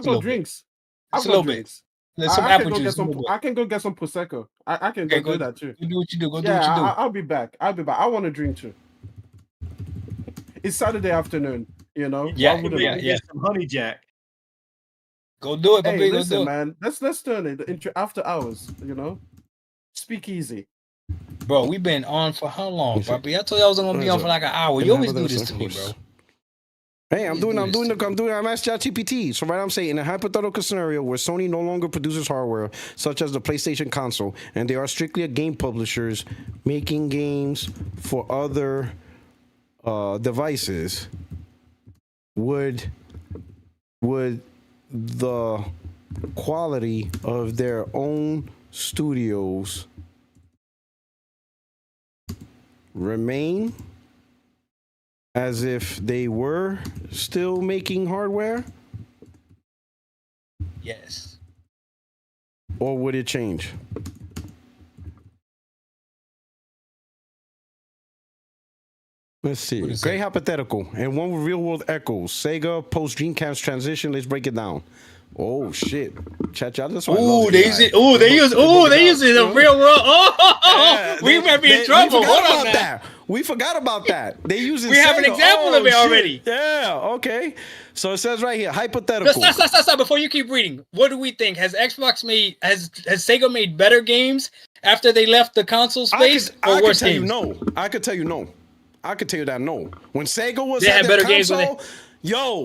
got drinks. I've got drinks. There's some apple juice. I can go get some Prosecco. I can go do that too. Go do what you do. Go do what you do. I'll be back. I want to drink too. It's Saturday afternoon, you know? Yeah. Some honey jack. Go do it, hey, listen, man. Let's turn it into after hours, you know? Speak easy. Bro, we've been on for how long, Bobby? I told you I was gonna be on for like an hour. You always do this to me, bro. Hey, I'm asked ChatGPT. So right, I'm saying in a hypothetical scenario where Sony no longer produces hardware such as the PlayStation console, and they are strictly a game publishers making games for other devices, would the quality of their own studios remain as if they were still making hardware? Yes. Or would it change? Let's see. Great hypothetical. And one with real world echoes. Sega post Dreamcast transition. Let's break it down. Oh shit! Chat, that's why. They use it in real world. We might be in trouble. Hold on, that. We forgot about that. They use it. We have an example of it already. Yeah. Okay. So it says right here, hypothetical. Stop. Before you keep reading, what do we think? Has Sega made better games after they left the console space? I could tell you no. I could tell you that no. When Sega was at their console,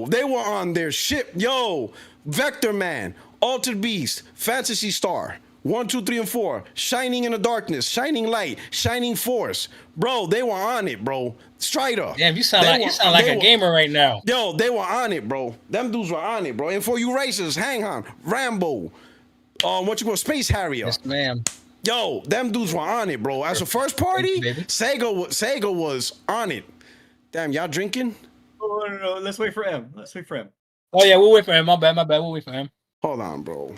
they were on their ship. Vector Man, Altered Beast, Fantasy Star, 1, 2, 3, and 4, Shining in the Darkness, Shining Light, Shining Force. Bro, they were on it, bro. Strider. Damn, you sound like a gamer right now. They were on it, bro. Them dudes were on it, bro. And for you racers, hang on. Rambo. Space Harrier. Yes, ma'am. Them dudes were on it, bro. As a first party, Sega was on it. Damn, y'all drinking? Oh, no. Let's wait for him. Oh yeah, we'll wait for him. My bad. We'll wait for him. Hold on, bro.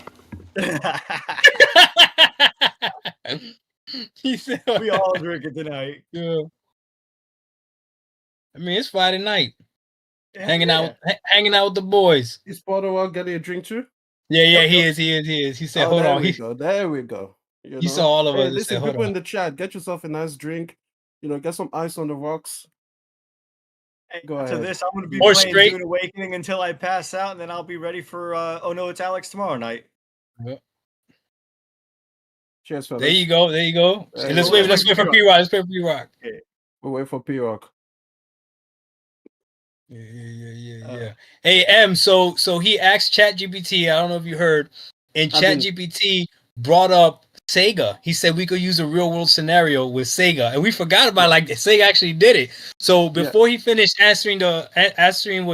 He said we all drinking tonight. Yeah. I mean, it's Friday night. Hanging out with the boys. Is Puertorock getting a drink too? Yeah, he is. He said, hold on. There we go. You saw all of us. Listen, people in the chat, get yourself a nice drink. Get some ice on the rocks. Go ahead. So this, I'm going to be playing Dune Awakening until I pass out, and then I'll be ready for Oh No, It's Alex tomorrow night. Yep. Cheers, fellas. There you go. Hey, let's wait for P-Rock. Okay. We'll wait for P-Rock. Yeah. Hey, M, so he asked ChatGPT, I don't know if you heard, and ChatGPT brought up Sega. He said we could use a real world scenario with Sega, and we forgot about Sega actually did it. So before he finished answering what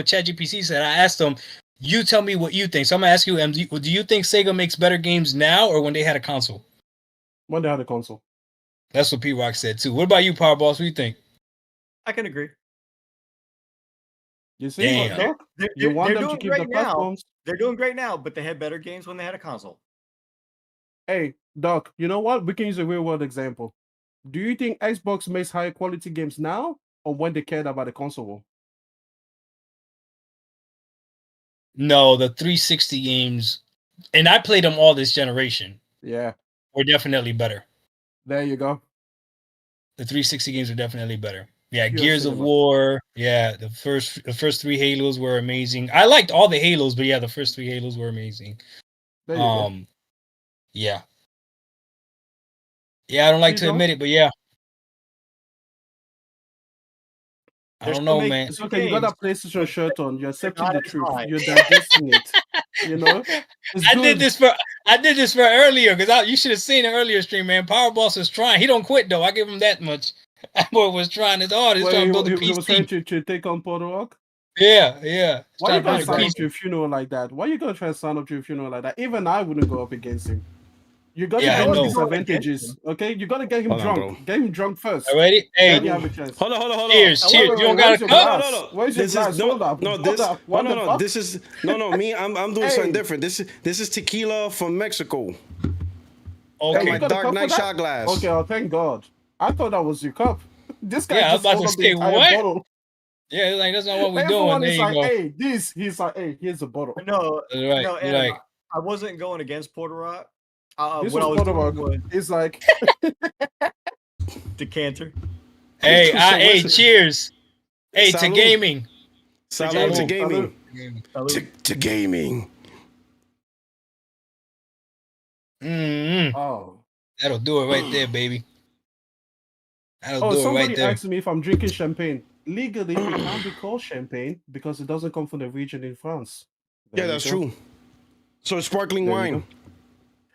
ChatGPT said, I asked him, "You tell me what you think." So I'm gonna ask you, M, do you think Sega makes better games now or when they had a console? When they had a console. That's what P-Rock said too. What about you, Power Boss? What do you think? I can agree. You see, you want them to keep the platforms. They're doing great now, but they had better games when they had a console. Hey, Doc, you know what? We can use a real world example. Do you think Xbox makes high quality games now or when they cared about the console? No, the 360 games, and I played them all this generation. Yeah. Were definitely better. There you go. The 360 games were definitely better. Yeah, Gears of War. Yeah, the first 3 Halos were amazing. I liked all the Halos, but yeah, the first 3 Halos were amazing. There you go. Yeah. Yeah, I don't like to admit it, but yeah. I don't know, man. It's okay. You got that PlayStation shirt on. You're accepting the truth. You're digesting it. I did this for earlier because you should have seen the earlier stream, man. Power Boss was trying. He don't quit though. I give him that much. That boy was trying his hardest. Trying to build a PC. He was trying to take on Puertorock. Yeah. Why you gonna sign up to a funeral like that? Why you gonna try to sign up to a funeral like that? Even I wouldn't go up against him. You got to know his advantages. Okay, you got to get him drunk. Get him drunk first. Already? Hey, you have a chance. Hold on. Cheers. You don't got a cup? No. Where's your glass? This is me. I'm doing something different. This is tequila from Mexico. Okay. My Dark Knight shot glass. Okay, oh, thank God. I thought that was your cup. This guy I was about to say, what? Bottle. Yeah, like that's not what we're Everyone doing. is like, hey, he's like, hey, here's a bottle. No, right. no, You're right. I wasn't going against Puertorock. This what I was Puertorock. doing was It's like decanter. Hey, cheers. Hey, Salud. to gaming. Salud to gaming. Salud. To gaming. Oh. That'll do it right there, baby. That'll do it Somebody right there. asked me if I'm drinking champagne. Legally, it can't be called champagne because it doesn't come from the region in France. Yeah, that's true. So it's sparkling wine.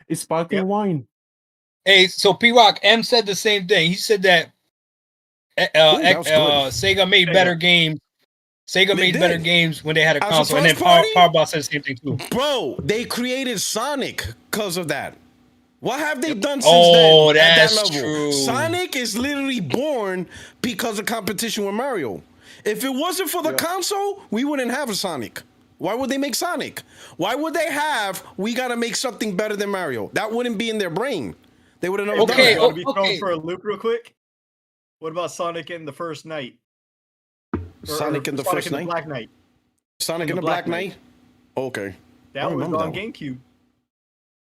It's sparkling wine. Hey, so P-Rock, M said the same thing. He said that Sega made better games. Sega made better games when they had a console, and then Powerball said the same thing too. Bro, they created Sonic because of that. What have they done since Oh, then? that's at that level? true. Sonic is literally born because of competition with Mario. If it wasn't for the console, we wouldn't have a Sonic. Why would they make Sonic? Why would they have, we got to make something better than Mario? That wouldn't be in their brain. They would have never done that. Want to be thrown for a loop real quick? What about Sonic in the First Night? Sonic in the First Night? Black Knight. Sonic in the Black Knight? Okay. That was on GameCube.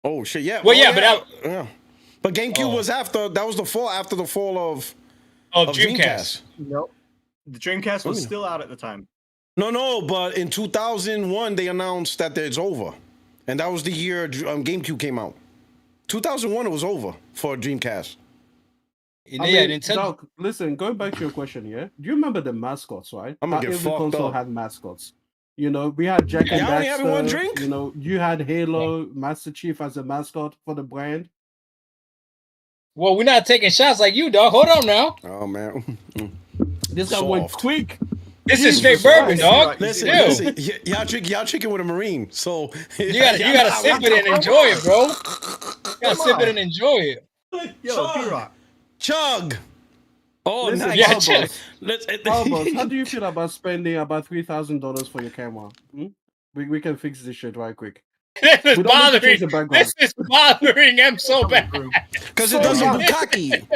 Oh, shit, yeah. Well, yeah, but GameCube was after, that was after the fall of Dreamcast. Nope. The Dreamcast was still out at the time. No, but in 2001, they announced that it's over. And that was the year GameCube came out. 2001, it was over for Dreamcast. Doc, listen, going back to your question here, do you remember the mascots, right? I'm gonna get every fucked console up. had mascots. You know, we had Jack and Y'all only having one Daxter. drink? You know, you had Halo, Master Chief as a mascot for the brand. Well, we're not taking shots like you, dog. Hold on now. Oh, man. This guy went quick. This is straight bourbon, dog. Listen, y'all chicken with a Marine, so you gotta sip it and enjoy it, bro. You gotta sip it and enjoy it. Yo, P-Rock. Chug. Oh, Listen, nice. Yeah, chug. Albert, how do you feel about spending about $3,000 for your camera? We can fix this shit right quick. This is We don't need to change the bothering. background. This is bothering him so bad. Because it doesn't bukkake.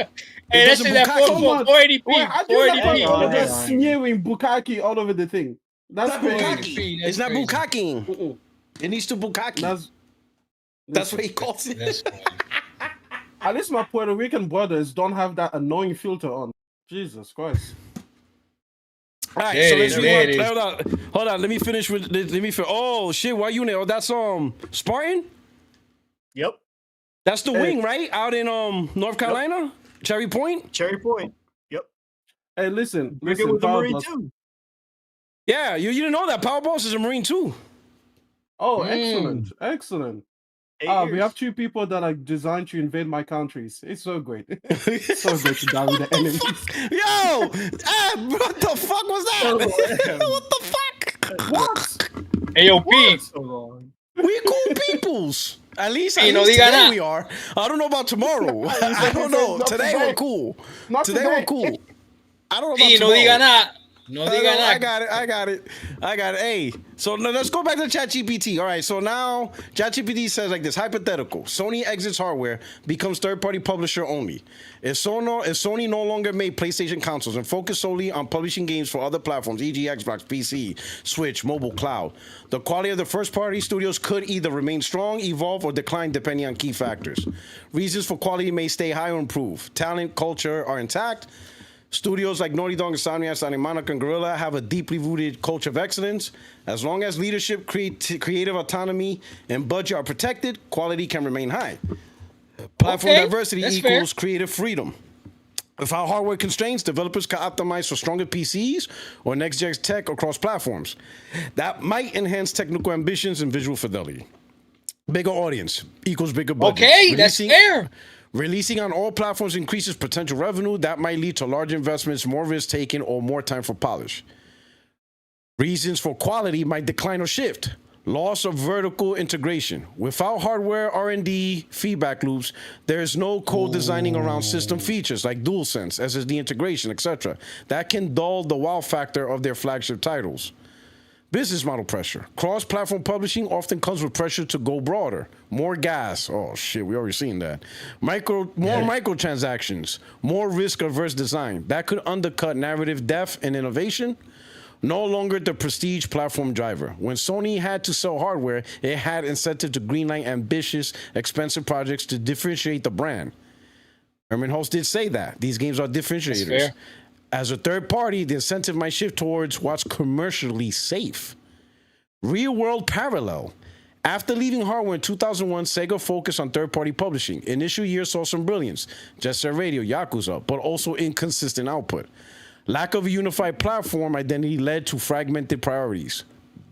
Hey, that's that 480p. Wait, I do like 480p. they're smearing bukkake all over the thing. That's crazy. It's not bukkake. It needs to bukkake. That's what he calls it. That's funny. At least my Puerto Rican brothers don't have that annoying filter on. Jesus Christ. All right, There so it is. hold on. Let me finish with. Oh shit! Why you know? That's Spartan. Yep. That's the wing, right? Out in North Carolina, Cherry Point. Cherry Point. Yep. Hey, listen, With the Marine Powerboss. too. Yeah, you didn't know that Power Boss is a Marine too. Oh, excellent. We 8 years. have two people that are designed to invade my countries. It's so great. It's so great to die with the enemies. Yo, what the fuck was that? What the fuck? What? Hey, yo, P. So wrong. We cool peoples. At least You know, today we are. I don't know about tomorrow. I don't know. Not Today today. we're cool. Not Today today. we're cool. I don't know about P, no tomorrow. diga nada. No diga I nada. got it. Hey, so now let's go back to ChatGPT. All right, so now ChatGPT says like this, hypothetical. Sony exits hardware, becomes third-party publisher only. If Sony no longer made PlayStation consoles and focused solely on publishing games for other platforms, e.g. Xbox, PC, Switch, mobile, cloud, the quality of the first-party studios could either remain strong, evolve, or decline depending on key factors. Reasons for quality may stay high or improve. Talent, culture are intact. Studios like Naughty Dog, Insomniac, Sonic Monica, and Guerrilla have a deeply rooted culture of excellence. As long as leadership, creative autonomy, and budget are protected, quality can remain high. Platform diversity equals creative freedom. Without hardware constraints, developers can optimize for stronger PCs or next-gen tech across platforms. That might enhance technical ambitions and visual fidelity. Bigger audience equals bigger budget. Okay, that's fair. Releasing on all platforms increases potential revenue. That might lead to large investments, more risk taken, or more time for polish. Reasons for quality might decline or shift. Loss of vertical integration. Without hardware R&D feedback loops, there is no co-designing around system features like DualSense, SSD integration, etc. That can dull the wow factor of their flagship titles. Business model pressure. Cross-platform publishing often comes with pressure to go broader. More gas. Oh, shit, we already seen that. More microtransactions. More risk-averse design. That could undercut narrative depth and innovation. No longer the prestige platform driver. When Sony had to sell hardware, it had incentive to greenlight ambitious, expensive projects to differentiate the brand. Herman Hulse did say that. These games are differentiators. As a third party, the incentive might shift towards what's commercially safe. Real-world parallel. After leaving hardware in 2001, Sega focused on third-party publishing. Initial years saw some brilliance. Jet Set Radio, Yakuza, but also inconsistent output. Lack of a unified platform identity led to fragmented priorities.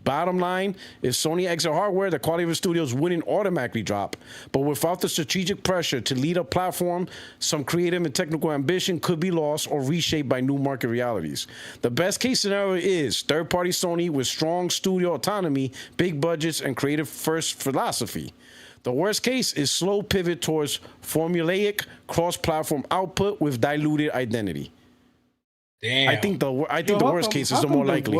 Bottom line, if Sony exit hardware, the quality of the studios wouldn't automatically drop. But without the strategic pressure to lead a platform, some creative and technical ambition could be lost or reshaped by new market realities. The best case scenario is third-party Sony with strong studio autonomy, big budgets, and creative first philosophy. The worst case is slow pivot towards formulaic cross-platform output with diluted identity. Damn. I think the worst case is the more likely.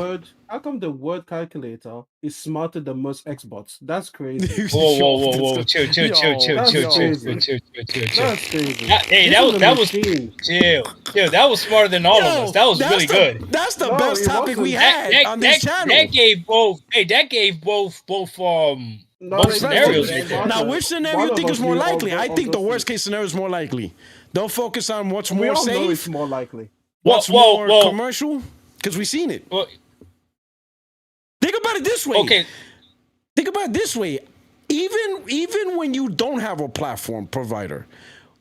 How come the word calculator is smarter than most Xbots? That's crazy. Whoa. Chill. That's crazy. Hey, that was chill. That was smarter than all of us. That was really good. That's the best topic we had on this channel. That gave both scenarios. Now, which scenario you think is more likely? I think the worst case scenario is more likely. Don't focus on what's more safe. Know it's more likely. What's more commercial? Because we've seen it. Well, think about it this way. Okay. Think about it this way. Even when you don't have a platform provider,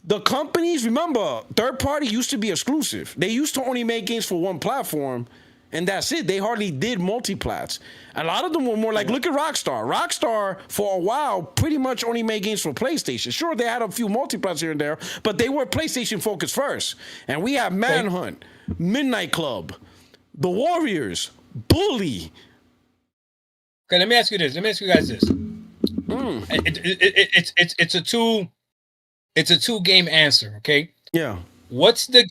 the companies, remember, third party used to be exclusive. They used to only make games for one platform, and that's it. They hardly did multiplats. A lot of them were more like, look at Rockstar. Rockstar, for a while, pretty much only made games for PlayStation. Sure, they had a few multiplats here and there, but they were PlayStation focused first. And we have Manhunt, Midnight Club, The Warriors, Bully. Okay, let me ask you this. Let me ask you guys this. It's a two game answer. Okay. Yeah. What's the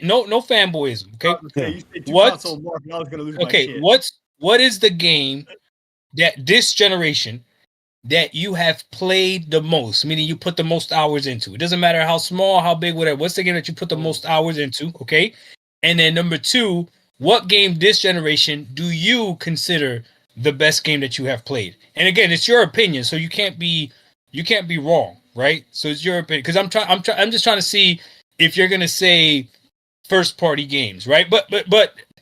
no fanboyism? Okay. What is the game that this generation that you have played the most? Meaning you put the most hours into. It doesn't matter how small, how big, whatever. What's the game that you put the most hours into? Okay. And then number two, what game this generation do you consider the best game that you have played? And again, it's your opinion, so you can't be wrong, right? So it's your opinion, because I'm just trying to see if you're gonna say first party games, right? But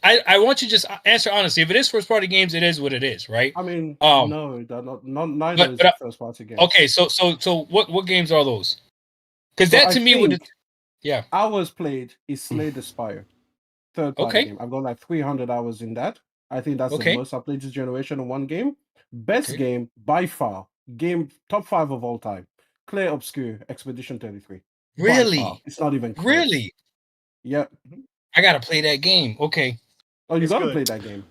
I want you to just answer honestly. If it is first party games, it is what it is, right? I mean, no, they're not neither is first party games. Okay, so what games are those? Because that to me would, yeah. Hours played is Slay the Spire, third party game. I've got like 300 hours in that. I think that's the most I played this generation in one game. Best game by far, game top 5 of all time. Clear Obscure Expedition 33. Really? It's not even close. Really? Yep. I gotta play that game. Okay. Oh, you gotta play that game.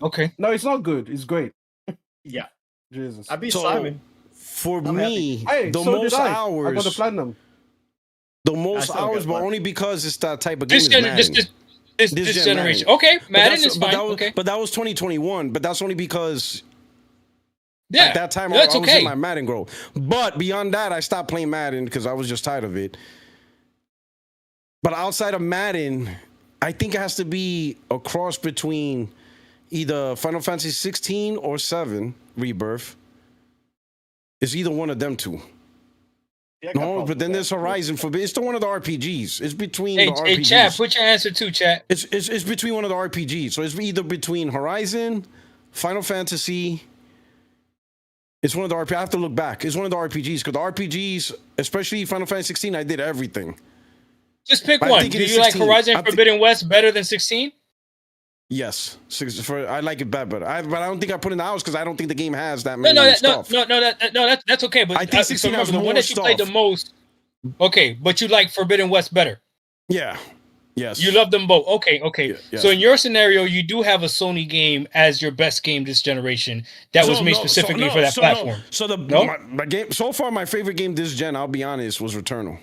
Okay. No, it's not good. It's great. Yeah. Jesus. I beat Simon. For me, the most hours. I got the platinum. The most hours, but only because it's that type of game. This generation. Okay, Madden is fine. But that was 2021. But that's only because at that time I was in my Madden growth. But beyond that, I stopped playing Madden because I was just tired of it. But outside of Madden, I think it has to be a cross between either Final Fantasy 16 or 7 Rebirth. It's either one of them two. No, but then there's Horizon Forbidden. It's the one of the RPGs. It's between the RPGs. Hey, chat, put your answer too, chat. It's between one of the RPGs. So it's either between Horizon, Final Fantasy. It's one of the RPGs. I have to look back. It's one of the RPGs because the RPGs, especially Final Fantasy 16, I did everything. Just pick one. Do you like Horizon Forbidden West better than 16? Yes, I like it better. But I don't think I put in the hours because I don't think the game has that many stuff. That's okay. But I think 16 has the one that you played the most. Okay, but you like Forbidden West better. Yeah. Yes. You love them both. Okay. Yeah, yes. So in your scenario, you do have a Sony game as your best game this generation that was made specifically for that platform. So my game so far, my favorite game this gen, I'll be honest, was Returnal.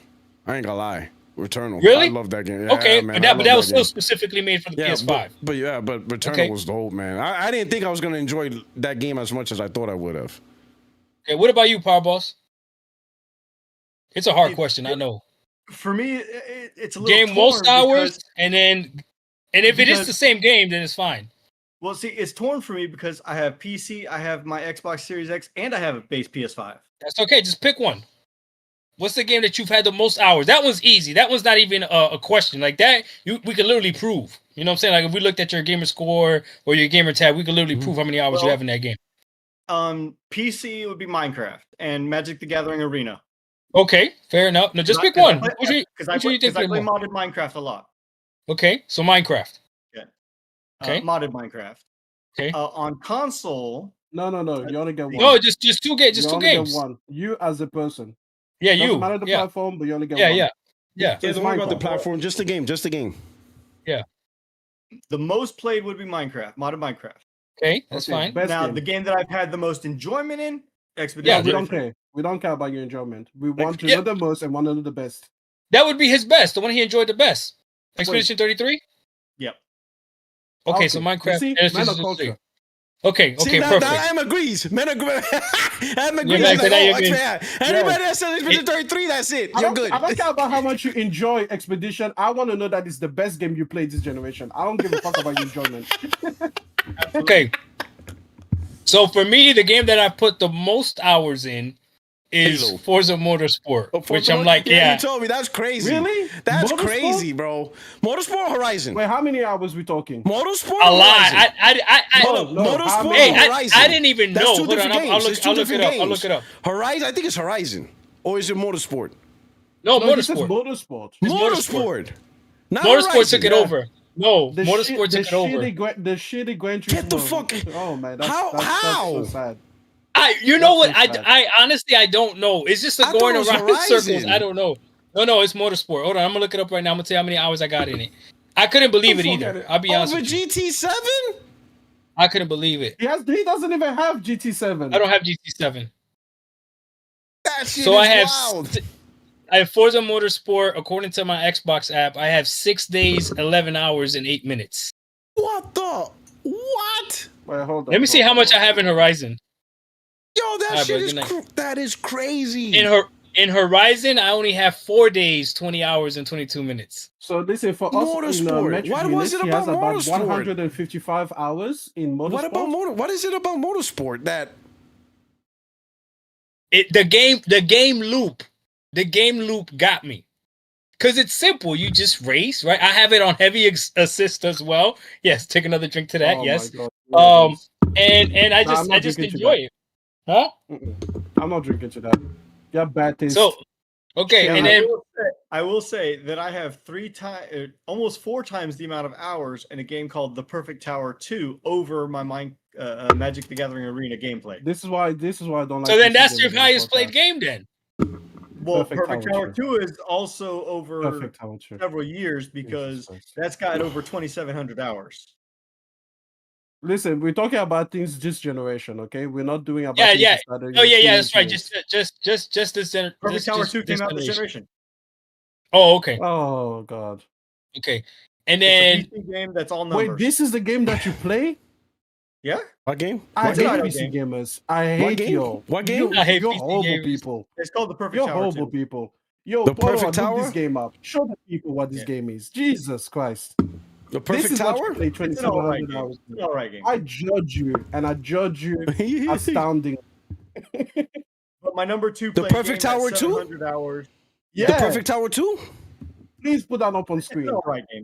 I ain't gonna lie. Returnal. Really? I love that game. Yeah, Okay, man, but that was still game. specifically made for the PS5. But Returnal was dope, man. I didn't think I was gonna enjoy that game as much as I thought I would have. Okay, what about you, Power Boss? It's a hard question, I know. For me, it's a little game most hours, and if it is the same game, then it's fine. Well, see, it's torn for me because I have PC, I have my Xbox Series X, and I have a base PS5. That's okay. Just pick one. What's the game that you've had the most hours? That one's easy. That one's not even a question. Like that, we can literally prove. You know what I'm saying? Like if we looked at your gamer score or your gamer tab, we could literally prove how many hours you have in that game. PC would be Minecraft and Magic the Gathering Arena. Okay, fair enough. No, just pick one. Because I play modded Minecraft a lot. Okay, so Minecraft. Yeah. Okay. Modded Minecraft. Okay. On console. No. You only get one. No, just two games. Just two games. Get one. You as a person. Yeah, Doesn't you. matter the platform, but you only get one. Yeah. Don't worry about the platform. Just the game. Yeah. The most played would be Minecraft. Modded Minecraft. Okay, that's fine. Now, the game that I've had the most enjoyment in, Expedition. Yeah, we don't care. We don't care about your enjoyment. We want to know the most and want to know the best. That would be his best, the one he enjoyed the best. Expedition 33? Yep. Okay, so Minecraft. Culture. Okay, See, perfect. Em agrees. Anybody that says Expedition 33, that's it. You're good. I don't care about how much you enjoy Expedition. I want to know that it's the best game you played this generation. I don't give a fuck about your enjoyment. Okay. So for me, the game that I put the most hours in is Halo. Forza Motorsport, which I'm like, You told me that's crazy. Really? That's crazy, bro. Motorsport Horizon. Wait, how many hours we talking? Motorsport a lot. Motorsport Horizon. I didn't even know. Hold on, I'll look it up. Horizon. I think it's Horizon, or is it Motorsport? No, Motorsport. Motorsport. Motorsport took it over. No, Motorsport took it over. The shitty Gran Turismo. Get the fuck. Oh man, how? That's so sad. You know what? I honestly I don't know. It's just going around in circles. I don't know. No, it's Motorsport. Hold on, I'm gonna look it up right now. I'm gonna tell you how many hours I got in it. I couldn't believe it either. I'll be honest with you. GT7? I couldn't believe it. He doesn't even have GT7. I don't have GT7. That shit is wild. I have Forza Motorsport. According to my Xbox app, I have 6 days, 11 hours, and 8 minutes. What? Wait, hold on. Let me see how much I have in Horizon. Yo, that is crazy. In Horizon, I only have 4 days, 20 hours, and 22 minutes. So listen, for us Motorsport. In what was it about Motorsport? 155 hours in Motorsport. What is it about Motorsport that the game loop got me? Because it's simple. You just race, right? I have it on heavy assist as well. Yes, take another drink to that. Yes. And I just enjoy it. Huh? I'm not drinking to that. You have bad taste. So, okay, and then I will say that I have almost 4 times the amount of hours in a game called The Perfect Tower 2 over my Magic the Gathering Arena gameplay. This is why I don't like. So then that's your highest played game then. Well, Perfect Tower 2 is also over several years because that's got over 2,700 hours. Listen, we're talking about things this generation, okay? We're not doing about that's right. Just this generation. Perfect Tower 2 came out this generation. Oh, okay. Oh God. Okay, and then it's a PC game that's all numbers. Wait, this is the game that you play? Yeah. What game? I hate PC gamers. I hate you. What game? I hate you're PC horrible gamers. people. It's called The Perfect You're Tower. You're horrible people. Yo, The Perfect Tower? Look this game up. Show the people what this game is. Jesus Christ. The Perfect Tower? It's an all right game. It's an all right game. I judge you, and I judge you astounding. But my number 2 The Perfect Tower 2? 700 hours. Yeah. The Perfect Tower 2? Please put that up on screen. It's an all right game.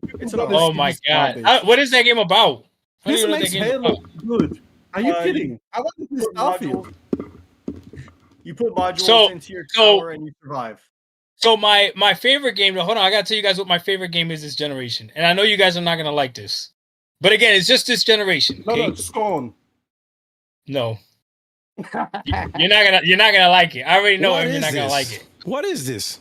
Oh my God. What is that game about? This makes Halo good. Are you kidding? I want to play Starfield. You put modules into your tower and you survive. So my favorite game, hold on, I gotta tell you guys what my favorite game is this generation. And I know you guys are not gonna like this. But again, it's just this generation. Okay? No, Scorn. No. You're not gonna like it. I already know you're not gonna like it. What is this?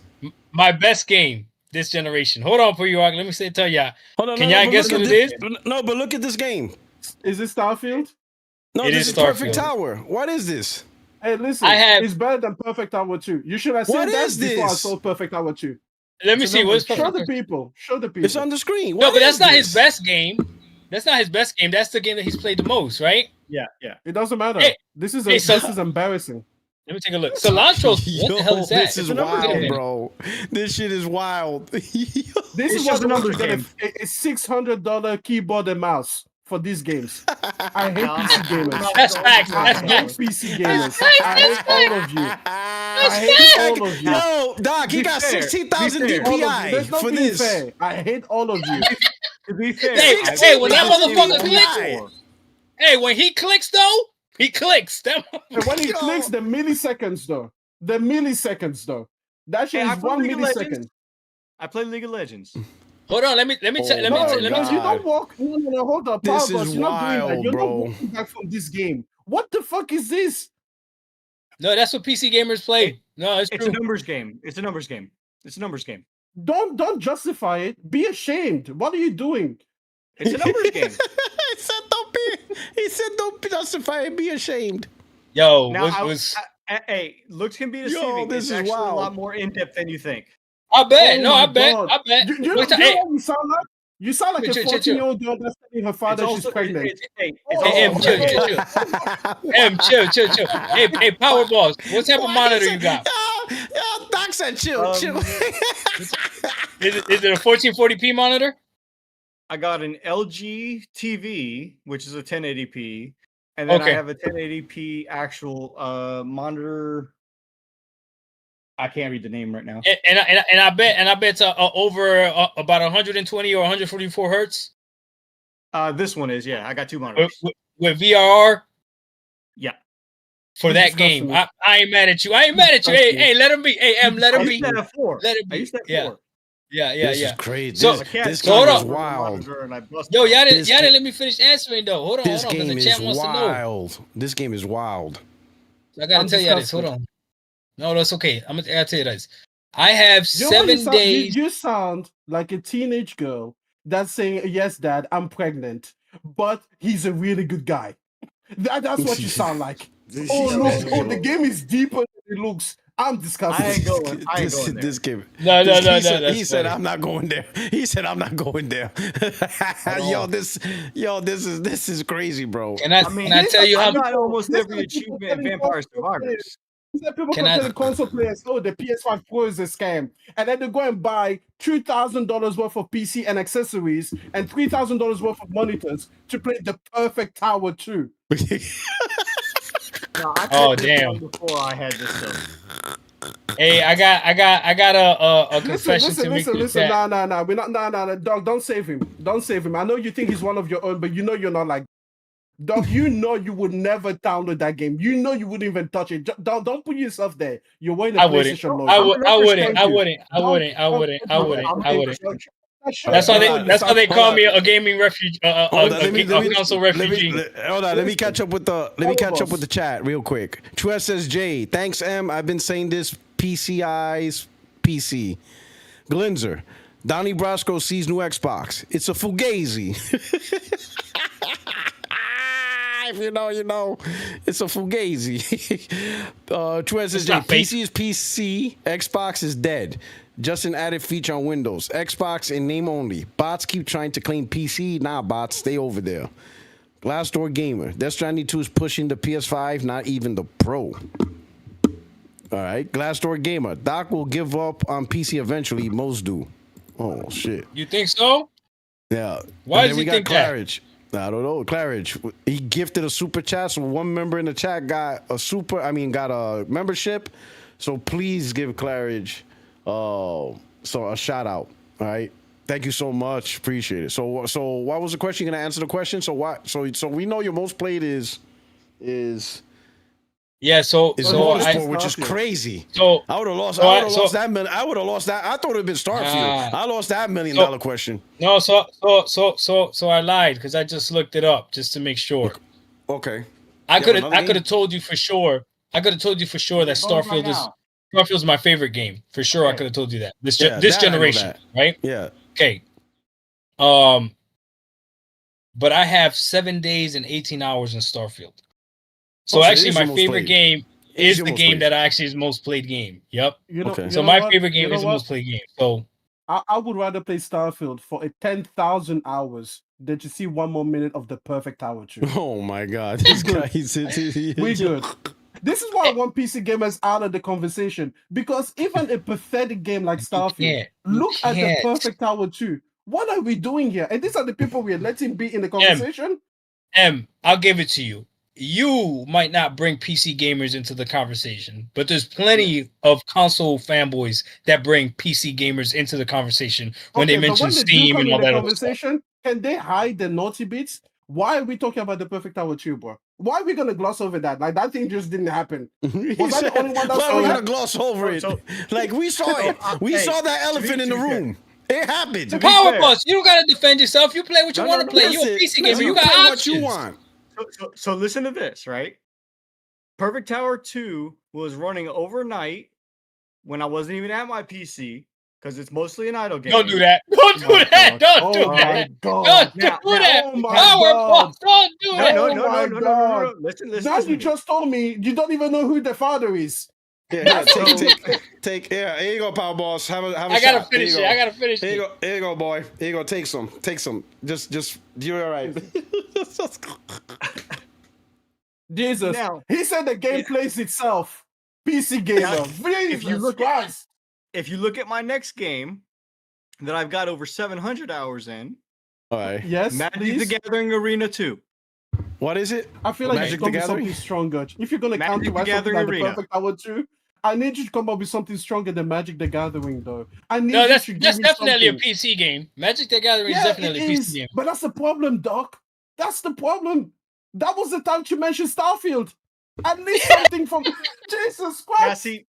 My best game this generation. Hold on, Puertorock. Let me tell y'all. Hold on, Can y'all guess what it is? No, but look at this game. Is it Starfield? No, this is Perfect Tower. What is this? Hey, listen, it's better than Perfect Tower 2. You should have seen that before I saw Perfect Tower 2. Let me see. What's Show the people. It's on the screen. No, but that's not his best game. That's not his best game. That's the game that he's played the most, right? Yeah. It doesn't matter. Hey, this is embarrassing. Let me take a look. Cilantro's. What the hell is that? This is wild, bro. This shit is wild. This is what the numbers game. A $600 keyboard and mouse for these games. I hate PC gamers. That's facts. I hate PC gamers. I hate all of you. I hate all of you. Yo, Doc, he got 16,000 DPI for this. Fair. I hate all of you. To be fair, hey, when that motherfucker clicks, hey, when he clicks though, he clicks. And when he clicks, the milliseconds though. That shit is 1 millisecond. I play League of Legends. Hold on, let me tell you. You don't walk. No, hold up. This Power is you're not doing that. You're bro. not walking back from this game. What the fuck is this? No, that's what PC gamers play. No, it's a numbers game. It's a numbers game. Don't justify it. Be ashamed. What are you doing? It's a numbers game. He said don't justify it. Be ashamed. Yo, hey, looks can be deceiving. This it's is actually wild. a lot more in depth than you think. I bet. Oh I bet. You know what you sound like? You sound like a 14-year-old girl that's telling her father she's pregnant. Chill. Hey, Power Balls. What type of monitor you got? Yo, Doc said chill. Is it a 1440p monitor? I got an LG TV, which is a 1080p, and then I have a 1080p actual monitor. I can't read the name right now. And I bet it's over about 120 or 144 hertz. This one is, yeah. I got two monitors with VRR. Yeah. For that game, I ain't mad at you. Hey, let him be. Hey, let him be. Let it be. Yeah. This is crazy. So this game is wild. Yo, y'all didn't let me finish answering though. Hold on. This game is wild. This game is wild. I gotta tell you this. Hold on. No, that's okay. I gotta tell you this. I have 7 days. You sound like a teenage girl that's saying, "Yes, Dad, I'm pregnant," but he's a really good guy. That's what you sound like. The game is deeper than it looks. I'm disgusted. I ain't going there. This game. No. He said, "I'm not going there." He said, "I'm not going there." This is crazy, bro. Can I tell you how? I got almost every achievement in Vampire Survivors. People can tell console players, "Oh, the PS5 Pro is a scam," and then they go and buy $2,000 worth of PC and accessories and $3,000 worth of monitors to play the perfect Tower 2. No, damn! Before I had this stuff. Hey, I got a confession to make. Listen. Nah. We're not. Nah. Dog, don't save him. Don't save him. I know you think he's one of your own, but you know you're not like. Dog, you know you would never download that game. You know you wouldn't even touch it. Don't put yourself there. You're wearing a PlayStation logo. I wouldn't. That's why they call me a gaming refugee, a console refugee. Hold on, let me catch up with the chat real quick. Truess says, "Jay, thanks, M. I've been saying this. PCI's PC." Glinzer, Donnie Brasco sees new Xbox. It's a Fugazi. If you know, it's a Fugazi. Truess says, "Jay, PC is PC. Xbox is dead. Just an added feature on Windows. Xbox in name only. Bots keep trying to claim PC. Nah, bots, stay over there." Glassdoor Gamer. Death Stranding 2 is pushing the PS5, not even the Pro. All right. Glassdoor Gamer. Doc will give up on PC eventually. Most do. Oh, shit. You think so? Yeah. Why does he think Claridge. I don't know. Claridge. He gifted a super chat, so one member in the chat got a membership. So please give Claridge a shout out. All right. Thank you so much. Appreciate it. So what was the question? You gonna answer the question? So we know your most played is Motorsport, which is crazy. So I would have lost that million. I would have lost that. I thought it would have been Starfield. I lost that $1 million question. No, so I lied because I just looked it up just to make sure. Okay. I could have told you for sure. I could have told you for sure that Starfield is Starfield's my favorite game for sure. I could have told you that. This generation, right? Yeah. Okay. But I have 7 days and 18 hours in Starfield. So actually, my favorite game is the game that actually is most played game. Yep. So my favorite game is the most played game. So I would rather play Starfield for 10,000 hours than to see 1 more minute of the perfect tower 2. Oh my God, this guy we good. This is why I want PC gamers out of the conversation, because even a pathetic game like Starfield, look at the perfect tower 2. What are we doing here? And these are the people we're letting be in the conversation. I'll give it to you. You might not bring PC gamers into the conversation, but there's plenty of console fanboys that bring PC gamers into the conversation when they mention Steam and all that other stuff. Can they hide the naughty bits? Why are we talking about the perfect tower 2, bro? Why are we gonna gloss over that? Like, that thing just didn't happen. Was I the only one that saw it? Why are we gonna gloss over it? Like, we saw it. We saw that elephant in the room. It happened. Power Boss, you don't gotta defend yourself. You play what you want to play. You're a PC gamer. You got options. What you want. So listen to this, right? Perfect Tower 2 was running overnight when I wasn't even at my PC, because it's mostly an idle game. Don't do that. Don't do that. Don't do that. Don't do that. Power Boss, don't do that. No. Listen. Now you just told me you don't even know who the father is. Yeah, take. Yeah, here you go, Power Boss. Have a I gotta finish it. I gotta finish it. Here you go, boy. Here you go. Take some. Just you're all right. Jesus. Now, he said the game plays itself. PC gamer. If you look at my next game that I've got over 700 hours in, all right. Yes, Magic the Gathering Arena 2. What is it? I feel like Magic the Gathering? Something stronger. If you're gonna counter something like the Perfect Tower 2, I need you to come up with something stronger than Magic the Gathering, though. That's definitely a PC game. Magic the Gathering is definitely a PC game. But that's the problem, Doc. That's the problem. That was the time to mention Starfield. At least something from Jesus Christ. Yeah, see,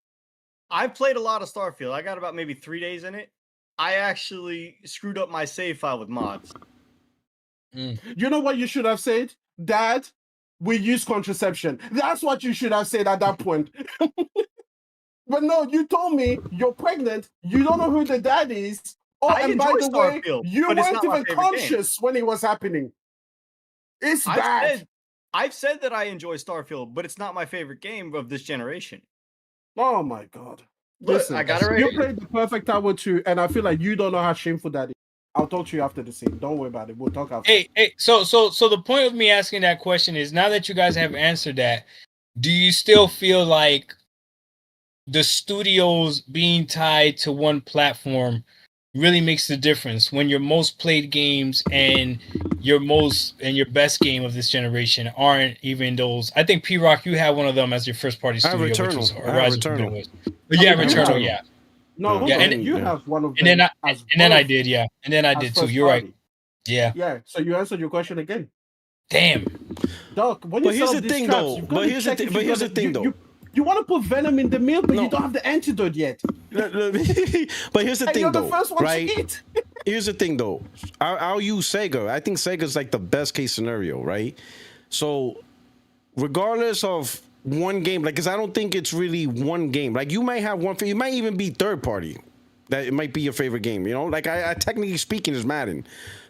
I've played a lot of Starfield. I got about maybe 3 days in it. I actually screwed up my save file with mods. You know what you should have said? Dad, we use contraception. That's what you should have said at that point. But no, you told me you're pregnant. You don't know who the dad is. Oh, and by the way, you weren't even conscious when it was happening. It's bad. I've said that I enjoy Starfield, but it's not my favorite game of this generation. Oh my God. Look, listen, I got it right. You played the Perfect Tower 2, and I feel like you don't know how shameful that is. I'll talk to you after the scene. Don't worry about it. We'll talk after. Hey, so the point of me asking that question is, now that you guys have answered that, do you still feel like the studios being tied to one platform really makes the difference when your most played games and your best game of this generation aren't even those? I think P-Rock, you had one of them as your first party studio, which was Returnal. Yeah, Returnal, yeah. No, yeah, and you have one of them. And then I did, yeah. And then I did too. You're right. Yeah. Yeah. So you answered your question again. Damn. Doc, when you here's the thing, though. But here's the thing, though. You want to put venom in the meal, but you don't have the antidote yet. But here's the thing, you're though. The first one right? to eat. Here's the thing, though. I'll use Sega. I think Sega's like the best case scenario, right? So, regardless of one game, like, because I don't think it's really one game. Like, you might have one. It might even be third party. That it might be your favorite game. You know, like I technically speaking is Madden.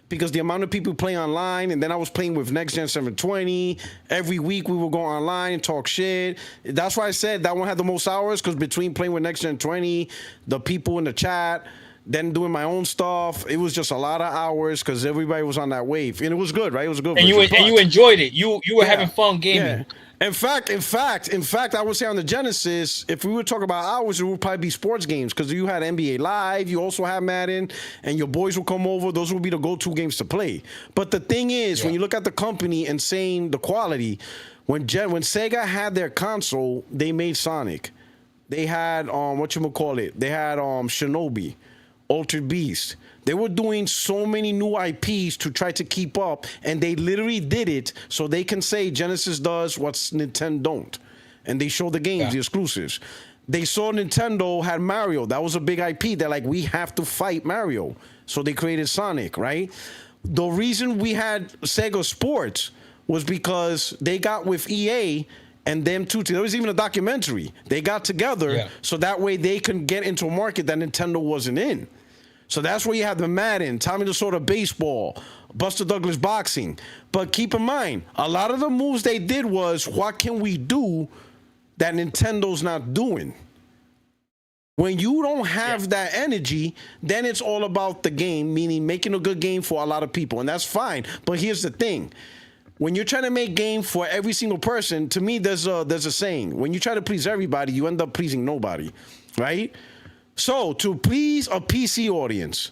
Because the amount of people play online, and then I was playing with Next Gen 720. Every week we would go online and talk shit. That's why I said that one had the most hours, because between playing with Next Gen 20, the people in the chat, then doing my own stuff, it was just a lot of hours because everybody was on that wave, and it was good, right? It was good. And you enjoyed it. You were having fun gaming. Yeah. In fact, I would say on the Genesis, if we were talking about hours, it would probably be sports games, because you had NBA Live, you also had Madden, and your boys would come over. Those would be the go-to games to play. But the thing is, when you look at the company and saying the quality, when Sega had their console, they made Sonic. They had They had Shinobi, Altered Beast. They were doing so many new IPs to try to keep up, and they literally did it so they can say Genesis does what Nintendo don't. And they show the games, the exclusives. They saw Nintendo had Mario. That was a big IP. They're like, we have to fight Mario. So they created Sonic, right? The reason we had Sega Sports was because they got with EA, and them two. There was even a documentary. They got together so that way they can get into a market that Nintendo wasn't in. So that's where you have the Madden, Tommy Lasorda baseball, Buster Douglas boxing. But keep in mind, a lot of the moves they did was, what can we do that Nintendo's not doing? When you don't have that energy, then it's all about the game, meaning making a good game for a lot of people. And that's fine. But here's the thing. When you're trying to make game for every single person, to me, there's a saying. When you try to please everybody, you end up pleasing nobody, right? So to please a PC audience,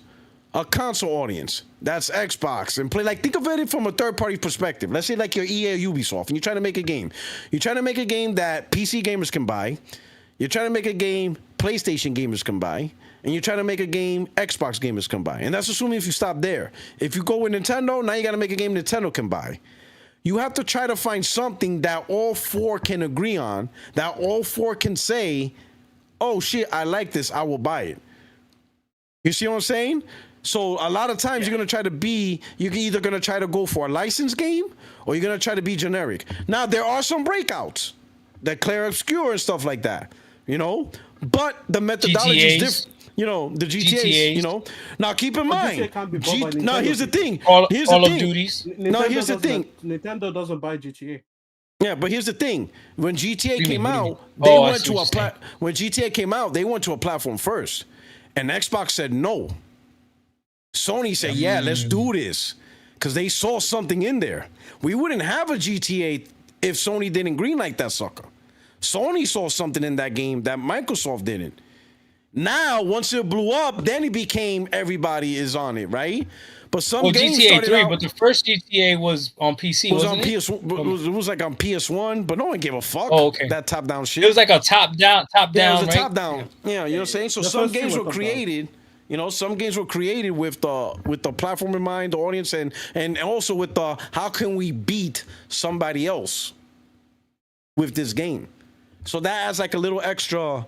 a console audience, that's Xbox, and play, like, think of it from a third-party perspective. Let's say like your EA or Ubisoft, and you're trying to make a game. You're trying to make a game that PC gamers can buy. You're trying to make a game PlayStation gamers can buy. And you're trying to make a game Xbox gamers can buy. And that's assuming if you stop there. If you go with Nintendo, now you got to make a game Nintendo can buy. You have to try to find something that all four can agree on, that all four can say, oh shit, I like this, I will buy it. You see what I'm saying? So a lot of times you're either going to try to go for a licensed game or you're going to try to be generic. Now, there are some breakouts that clear obscure and stuff like that, you know, but the methodology is different. You know, the GTAs, you know. Now, keep in mind. Now, here's the thing. Here's the thing. Here's the thing. Nintendo doesn't buy GTA. Yeah, but here's the thing. When GTA came out, they went to when GTA came out, they went to a platform first. And Xbox said no. Sony said, yeah, let's do this. Because they saw something in there. We wouldn't have a GTA if Sony didn't greenlight that sucker. Sony saw something in that game that Microsoft didn't. Now, once it blew up, then it became everybody is on it, right? But some games GTA started 3, out, but the first GTA was on PC. It was wasn't on it? PS. It was like on PS1, but no one gave a fuck. Oh, okay. That top down shit. It was like a top down. Yeah, it was a right? top down. Yeah, you know what I'm saying. So some games were created. You know, some games were created with the platform in mind, the audience, and also with the how can we beat somebody else with this game. So that adds like a little extra,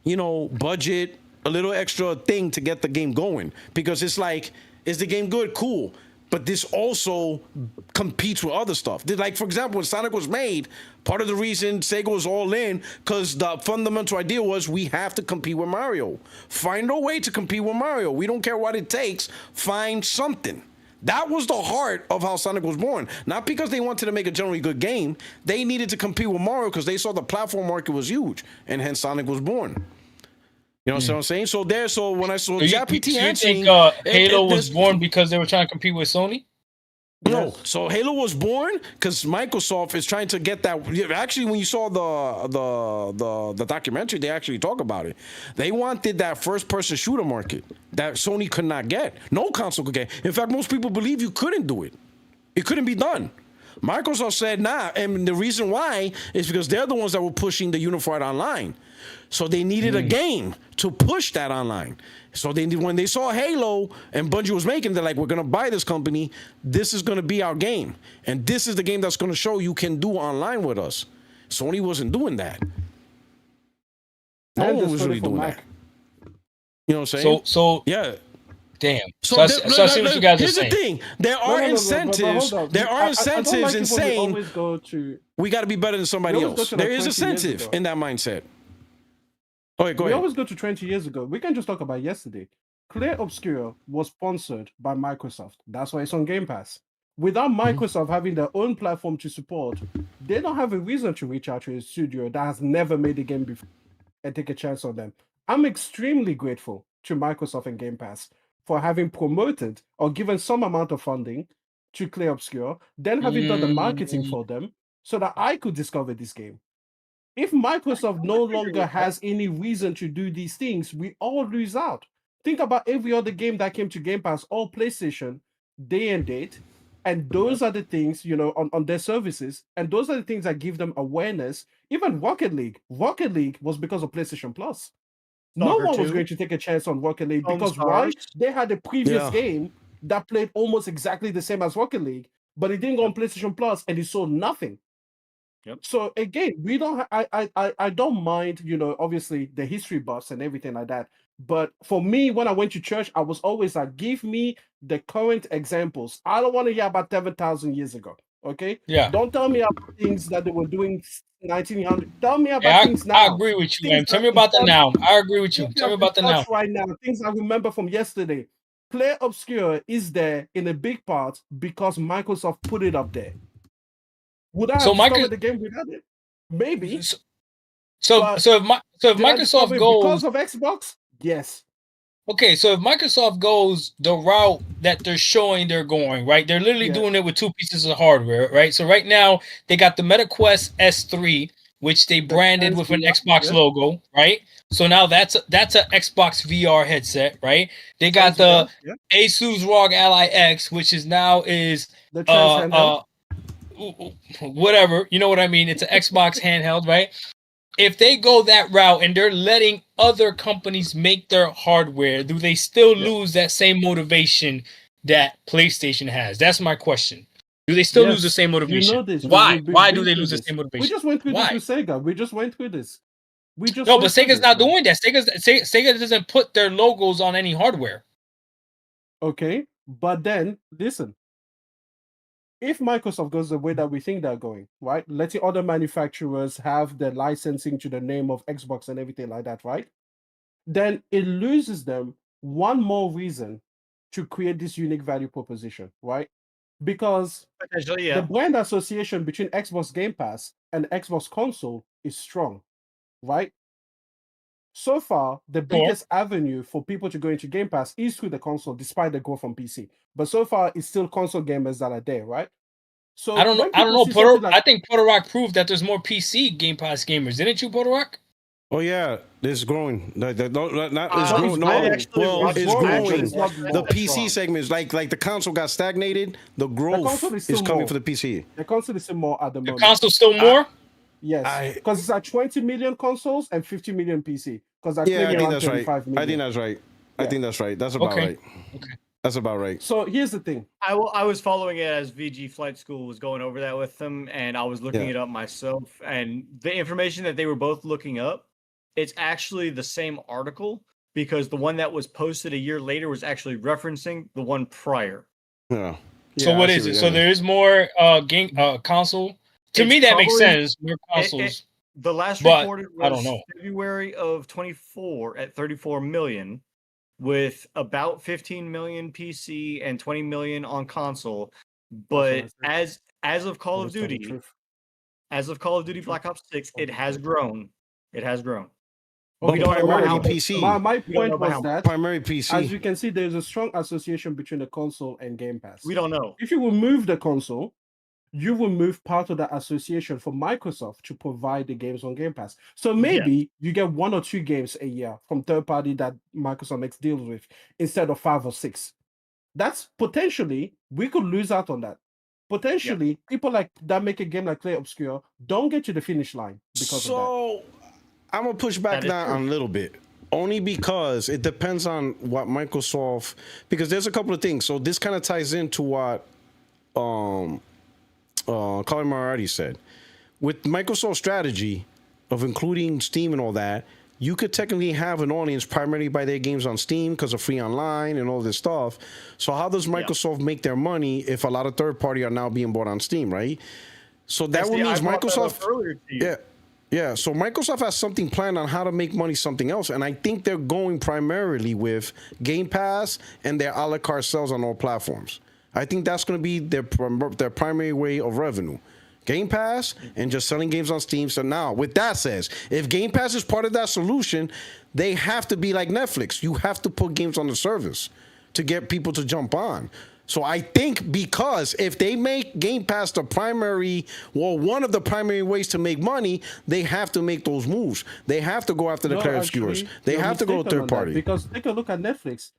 you know, budget, a little extra thing to get the game going. Because it's like, is the game good? Cool. But this also competes with other stuff. Like, for example, when Sonic was made, part of the reason Sega was all in, because the fundamental idea was we have to compete with Mario. Find a way to compete with Mario. We don't care what it takes. Find something. That was the heart of how Sonic was born. Not because they wanted to make a generally good game. They needed to compete with Mario because they saw the platform market was huge. And hence Sonic was born. You know what I'm saying? So when I saw JPT answering, you think Halo was born because they were trying to compete with Sony? No. Yes. So Halo was born because Microsoft is trying to get that. Actually, when you saw the documentary, they actually talk about it. They wanted that first-person shooter market that Sony could not get. No console could get. In fact, most people believe you couldn't do it. It couldn't be done. Microsoft said nah, and the reason why is because they're the ones that were pushing the unified online. So they needed a game to push that online. So when they saw Halo and Bungie was making, they're like, we're going to buy this company. This is going to be our game. And this is the game that's going to show you can do online with us. Sony wasn't doing that. No one was really doing that. You know what I'm saying? So yeah. Damn. So I see what you guys are saying. Here's the thing. There are incentives. There are incentives in saying we got to be better than somebody else. There is incentive in that mindset. Okay, go ahead. We always go to 20 years ago. We can just talk about yesterday. Clear Obscure was sponsored by Microsoft. That's why it's on Game Pass. Without Microsoft having their own platform to support, they don't have a reason to reach out to a studio that has never made a game before and take a chance on them. I'm extremely grateful to Microsoft and Game Pass for having promoted or given some amount of funding to Clear Obscure, then having done the marketing for them so that I could discover this game. If Microsoft no longer has any reason to do these things, we all lose out. Think about every other game that came to Game Pass or PlayStation, day and date, and those are the things, you know, on their services, and those are the things that give them awareness. Even Rocket League. Rocket League was because of PlayStation Plus. No one was going to take a chance on Rocket League because why? They had a previous game that played almost exactly the same as Rocket League, but it didn't go on PlayStation Plus and it sold nothing. Yep. So again, we don't. I don't mind, you know, obviously the history buffs and everything like that. But for me, when I went to church, I was always like, give me the current examples. I don't want to hear about 7,000 years ago. Okay. Yeah. Don't tell me about things that they were doing 1900. Tell me about things now. I agree with you, man. Tell me about the now. I agree with you. Tell me about the now. Right now, things I remember from yesterday. Play Obscure is there in a big part because Microsoft put it up there. Would I have discovered the game without it? Maybe. So if Microsoft goes because of Xbox, yes. Okay, so if Microsoft goes the route that they're showing they're going, right? They're literally doing it with two pieces of hardware, right? So right now they got the MetaQuest S3, which they branded with an Xbox logo, right? So now that's a Xbox VR headset, right? They got the Asus ROG Ally X, which is now is whatever, you know what I mean? It's an Xbox handheld, right? If they go that route and they're letting other companies make their hardware, do they still lose that same motivation that PlayStation has? That's my question. Do they still lose the same motivation? You know this. Why? Why do they lose the same motivation? We just went through this with Sega. We just went through this. But Sega's not doing that. Sega doesn't put their logos on any hardware. Okay, but then listen. If Microsoft goes the way that we think they're going, right? Letting other manufacturers have the licensing to the name of Xbox and everything like that, right? Then it loses them one more reason to create this unique value proposition, right? Because the brand association between Xbox Game Pass and Xbox console is strong, right? So far, the biggest avenue for people to go into Game Pass is through the console, despite the growth from PC. But so far, it's still console gamers that are there, right? So I don't know. I think Puertorock proved that there's more PC Game Pass gamers, didn't you, Puertorock? Oh yeah, it's growing. It's growing. The PC segment is like the console got stagnated. The growth is coming for the PC. The console is still more at the moment. The console still more. Yes, because it's at 20 million consoles and 50 million PC. Because I think that's right. I think that's right. I think that's right. That's about right. Okay. That's about right. So here's the thing. I was following it as VG Flight School was going over that with them, and I was looking it up myself. And the information that they were both looking up, it's actually the same article because the one that was posted a year later was actually referencing the one prior. Yeah. So what is it? So there is more console. To me, that makes sense. More consoles. The last reported was I don't know. February of 24 at 34 million. With about 15 million PC and 20 million on console, but as of Call of Duty Black Ops 6, it has grown. It has grown. But we don't know PC. My point was that primary PC. As you can see, there's a strong association between the console and Game Pass. We don't know. If you remove the console, you will move part of that association for Microsoft to provide the games on Game Pass. So maybe you get 1 or 2 games a year from third party that Microsoft makes deals with instead of 5 or 6. That's potentially, we could lose out on that. Potentially, people like that make a game like Play Obscure don't get to the finish line because of that. So I'm going to push back that on a little bit. Only because it depends on what Microsoft, because there's a couple of things. So this kind of ties into what Colin Moriarty said. With Microsoft's strategy of including Steam and all that, you could technically have an audience primarily buy their games on Steam because of free online and all this stuff. So how does Microsoft make their money if a lot of third party are now being bought on Steam, right? So that would mean Microsoft. Yeah. So Microsoft has something planned on how to make money something else, and I think they're going primarily with Game Pass and their a la carte sales on all platforms. I think that's going to be their primary way of revenue. Game Pass and just selling games on Steam. So now, with that says, if Game Pass is part of that solution, they have to be like Netflix. You have to put games on the service to get people to jump on. So I think because if they make Game Pass the primary, well, one of the primary ways to make money, they have to make those moves. They have to go after the clear obscures. They have to go third party. Because take a look at Netflix.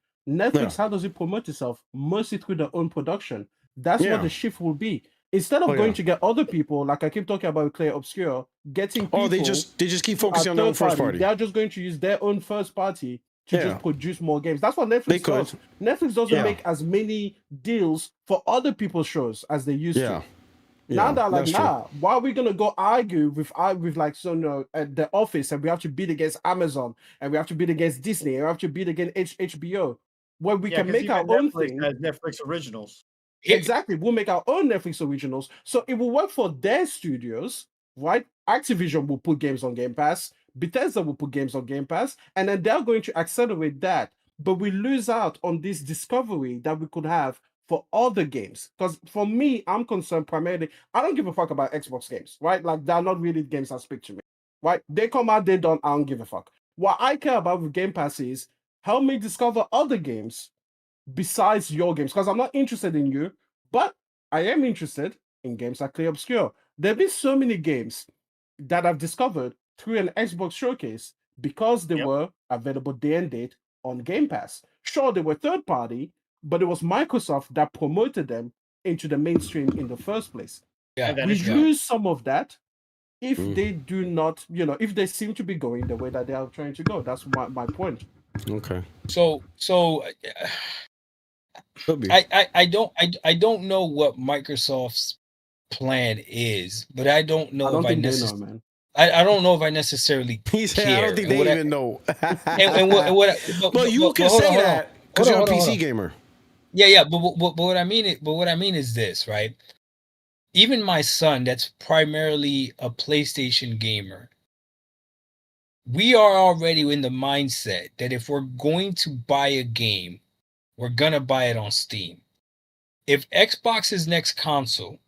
How does it promote itself? Mostly through their own production. That's what the shift will be. Instead of going to get other people, like I keep talking about Clear Obscure, getting people. They just keep focusing on their own first party. They're just going to use their own first party to just produce more games. That's what Netflix does. Netflix doesn't make as many deals for other people's shows as they used to. Now they're like, why are we gonna go argue with like at the Office, and we have to bid against Amazon, and we have to bid against Disney, and we have to bid against HBO, where we can make our own thing as Netflix originals. Exactly. We'll make our own Netflix originals. So it will work for their studios, right? Activision will put games on Game Pass. Bethesda will put games on Game Pass. And then they're going to accelerate that. But we lose out on this discovery that we could have for other games. Because for me, I'm concerned primarily, I don't give a fuck about Xbox games, right? Like, they're not really games that speak to me, right? They come out, they don't, I don't give a fuck. What I care about with Game Pass is help me discover other games besides your games, because I'm not interested in you, but I am interested in games like Clear Obscure. There have been so many games that I've discovered through an Xbox showcase because they were available day and date on Game Pass. Sure, they were third party, but it was Microsoft that promoted them into the mainstream in the first place. Yeah, we lose some of that if they do not, if they seem to be going the way that they are trying to go. That's my point. Okay. So I don't know what Microsoft's plan is, but I don't know if I necessarily. Man. I don't know if I necessarily care. I don't think they even know. But you can say that because you're a PC gamer. Yeah, but what I mean is this, right? Even my son, that's primarily a PlayStation gamer, we are already in the mindset that if we're going to buy a game, we're gonna buy it on Steam. If Xbox's next console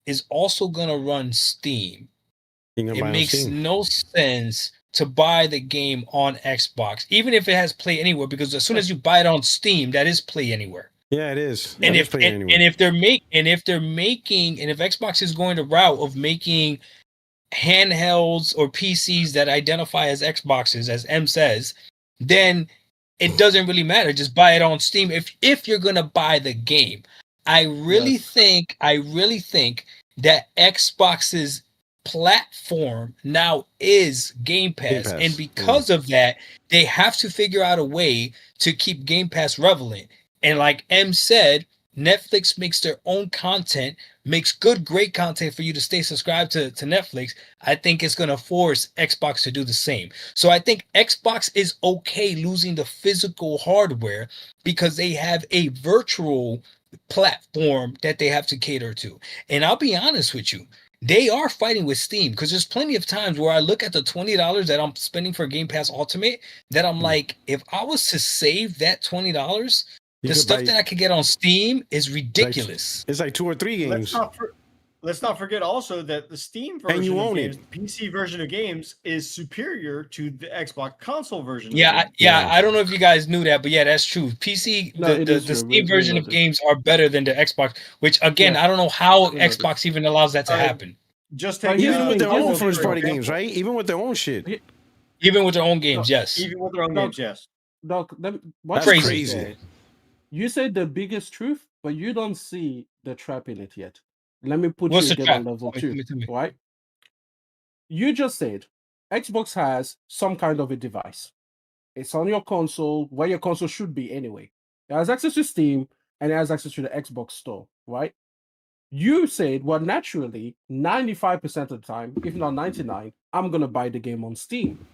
is also gonna run Steam, it makes no sense to buy the game on Xbox, even if it has Play Anywhere, because as soon as you buy it on Steam, that is Play Anywhere. Yeah, it is. And if Xbox is going the route of making handhelds or PCs that identify as Xboxes, as M says, then it doesn't really matter. Just buy it on Steam if you're gonna buy the game. I really think that Xbox's platform now is Game Pass. And because of that, they have to figure out a way to keep Game Pass relevant. And like M said, Netflix makes their own content, makes great content for you to stay subscribed to Netflix. I think it's going to force Xbox to do the same. So I think Xbox is okay losing the physical hardware because they have a virtual platform that they have to cater to. And I'll be honest with you, they are fighting with Steam, because there's plenty of times where I look at the $20 that I'm spending for Game Pass Ultimate that I'm like, if I was to save that $20, the stuff that I could get on Steam is ridiculous. It's like 2 or 3 games. Let's not forget also that the Steam version of games, the PC version of games, is superior to the Xbox console version. I don't know if you guys knew that, but yeah, that's true. PC, the Steam version of games are better than the Xbox, which again, I don't know how Xbox even allows that to happen. Just take even with their own first party games, right? Even with their own shit. Even with their own games, yes. Even with their own games, yes. Doc, that's crazy. You said the biggest truth, but you don't see the trap in it yet. Let me put you again on level 2, right? You just said Xbox has some kind of a device. It's on your console, where your console should be anyway. It has access to Steam, and it has access to the Xbox store, right? You said, well, naturally, 95% of the time, if not 99%, I'm going to buy the game on Steam.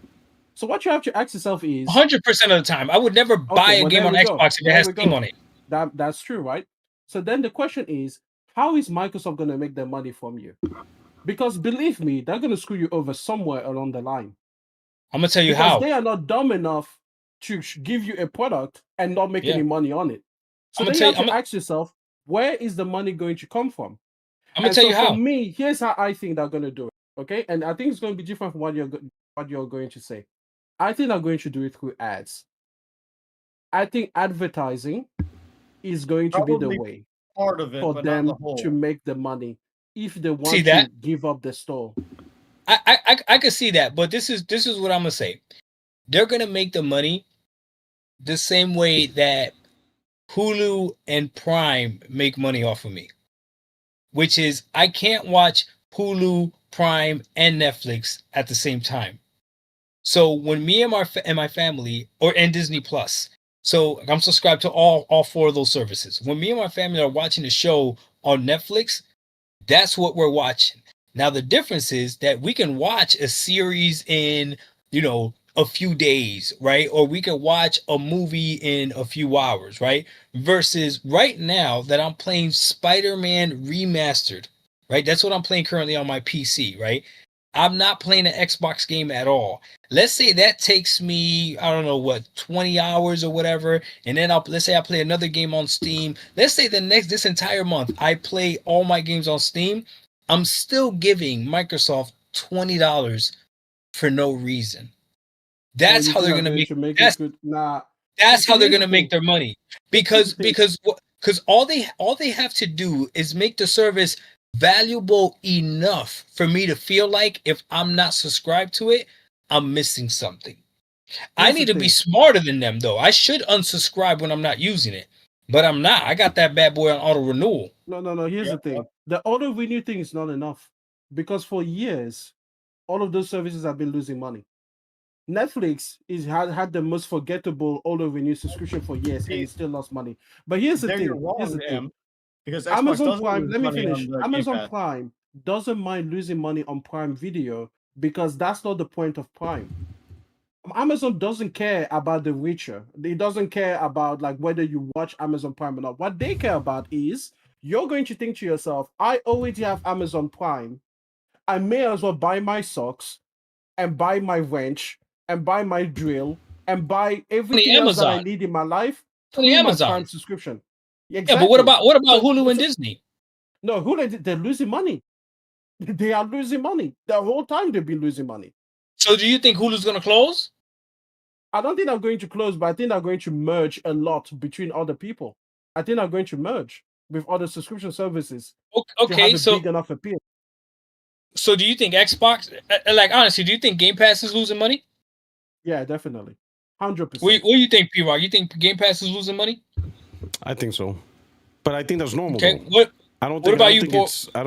So what you have to ask yourself is 100% of the time. I would never buy a game on Xbox if it has Steam on it. That's true, right? So then the question is, how is Microsoft going to make their money from you? Because believe me, they're going to screw you over somewhere along the line. I'm going to tell you how. Because they are not dumb enough to give you a product and not make any money on it. So then you have to ask yourself, where is the money going to come from? I'm going to tell you how. For me, here's how I think they're going to do it, okay? And I think it's going to be different from what you're going to say. I think they're going to do it through ads. I think advertising is going to be the way part of it for them to make the money if they want to give up the store. I could see that, but this is what I'm gonna say. They're gonna make the money the same way that Hulu and Prime make money off of me, which is I can't watch Hulu, Prime, and Netflix at the same time. So when me and my family, and Disney Plus, so I'm subscribed to all 4 of those services. When me and my family are watching a show on Netflix, that's what we're watching. Now the difference is that we can watch a series in a few days, right? Or we could watch a movie in a few hours, right? Versus right now that I'm playing Spider-Man Remastered, right? That's what I'm playing currently on my PC, right? I'm not playing an Xbox game at all. Let's say that takes me, I don't know what, 20 hours or whatever, and then let's say I play another game on Steam. Let's say this entire month I play all my games on Steam. I'm still giving Microsoft $20 for no reason. That's how they're gonna make it good. Nah, that's how they're here's gonna the make thing. their money. Because all they have to do is make the service valuable enough for me to feel like if I'm not subscribed to it, I'm missing something. I need to be smarter than them though. I should unsubscribe when I'm not using it, but I'm not. I got that bad boy on auto renewal. No. Here's the thing. The auto renew thing is not enough because for years, all of those services have been losing money. Netflix had the most forgettable auto renew subscription for years and it still lost money. But here's the thing. Here's the thing. Because Xbox Amazon Prime, let me finish. on Amazon Prime doesn't mind losing money on Prime Video because that's not the point of Prime. Amazon doesn't care about the reacher. It doesn't care about like whether you watch Amazon Prime or not. What they care about is you're going to think to yourself, I already have Amazon Prime. I may as well buy my socks and buy my wrench and buy my drill and buy everything else that I need in my life through my Prime subscription. Exactly. Yeah, but what about Hulu and Disney? No, Hulu, they're losing money. They are losing money. The whole time they've been losing money. So do you think Hulu's going to close? I don't think they're going to close, but I think they're going to merge a lot between other people. I think they're going to merge with other subscription services. Okay, so big enough appeal. So do you think Xbox, like honestly, do you think Game Pass is losing money? Yeah, definitely. 100%. What do you think, P-Rock? You think Game Pass is losing money? I think so. But I think that's normal. Okay. Though. I don't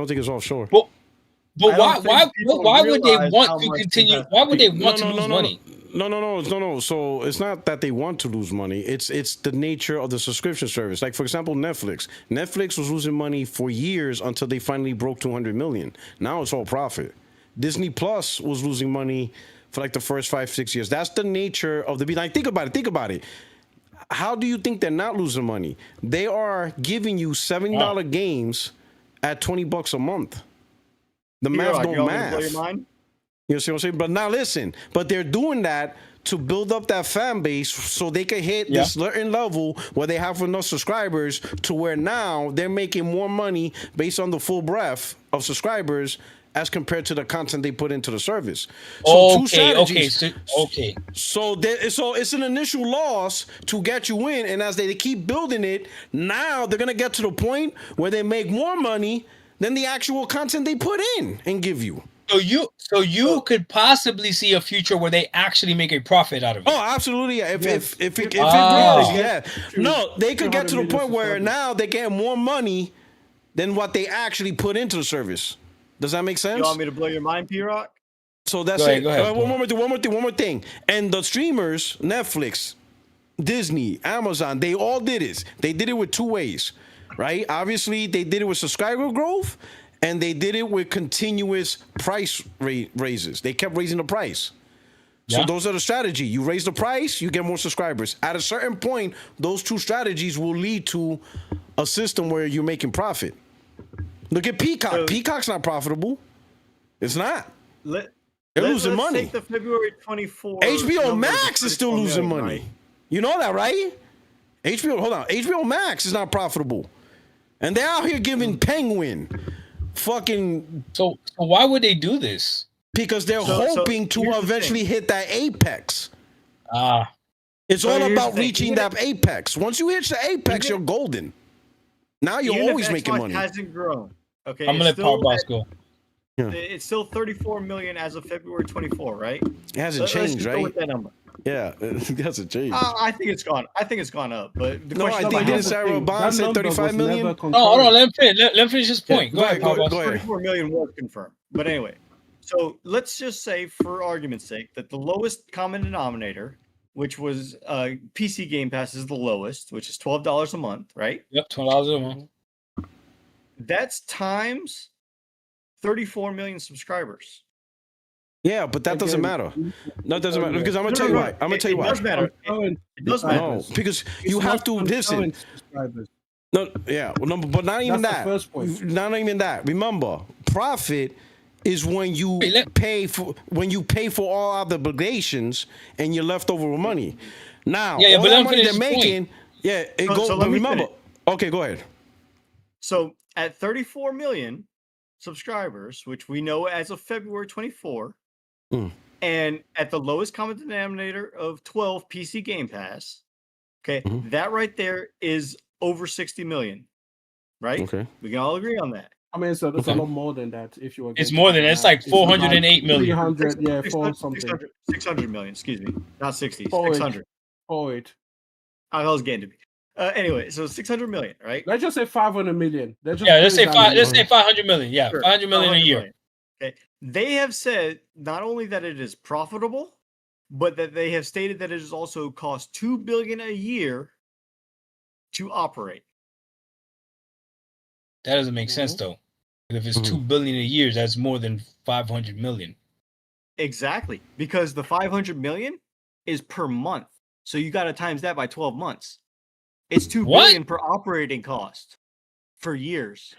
think it's offshore. But why would they want to continue? Why would they want to lose money? No. So it's not that they want to lose money. It's the nature of the subscription service. Like for example, Netflix. Netflix was losing money for years until they finally broke 200 million. Now it's all profit. Disney Plus was losing money for like the first 5-6 years. That's the nature of the beast. Like think about it. How do you think they're not losing money? They are giving you $7 games at $20 a month. The math don't math. You see what I'm saying? But now listen, but they're doing that to build up that fan base so they can hit this certain level where they have enough subscribers to where now they're making more money based on the full breadth of subscribers as compared to the content they put into the service. So two strategies. So it's an initial loss to get you in, and as they keep building it, now they're gonna get to the point where they make more money than the actual content they put in and give you. So you could possibly see a future where they actually make a profit out of it. Oh, absolutely. Yeah. If it grows, yeah. No, they could get to the point where now they get more money than what they actually put into the service. Does that make sense? You want me to blow your mind, P-Rock? So that's it. Go ahead, one more thing. And the streamers, Netflix, Disney, Amazon, they all did it. They did it with two ways, right? Obviously, they did it with subscriber growth, and they did it with continuous price raises. They kept raising the price. So those are the strategy. You raise the price, you get more subscribers. At a certain point, those two strategies will lead to a system where you're making profit. Look at Peacock. Peacock's not profitable. It's not. They're losing money. Take the February 24. HBO Max is still losing money. Right? You know that, right? HBO Max is not profitable. And they're out here giving Penguin fucking... So why would they do this? Because they're hoping to eventually hit that apex. It's all about reaching that apex. Once you hit the apex, you're golden. Now you're always making money. Hasn't grown. Okay, I'm gonna let Power Boss go. Yeah. It's still 34 million as of February 24, right? It hasn't changed, right? Go with that number. Yeah, it hasn't changed. I think it's gone. I think it's gone up. But the I think didn't Sarah Bond say 35 million? Oh, hold on. Let him finish his point. Go ahead, Power Boss. 34 million was confirmed. But anyway, so let's just say, for argument's sake, that the lowest common denominator, which was PC Game Pass, is the lowest, which is $12 a month, right? Yep, $12 a month. That's times 34 million subscribers. Yeah, but that doesn't matter. No, it doesn't matter because I'm gonna tell you why. I'm gonna tell you why. It does matter. It does matter. No, because you have to listen. No, yeah, well, no, but not even That's that. the first point. Not even that. Remember, profit is when you pay for all other obligations and you're left over with money. Now, all that money they're making, it goes. But remember, okay, go ahead. So at 34 million subscribers, which we know as of February 24, and at the lowest common denominator of 12 PC Game Pass, okay, that right there is over 60 million, right? Okay, we can all agree on that. I mean, so that's a lot more than that. If you were, it's more than that. It's like 408 million. 300, yeah, 600 million. Excuse me, not 60. 600. I was getting to me. Anyway, so 600 million, right? Let's just say 500 million. Let's say 500 million. Yeah, sure. 500 million a year. Million. Okay. They have said not only that it is profitable, but that they have stated that it is also cost $2 billion a year to operate. That doesn't make sense though. If it's $2 billion a year, that's more than 500 million. Exactly, because the 500 million is per month, so you got to times that by 12 months. It's $2 billion per operating cost for years.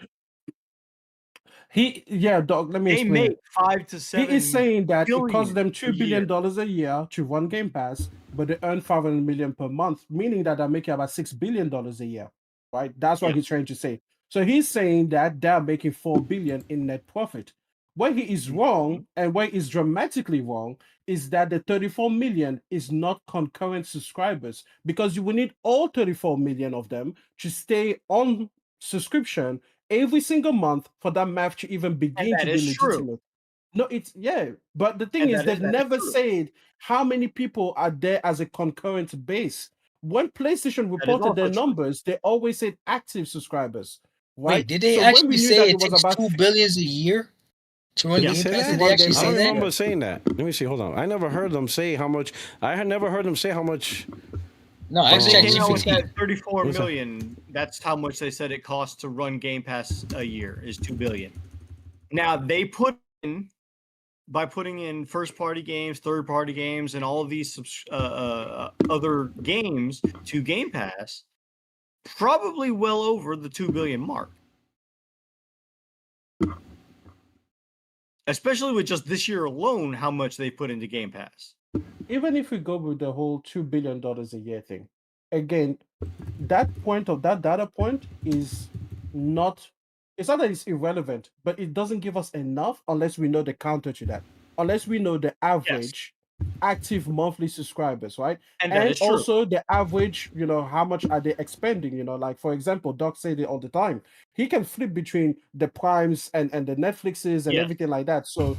Dog. Let me explain. They make 5 to 7. He is saying that it costs them $2 billion a year to run Game Pass, but they earn 500 million per month, meaning that they're making about $6 billion a year, right? That's what he's trying to say. So he's saying that they're making $4 billion in net profit. Where he is wrong, and where he's dramatically wrong, is that the 34 million is not concurrent subscribers, because you will need all 34 million of them to stay on subscription every single month for that math to even begin to be legitimate. True. No, but the thing is they've never said how many people are there as a concurrent base. When PlayStation reported their numbers, they always said active subscribers. Right? Wait, did they actually say it takes $2 billion a year? I don't remember saying that. Let me see. Hold on. I never heard them say how much. I had never heard them say how much. No, I checked came out with that 34 million. That's how much they said it costs to run Game Pass a year is $2 billion. Now they put in by putting in first-party games, third-party games, and all of these other games to Game Pass, probably well over the $2 billion mark. Especially with just this year alone, how much they put into Game Pass. Even if we go with the whole $2 billion a year thing, again, that data point is not, it's not that it's irrelevant, but it doesn't give us enough unless we know the counter to that. Unless we know the average active monthly subscribers, right? And also the average, how much are they expending? Like, for example, Doc said it all the time. He can flip between the Primes and the Netflixes and everything like that. So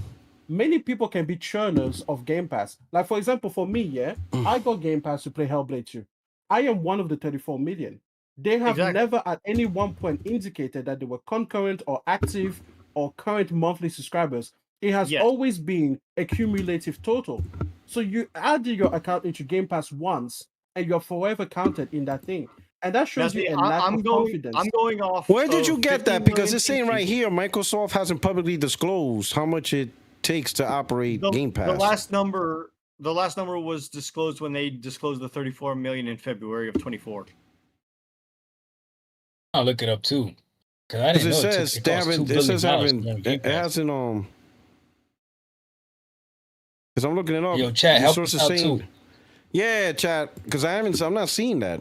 many people can be churners of Game Pass. Like, for example, for me, I got Game Pass to play Hellblade 2. I am one of the 34 million. They have never at any one point indicated that they were concurrent or active or current monthly subscribers. It has always been a cumulative total. So you add your account into Game Pass once, and you're forever counted in that thing. And that shows you a lack of confidence. I'm going off. Where did you get that? Because it's saying right here, Microsoft hasn't publicly disclosed how much it takes to operate Game Pass. The last number was disclosed when they disclosed the 34 million in February of 24. I'll look it up too. Because I didn't know it hasn't because I'm looking it up. Yo, chat, help us out too. Yeah, chat, because I'm not seeing that.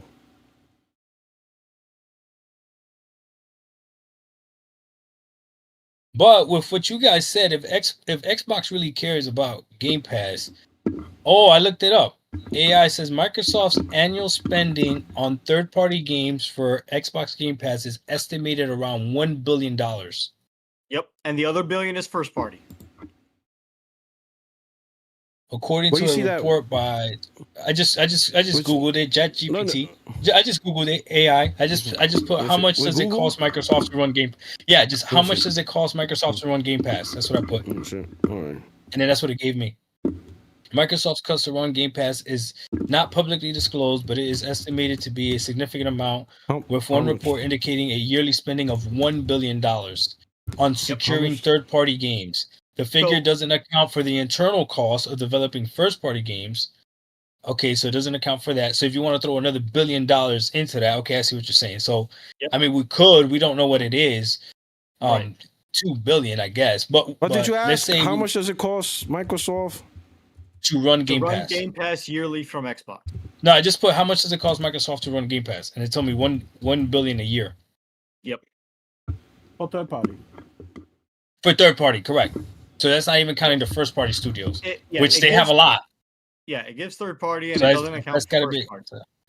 But with what you guys said, if Xbox really cares about Game Pass, I looked it up. AI says Microsoft's annual spending on third-party games for Xbox Game Pass is estimated around $1 billion. Yep, and the other billion is first party. According to a report by, I just googled it, ChatGPT. I just googled it, AI. I just put how much does it cost Microsoft to run Game? Yeah, just how much does it cost Microsoft to run Game Pass? That's what I put. All right. And then that's what it gave me. Microsoft's cost to run Game Pass is not publicly disclosed, but it is estimated to be a significant amount, with one report indicating a yearly spending of $1 billion on securing third-party games. The figure doesn't account for the internal cost of developing first-party games. Okay, so it doesn't account for that. So if you want to throw another $1 billion into that, okay, I see what you're saying. So, I mean, we don't know what it is. Right. $2 billion, I guess. But did you let's ask say how much does it cost Microsoft to run Game Pass? Game Pass yearly from Xbox. No, I just put how much does it cost Microsoft to run Game Pass, and it told me $1 billion a year. Yep. For third party. For third party, correct. So that's not even counting the first party studios, which they have a lot. Yeah, it gives third party and So it doesn't account for first party.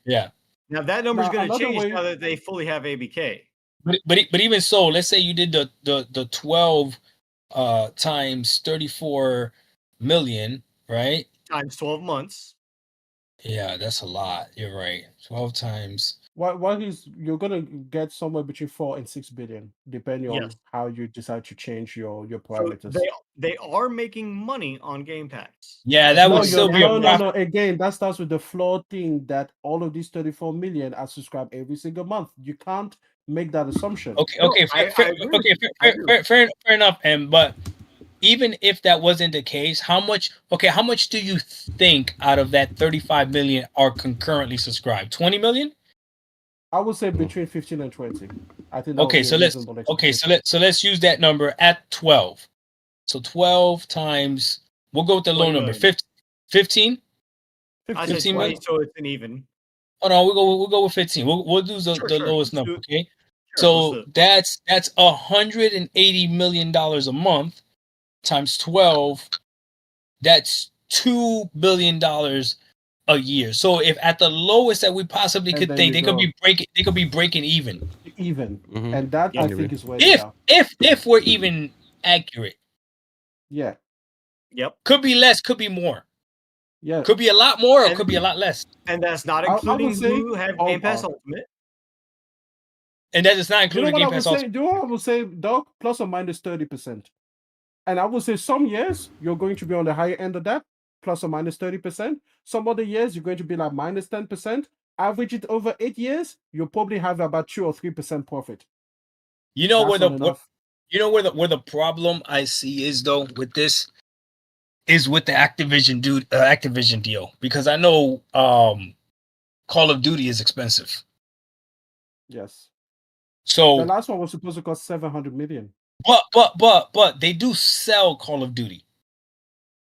Yeah. Now that number's going to change way... now that they fully have ABK. But even so, let's say you did the 12 times 34 million, right? Times 12 months. Yeah, that's a lot. You're right. 12 times. You're gonna get somewhere between 4 and 6 billion, depending on how you decide to change your parameters. So they are making money on Game Pass. Yeah, that would still be no. Again, that starts with the flawed thing that all of these 34 million are subscribed every single month. You can't make that assumption. Okay, fair enough. But even if that wasn't the case, how much do you think out of that 35 million are concurrently subscribed? 20 million? I would say between 15 and 20. I think. So let's use that number at 12. So 12 times. We'll go with the low number. 15. I said 20, so it's an even. Oh no, we'll go with 15. We'll do the lowest number. Okay. So that's $180 million a month times 12. That's $2 billion a year. So if at the lowest that we possibly could think, they could be breaking even. And that I think is where if we're even accurate. Yeah. Yep. Could be less, could be more. Yeah. Could be a lot more or could be a lot less. And that's not including who have Game Pass Ultimate. And that is not including Game Pass Ultimate. Do you know what I would say, Doc? Plus or minus 30%. And I would say some years you're going to be on the higher end of that, plus or minus 30%. Some other years you're going to be like minus 10%. Average it over 8 years, you'll probably have about 2 or 3% profit. You know where the problem I see is though with this is with the Activision deal, because I know Call of Duty is expensive. Yes. So the last one was supposed to cost 700 million. But they do sell Call of Duty.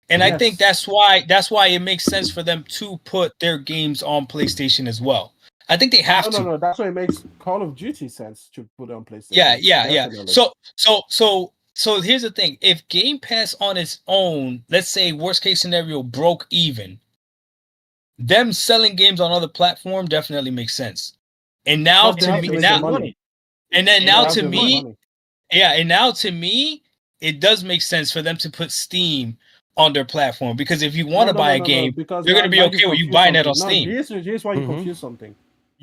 And I think that's why it makes sense for them to put their games on PlayStation as well. I think they have to. No. That's why it makes Call of Duty sense to put it on PlayStation. Yeah. So here's the thing: if Game Pass on its own, let's say worst case scenario, broke even, them selling games on other platforms definitely makes sense. And now to me, it does make sense for them to put Steam on their platform, because if you want to buy a game, you're going to be okay with you buying it on Steam. Here's why you confuse something.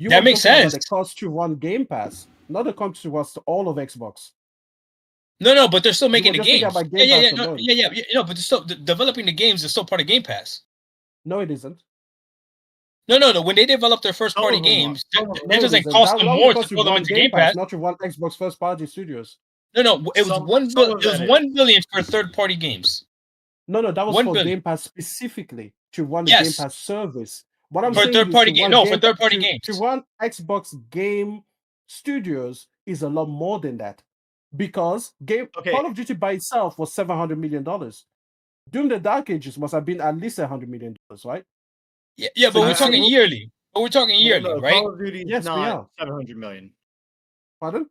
That makes sense. The cost to run Game Pass, not the cost to run all of Xbox. No, but they're still making the games. But they're still developing the games. Is still part of Game Pass. No, it isn't. No. When they develop their first party games, it doesn't cost them more to throw them into Game Pass. Not to run Xbox first party studios. No. It was $1 billion for third party games. No, that was for Game Pass specifically to run the Game Pass service. What I'm saying third party games. No, for third party games. To run Xbox Game Studios is a lot more than that, because Call of Duty by itself was $700 million. Doom the Dark Ages must have been at least $100 million, right? Yeah, but we're talking yearly. Right? Call of Duty is not $700 million. Pardon?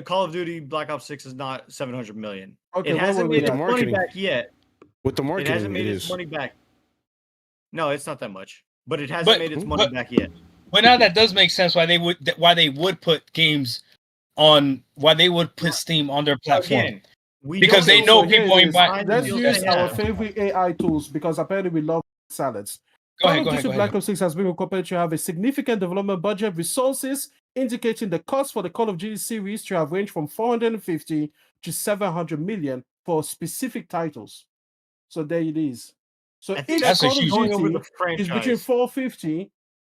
Call of Duty Black Ops 6 is not $700 million. Okay, it hasn't made its money back yet. With the marketing, it hasn't made its money back. No, it's not that much, but it hasn't made its money back yet. But now that does make sense why they would put games on, why they would put Steam on their platform. Again, because they know people ain't buying. Let's use our favorite AI tools, because apparently we love salads. Call of Duty Black Ops 6 has been incorporated to have a significant development budget, resources, indicating the cost for the Call of Duty series to have ranged from 450 to 700 million for specific titles. So there it is. So each Call of Duty is between 450.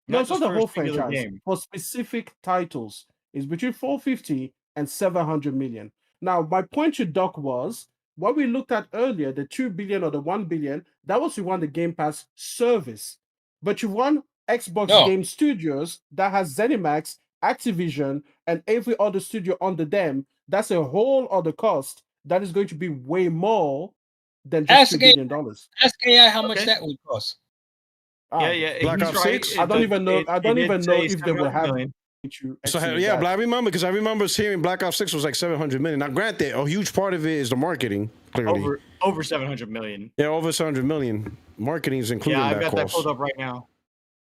No, it's not the whole franchise. Game. For specific titles, it's between 450 and 700 million. Now, my point to Doc was what we looked at earlier, the 2 billion or the 1 billion, that was you want the Game Pass service. But you want Xbox Game Studios that has ZeniMax, Activision, and every other studio under them. That's a whole other cost that is going to be way more than just $2 billion. Ask AI how much that would cost. Yeah. Black Ops 6? I don't even know if they will have. So but I remember because I remember hearing Black Ops 6 was like 700 million. Now, granted, a huge part of it is the marketing. Clearly, over 700 million. Yeah, over 700 million. Marketing is included. Yeah, I've got that pulled up right now.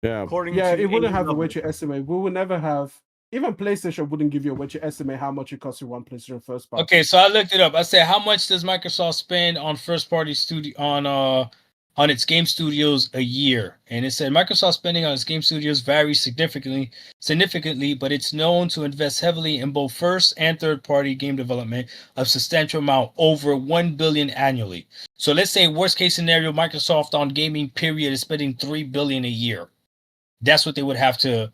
Yeah, it wouldn't have a way to estimate. We would never have. Even PlayStation wouldn't give you a way to estimate how much it costs you one PlayStation first party. Okay, so I looked it up. I said, how much does Microsoft spend on first party studio on its game studios a year? And it said Microsoft spending on its game studios varies significantly, but it's known to invest heavily in both first and third party game development, a substantial amount, over $1 billion annually. So let's say worst case scenario, Microsoft on gaming period is spending $3 billion a year. That's what they would have to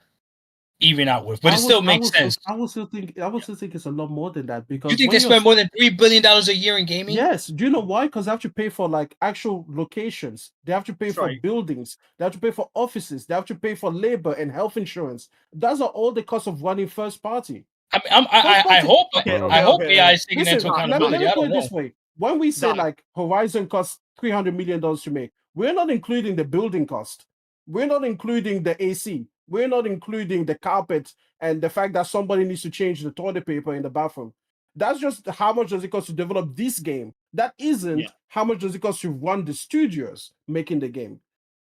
even out with, but it still makes sense. I would still think it's a lot more than that, because you think they spend more than $3 billion a year in gaming? Yes. Do you know why? Because they have to pay for like actual locations. They have to pay for buildings. They have to pay for offices. They have to pay for labor and health insurance. Those are all the costs of running first party. I hope AI is taking into accountability. Let me put it this way: when we say like Horizon costs $300 million to make, we're not including the building cost. We're not including the AC. We're not including the carpet and the fact that somebody needs to change the toilet paper in the bathroom. That's just how much does it cost to develop this game. That isn't how much does it cost to run the studios making the game.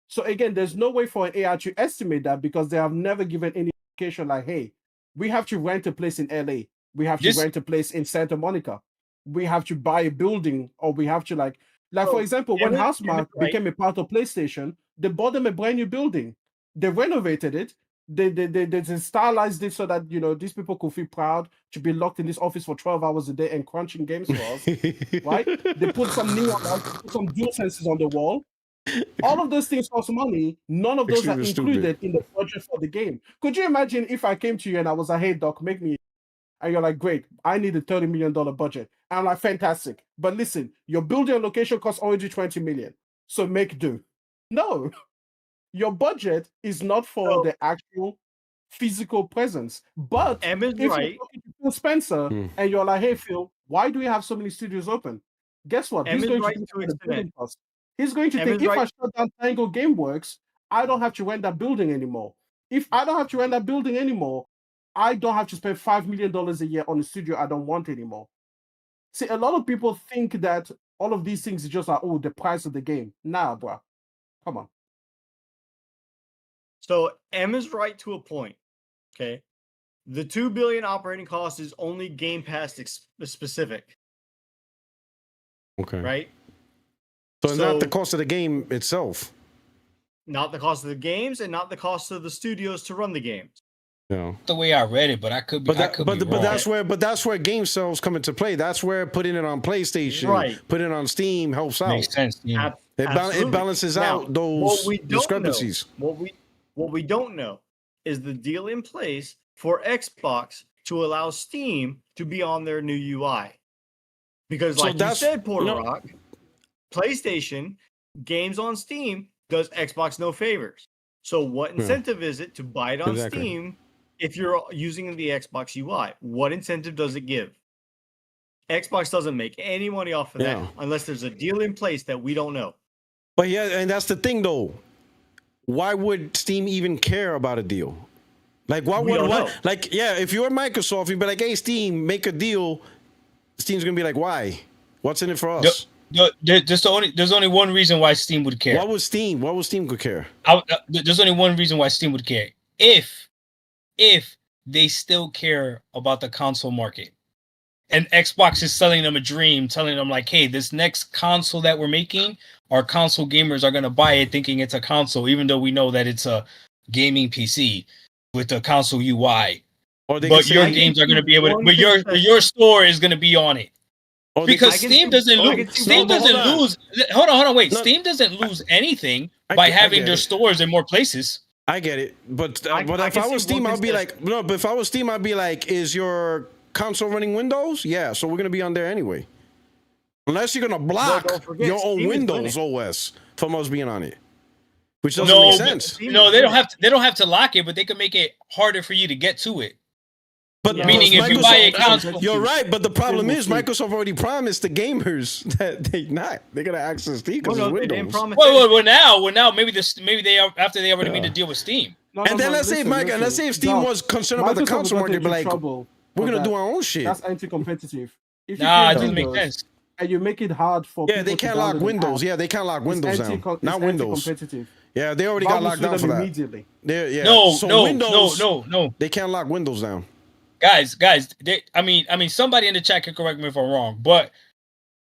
So again, there's no way for an AI to estimate that, because they have never given any indication like, hey, we have to rent a place in LA. We have to rent a place in Santa Monica. We have to buy a building, or we have to like for example, when Housemarque became a part of PlayStation, they bought them a brand new building. They renovated it. They stylized it so that, you know, these people could feel proud to be locked in this office for 12 hours a day and crunching games for us, right? They put some neon lights, put some dual senses on the wall. All of those things cost money. None of those are included in the budget for the game. Could you imagine if I came to you and I was like, hey, Doc, make me... And you're like, great, I need a $30 million budget. And I'm like, fantastic. But listen, your building and location costs already $20 million. So make do. No. Your budget is not for the actual physical presence. But if you're talking to Phil Spencer and you're like, hey, Phil, why do we have so many studios open? Guess what? He's going to think the building cost. He's going to think, if I shut down Tango Gameworks, I don't have to rent that building anymore. If I don't have to rent that building anymore, I don't have to spend $5 million a year on a studio I don't want anymore. See, a lot of people think that all of these things is just like, oh, the price of the game. Nah, bro. Come on. So M is right to a point. Okay. The $2 billion operating cost is only Game Pass specific. Okay. Right? So not the cost of the game itself. Not the cost of the games, and not the cost of the studios to run the games. No. The way I read it, but I could be. But that's where game sales come into play. That's where putting it on PlayStation, putting it on Steam helps out. Makes sense. Yeah. It balances out those discrepancies. What we don't know is the deal in place for Xbox to allow Steam to be on their new UI. Because like you said, Puertorock, PlayStation games on Steam does Xbox no favors. So what incentive is it to buy it on Steam if you're using the Xbox UI? What incentive does it give? Xbox doesn't make any money off of that unless there's a deal in place that we don't know. But yeah, and that's the thing though. Why would Steam even care about a deal? Like, if you're Microsoft, you'd be like, hey, Steam, make a deal. Steam's gonna be like, why? What's in it for us? There's only one reason why Steam would care. What would Steam could care? There's only one reason why Steam would care. If they still care about the console market. And Xbox is selling them a dream, telling them like, hey, this next console that we're making, our console gamers are going to buy it thinking it's a console, even though we know that it's a gaming PC with a console UI. But your games are going to be able to, but your store is going to be on it. Because Steam doesn't lose. Steam doesn't lose. Hold on, wait. Steam doesn't lose anything by having their stores in more places. I get it. But if I was Steam, I'd be like, no, but if I was Steam, I'd be like, is your console running Windows? Yeah, so we're going to be on there anyway. Unless you're gonna block don't forget, your own Steam is Windows winning. OS from us being on it, which doesn't No, make but- sense. no, they don't have to. They don't have to lock it, but they can make it harder for you to get to it. But Yeah. Meaning, if you buy a console, you're right. But the problem Steam is, will see. Microsoft already promised the gamers that they're gonna access Steam because Well, it's no, they didn't Windows. promise well, now, maybe they are after they already made Yeah. a deal with Steam. No, And no, then no, let's say, listen, Mike, and let's listen. say if Steam Doc, was concerned about the Microsoft console got market, into be like, trouble we're for gonna that. do our own shit. That's anti-competitive. If you Nah, it create doesn't make Windows sense. and you make it hard for Yeah, people they to can't lock download an Windows. app, Yeah, they can't lock it's Windows down. it's Not Windows. anti-competitive. Yeah, they already Valve got will locked sue down for them that. immediately. Yeah. No, So no, Windows, no. they can't lock Windows down. Guys, I mean, somebody in the chat can correct me if I'm wrong, but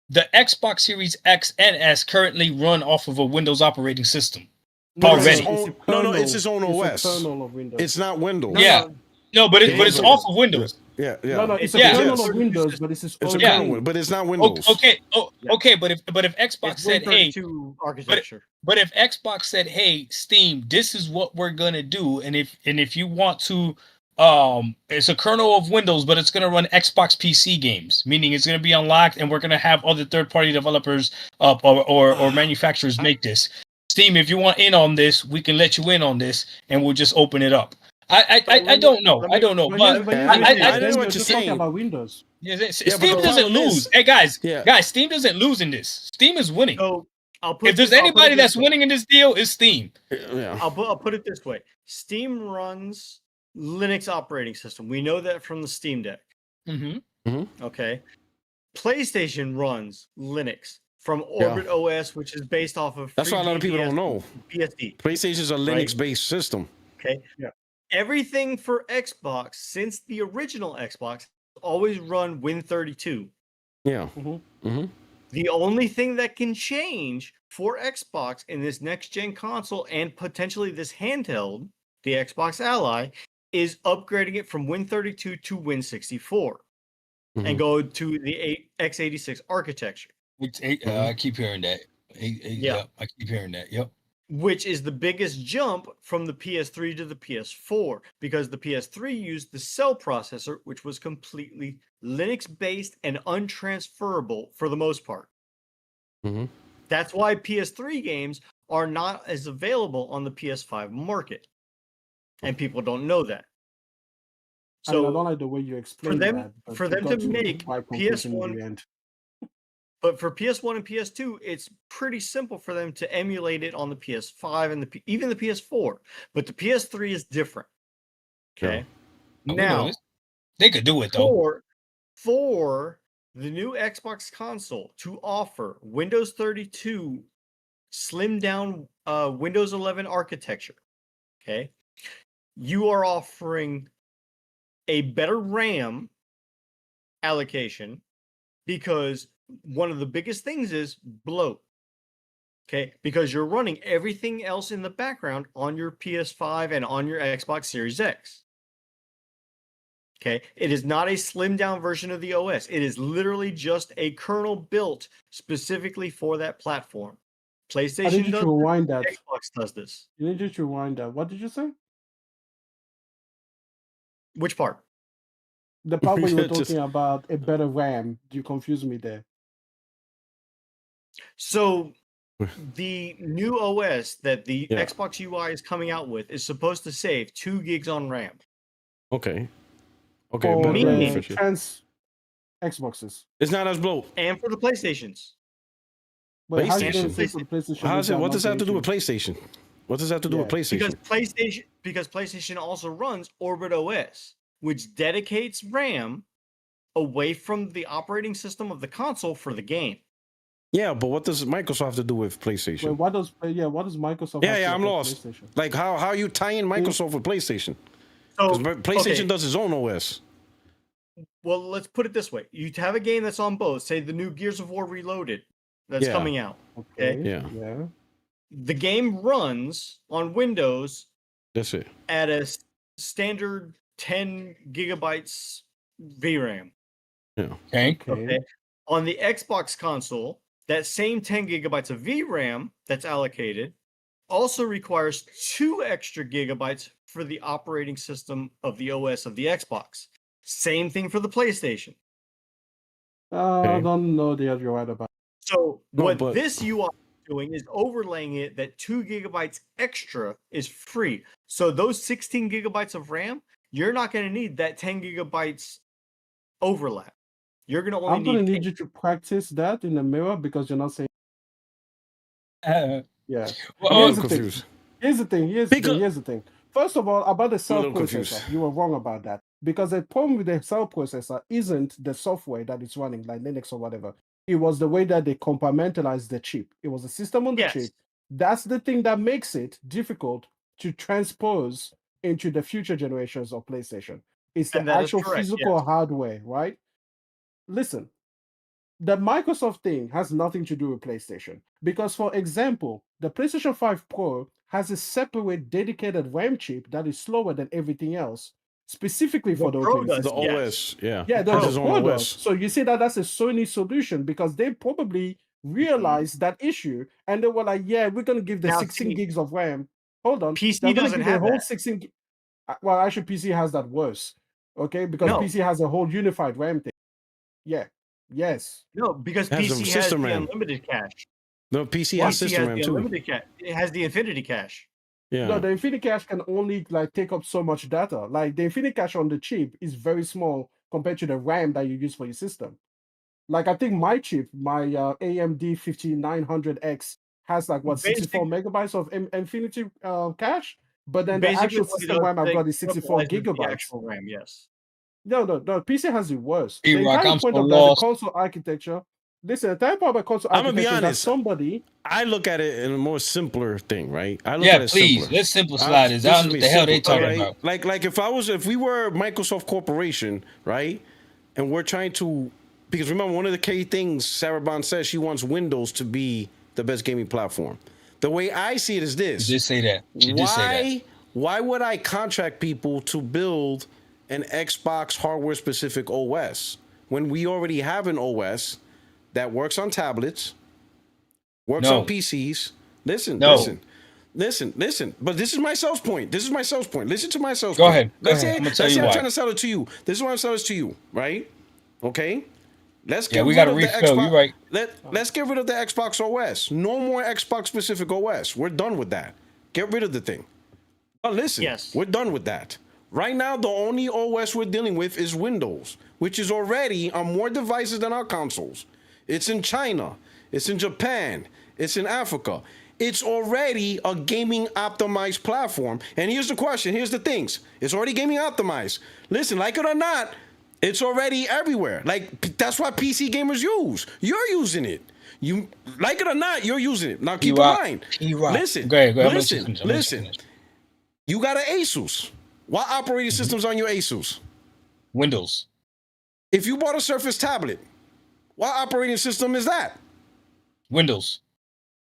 the Xbox Series X and S currently run off of a Windows operating system. No, it's Already. its own- no, it's its own OS. It's a kernel of Windows. It's not Windows. Yeah. No, but it's It- off of Windows. Yeah. No, it's a Yeah. kernel Yes. of Windows, but it's its It's own a Yeah. kernel, thing. but it's not Windows. Okay, Yeah. okay, but if Xbox It's said, hey, Win32 architecture. but if Xbox said, hey, Steam, this is what we're gonna do, and if you want to, it's a kernel of Windows, but it's gonna run Xbox PC games, meaning it's gonna be unlocked, and we're gonna have other third-party developers or manufacturers make this. Steam, if you want in on this, we can let you in on this, and we'll just open it up. I don't know. I don't know, but I know what you're just saying. talking about Windows. yeah, but Steam the doesn't problem is- lose. Hey guys, Yeah. Steam doesn't lose in this. Steam is winning. So I'll put If there's this- I'll put it anybody this that's way. winning in this deal, it's Steam. Yeah. I'll put it this way. Steam runs Linux operating system. We know that from the Steam Deck. Mm-hmm. Okay. PlayStation runs Linux from Orbit OS, which is based off of That's why a lot of people don't know. BSD. PlayStation's a Linux-based system. Okay. Yeah. Everything for Xbox since the original Xbox always run Win32. Yeah. The only thing that can change for Xbox in this next gen console and potentially this handheld, the Xbox Ally, is upgrading it from Win32 to Win64 and go to the x86 architecture. I keep hearing that. Yeah. I keep hearing that. Yep. Which is the biggest jump from the PS3 to the PS4 because the PS3 used the Cell processor, which was completely Linux based and untransferable for the most part. That's why PS3 games are not as available on the PS5 market, and people don't know that. I mean, I So, don't like the way you explain them- that. but for you them got to make my conclusion in PS1 the end. but for PS1 and PS2, it's pretty simple for them to emulate it on the PS5 and even the PS4. But the PS3 is different. Okay. Oh, Now, they could do it though. for the new Xbox console to offer Windows 32 slimmed down Windows 11 architecture, okay, you are offering a better RAM allocation because one of the biggest things is bloat. Okay, because you're running everything else in the background on your PS5 and on your Xbox Series X. Okay, it is not a slimmed down version of the OS. It is literally just a kernel built specifically for that platform. I need PlayStation you does to rewind that. this, Xbox does this. You need you to rewind that. What did you say? Which part? The part where you were Just- talking about a better RAM. You confused me there. So the new OS that the Yeah. Xbox UI is coming out with is supposed to save 2 gigs on RAM. Okay. For better meaning- RAM the efficient. trans Xboxes. It's not as bloat. And for the PlayStations. But how you PlayStation. gonna say for the PlayStation? How's it? that What does that have to do with issue? PlayStation? What does that have to do with Yeah. PlayStation? Because PlayStation also runs Orbit OS, which dedicates RAM away from the operating system of the console for the game. Yeah, but what does Microsoft have to do with Wait, PlayStation? what does Microsoft? Yeah, have to I'm do with lost. PlayStation? Like how are you tying Microsoft with PlayStation? So, Because PlayStation okay, does its own OS. well, let's put it this way: you have a game that's on both. Say the new Gears of War Reloaded that's Yeah. coming out. Okay. Yeah. Yeah. The game runs on Windows That's it. at a standard 10 gigabytes VRAM. Okay. Okay. On the Xbox console, that same 10 gigabytes of VRAM that's allocated also requires 2 extra gigabytes for the operating system of the OS of the Xbox. Same thing for the PlayStation. I don't know that you're right about. So what this UI is doing is overlaying it that 2 gigabytes extra is free. So those 16 gigabytes of RAM, you're not going to need that 10 gigabytes overlap. You're going to only I'm going to need you to practice that in the mirror because you're not saying. Yeah. Well, Here's the thing. First of all, about the cell processor, you were wrong about that. Because the problem with the cell processor isn't the software that it's running, like Linux or whatever. It was the way that they compartmentalized the chip. It was the system on the chip. That's the thing that makes it difficult to transpose into the future generations of PlayStation. It's the actual physical hardware, right? Listen, the Microsoft thing has nothing to do with PlayStation. Because, for example, the PlayStation 5 Pro has a separate dedicated RAM chip that is slower than everything else, specifically for the operating system. The OS, yeah. Yeah, the Pro does. So you see that's a Sony solution because they probably realized that issue and they were like, yeah, we're going to give the 16 gigs of RAM. Hold on. PC doesn't have whole 16. Well, actually, PC has that worse. Okay, because PC has a whole unified RAM thing. Yeah. Yes. No, because PC has the unlimited cache. No, PC has system RAM too. It has the infinity cache. Yeah. No, the infinity cache can only take up so much data. Like the infinity cache on the chip is very small compared to the RAM that you use for your system. Like I think my chip, my AMD 5900X has 64 megabytes of infinity cache, but then the actual system RAM I've got is 64 gigabytes. The actual RAM, yes. No, PC has it worse. The entire point of the console architecture. Listen, the entire point of console architecture. I'm gonna be honest. I look at it in a more simpler thing, right? I look at it simpler. Let's simplify this. I don't know what the hell they talking about. Like if we were Microsoft Corporation, right, and we're trying to, because remember one of the key things Sarah Bond says she wants Windows to be the best gaming platform. The way I see it is this. She did say that. Why would I contract people to build an Xbox hardware specific OS when we already have an OS that works on tablets, works on PCs? Listen. But this is my sales point. Listen to my sales point. Go ahead. Let's say I'm trying to sell it to you. This is why I'm selling it to you, right? Okay. Let's get rid of the Xbox. You're right. Let's get rid of the Xbox OS. No more Xbox specific OS. We're done with that. Get rid of the thing. But listen, we're done with that. Right now, the only OS we're dealing with is Windows, which is already on more devices than our consoles. It's in China. It's in Japan. It's in Africa. It's already a gaming optimized platform. And here's the question. Here's the things. It's already gaming optimized. Listen, like it or not, it's already everywhere. Like, that's what PC gamers use. You're using it. You like it or not, you're using it. Now keep in mind. Listen. Listen. You got an Asus. What operating system's on your Asus? Windows. If you bought a Surface tablet, what operating system is that? Windows.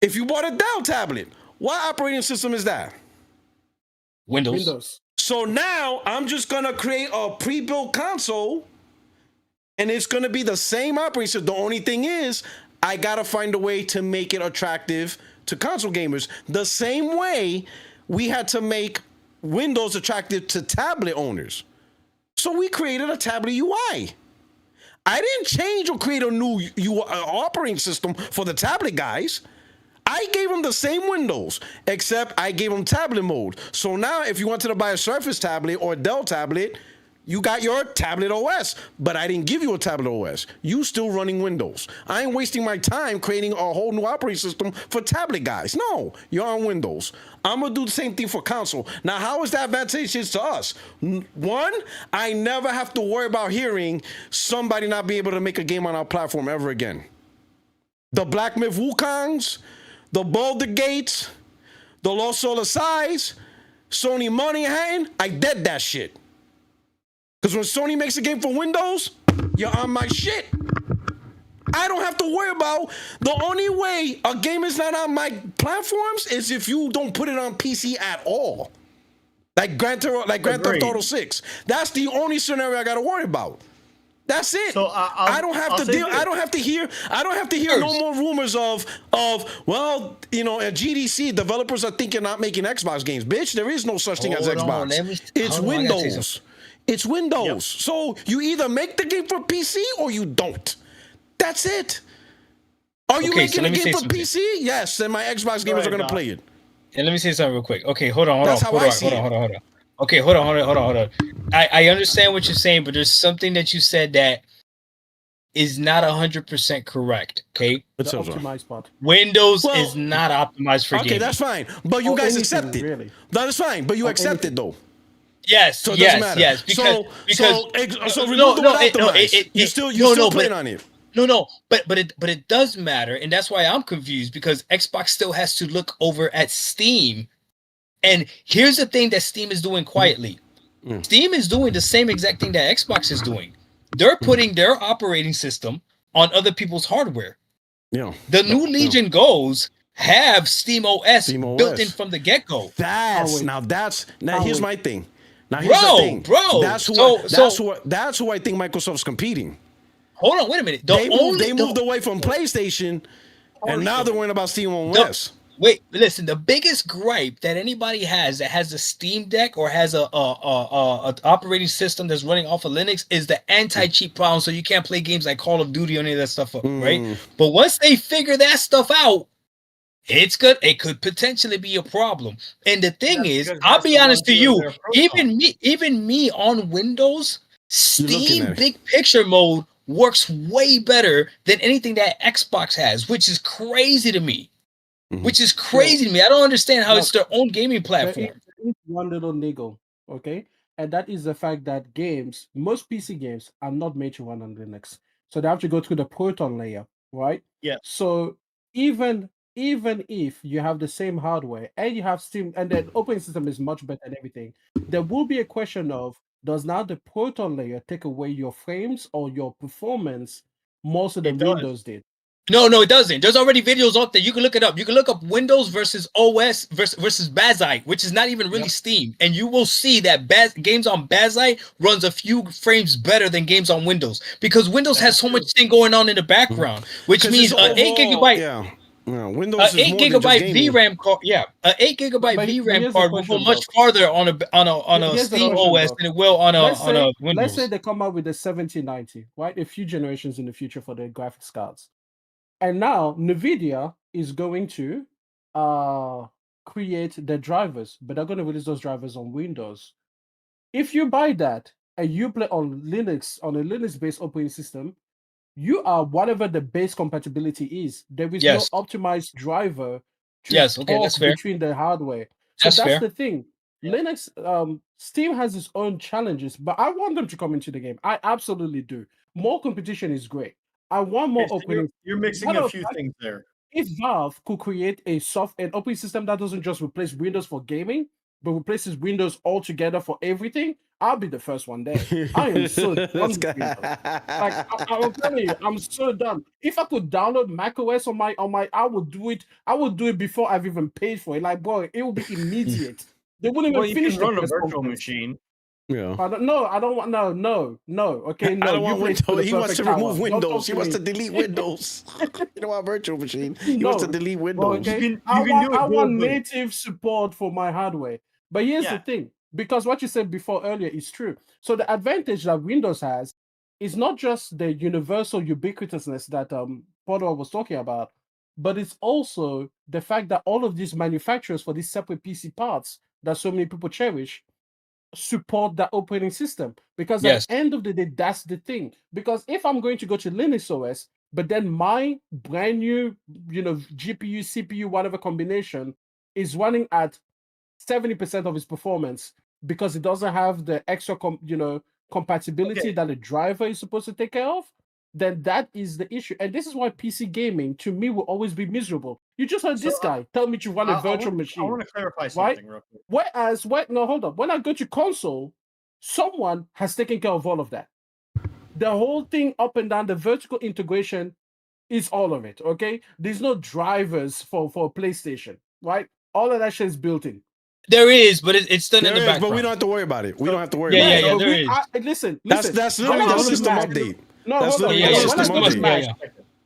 If you bought a Dell tablet, what operating system is that? Windows. So now I'm just going to create a pre-built console and it's going to be the same operating system. The only thing is I got to find a way to make it attractive to console gamers. The same way we had to make Windows attractive to tablet owners. So we created a tablet UI. I didn't change or create a new operating system for the tablet guys. I gave them the same Windows, except I gave them tablet mode. So now if you wanted to buy a Surface tablet or a Dell tablet, you got your tablet OS, but I didn't give you a tablet OS. You still running Windows. I ain't wasting my time creating a whole new operating system for tablet guys. No, you're on Windows. I'm going to do the same thing for console. Now, how is that advantageous to us? One, I never have to worry about hearing somebody not be able to make a game on our platform ever again. The Black Myth Wukongs, the Boulder Gates, the Lost Solar Size, Sony Money Hand, I dead that shit. Because when Sony makes a game for Windows, you're on my shit. I don't have to worry about, the only way a game is not on my platforms is if you don't put it on PC at all. Like Grand Theft Auto 6. That's the only scenario I got to worry about. That's it. So I don't have to deal. I don't have to hear no more rumors of well, you know, at GDC developers are thinking not making Xbox games. Bitch, there is no such thing as Xbox. It's Windows. It's Windows. Yep. So you either make the game for PC or you don't. That's it. Are you making a game for PC? Yes, then my Xbox gamers are going to play it. And let me say something real quick. Okay, hold on. Hold on. Okay, hold on. I understand what you're saying, but there's something that you said that is not 100% correct. Okay, the optimized part. Windows is not optimized for gaming. Okay, that's fine. But you guys accept it. Really. That is fine. But you accept it though. Yes. So it doesn't matter. Yes. Because remove the word optimized. You still playing on it. No, but it does matter, and that's why I'm confused, because Xbox still has to look over at Steam. And here's the thing that Steam is doing quietly. Steam is doing the same exact thing that Xbox is doing. They're putting their operating system on other people's hardware. Yeah. The new Legion Goes have Steam OS built in from the get-go. Here's my thing. Now here's the thing. That's who I think Microsoft's competing. Hold on, wait a minute. They moved away from PlayStation, and now they're worrying about Steam OS. Wait, listen. The biggest gripe that anybody has that has a Steam Deck or has a operating system that's running off of Linux is the anti-cheat problem. So you can't play games like Call of Duty or any of that stuff up, right? But once they figure that stuff out, it's good. It could potentially be a problem. And the thing is, I'll be honest to you, even me on Windows, Steam Big Picture mode works way better than anything that Xbox has, which is crazy to me. I don't understand how it's their own gaming platform. There is one little niggle, okay? And that is the fact that most PC games are not made to run on Linux. So they have to go through the Proton layer, right? Yeah. So even if you have the same hardware and you have Steam and the operating system is much better than everything, there will be a question of, does now the Proton layer take away your frames or your performance more so than Windows did? No, it doesn't. There's already videos out there. You can look it up. You can look up Windows versus OS versus Bazite, which is not even really Steam. And you will see that games on Bazite runs a few frames better than games on Windows, because Windows has so much thing going on in the background, which means an 8 gigabyte. Windows 8 gigabyte VRAM card. Yeah, an 8 gigabyte VRAM card will go much farther on a Steam OS than it will on a Windows. Let's say they come out with a 7090, right? A few generations in the future for their graphics cards. And now NVIDIA is going to create the drivers, but they're going to release those drivers on Windows. If you buy that and you play on Linux, on a Linux-based operating system, you are whatever the base compatibility is. There is no optimized driver to talk between the hardware. So that's the thing. Linux, Steam has its own challenges, but I want them to come into the game. I absolutely do. More competition is great. I want more operating. You're mixing a few things there. If Valve could create an operating system that doesn't just replace Windows for gaming, but replaces Windows altogether for everything, I'll be the first one there. I am so done with Windows. I'm telling you, I'm so done. If I could download macOS on my, I would do it. I would do it before I've even paid for it. Like, boy, it would be immediate. They wouldn't even finish run a virtual machine. Yeah. I don't want no. Okay, no. I don't want Windows. He wants to remove Windows. He wants to delete Windows. You don't want virtual machine. He wants to delete Windows. Okay. I want native support for my hardware. But here's the thing, because what you said before earlier is true. So the advantage that Windows has is not just the universal ubiquitousness that Puertorock was talking about, but it's also the fact that all of these manufacturers for these separate PC parts that so many people cherish support that operating system, because at the end of the day, that's the thing. Because if I'm going to go to Linux OS, but then my brand new, GPU, CPU, whatever combination is running at 70% of its performance because it doesn't have the extra, compatibility that the driver is supposed to take care of, then that is the issue. And this is why PC gaming, to me, will always be miserable. You just heard this guy tell me to run a virtual machine. I want to clarify something real quick. Hold on. When I go to console, someone has taken care of all of that. The whole thing up and down, the vertical integration is all of it, okay? There's no drivers for PlayStation, right? All of that shit is built in. There is, but it's done in the background. But we don't have to worry about it. We don't have to worry about it. Yeah, there is. Listen. That's literally the system update. No, that's hold on.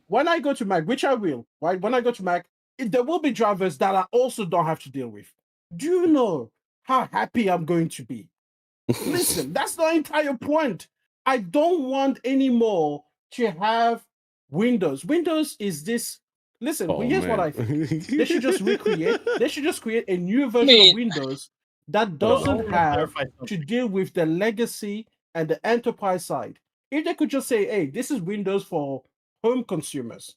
When I go to Mac, which I will, right? When I go to Mac, there will be drivers that I also don't have to deal with. Do you know how happy I'm going to be? Listen, that's the entire point. I don't want anymore to have Windows is this. Listen, Oh, here's what man. I think. They should just recreate. They should just create a new version mean- of Windows that So I doesn't wanna have clarify to something. deal with the legacy and the enterprise side. If they could just say, "Hey, this is Windows for home consumers,"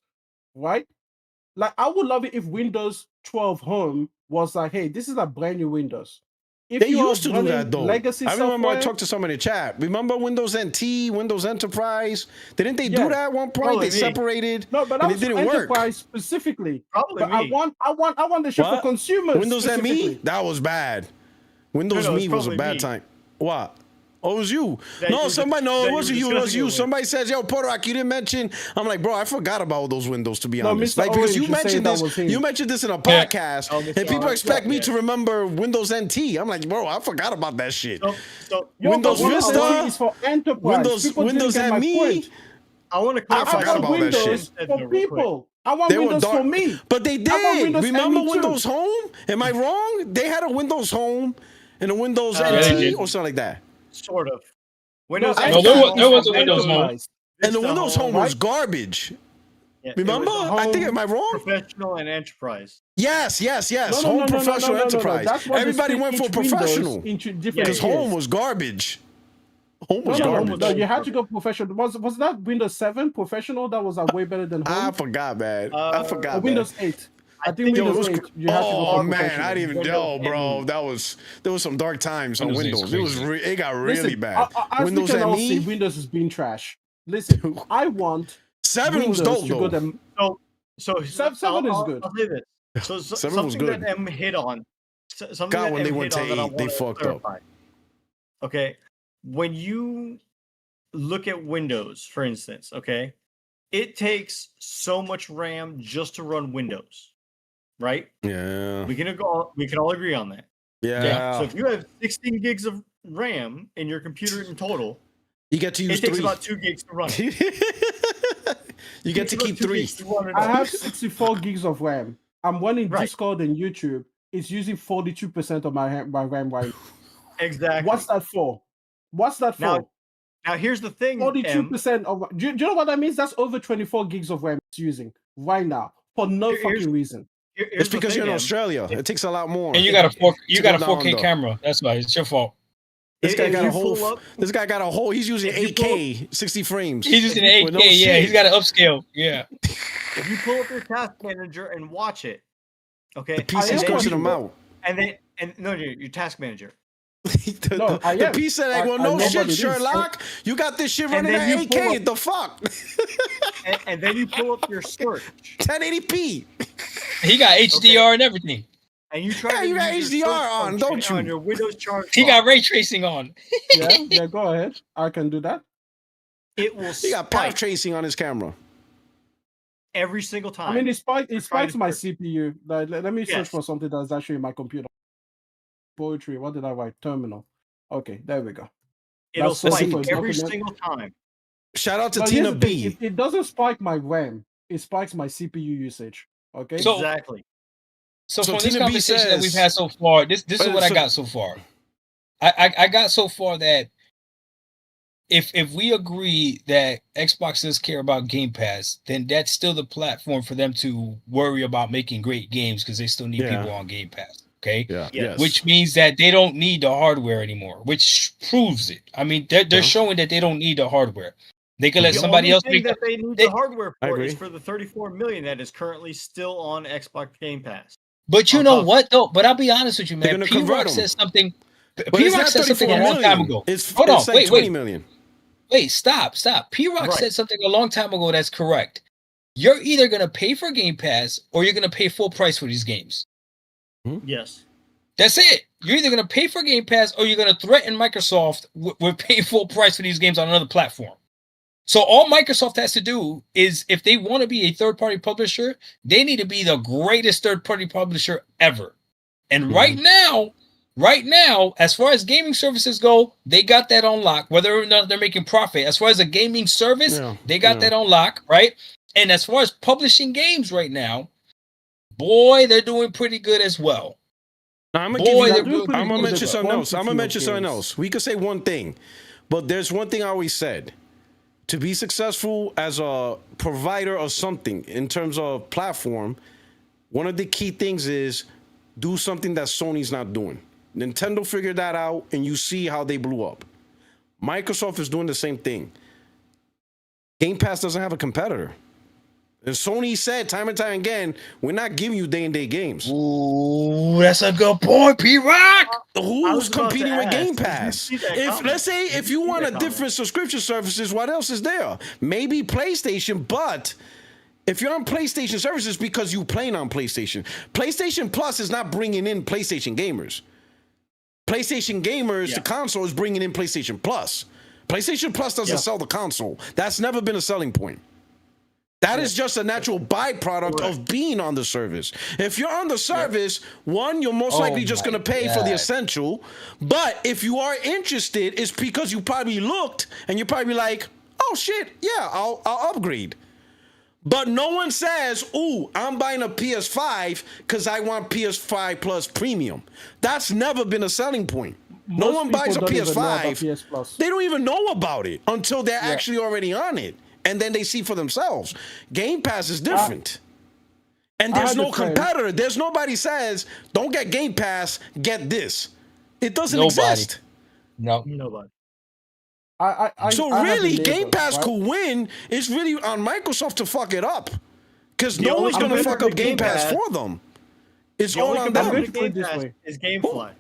right? Like, I would love it if Windows 12 Home was like, "Hey, this is a brand new Windows." If They you are used to do that running though. legacy I remember I software, talked to someone in the chat. Remember Windows NT, Windows Enterprise? Didn't they do Yeah. that at one point? Probably They me. separated. no, but that and it was didn't work. enterprise specifically. Probably But I me. want the shit for What? consumers. Windows ME? specifically. That was bad. Windows No, it's ME was a probably bad me. time. What? Oh, it was you. That No, you were- somebody. No, that it you wasn't were you. It was discussing you. it with. Somebody says, "Yo, Puertorock, you didn't mention." I'm like, bro, I forgot about those windows. To be No, honest, Mr. like because Orange you is saying mentioned that this. was him. You mentioned this in a Yeah. podcast, Oh, and Mr. people Orange, expect me yeah. to remember Windows NT. I'm like, bro, I forgot about that shit. So Yo, Windows but Windows Vista, NT is for enterprise. People Windows didn't get my ME. point. I want to I clarify forgot I want about that Windows shit. Said for though, real quick. people. I want They were Windows dark, for me. but they I want did. Windows Remember ME too. Windows Home? Am I wrong? They had a Windows Home and a Windows Yeah, they NT did. or something like that. Sort of. Windows. I No, forgot there was a about Windows Home. enterprise. And the Vista Windows Home right? was garbage. Yeah, it Remember? was I think. Home, Am I wrong? professional and enterprise. Yes. No, Home professional enterprise. That's what Everybody they went split for each Windows professional into different because tiers. Home was garbage. Home No, was Yeah, no, Home garbage. was no. You had to go professional. Was that Windows 7 professional? That was way better than I Home. forgot, man. I Uh, forgot. Or man. Windows 8. I think Yo, it Windows was 8. You had to go Oh for man, professional. I didn't even know, bro. There was some dark times on Windows Windows. is It was crazy. it got really Listen, bad. as Windows we can all ME see, Windows is being trash. Listen, I want 7 was Windows dope to go though. them. So Seven is good. I'll say this. So 7 was something good. that M hit on. Something God, that when M they hit went to on that I 8, they wanna fucked up. clarify. Okay, when you look at Windows, for instance, okay, it takes so much RAM just to run Windows, right? Yeah. We can all agree on that. Yeah. So if you have 16 gigs of RAM in your computer in total, You get to use it takes 3. about 2 gigs to run. You get to keep 3. I have 64 gigs of RAM. I'm running Right. Discord and YouTube. It's using 42% of my RAM right now. Exactly. What's that for? What's that for? Now here's the thing. 42% of. Do you know what that means? That's over 24 gigs of RAM it's using right now for no Here's- fucking reason. Here's It's the because thing, you're in Em. Australia. It takes a lot more. And you got a 4K though. camera. That's why it's your fault. This guy If got a you whole. pull up- This guy got a whole. He's using If you pull 8K, 60 frames. He's using With 8K. no Yeah, shit. he's got an upscale. Yeah. If you pull up your task manager and watch it, okay, The PC's am cursing watching him out. your task manager, the No, I am. piece said, like, well, I no know shit, what it is. Sherlock. You got this shit running then at you pull 8K. up- The fuck? and then you pull up your search 1080p. He got HDR and everything. and you try Yeah, to you got use your HDR search on, function don't you? on your Windows chart. He got ray tracing on. Yeah, go ahead. I can do that. It will He got path spike tracing on his camera. every single time. I mean, it trying spikes to my search. CPU. Like, let me search Yes. for something that's actually in my computer. Poetry. What did I write? Terminal. Okay, there we go. It'll that's spike for every document. single time. Shout out to But here's Tina the thing, B. it doesn't spike my RAM. It spikes my CPU usage. Okay. So- Exactly. So So from this Tina B conversation that we've says- had so far, this is what I so- got so far. I got so far that if we agree that Xbox does care about Game Pass, then that's still the platform for them to worry about making great games because they still need Yeah. people on Game Pass. Okay. Yeah. Yes. Yes. Which means that they don't need the hardware anymore, which proves it. I mean, they're Yeah. showing that they don't need the hardware. They can let The somebody only else thing make that they need they- the hardware I for is agree. for the 34 million that is currently still on Xbox Game Pass. But you on know top. what though? But I'll be honest with you, They're man. gonna convert P-Rock 'em. said something. But it's P-Rock not said something 34 a long time million. ago. It's Hold on, like wait. 20 million. Wait, stop. P-Rock Right. said something a long time ago that's correct. You're either gonna pay for Game Pass or you're gonna pay full price for these games. Yes. That's it. You're either gonna pay for Game Pass or you're gonna threaten Microsoft with paying full price for these games on another platform. So all Microsoft has to do is, if they want to be a third-party publisher, they need to be the greatest third-party publisher ever. And right now, as far as gaming services go, they got that on lock. Whether or not they're making profit, as far as a gaming service, Yeah, they got yeah. that on lock, right? And as far as publishing games right now, boy, they're doing pretty good as well. Now, I'm gonna Boy, give they're you. doing I'm pretty gonna good. mention something else. I'm gonna Quantity of mention something games. else. We could say one thing, but there's one thing I always said. to be successful as a provider of something in terms of platform, one of the key things is do something that Sony's not doing. Nintendo figured that out, and you see how they blew up. Microsoft is doing the same thing. Game Pass doesn't have a competitor. And Sony said time and time again, we're not giving you day-and-day games. Ooh, that's a good point, P-Rock. Who's competing with Game Pass? Let's say if you want a different subscription services, what else is there? Maybe PlayStation, but if you're on PlayStation services because you playing on PlayStation, PlayStation Plus is not bringing in PlayStation gamers. PlayStation gamers, the console is bringing in PlayStation Plus. PlayStation Plus doesn't sell the console. That's never been a selling point. That is just a natural byproduct of being on the service. If you're on the service, one, you're most likely just going to pay for the essential. But if you are interested, it's because you probably looked and you're probably like, oh shit, yeah, I'll upgrade. But no one says, ooh, I'm buying a PS5 because I want PS5 Plus Premium. That's never been a selling point. No one buys a PS5. They don't even know about it until they're actually already on it. And then they see for themselves. Game Pass is different. And there's no competitor. There's nobody says, don't get Game Pass, get this. It doesn't exist. No. Nobody. So really, Game Pass could win. It's really on Microsoft to fuck it up. Because no one's going to fuck up Game Pass for them. It's all on them. Is GameFly.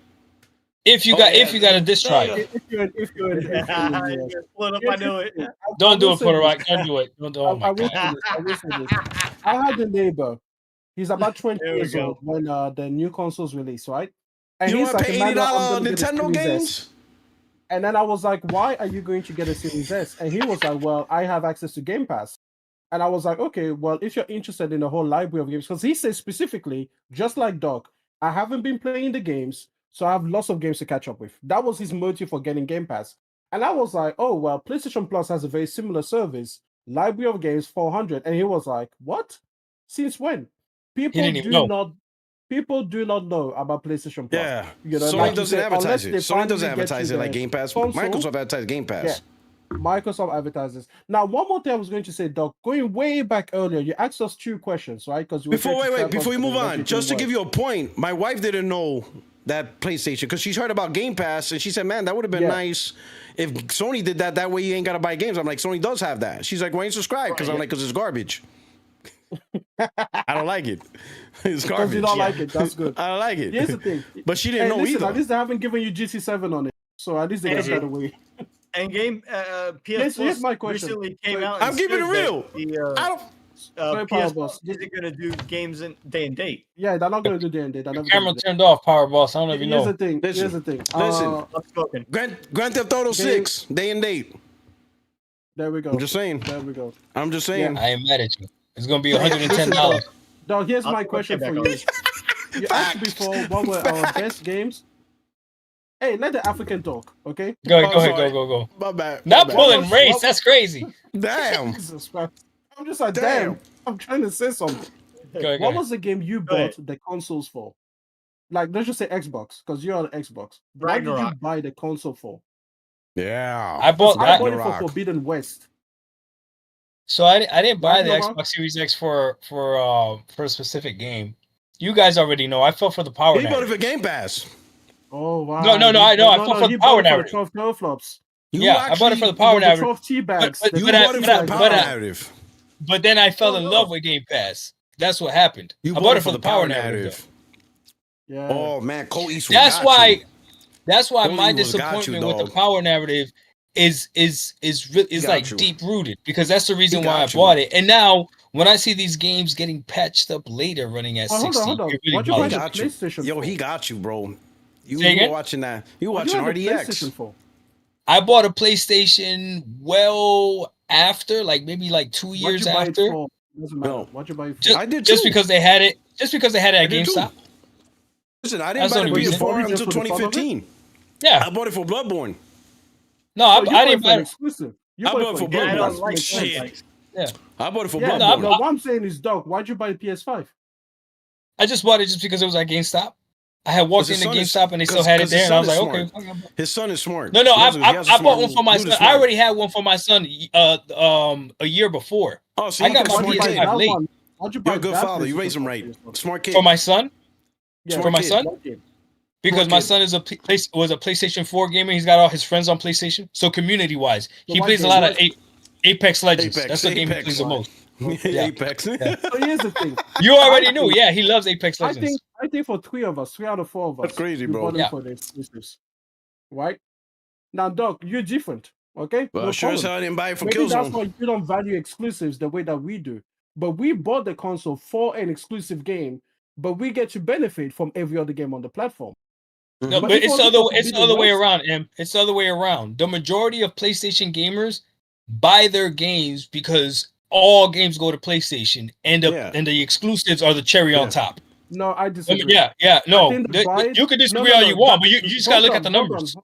If you got a diss track. If you're split up, I knew it. Don't do it, Puertorock. Don't do it. Don't do it. I will say this. I had a neighbor. He's about 20 years old when the new consoles released, right? And you he's want to pay $80 Nintendo games? And then I was like, why are you going to get a Series S? And he was like, well, I have access to Game Pass. And I was like, okay, well, if you're interested in the whole library of games, because he says specifically, just like Doc, I haven't been playing the games, so I have lots of games to catch up with. That was his motive for getting Game Pass. And I was like, oh, well, PlayStation Plus has a very similar service, library of games, 400. And he was like, what? Since when? People do not know about PlayStation Plus. Yeah, Sony like doesn't advertise it. Sony doesn't advertise it like Game Pass. Microsoft advertises Game Pass. Yeah. Microsoft advertises. Now, one more thing I was going to say, Doc, going way back earlier, you asked us 2 questions, right? Because before we move on, just to give you a point, my wife didn't know that PlayStation because she's heard about Game Pass and she said, man, that would have been nice if Sony did that. That way you ain't got to buy games. I'm like, Sony does have that. She's like, why ain't you subscribe? Because I'm like, because it's garbage. I don't like it. It's garbage. Because you don't like it. That's good. I don't like it. Here's the thing. But she didn't know either. At least they haven't given you GT7 on it. So at least they got that away. And game PS Plus my question. Recently came out. I'm keeping it real. PS Plus isn't going to do games in day and date. Yeah, they're not going to do day and date. The camera turned off, Power Boss. I don't even know. Here's the thing. Listen. Grand Theft Auto 6, day and date. There we go. I'm just saying. There we go. I'm just saying. I ain't mad at you. It's going to be $110. Dog, here's my question for you. You asked before what were our best games. Hey, let the African talk, okay? Go ahead. My bad. Not pulling race. That's crazy. Damn. I'm just like, damn. I'm trying to say something. What was the game you bought the consoles for? Like, let's just say Xbox, because you're on Xbox. What did you buy the console for? Yeah. I bought it for Forbidden West. So I didn't buy the Xbox Series X for a specific game. You guys already know. I fell for the power. He bought it for Game Pass. Oh wow! No, I know. I fell for the power narrative. 12 teraflops. I bought it for the power narrative. 12 tea bags. You bought it for the power narrative. But then I fell in love with Game Pass. That's what happened. I bought it for the power narrative. Yeah. Oh man, Cole Eastwood. That's why my disappointment with the power narrative is like deep rooted, because that's the reason why I bought it. And now when I see these games getting patched up later, running at 60, hold on. Yo, he got you, bro. You were watching that. You were watching RDX. I bought a PlayStation well after, like maybe like 2 years after. What'd you buy it for? I did too. Just because they had it. Just because they had it at GameStop. Listen, I didn't buy the PS4 until 2015. Yeah, I bought it for Bloodborne. No, I didn't buy it exclusive. I bought it for Bloodborne. I don't like shit. Yeah, I bought it for Bloodborne. No, what I'm saying is, Doc, why'd you buy the PS5? I just bought it just because it was at GameStop. I had walked into GameStop and they still had it there, and I was like, okay. His son is smart. No, I bought one for my son. I already had one for my son a year before. Oh, so I got my PS5 late. You're a good father. You raise him right. Smart kid. For my son? Yeah, for my son? Because my son was a PlayStation 4 gamer. He's got all his friends on PlayStation. So community-wise, he plays a lot of Apex Legends. That's the game he plays the most. Yeah. Apex. Yeah. So here's the thing. You already knew. Yeah, he loves Apex Legends. I think for 3 out of 4 of us. That's crazy, bro. For the exclusives. Right? Now, Doc, you're different. Okay? Well, sure as hell I didn't buy it for Maybe Killzone. that's why you don't value exclusives the way that we do. But we bought the console for an exclusive game, but we get to benefit from every other game on the platform. No, but it's the other way around, Em. It's the other way around. The majority of PlayStation gamers buy their games because all games go to PlayStation, and the exclusives are the cherry on top. No, I disagree. No. You can disagree all you want, but you just gotta look at the numbers.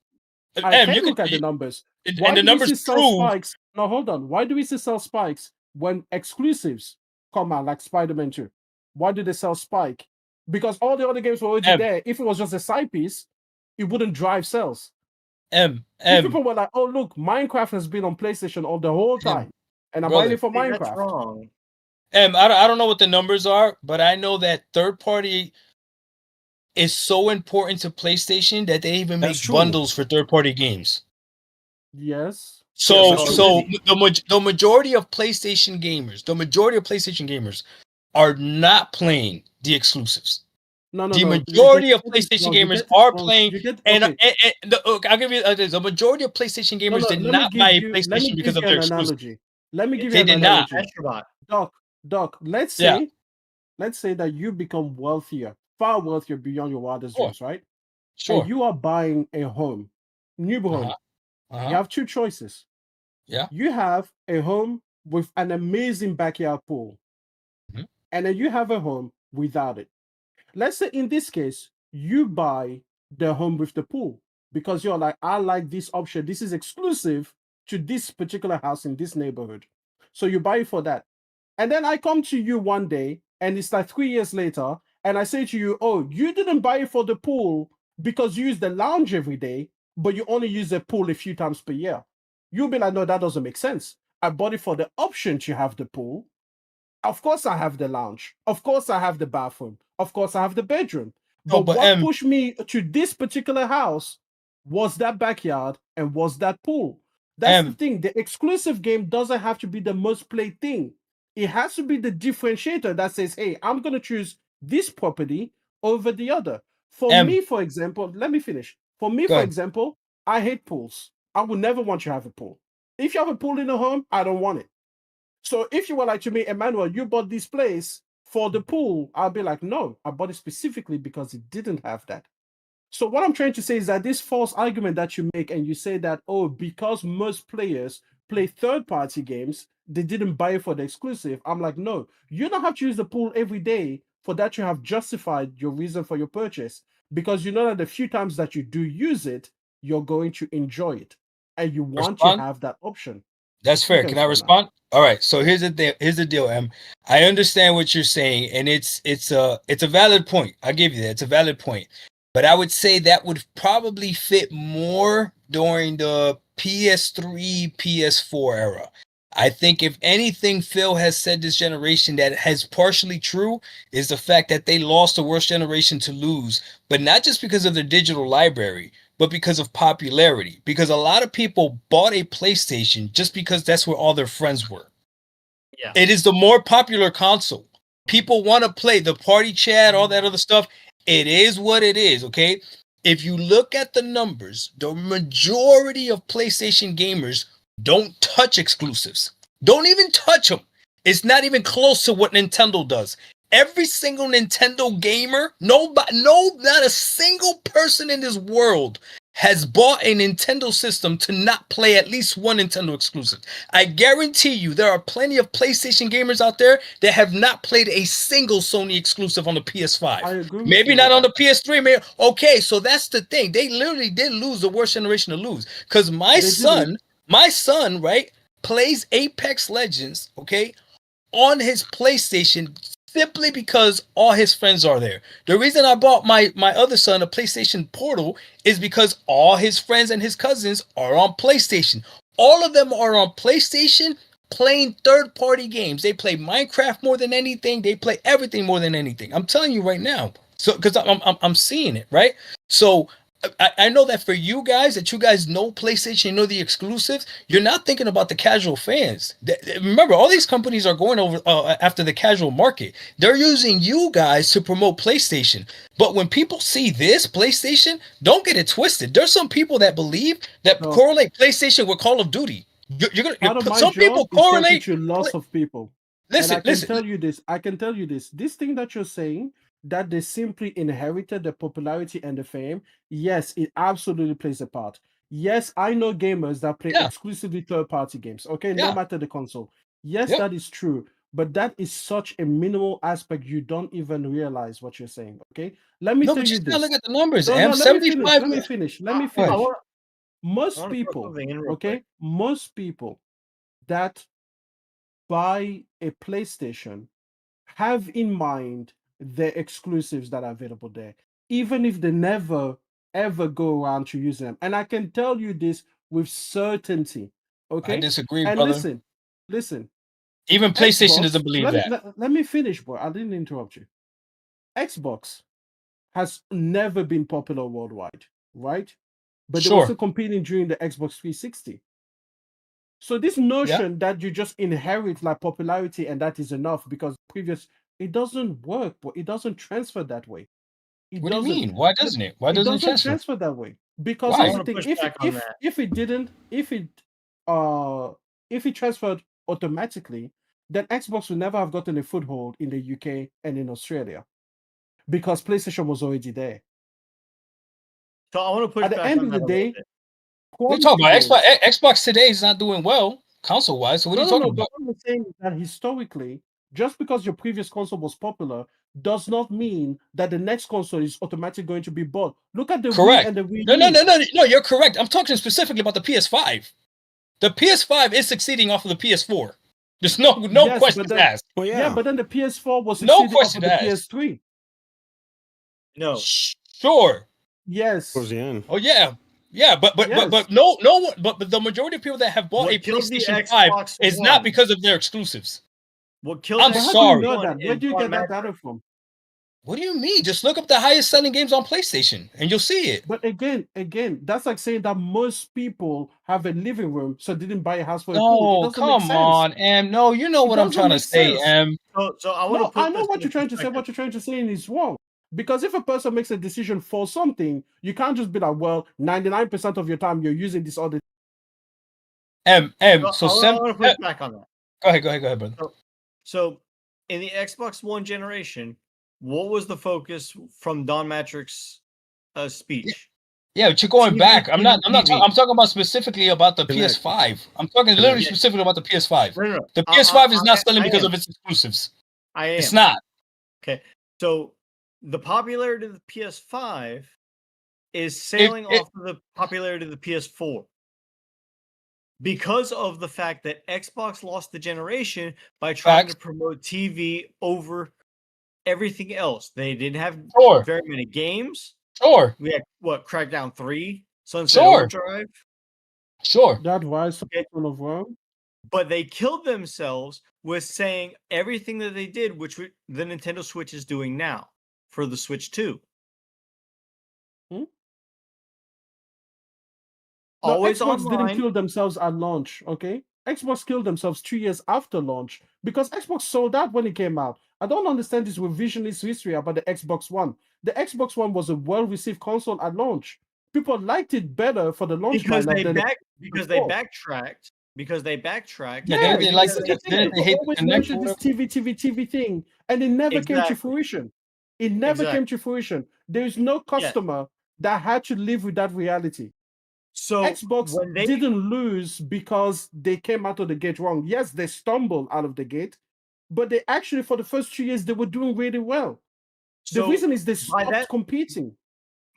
I can look at the numbers. And the numbers prove. Spikes? No, hold on. Why do we see sell spikes when exclusives come out, like Spider-Man 2? Why do they sell Spike? Because all the other games were already there. If it was just a side piece, it wouldn't drive sales. People were like, "Oh, look, Minecraft has been on PlayStation all the whole time, and I'm waiting for Minecraft." That's wrong. I don't know what the numbers are, but I know that third party is so important to PlayStation that they even make bundles for third party games. Yes. So the majority of PlayStation gamers, are not playing the exclusives. The majority of PlayStation gamers are playing, I'll give you the majority of PlayStation gamers did not buy a PlayStation because of their exclusive. Let me give you an analogy. Doc, let's say that you become wealthier, far wealthier beyond your wildest dreams, right? Sure. And you are buying a home, new home. You have 2 choices. Yeah. You have a home with an amazing backyard pool, and then you have a home without it. Let's say in this case, you buy the home with the pool because you're like, I like this option. This is exclusive to this particular house in this neighborhood. So you buy it for that. And then I come to you one day, and it's like 3 years later, and I say to you, oh, you didn't buy it for the pool because you use the lounge every day, but you only use the pool a few times per year. You'll be like, no, that doesn't make sense. I bought it for the option to have the pool. Of course I have the lounge. Of course I have the bathroom. Of course I have the bedroom. But what pushed me to this particular house was that backyard and was that pool. That's the thing. The exclusive game doesn't have to be the most played thing. It has to be the differentiator that says, hey, I'm going to choose this property over the other. For me, for example, let me finish. For me, for example, I hate pools. I would never want you to have a pool. If you have a pool in a home, I don't want it. So if you were like to me, Emmanuel, you bought this place for the pool, I'll be like, no, I bought it specifically because it didn't have that. So what I'm trying to say is that this false argument that you make, and you say that, oh, because most players play third-party games, they didn't buy it for the exclusive. I'm like, no, you don't have to use the pool every day for that to have justified your reason for your purchase, because you know that the few times that you do use it, you're going to enjoy it, and you want to have that option. That's fair. Can I respond? All right. So here's the deal, Em. I understand what you're saying, and it's a valid point. I'll give you that. It's a valid point. But I would say that would probably fit more during the PS3, PS4 era. I think if anything Phil has said this generation that has partially true is the fact that they lost the worst generation to lose, but not just because of their digital library, but because of popularity. Because a lot of people bought a PlayStation just because that's where all their friends were. Yeah. It is the more popular console. People want to play the party chat, all that other stuff. It is what it is, okay? If you look at the numbers, the majority of PlayStation gamers don't touch exclusives. Don't even touch them. It's not even close to what Nintendo does. Every single Nintendo gamer, not a single person in this world has bought a Nintendo system to not play at least one Nintendo exclusive. I guarantee you there are plenty of PlayStation gamers out there that have not played a single Sony exclusive on the PS5. I agree. Maybe not on the PS3. Maybe, okay, so that's the thing. They literally did lose the worst generation to lose. Because my son, right, plays Apex Legends, okay, on his PlayStation simply because all his friends are there. The reason I bought my other son a PlayStation Portal is because all his friends and his cousins are on PlayStation. All of them are on PlayStation playing third-party games. They play Minecraft more than anything. They play everything more than anything. I'm telling you right now. So because I'm seeing it, right? So I know that for you guys, that you guys know PlayStation, you know the exclusives, you're not thinking about the casual fans. Remember, all these companies are going over after the casual market. They're using you guys to promote PlayStation. But when people see this PlayStation, don't get it twisted. There's some people that believe that correlate PlayStation with Call of Duty. Some people correlate to lots of people. Listen, and I can tell you this. This thing that you're saying, that they simply inherited the popularity and the fame, yes, it absolutely plays a part. Yes, I know gamers that play exclusively third-party games, okay? No matter the console. Yes, that is true. But that is such a minimal aspect, you don't even realize what you're saying, okay? Let me tell you this. Look at the numbers, no, let me finish. Most people that buy a PlayStation have in mind the exclusives that are available there, even if they never ever go around to use them. And I can tell you this with certainty. Okay. I disagree, and brother. Listen. Even PlayStation doesn't believe that. Let me finish, bro. I didn't interrupt you. Xbox has never been popular worldwide, right? But they were still competing during the Xbox 360. So this notion that you just inherit like popularity and that is enough because it doesn't work, but it doesn't transfer that way. What do you mean? Why doesn't it? Why doesn't it transfer that way? Because Why? here's the thing, if it transferred automatically, then Xbox would never have gotten a foothold in the UK and in Australia because PlayStation was already there. So I want to push at the back end on of the that day. We talk about Xbox today is not doing well console wise. So what are you talking about? What I'm saying is that historically, just because your previous console was popular does not mean that the next console is automatically going to be bought. Look at the Wii and the Wii U. No, you're correct. I'm talking specifically about the PS5. The PS5 is succeeding off of the PS4. There's no questions asked. Well, yeah, but then the PS4 was succeeding off of the PS3. No. Sure. Yes. Towards the end. Oh yeah. Yeah, but no one, but the majority of people that have bought a PlayStation 5 is not because of their exclusives. I'm sorry. Where do you get that data from? What do you mean? Just look up the highest selling games on PlayStation and you'll see it. But again, that's like saying that most people have a living room, so they didn't buy a house for a pool. No, come on, Em. No, you know what I'm trying to say, Em. So I know what you're trying to say. What you're trying to say is wrong. Because if a person makes a decision for something, you can't just be like, well, 99% of your time you're using this other. So I want to push back on that. Go ahead, brother. So in the Xbox One generation, what was the focus from Don Matrix's speech? Yeah, but you're going back. I'm talking about specifically about the PS5. I'm talking literally specifically about the PS5. No. The PS5 is not selling because of its exclusives. It's not. Okay. So the popularity of the PS5 is sailing off of the popularity of the PS4 because of the fact that Xbox lost the generation by trying to promote TV over everything else. They didn't have very many games. Sure. We had Crackdown 3, Sunset Overdrive. Sure. That was one of Rome. But they killed themselves with saying everything that they did, which the Nintendo Switch is doing now for the Switch 2. Always Xbox didn't kill themselves at launch, okay? Xbox killed themselves 2 years after launch because Xbox sold out when it came out. I don't understand this revisionist history about the Xbox One. The Xbox One was a well-received console at launch. People liked it better for the launch because they backtracked. Yeah, they like always mentioned this TV thing, and it never came to fruition. It never came to fruition. There is no customer that had to live with that reality. So Xbox didn't lose because they came out of the gate wrong. Yes, they stumbled out of the gate, but they actually, for the first 2 years, they were doing really well. So the reason is they stopped competing.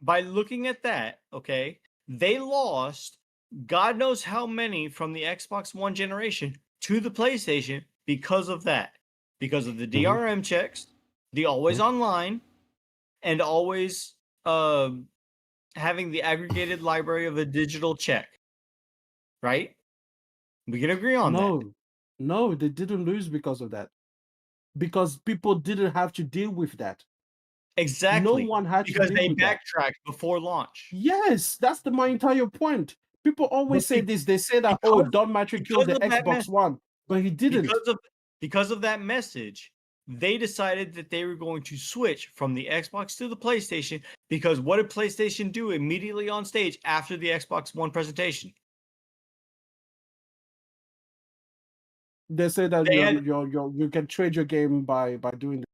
By looking at that, okay, they lost God knows how many from the Xbox One generation to the PlayStation because of that. because of the DRM checks, the always online, and always having the aggregated library of a digital check. Right? We can agree on that. No, they didn't lose because of that. Because people didn't have to deal with that. Exactly. No one had to deal with that. Because they backtracked before launch. Yes, that's my entire point. People always say this. They say that, Don Matrix killed the Xbox One, but he didn't. Because of that message, they decided that they were going to switch from the Xbox to the PlayStation, because what did PlayStation do immediately on stage after the Xbox One presentation? They say that you can trade your game by doing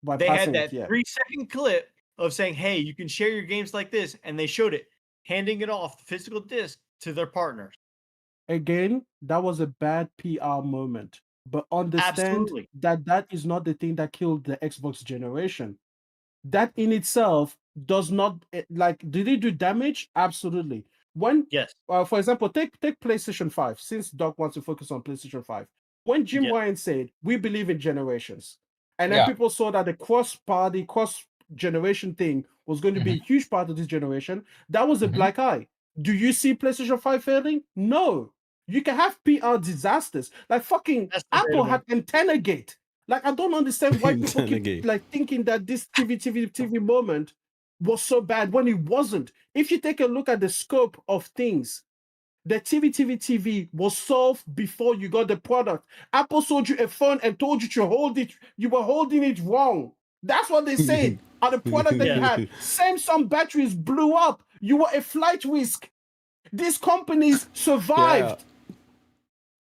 by they passing had that it, 3-second clip of saying, hey, you can share your games like this, and they showed it, handing it off the physical disc to their partners. Again, that was a bad PR moment. But understand that is not the thing that killed the Xbox generation. That in itself does not, did it do damage? Absolutely. Yes. For example, take PlayStation 5, since Doc wants to focus on PlayStation 5. When Jim Ryan said, we believe in generations, and then people saw that the cross-party, cross-generation thing was going to be a huge part of this generation, that was a black eye. Do you see PlayStation 5 failing? No. You can have PR disasters. Like fucking Apple had Antenna Gate. Like, I don't understand why people keep thinking that this TV moment was so bad when it wasn't. If you take a look at the scope of things, the TV was solved before you got the product. Apple sold you a phone and told you to hold it. You were holding it wrong. That's what they said on the product that you had. Samsung batteries blew up. You were a flight risk. These companies survived.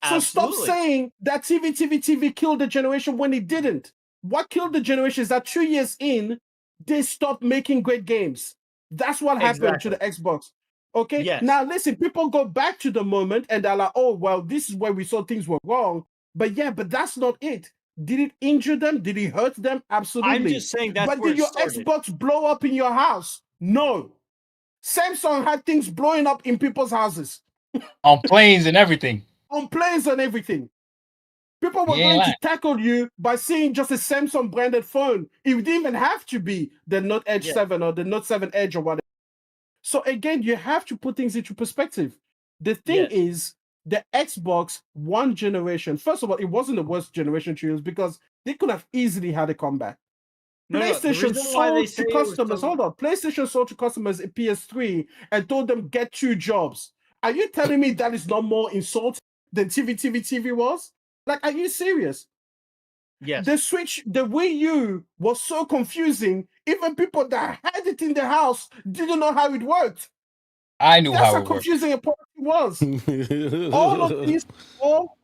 So stop saying that TV killed the generation when it didn't. What killed the generation is that 2 years in, they stopped making great games. That's what happened to the Xbox. Okay? Yes. Now listen, people go back to the moment and they're like, oh, well, this is where we saw things were wrong. But that's not it. Did it injure them? Did it hurt them? Absolutely. I'm just saying that's but where did your Xbox blow up in your house? No. Samsung had things blowing up in people's houses. On planes and everything. On planes and everything. People were going to tackle you by seeing just a Samsung branded phone. It didn't even have to be the Note Edge 7 or the Note 7 Edge or whatever. So again, you have to put things into perspective. The thing is, the Xbox One generation, first of all, it wasn't the worst generation to use because they could have easily had a comeback. PlayStation sold to customers. Hold on. PlayStation sold to customers a PS3 and told them get 2 jobs. Are you telling me that is not more insulting than TV was? Like, are you serious? Yes. The Switch, the Wii U was so confusing. Even people that had it in the house didn't know how it worked. I knew That's how how confusing a product was. all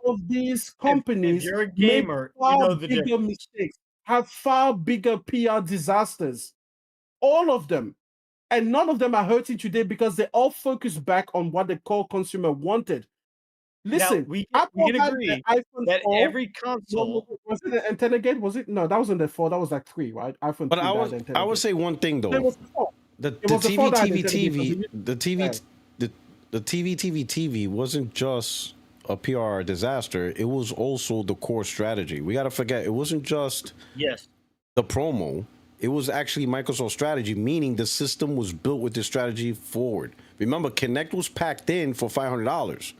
of these companies, if you're a gamer, you know the bigger mistakes, have far bigger PR disasters. All of them. And none of them are hurting today because they all focus back on what the core consumer wanted. Listen, now, we can agree that every console was it the Antenna Gate? Was it? No, that was on the 4. That was like 3, right? iPhone. But 3 I would say one thing though. It was the 4. The TV wasn't just a PR disaster. It was also the core strategy. We got to forget, it wasn't just the promo. It was actually Microsoft's strategy, meaning the system was built with this strategy forward. Remember, Kinect was packed in for $500.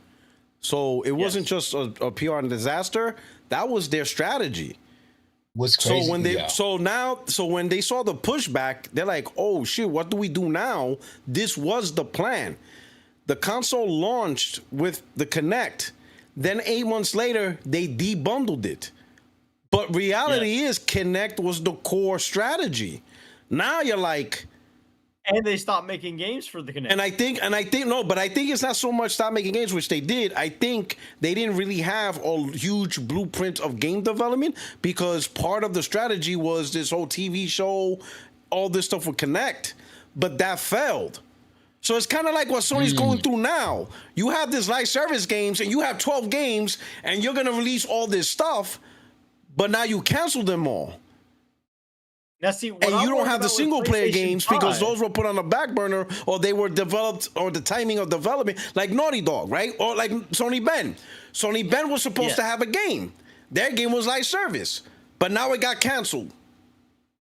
So it wasn't just a PR disaster. That was their strategy. Was crazy. So when when they saw the pushback, they're like, "Oh shit, what do we do now?" This was the plan. The console launched with the Kinect. Then 8 months later, they debundled it. But reality is, Kinect was the core strategy. Now you're like, and they stopped making games for the Kinect. And I think it's not so much stop making games, which they did. I think they didn't really have a huge blueprint of game development because part of the strategy was this whole TV show, all this stuff with Kinect, but that failed. So it's kind of like what Sony's going through now. You have this live service games and you have 12 games and you're going to release all this stuff, but now you cancel them all. Now, see, and you don't have the single player games because those were put on the back burner or they were developed or the timing of development, like Naughty Dog, right? Or like Sony Ben. Sony Ben was supposed to have a game. Their game was live service. but now it got canceled.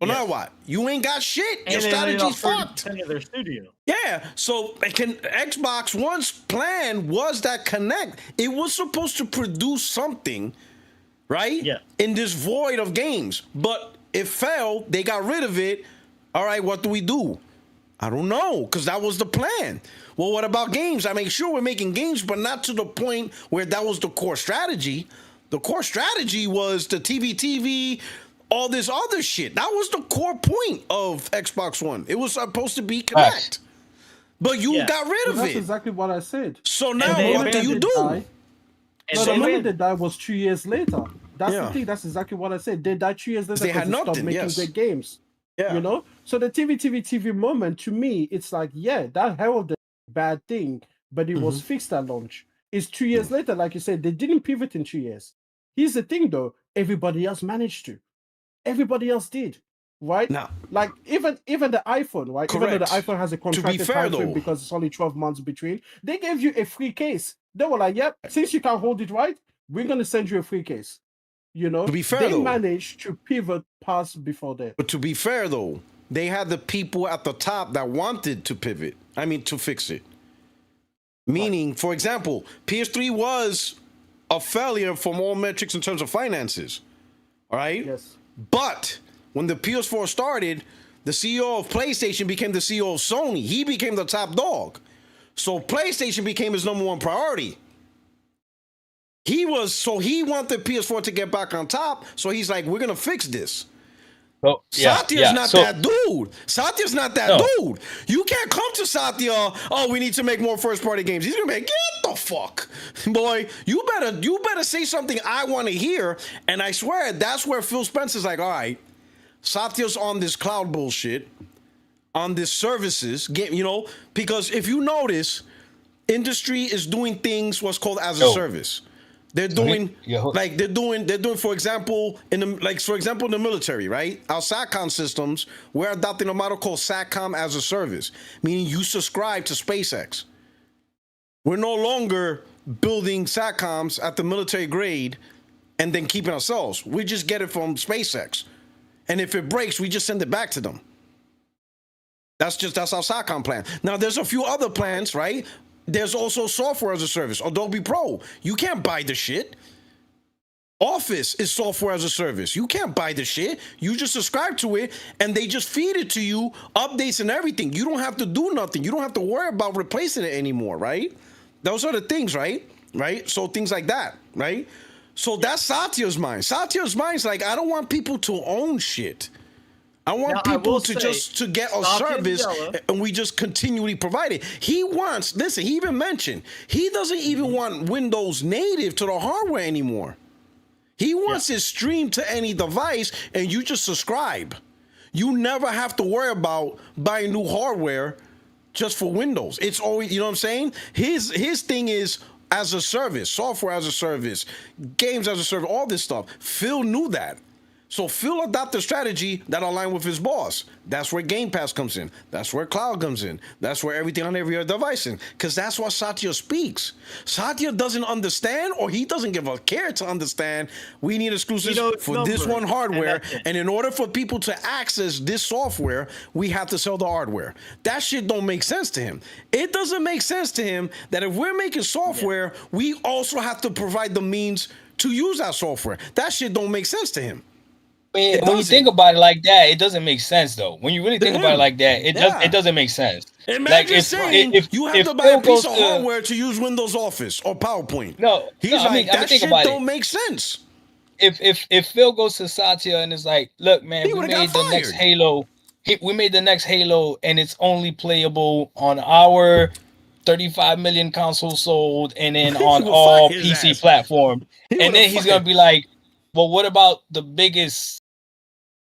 Well, now what? You ain't got shit. And your strategy's fucked. Of their studio. Yeah, so Xbox One's plan was that Kinect. It was supposed to produce something, right? Yeah. In this void of games, but it failed. They got rid of it. All right, what do we do? I don't know, because that was the plan. Well, what about games? I make sure we're making games, but not to the point where that was the core strategy. The core strategy was the TV, all this other shit. That was the core point of Xbox One. It was supposed to be Kinect. But you got rid of that's it. That's exactly what I said. So now what do you do? No, the moment they died was 2 years later. That's the thing. That's exactly what I said. They died 2 years later they had nothing, stopped making great games. Yeah. You know? So the TV moment, to me, it's like, that heralded a bad thing, but it was fixed at launch. It's 2 years later, like you said, they didn't pivot in 2 years. Here's the thing, though. Everybody else managed to. Everybody else did. Right? Now, like even the iPhone, right? Correct. Even though the iPhone has a contracted time frame because it's only 12 months between, they gave you a free case. They were like, yep, since you can't hold it right, we're gonna send you a free case. You know, to be fair, they managed to pivot past before that. But to be fair though, they had the people at the top that wanted to pivot. I mean, to fix it. Meaning, for example, PS3 was a failure from all metrics in terms of finances. All right? Yes. But when the PS4 started, the CEO of PlayStation became the CEO of Sony. He became the top dog. So PlayStation became his number one priority. He wanted PS4 to get back on top. So he's like, we're going to fix this. Oh, Satya's not that dude. Satya's not that dude. You can't come to Satya, oh, we need to make more first-party games. He's gonna be like, get the fuck. Boy, you better say something I want to hear. And I swear, that's where Phil Spencer's like, all right, Satya's on this cloud bullshit, on this services, because if you notice, industry is doing things what's called as a service. They're doing for example in the military, right? Our SATCOM systems, we're adopting a model called SATCOM as a service, meaning you subscribe to SpaceX. We're no longer building SATCOMs at the military grade and then keeping ourselves. We just get it from SpaceX, and if it breaks, we just send it back to them. That's our SATCOM plan. Now, there's a few other plans, right? There's also software as a service, Adobe Pro. You can't buy the shit. Office is software as a service. You can't buy the shit. You just subscribe to it, and they just feed it to you, updates and everything. You don't have to do nothing. You don't have to worry about replacing it anymore, right? Those are the things, right? Right? So things like that, right? So that's Satya's mind. Satya's mind's like, I don't want people to own shit. I want people to get a service, and we just continually provide it. He even mentioned, he doesn't even want Windows native to the hardware anymore. He wants it streamed to any device, and you just subscribe. You never have to worry about buying new hardware just for Windows. It's always, you know what I'm saying? His thing is as a service, software as a service, games as a service, all this stuff. Phil knew that. So Phil adopted a strategy that aligned with his boss. That's where Game Pass comes in. That's where cloud comes in. That's where everything on every other device in. Because that's what Satya speaks. Satya doesn't understand, or he doesn't give a care to understand, we need exclusives for this one hardware. And in order for people to access this software, we have to sell the hardware. That shit don't make sense to him. It doesn't make sense to him that if we're making software, we also have to provide the means to use that software. That shit don't make sense to him. When you think about it like that, it doesn't make sense though. When you really think about it like that, it doesn't make sense. Imagine saying you have to buy a piece of hardware to use Windows Office or PowerPoint. That shit don't make sense. If Phil goes to Satya and is like, look, man, we made the next Halo. We made the next Halo, and it's only playable on our 35 million consoles sold, and then on all PC platforms. And then he's gonna be like, well, what about the biggest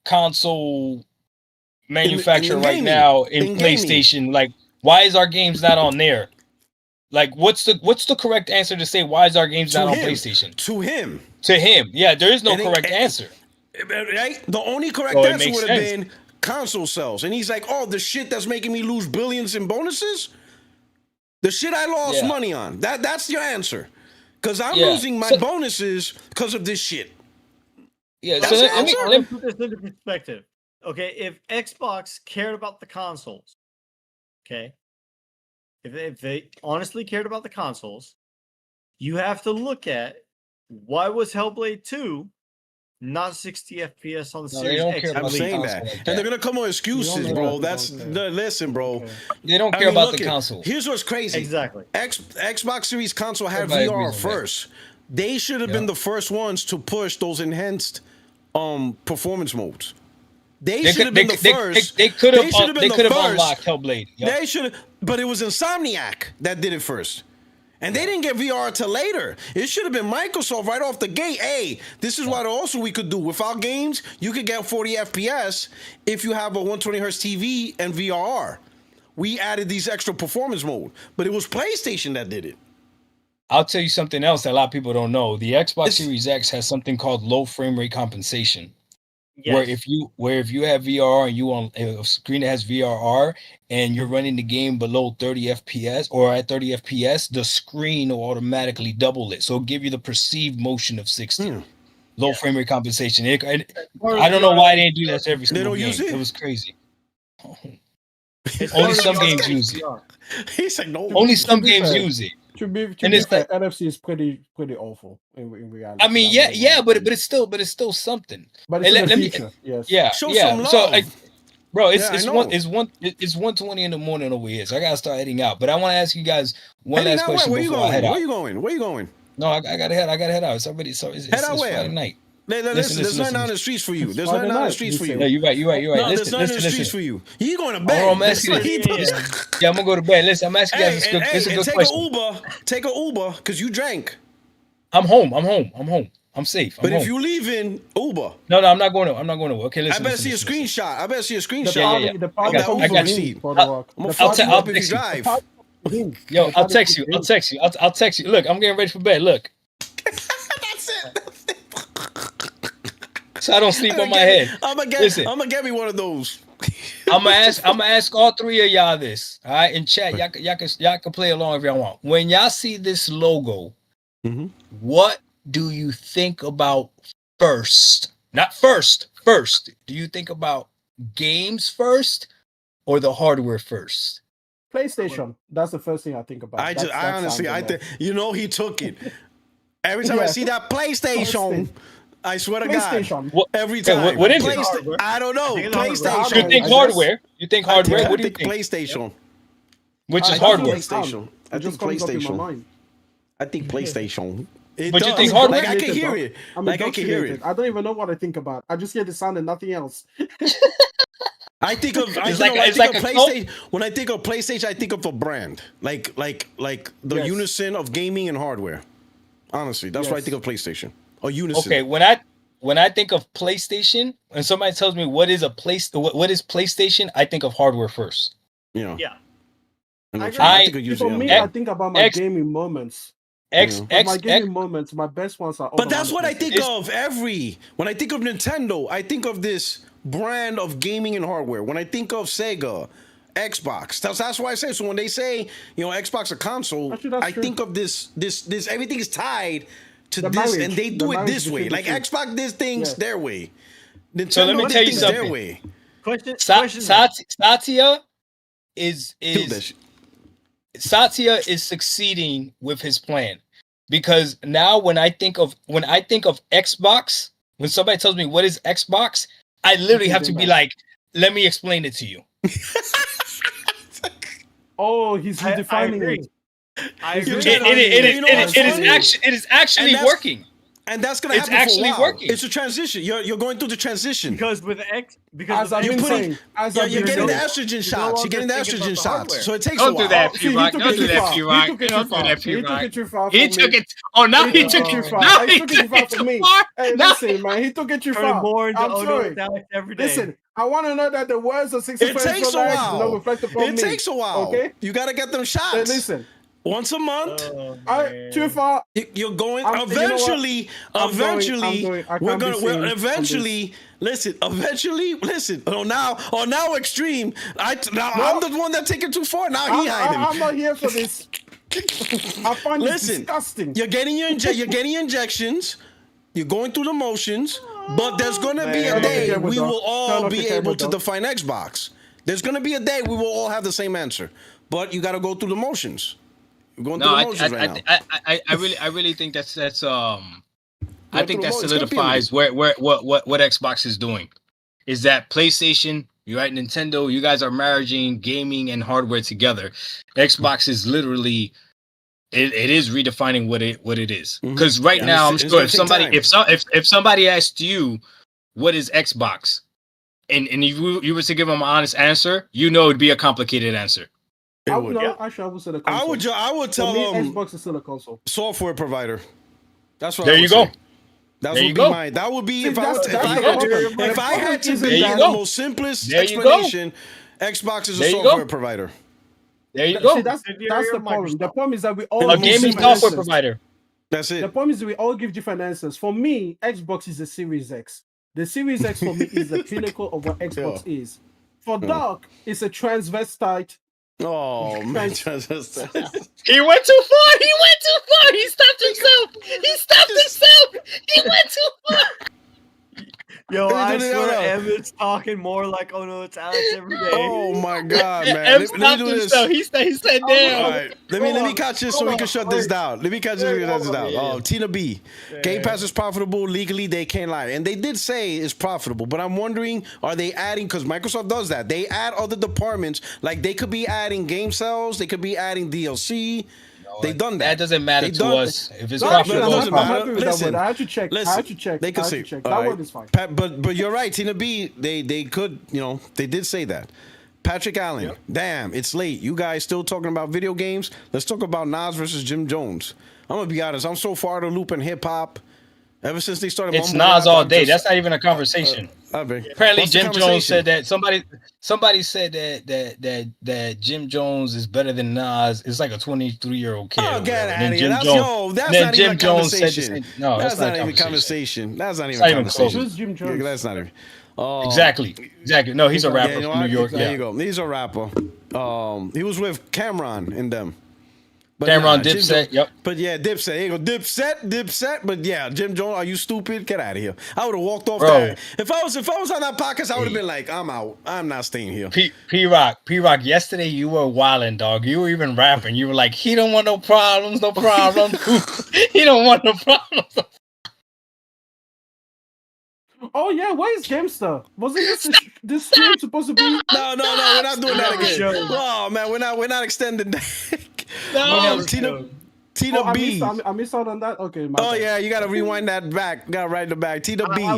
console manufacturer right now in PlayStation? Like, why is our games not on there? Like, what's the correct answer to say why is our games not on PlayStation? To him. Yeah, there is no correct answer. Right? The only correct answer would have been console sales. And he's like, oh, the shit that's making me lose billions in bonuses? The shit I lost money on. That's your answer. Because I'm losing my bonuses because of this shit. Yeah, That's so the let me answer. let me put this into perspective. Okay, if Xbox cared about the consoles, okay, if they honestly cared about the consoles, you have to look at why was Hellblade 2 not 60 FPS on the No, they Series don't X? care I'm about the saying console that. like And that. they're gonna come with excuses, know bro. that. That's They don't care. listen, bro. Okay. They don't I care mean, about look the it. console. Here's what's crazy. Exactly. Xbox Series console had Everybody VR agrees on that. first. They should have been the first ones to push those enhanced performance modes. They should have been the first. They could have been the first. unlocked Hellblade. Yep. They should have, but it was Insomniac that did it first. And they didn't get VR till later. It should have been Microsoft right off the gate. Hey, this is what also we could do. With our games, you could get 40 FPS if you have a 120 hertz TV and VRR. We added these extra performance mode, but it was PlayStation that did it. I'll tell you something else that a lot of people don't know. The Xbox Series X has something called low frame rate compensation. Yes. Where if you have VRR and you on a screen that has VRR and you're running the game below 30 FPS or at 30 FPS, the screen will automatically double it. So it'll give you the perceived motion of 60. Low frame rate compensation. I don't know why they didn't do that to every single game. It was crazy. Only some games use it. He's like, no. Only some games use it. To be fair, NFC is pretty awful in reality. I mean, but it's still something. But it's the future. Yes. Show some love. So bro, it's 1:20 in the morning over here, so I gotta start heading out. But I want to ask you guys one last question before I head out. Where you going? No, I gotta head out. It's Friday night. Listen, there's nothing on the streets for you. There's nothing on the streets for you. No, you're right. No, there's nothing on the streets for you. You going to bed? I'm asking yeah, I'm gonna go to bed. Listen, I'm asking you guys this is a good question. Take an Uber, because you drank. I'm home. I'm safe. But if you leave in Uber. No, I'm not going to. Okay, listen. I better see a screenshot. I better see a screenshot. I got you. I'll text you. Yo, I'll text you. I'll text you. Look, I'm getting ready for bed. Look. That's it. So I don't sleep on my head. I'm gonna get me one of those. I'm gonna ask all three of y'all this. All right, in chat, y'all can play along if y'all want. When y'all see this logo, what do you think about first? Not first. Do you think about games first or the hardware first? PlayStation. That's the first thing I think about. I honestly think he took it. Every time I see that PlayStation. I swear to God, every time. What is it? I don't know. PlayStation. You think hardware? You think hardware? What do you think? PlayStation. Which is hardware? PlayStation. I think PlayStation. I think PlayStation. But you think hardware? Like I can hear it. I can hear it. I don't even know what I think about. I just hear the sound and nothing else. I think of PlayStation. When I think of PlayStation, I think of a brand, like the unison of gaming and hardware. Honestly, that's what I think of PlayStation. Or unison. Okay, when I think of PlayStation, and somebody tells me what is PlayStation, I think of hardware first. Yeah. I think about my gaming moments. My gaming moments, my best ones are. But that's what I think of when I think of Nintendo, I think of this brand of gaming and hardware. When I think of Sega, Xbox, that's why I say. So when they say Xbox a console, I think of this. Everything is tied to this, and they do it this way. Like Xbox does things their way. Nintendo so let me tell you something. Their way. Satya is succeeding with his plan, because now when I think of Xbox, when somebody tells me what is Xbox, I literally have to be like, let me explain it to you. Oh, he's redefining it. It is actually working. And that's gonna happen for a while. Working. It's a transition. You're going through the transition. Because with X, because you're getting the estrogen shots. You're getting the estrogen shots. So it takes a while. Don't do that, P-Rock. Don't do that, P-Rock. Don't do that, P-Rock. He took it. Oh, now he took it. Now he took it too far. Hey, listen, man, he took it too far. I'm sorry. Every day. Listen, I want to know that the words of 60 It takes a while. It takes a while. Okay, you got to get them shots. Hey, listen. Once a month, too far. You're going. Eventually, we're gonna. Eventually, listen. Oh, now extreme. I'm the one that take it too far. Now he hiding. I'm not here for this. I find this disgusting. You're getting your injections. You're going through the motions. But there's gonna be a Turn off the day camera, we dog. will Turn all off be the camera, able to dog. define Xbox. There's gonna be a day we will all have the same answer, but you got to go through the motions. You're going through the motions right now. I really think that's I Going think through that the motions. It's gonna be a solidifies what Xbox is doing. Is that PlayStation, you right, Nintendo, you guys are marrying gaming and hardware together. Xbox is literally it is redefining what it is. Because right now, I'm sure if somebody asked you what is Xbox, and you were to give them an honest answer, it'd be a complicated answer. Actually, I would say the console. I would tell For me, them Xbox is still a console. software provider. That's what. There you go. That There would you be go. mine. That would be See, if I was that's if I had to There be you the go. most simplest There you go. explanation. Xbox is a There you software go. provider. There you go. See, that's the problem. The problem is that we all A give gaming different software answers. provider. That's The it. problem is that we all give different answers. For me, Xbox is the Series X. The Series X for me is the pinnacle of what Xbox is. For Doc, it's a transvestite. Oh man, He went too far. He stopped himself. He went too far. Yo, I do swear that. Emmett's talking more like, oh no, it's Alex every day. Oh my god, man. M Let me stopped do this. himself. He said, All damn. right, let me catch this so we can shut this down. Let me catch this so we can shut this down. Oh, Tina B. Game Pass is profitable. Legally, they can't lie. And they did say it's profitable, but I'm wondering, are they adding, because Microsoft does that. They add other departments, like they could be adding game sales, they could be adding DLC. They've done that. That doesn't matter They've to done- us. If it's No, profitable, it it's doesn't profitable. matter. Listen, I had to check. They could say check. all That right. word is fine. But you're right, Tina B. They could, they did say that. Patrick Allen, damn, it's late. You guys still talking about video games? Let's talk about Nas versus Jim Jones. I'm gonna be honest. I'm so far out of the loop in hip hop. Ever since they started, It's mumbling Nas rap, all I'm day. just- That's not even a conversation. Apparently, What's the Jim Jones conversation? said that somebody said that Jim Jones is better than Nas. It's like a 23-year-old kid. Oh, or get whatever. out Then of here. Jim That's, Jones, that's then not Jim even a Jones said the conversation. same. No, that's not a even a conversation. conversation. That's not even not a even conversation. Who's Jim Jones? Yeah, that's not even. Exactly. No, he's a rapper you know from New what? York. There Yeah. you go. He's a rapper. He was with Cameron and them. But Cameron, Jim Dipset, Jones- yep. But yeah, Dipset. There you go. Dipset. But yeah, Jim Jones, are you stupid? Get out of here. I would have walked off Bro. that. If I was on that podcast, I would have been like, I'm out. I'm not staying here. P Rock. Yesterday you were wilding, dog. You were even rapping. You were like, he don't want no problems. He don't want no problems. Oh yeah, where is GameStuh? Wasn't this stream supposed to be? No, we're not doing that again. Show. Oh man, we're not extending that. No. Tina I B. missed out on that. Okay. Oh yeah, you gotta rewind that back. You gotta write the back. Tina B. I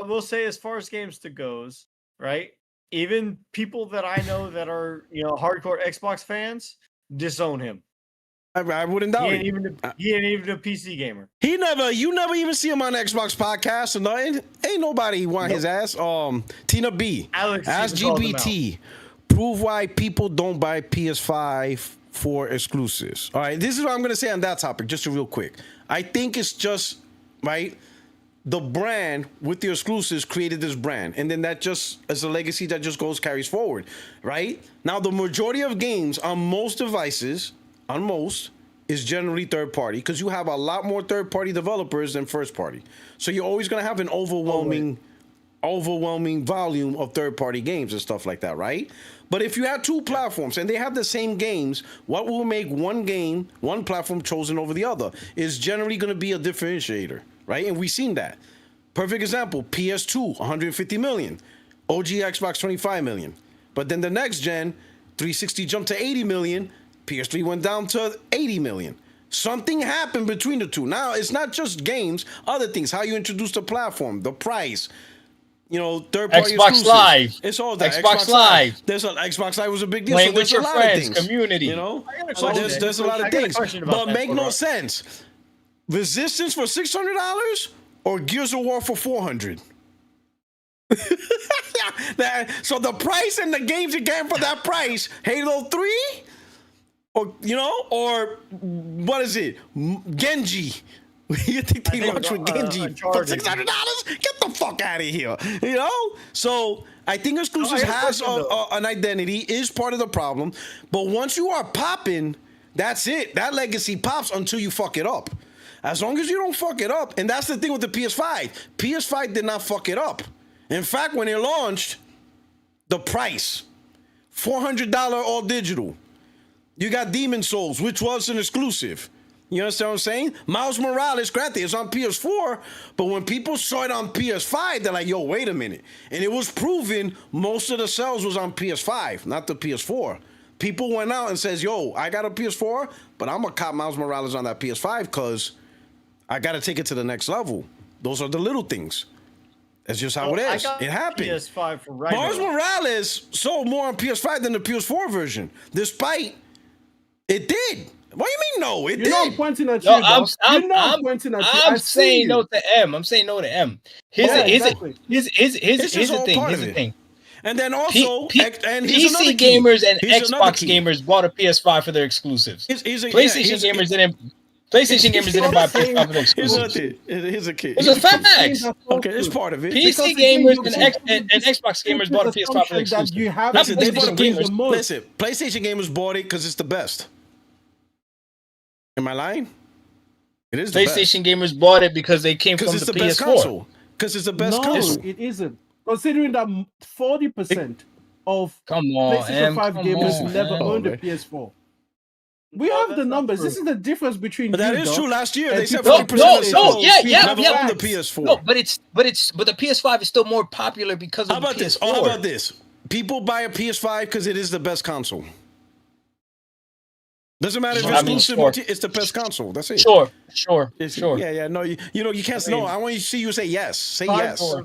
will say, as far as GameStuh goes, right? Even people that I know that are hardcore Xbox fans disown him. I wouldn't doubt He it. ain't even a PC gamer. You never even see him on Xbox podcast or nothing. Ain't nobody want his ass. Tina B. Alex Ask even called him GPT. Prove why people don't buy PS5 for exclusives. All right, this is what I'm gonna say on that topic, just real quick. I think it's just right. The brand with the exclusives created this brand, and then that just is a legacy that just carries forward, right? Now the majority of games on most devices, is generally third party because you have a lot more third party developers than first party. So you're always gonna have an overwhelming volume of third party games and stuff like that, right? But if you have two platforms and they have the same games, what will make one platform chosen over the other is generally gonna be a differentiator, right? And we've seen that. Perfect example, PS2, 150 million. OG Xbox, 25 million. But then the next gen, 360 jumped to 80 million. PS3 went down to 80 million. Something happened between the two. Now, it's not just games, other things, how you introduce the platform, the price, third-party Xbox exclusives. Live. It's all that. Xbox Live. Xbox Live was a big deal. Playing So with there's your a lot friends, of things, community. So question. there's a lot I of got a things. question about But that, make no Puertorock. sense. Resistance for $600 or Gears of War for $400? So the price and the games you get for that price, Halo 3, or what is it, Genji? You think they launched with Genji for $600? Get the fuck out of here! So I think exclusives has an identity, is part of the problem. But once you are popping, that's it. That legacy pops until you fuck it up. As long as you don't fuck it up, and that's the thing with the PS5. PS5 did not fuck it up. In fact, when it launched, the price, $400 all digital. You got Demon Souls, which was an exclusive. You understand what I'm saying? Miles Morales, granted, it's on PS4, but when people saw it on PS5, they're like, yo, wait a minute. And it was proven most of the sales was on PS5, not the PS4. People went out and says, yo, I got a PS4, but I'm going to cop Miles Morales on that PS5 because I got to take it to the next level. Those are the little things. That's just how it is. It happened. PS5 for right Miles Morales sold more on PS5 than the PS4 version, despite it did. What do you mean no? It did. You're not pointing at No, you, boss. You're not pointing at you. I'm saying no to M. I'm saying no to M. Here's the thing. And then also, and PC gamers and Xbox gamers bought a PS5 for their exclusives. PlayStation gamers didn't. PlayStation gamers didn't buy PS5 for their exclusives. Here's a kid. It's a fact. Okay, it's part of it. PC gamers and Xbox gamers bought a PS5 for their exclusives. Listen, PlayStation gamers bought it because it's the best. Am I lying? It is the PlayStation gamers bought it because they came from the PS4. Because it's the best console. No, it isn't. Considering that 40% of PlayStation 5 gamers never owned a PS4. We have the numbers. This is the difference between. But that is true. Last year they said 40% never owned the PS4. No, but the PS5 is still more popular because of the PS4. How about this? People buy a PS5 because it is the best console. Doesn't matter if it's exclusive. It's the best console. That's it. Sure. Yeah. No, you can't. No, I want you to see you say yes. Say yes.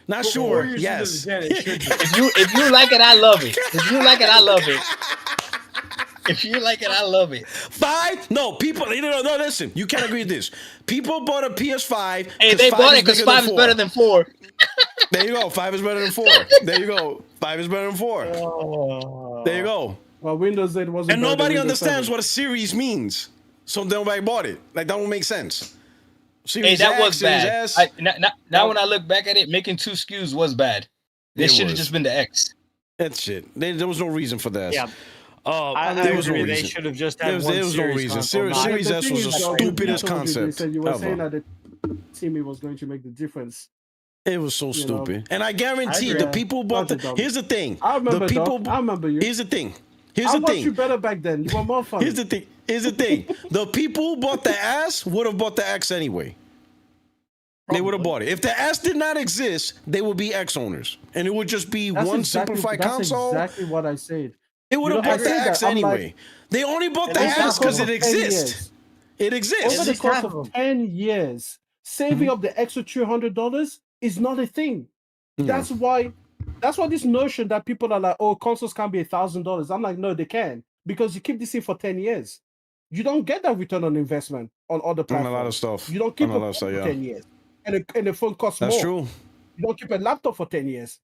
Not sure. Yes. If you like it, I love it. If you like it, I love it. If you like it, I love it. 5? No, people. No, listen. You can't agree with this. People bought a PS5. Hey, they bought it because 5 is better than 4. There you go. 5 is better than 4. There you go. 5 is better than 4. There you go. Well, Windows 8 wasn't. And nobody understands what a series means, so nobody bought it. Like that don't make sense. Series that was bad. Now when I look back at it, making 2 SKUs was bad. They should have just been the X. That's shit. There was no reason for that. Yeah. There was no reason. They should have just had there was no reason. Series S was the stupidest concept. You were saying that the team was going to make the difference. It was so stupid. And I guarantee the people bought the. Here's the thing. I remember you. Here's the thing. I watched you better back then. You were more fun. Here's the thing. The people who bought the S would have bought the X anyway. Probably. They would have bought it. If the S did not exist, they would be X owners. And it would just be simplified console. That's exactly what I said. They would have bought the X anyway. They only bought the S because it exists. It exists. Over the course of 10 years, saving up the extra $200 is not a thing. That's why this notion that people are like, oh, consoles can't be $1,000. I'm like, no, they can. Because you keep this thing for 10 years. You don't get that return on investment on other platforms. On a lot of stuff. You don't keep it for 10 years. And the phone costs more. That's true. You don't keep a laptop for 10 years.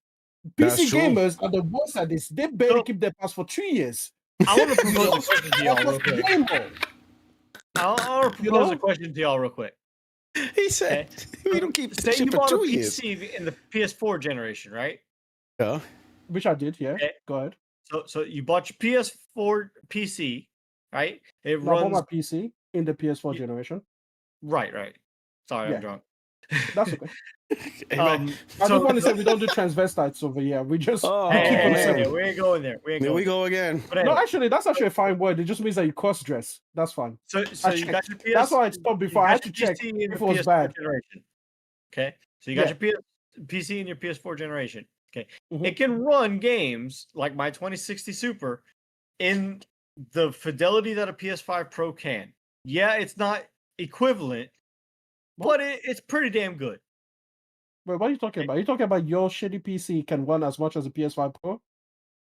PC gamers are the worst at this. They barely keep their pass for 2 years. I want to propose a question to y'all real quick. I want to propose a question to y'all real quick. He said, we don't keep say you for bought 2 a years. PC in the PS4 generation, right? Yeah. Which I did, yeah. Okay. Go ahead. So you bought your PS4 PC, right? It runs. I bought my PC in the PS4 generation. Right. Sorry, I'm drunk. That's okay. I just want to say we don't do transvestites over here. We just we ain't going there. Here we go again. But anyway. No, actually, that's actually a fine word. It just means that you cross dress. That's fine. So you got your PS. That's why I stopped before. I had to check if it was bad. Generation. Okay, so you got your PC in your PS4 generation. Okay, it can run games like my 2060 Super in the fidelity that a PS5 Pro can. Yeah, it's not equivalent, but it's pretty damn good. Wait, what are you talking about? Are you talking about your shitty PC can run as much as a PS5 Pro?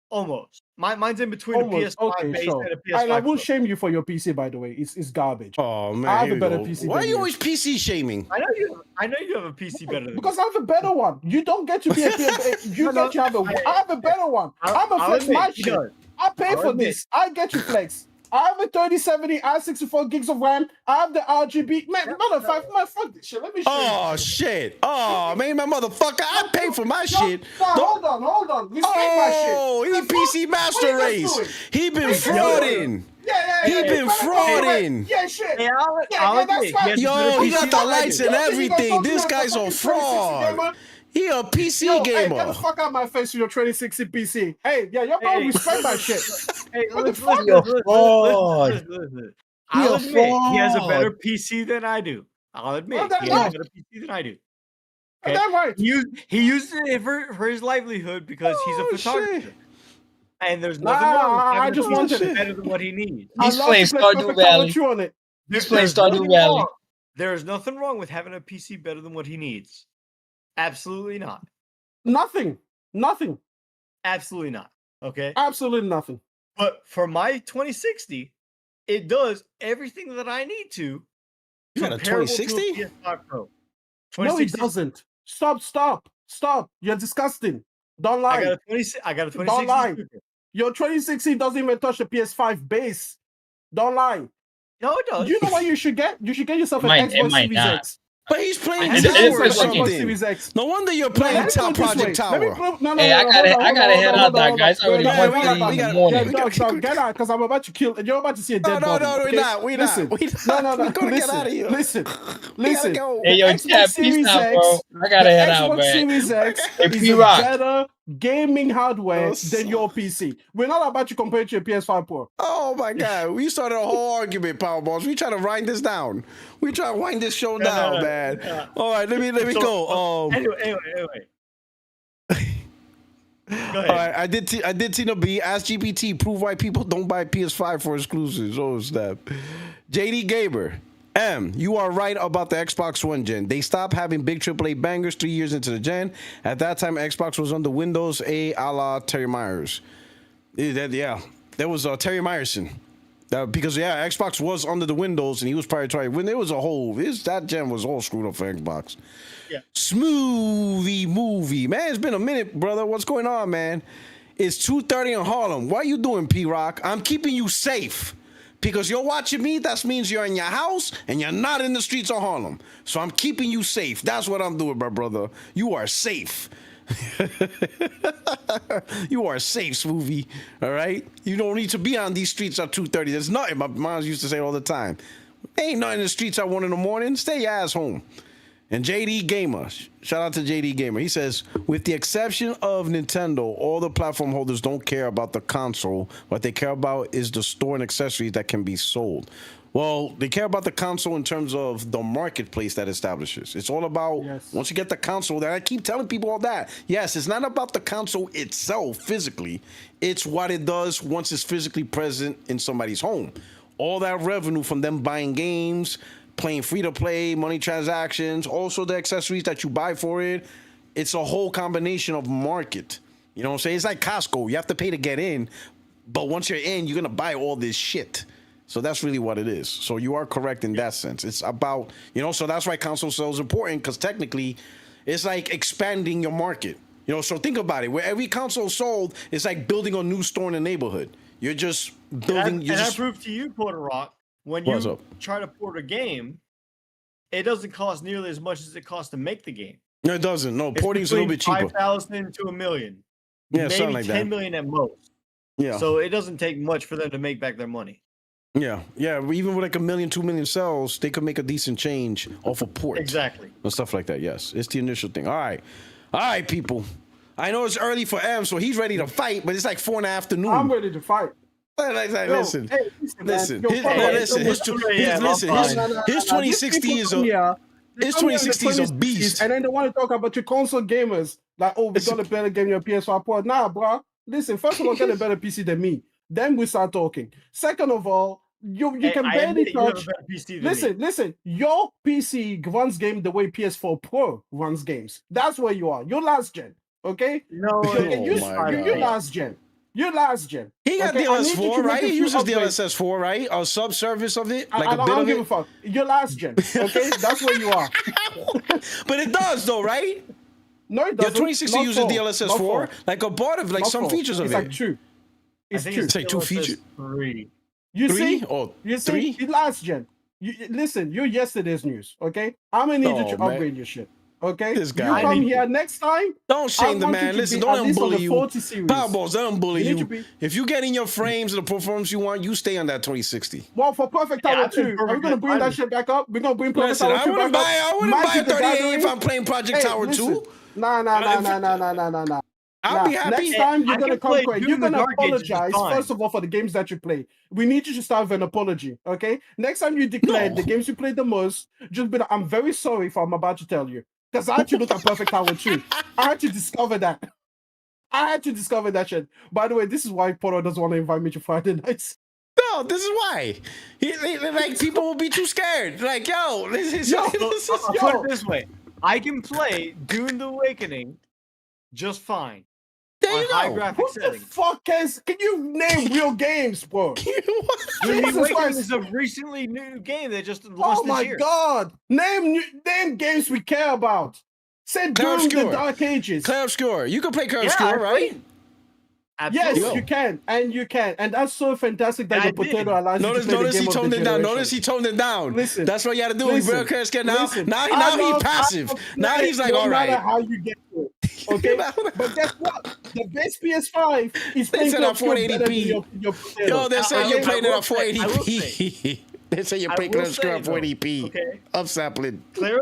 Almost. Mine's in between a PS5 base and a PS5 I won't Pro. shame you for your PC, by the way. It's garbage. Oh man, I have a better PC. Why are you always PC shaming? I know you have a PC better than because I have a better one. You don't get to be a you get to have I have a better one. I'm a flex my shit. I pay for this. I get you flex. I have a 3070, I have 64 gigs of RAM. I have the RGB. Man, fuck this shit. Let me show you. Oh, shit. Oh, man, my motherfucker. I pay for my shit. No, hold on. Respect my shit. Oh, he PC Master Race. He been frauding. He been frauding. Yeah, shit. Hey, I'll that's admit, fine. he has a Yo, better he got PC the than I lights do. and Yo, this nigga everything. talking This about guy's a fucking 2060 gamer. fraud. He a PC Yo, hey, get gamer. the fuck out of my face with your 2060 PC. Hey, yeah, y'all better respect my shit. Hey, What the listen, fuck? listen. I'll He a admit he has a fraud. better PC than I do. I'll admit that's he has a right. better PC than I do. Okay. That's right. He used it for his livelihood because he's a Oh, photographer. shit. And there's nothing wrong with I having just a PC wanted it. better than what he needs. He's I'd playing love to play Stardew Perfect Power Valley. True on it. He's playing There's Stardew nothing Valley. wrong. There's nothing wrong with having a PC better than what he needs. Absolutely not. Nothing. Absolutely not. Okay. Absolutely nothing. But for my 2060, it does everything that I need to. You got a comparable to 2060? PS5 Pro. No, it 2060 doesn't. Stop. You're disgusting. Don't I lie. got a 20. I got a 2060. Don't lie. Super. Your 2060 doesn't even touch the PS5 base. Don't lie. No, it does. You know what you should get? You should get yourself It an might- it Xbox might Series not. X. But he's playing It- Tower it's or like Xbox something. Series X. No wonder you're No, playing let me put Top it this Project way. Tower. Let me put, no, Hey, I gotta head out now, guys. I already Yeah, went we got- in we the got- morning. we got- Dog, get out, because I'm about to kill. You're about to see a No, dead no, body. no, we're okay? not. We're Listen, not. no. We're gonna listen, get out of here. Listen, We gotta listen. go. Hey, yo, Xbox chat, peace Series out, X, bro. I gotta the head out, Xbox man. Series X Hey, is a P-Rock. better gaming hardware Oh, than your PC. We're not about to compare it to a PS5 Pro. Oh my God! We started a whole argument, Powerballs. We try to wind this down. We try to wind this show down, man. All right, let me So, go. Anyway. Go ahead. All right, I did Tina B. Ask GPT, prove why people don't buy PS5 for exclusives. Oh snap! JD Gamer. You are right about the Xbox One gen. They stopped having big AAA bangers 3 years into the gen. At that time, Xbox was under Windows a la Terry Myers. That was Terry Myerson. Because Xbox was under the Windows and he was probably trying. When there was that gen was all screwed up for Xbox. Yeah. Smoothie movie, man. It's been a minute, brother. What's going on, man? It's 2:30 in Harlem. What are you doing, P-Rock? I'm keeping you safe. Because you're watching me, that means you're in your house and you're not in the streets of Harlem. So I'm keeping you safe. That's what I'm doing, my brother. You are safe. You are safe, Smoothie. All right? You don't need to be on these streets at 2:30. There's nothing. My mom used to say all the time. Ain't nothing in the streets at 1 in the morning. Stay your ass home. And JD Gamer, shout out to JD Gamer. He says, with the exception of Nintendo, all the platform holders don't care about the console. What they care about is the store and accessories that can be sold. Well, they care about the console in terms of the marketplace that establishes. It's all about, once you get the console, that I keep telling people all that. Yes, it's not about the console itself physically. It's what it does once it's physically present in somebody's home. All that revenue from them buying games, playing free-to-play, money transactions, also the accessories that you buy for it. It's a whole combination of market. You know what I'm saying? It's like Costco. You have to pay to get in, but once you're in, you're going to buy all this shit. So that's really what it is. So you are correct in that sense. It's about, so that's why console sales is important, because technically it's like expanding your market. So think about it. Where every console sold, it's like building a new store in the neighborhood. You're just building. I prove to you, Puertorock, when you try to port a game, it doesn't cost nearly as much as it costs to make the game. No, it doesn't. No, porting's a little bit cheaper. 5,000 to $1 million. Yeah, maybe something like 10 that. million at most. Yeah. So it doesn't take much for them to make back their money. Yeah. Even with like 1 million, 2 million sales, they could make a decent change off a port. Exactly. And stuff like that. Yes, it's the initial thing. All right, people. I know it's early for M, so he's ready to fight, but it's like 4 in the afternoon. I'm ready to fight. Listen. Listen. His 2060 is a beast. And then they want to talk about your console gamers. Like, we got a better game, your PS5 Pro. Nah, bro. Listen, first of all, get a better PC than me. Then we start talking. Second of all, you can barely touch. Listen. Your PC runs game the way PS4 Pro runs games. That's where you are. You're last gen. Okay? No, you're last gen. You're last gen. He got DLS4, right? He uses DLSS4, right? A subservice of it, like I a bit of don't give it. a fuck. You're last gen. Okay, that's where you are. But it does, though, right? No, it doesn't. Your 2060 uses DLSS4, like a part of like some features of it. It's like two. It's true. It's like 2 features. 3. You Three? see? Oh, you see? 3? It's last gen. Listen, you're yesterday's news. Okay, I'm gonna need you to man. upgrade your shit. Okay, This guy. you come here next time. Don't shame the want you man. to Listen, be don't at let him least on bully the you. 40 series. Powerballs, don't let him bully You need you. to be- If you get in your frames and the performance you want, you stay on that 2060. Well, for Perfect Yeah, Tower I've been 2, are we gonna bring that shit back up? We're gonna bring Perfect Listen, Tower I 2 wouldn't back up. buy a Magic the 38 if Gathering? I'm playing Project Tower listen. 2. Nah. I'll be happy. Next time you're I gonna can play come. Doom You're in the gonna Dark Ages just apologize fine. first of all for the games that you play. We need you to start with an apology, okay? Next time you declare No. the games you played the most, just be like, I'm very sorry for what I'm about to tell you. Because I had to look at Perfect Tower 2. I had to discover that. I had to discover that shit. By the way, this is why Poro doesn't want to invite me to Friday nights. No, this is why. Like people will be too scared. Like, yo, this is I'll put it this way: I can play Dune: The Awakening just fine There on you high go. graphic What the settings. fuck can you name real games, bro? Dune: Jesus The Awakening Christ. is a recently new game that just launched Oh my this year. god! Name games we care about. Say Clair Doom: The Obscur. Dark Ages. Clair Obscur. You can play Clair Yeah, Obscur, I right? played. Yes, Absolutely. you can, and that's so fantastic that And I your potato did. allows you to play Notice the he game toned of the it down. generation. Notice he toned it down. Listen, That's what you got to do. listen, He very scared now. listen. Now I he's love passive. Now he's like, no all matter right. how you get to it, okay? But guess what? The best PS5 is They playing said Clair at Obscur better than 480p. your potato. Yo, they're saying I- you're I playing it will at say- I will 480p. They say you're I playing will Clair Obscur say, at though, 480p. okay, Upsampling. Clair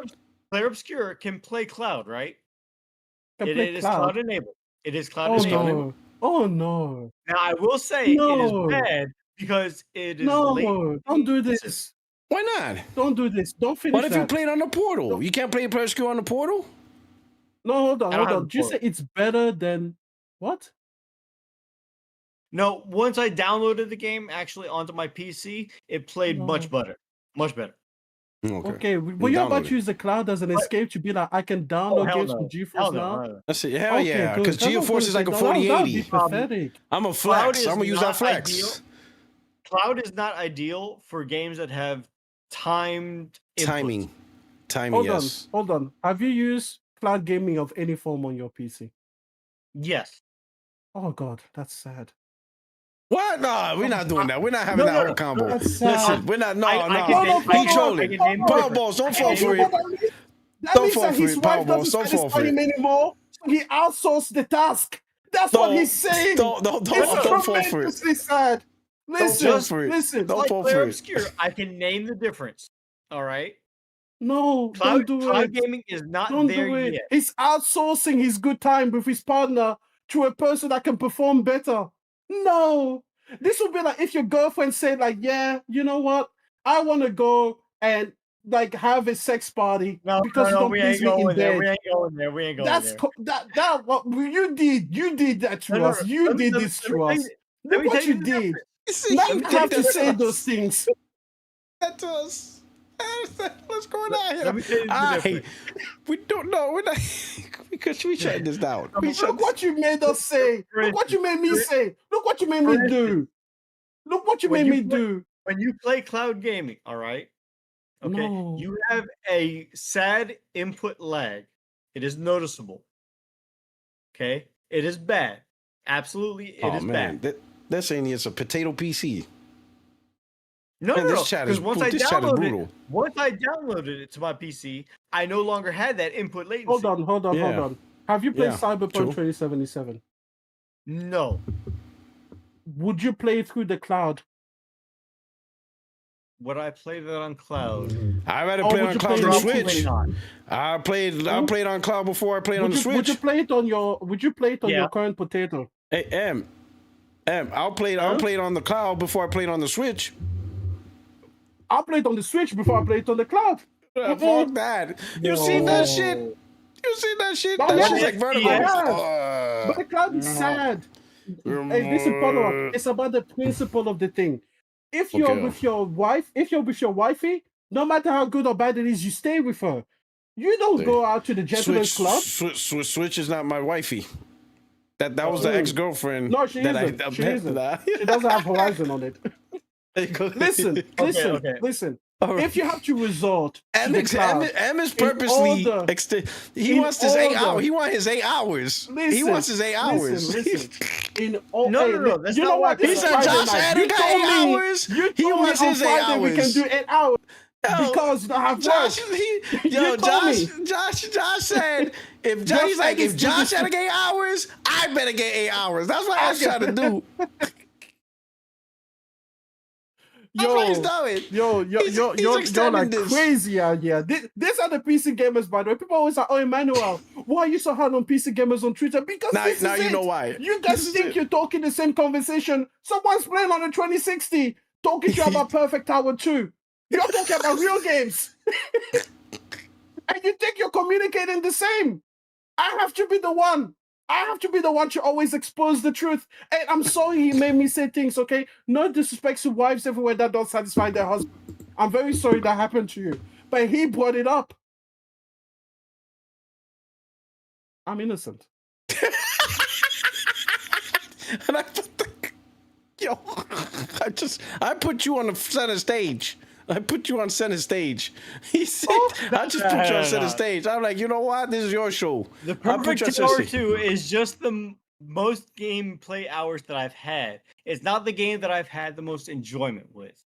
Obscur can play cloud, right? Can It play is cloud. cloud enabled. It is cloud Oh enabled. no! Oh no! Now I will say No. it is bad because it is late. No! Don't do this! Why not? Don't do this! Don't finish What if you that. played on the portal? You can't play Clair Obscur on the portal? No, hold on, I don't have hold on. the Did you portal. say it's better than what? No, once I downloaded the game actually onto my PC, it played No. much better. Much better. Okay, were you about to use the cloud as an escape to be like, I can download hell games no. from GeForce Hell now? no. I said, hell Okay, yeah, good. because That's what I was GeForce gonna is like say. a That would be 4080. pathetic. I'm a Cloud flex. is I'm gonna use that not flex. ideal. Cloud is not ideal for games that have timed inputs. Timing, yes. Hold on. Have you used cloud gaming of any form on your PC? Yes. Oh god, that's sad. What? No, we're not doing that. We're not having No, that no, whole combo. That's sad. Listen, we're not. No, I no. can name- He trolling. I can name Power different. balls, don't I fall can for name it. That Don't means fall that for his it, wife Powerballs. doesn't Don't fall satisfy for him it. anymore, so he outsourced the task. That's what he's saying. Don't It's fall for it. tremendously sad. Listen, fall for it. listen. Don't Like fall Clair for it. Obscur, I can name the difference. All right. No, Cloud, don't do cloud it. gaming is not Don't there do it. yet. He's outsourcing his good time with his partner to a person that can perform better. No. This would be like if your girlfriend said, like, yeah, you know what? I want to go and like have a sex party because you don't we please ain't me in going there. bed. We ain't going there. We ain't going That's there. that what you did. You did that to us. You Let me- did let me- this let me to tell us. you- let Look me what tell you the did. See, Now you you did have to that say us. those things. That to us. What's going on here? Let me tell you the difference. We don't know. We're not because we shutting this down. Look what you made us say. Look what you made me say. Look what you made me do. Look what you made me do. When you play cloud gaming, all right? Okay, No. you have a sad input lag. It is noticeable. Okay, it is bad. Absolutely, it is bad. They're saying it's a potato PC. No, Man, no, this chat because is- once this chat is I brutal. downloaded it to my PC, I no longer had that input latency. Hold on. Have you played Yeah, Cyberpunk true. 2077? No, Would you play it through the cloud? would I play that on cloud? I rather Or play would on you cloud play than it Probably Switch. not. I played on cloud before I played on the Switch. Would you play it on your your current potato? Hey, I'll play it on the cloud before I played on the Switch. I played on the Switch before I played on the cloud. Fuck that. You seen that shit? You seen that shit? But That yeah, shit's like vertical. yeah. But the cloud is sad. Hey, listen, Puertorock, it's about the principle of the thing. If you're with your wife, if you're with your wifey, no matter how good or bad it is, you stay with her. You don't go out to the gentleman's club. Switch is not my wifey. That was the ex-girlfriend. No, she isn't. She isn't. She doesn't have Horizon on it. Listen. Listen. Right. If you have to resort to the cloud, M is purposely he wants his 8 hours. He wants his 8 hours. He wants his 8 hours. Listen. No. That's you not know what? what He said Josh Adam got 8 hours. You He told wants me on his 8 Friday we can hours. do 8 hours. Because you don't have Josh, work. You told Josh said if Josh, if Josh had to get 8 hours, I better get 8 hours. That's what I was trying to do. You're like this. crazy out here. These are the PC gamers, by the way. People always say, "Oh, Emmanuel, why are you so hard on PC gamers on Twitter?" Because now you know why. You guys think you're talking the same conversation. Someone's playing on a 2060, talking to you about Perfect Tower 2. You're talking about real games, and you think you're communicating the same. I have to be the one. I have to be the one to always expose the truth. And I'm sorry he made me say things, okay? No disrespect to wives everywhere that don't satisfy their husband. I'm very sorry that happened to you. But he brought it up. I'm innocent. And I put you on the center stage. I put you on center stage. He said, I just put you on center stage. I'm like, you know what? This is your show. The Perfect Tower 2 is just the most gameplay hours that I've had. It's not the game that I've had the most enjoyment with.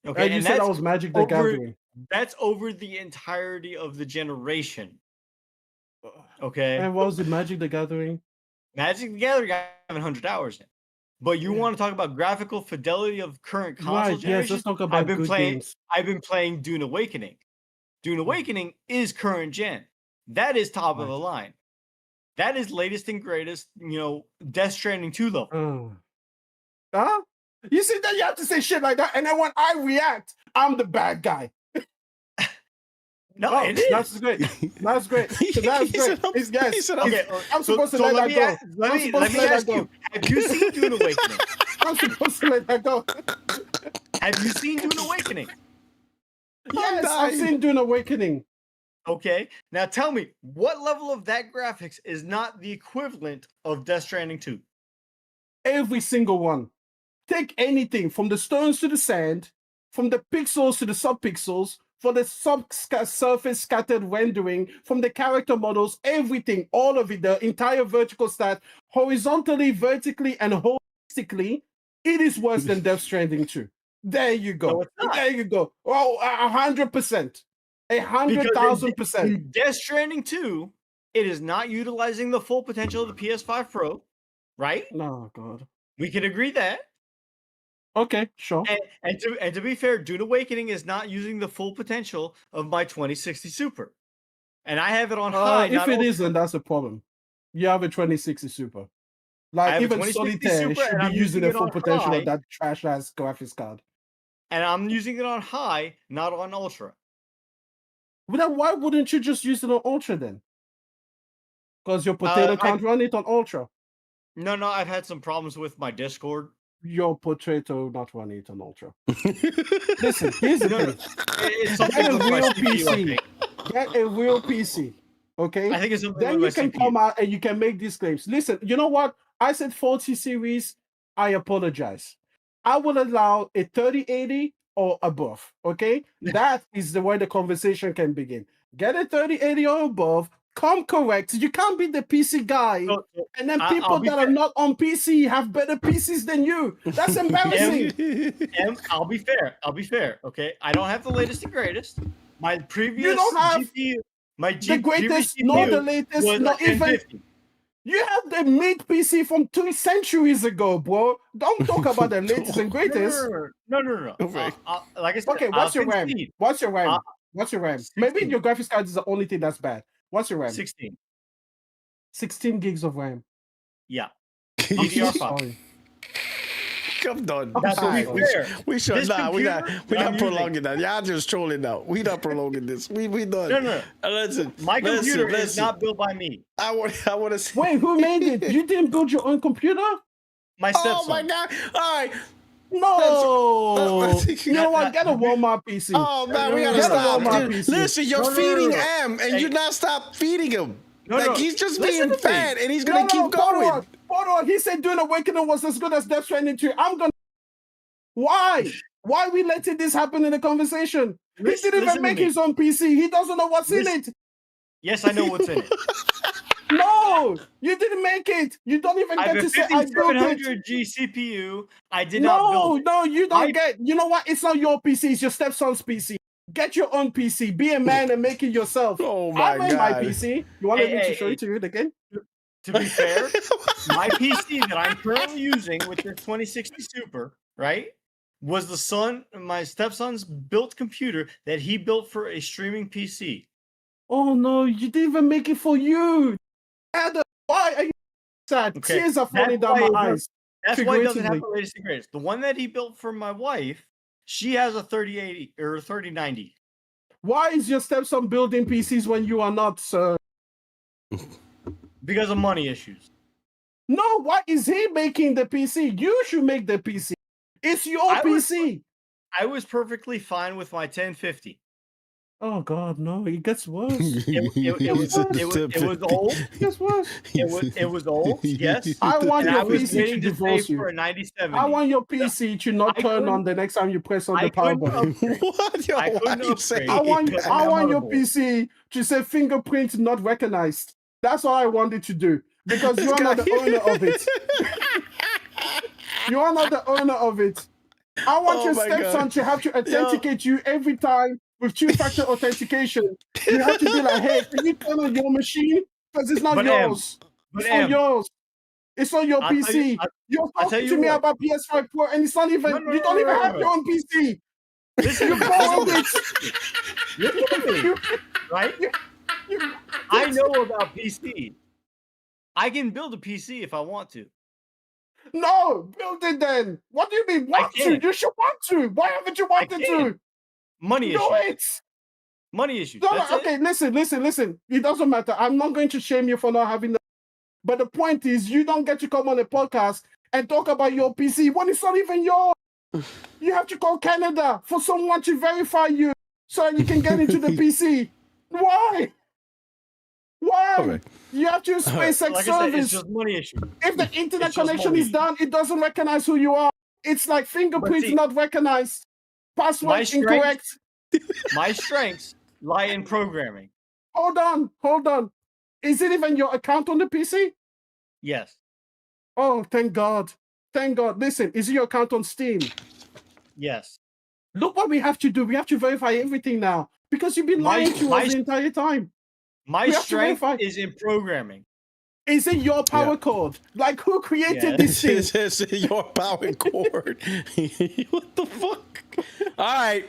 Okay, and you said that was Magic the Gathering. That's over the entirety of the generation. Okay. And what was the Magic the Gathering? Magic the Gathering, I have 700 hours in. But you want to talk about graphical fidelity of current console generation? Yes, let's talk about games. I've been playing Dune Awakening. Dune Awakening is current gen. That is top of the line. That is latest and greatest, Death Stranding 2 level. Huh? You see that you have to say shit like that, and then when I react, I'm the bad guy. No, it is. That's great. That's great. That's great. I'm supposed to let that go. Let me ask you, have you seen Dune Awakening? I'm supposed to let that go. Have you seen Dune Awakening? Yes, I've seen Dune Awakening. Okay, now tell me, what level of that graphics is not the equivalent of Death Stranding 2? Every single one. Take anything from the stones to the sand, from the pixels to the subpixels, for the surface scattered rendering, from the character models, everything, all of it, the entire vertical stat, horizontally, vertically, and holistically, it is worse than Death Stranding 2. There you go. No, there you go. Oh, 100%. 100,000%. In Death Stranding 2, it is not utilizing the full potential of the PS5 Pro, right? Oh, God. We can agree that. Okay, sure. And to be fair, Dune Awakening is not using the full potential of my 2060 Super. And I have it on high. If it isn't, that's a problem. You have a 2060 Super. Like, even Solitaire should be using the full potential of that trash-ass graphics card. And I'm using it on high, not on ultra. But then why wouldn't you just use it on ultra then? Because your potato can't run it on ultra. No, I've had some problems with my Discord. Your potato not running it on ultra. Listen, here's the thing. Get a real PC. Get a real PC. Okay? I think it's something then you can come out and you can make these claims. Listen, you know what? I said 40 series. I apologize. I will allow a 3080 or above. Okay? That is the way the conversation can begin. Get a 3080 or above. Come correct. You can't be the PC guy, and then people that are not on PC have better PCs than you. That's embarrassing. I'll be fair. Okay, I don't have the latest and greatest. My previous you don't have GPU, the greatest, not the latest, not even. You have the mid PC from 2 centuries ago, bro. Don't talk about the latest and greatest. No. Like I said, okay, what's your RAM? What's your RAM? What's your RAM? 16. Maybe your graphics card is the only thing that's bad. What's your RAM? 16. 16 gigs of RAM. Yeah. DDR5. I'm done. That's what we should not. We're not prolonging that. Y'all just trolling now. We're not prolonging this. We done. No. Listen. My computer is not built by me. I want to say. Wait, who made it? You didn't build your own computer? My stepson. Oh my God! All right. No, you know what? Get a Walmart PC. Oh man, we gotta stop. Listen, you're feeding M, and you not stop feeding him. He's just being fed, and he's gonna keep going. Hold on. He said Dune Awakening was as good as Death Stranding 2. I'm gonna. Why? Why are we letting this happen in the conversation? He didn't even make his own PC. He doesn't know what's in it. Yes, I know what's in it. No, you didn't make it. You don't even get to say I built it. 5700G CPU. I did not build it. No, you don't get. You know what? It's not your PC. It's your stepson's PC. Get your own PC. Be a man and make it yourself. Oh my I made God. my PC. You want me to show it to you again? To be fair, my PC that I'm currently using with the 2060 Super, right, was my stepson's built computer that he built for a streaming PC. Oh no, you didn't even make it for you. Adam, why are you sad? Okay, Tears are falling down my eyes. That's why it doesn't have the latest and greatest. The one that he built for my wife, she has a 3080 or 3090. Why is your stepson building PCs when you are not, sir? Because of money issues. No, why is he making the PC? You should make the PC. It's your PC. I was perfectly fine with my 1050. Oh God, no! It gets worse. It was old. It gets worse. It was old. Yes. I want your was PC to waiting to divorce save you. for a 9070. I want your PC to not turn on the next time you press on the power button. What? Yo, I why couldn't you upgrade. say? I want because of your motherboard. PC to say fingerprint not recognized. That's all I wanted to do because you are not the owner of it. You are not the owner of it. I want your stepson to have to authenticate you every time with two-factor authentication. You have to be like, hey, can you turn on your machine? Because it's not yours. It's not yours. It's on your PC. You're talking to me about PS5 Pro, and it's not even. You don't even have your own PC. Listen, You borrowed it. right? I know about PC. I can build a PC if I want to. No, build it then. What do you mean want to? You should want to. Why haven't you wanted to? Money Do issues. it. Money issues. No, That's okay, listen. It doesn't matter. I'm not going to shame you for not having the. But the point is, you don't get to come on a podcast and talk about your PC when it's not even yours. You have to call Canada for someone to verify you so that you can get into the PC. Why? Why? Okay. You have to use SpaceX like I said, service. it's just money issue. If the internet It's just connection money. is down, it doesn't recognize who you are. It's like fingerprints see, not recognized. Password strength- incorrect. My strengths lie in programming. Hold on. Is it even your account on the PC? Yes. Oh, thank God. Thank God. Listen, is it your account on Steam? Yes. Look what we have to do. We have to verify everything now because you've been lying to us the entire time. My We have to strength verify. is in programming. Is it your power cord? Like, who created this thing? This is your power cord. What the fuck? All right,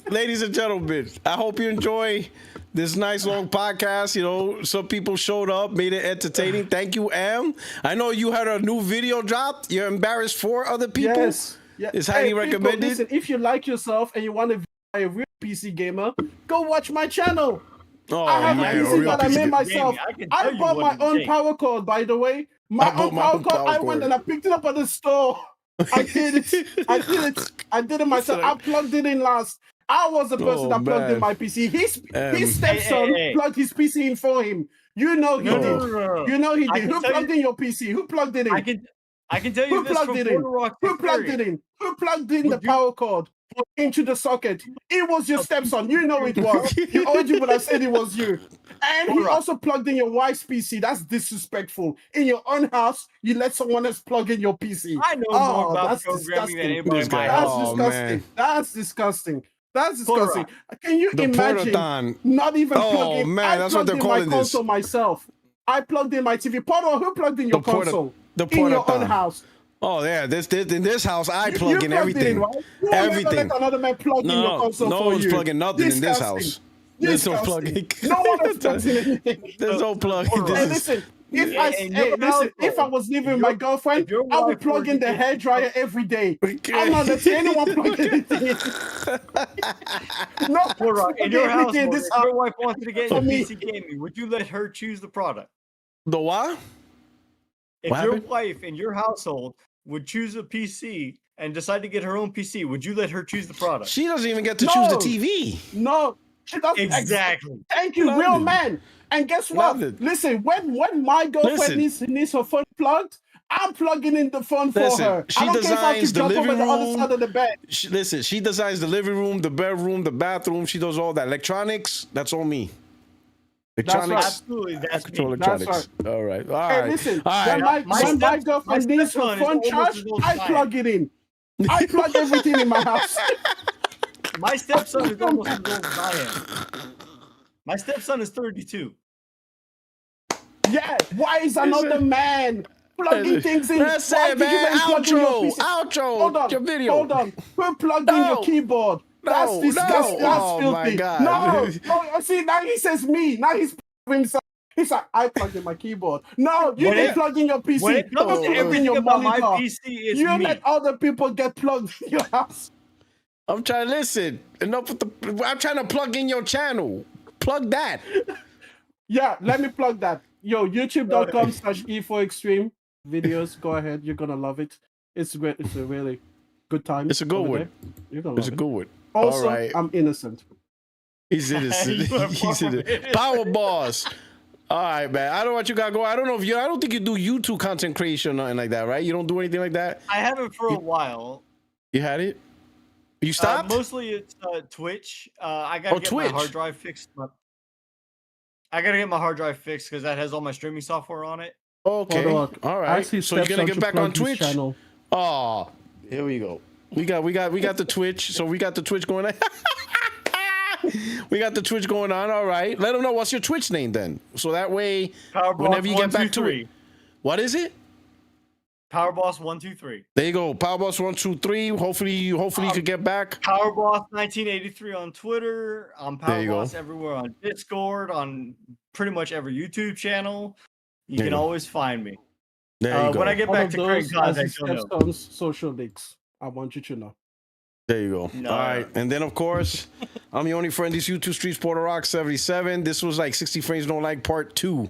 ladies and gentlemen, I hope you enjoy this nice long podcast. You know, some people showed up, made it entertaining. Thank you, Em. I know you had a new video dropped. You're embarrassed for other people. Yes. Yeah. It's highly people, recommended. Listen, if you like yourself and you want to be a real PC gamer, go watch my channel. Oh, I have man, a PC that I made myself. Gaming, I bought my own power cord, by the way. My own power cord. I went and I picked it up at the store. I did it. I did it myself. I plugged it in last. I was the person that plugged in my PC. His stepson plugged his PC in for him. You know he did. No. You know he did. Who plugged in your PC? Who plugged it in? I can tell you Who this plugged from it in? Puertorock77. Who plugged it in? Who plugged in the power cord into the socket? It was your stepson. You know it was. You already would have said it was you. And he also plugged in your wife's PC. That's disrespectful. In your own house, you let someone else plug in your PC. I know more about programming than anybody in my house. That's disgusting. That's disgusting. Can you imagine not even plugging? Oh man, that's what they're calling my this. console myself. I plugged in my TV. Porter, who plugged in your console? The in your own house. Oh yeah, in this house I plug in everything. Everything. Let another man plug in your console no for one's you. plugging nothing in this house. There's no plugging. No one else plugs in anything. There's no plug. Hey, listen. If I was living with my girlfriend, I would plug in the hairdryer every day. I'm not letting anyone plug anything in. No, in your house, if your wife wanted to get into PC gaming, would you let her choose the product? The what? If your wife in your household would choose a PC and decide to get her own PC, would you let her choose the product? She doesn't even get to choose the TV. No, she doesn't. Exactly. Thank you, real man. And guess what? Listen, when my girlfriend needs her phone plugged, I'm plugging in the phone for her. She I don't care if I have to jump over the other side of the bed. She designs the living room, the bedroom, the bathroom. She does all that. Electronics, that's all me. That's right. Absolutely, that's me. Electronics. That's right. All right. Hey, listen, when my girlfriend needs her phone charged, I plug it in. I plug everything in my house. My stepson is almost as old as I am. My stepson is 32. Yeah, why is another man plugging things in? That's Why it, did you man. men plug in your Outro. PC? Outro. Hold on, Your video. hold on. Who plugged in your keyboard? That's No, disgusting. no. That's Oh, filthy. my God. No, see, now he says me. Now he's himself. He's like, I plugged in my keyboard. No, you didn't plug in your PC. When it comes to everything about my PC, it's you me. let other people get plugged in your house. I'm trying to listen. Enough with the. I'm trying to plug in your channel. Plug that. Yeah, let me plug that. Yo, youtube.com/E4Extreme videos. Go ahead. You're going to love it. It's a really good time. It's a good one. You're going to love it. It's a good one. Also, all right. I'm innocent. He's innocent. He's innocent. Power boss. All right, man. I don't know what you got going. I don't know if you. I don't think you do YouTube content creation or nothing like that, right? You don't do anything like that. I haven't for a while. You had it. You stopped. Mostly it's Twitch. I gotta get my hard drive fixed. I gotta get my hard drive fixed because that has all my streaming software on it. Okay. All right. So you're gonna get back on Twitch. Oh, here we go. We got the Twitch. So we got the Twitch going on. We got the Twitch going on. All right. Let them know what's your Twitch name then. So that way, whenever you get back to it. What is it? Powerboss123. There you go. Powerboss123. Hopefully you could get back. Powerboss1983 on Twitter. I'm Powerboss everywhere on Discord, on pretty much every YouTube channel. You can always find me. There you go. When I get back to Craig Stepstone's social links. I want you to know. There you go. No. All right. And then, of course, I'm your only friend, these YouTube streets, Puertorock77. This was like 60 Frames Don't Like Part 2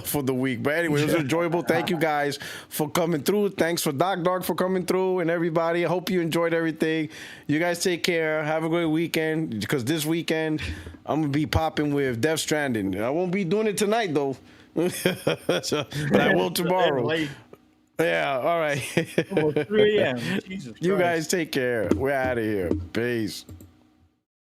for the week. But anyway, it was enjoyable. Thank you guys for coming through. Thanks for Dog for coming through and everybody. I hope you enjoyed everything. You guys take care. Have a great weekend because this weekend I'm going to be popping with Death Stranding. I won't be doing it tonight, though. But I will tomorrow. Yeah, all right. 3 a.m. Jesus you Christ. guys take care. We're out of here. Peace.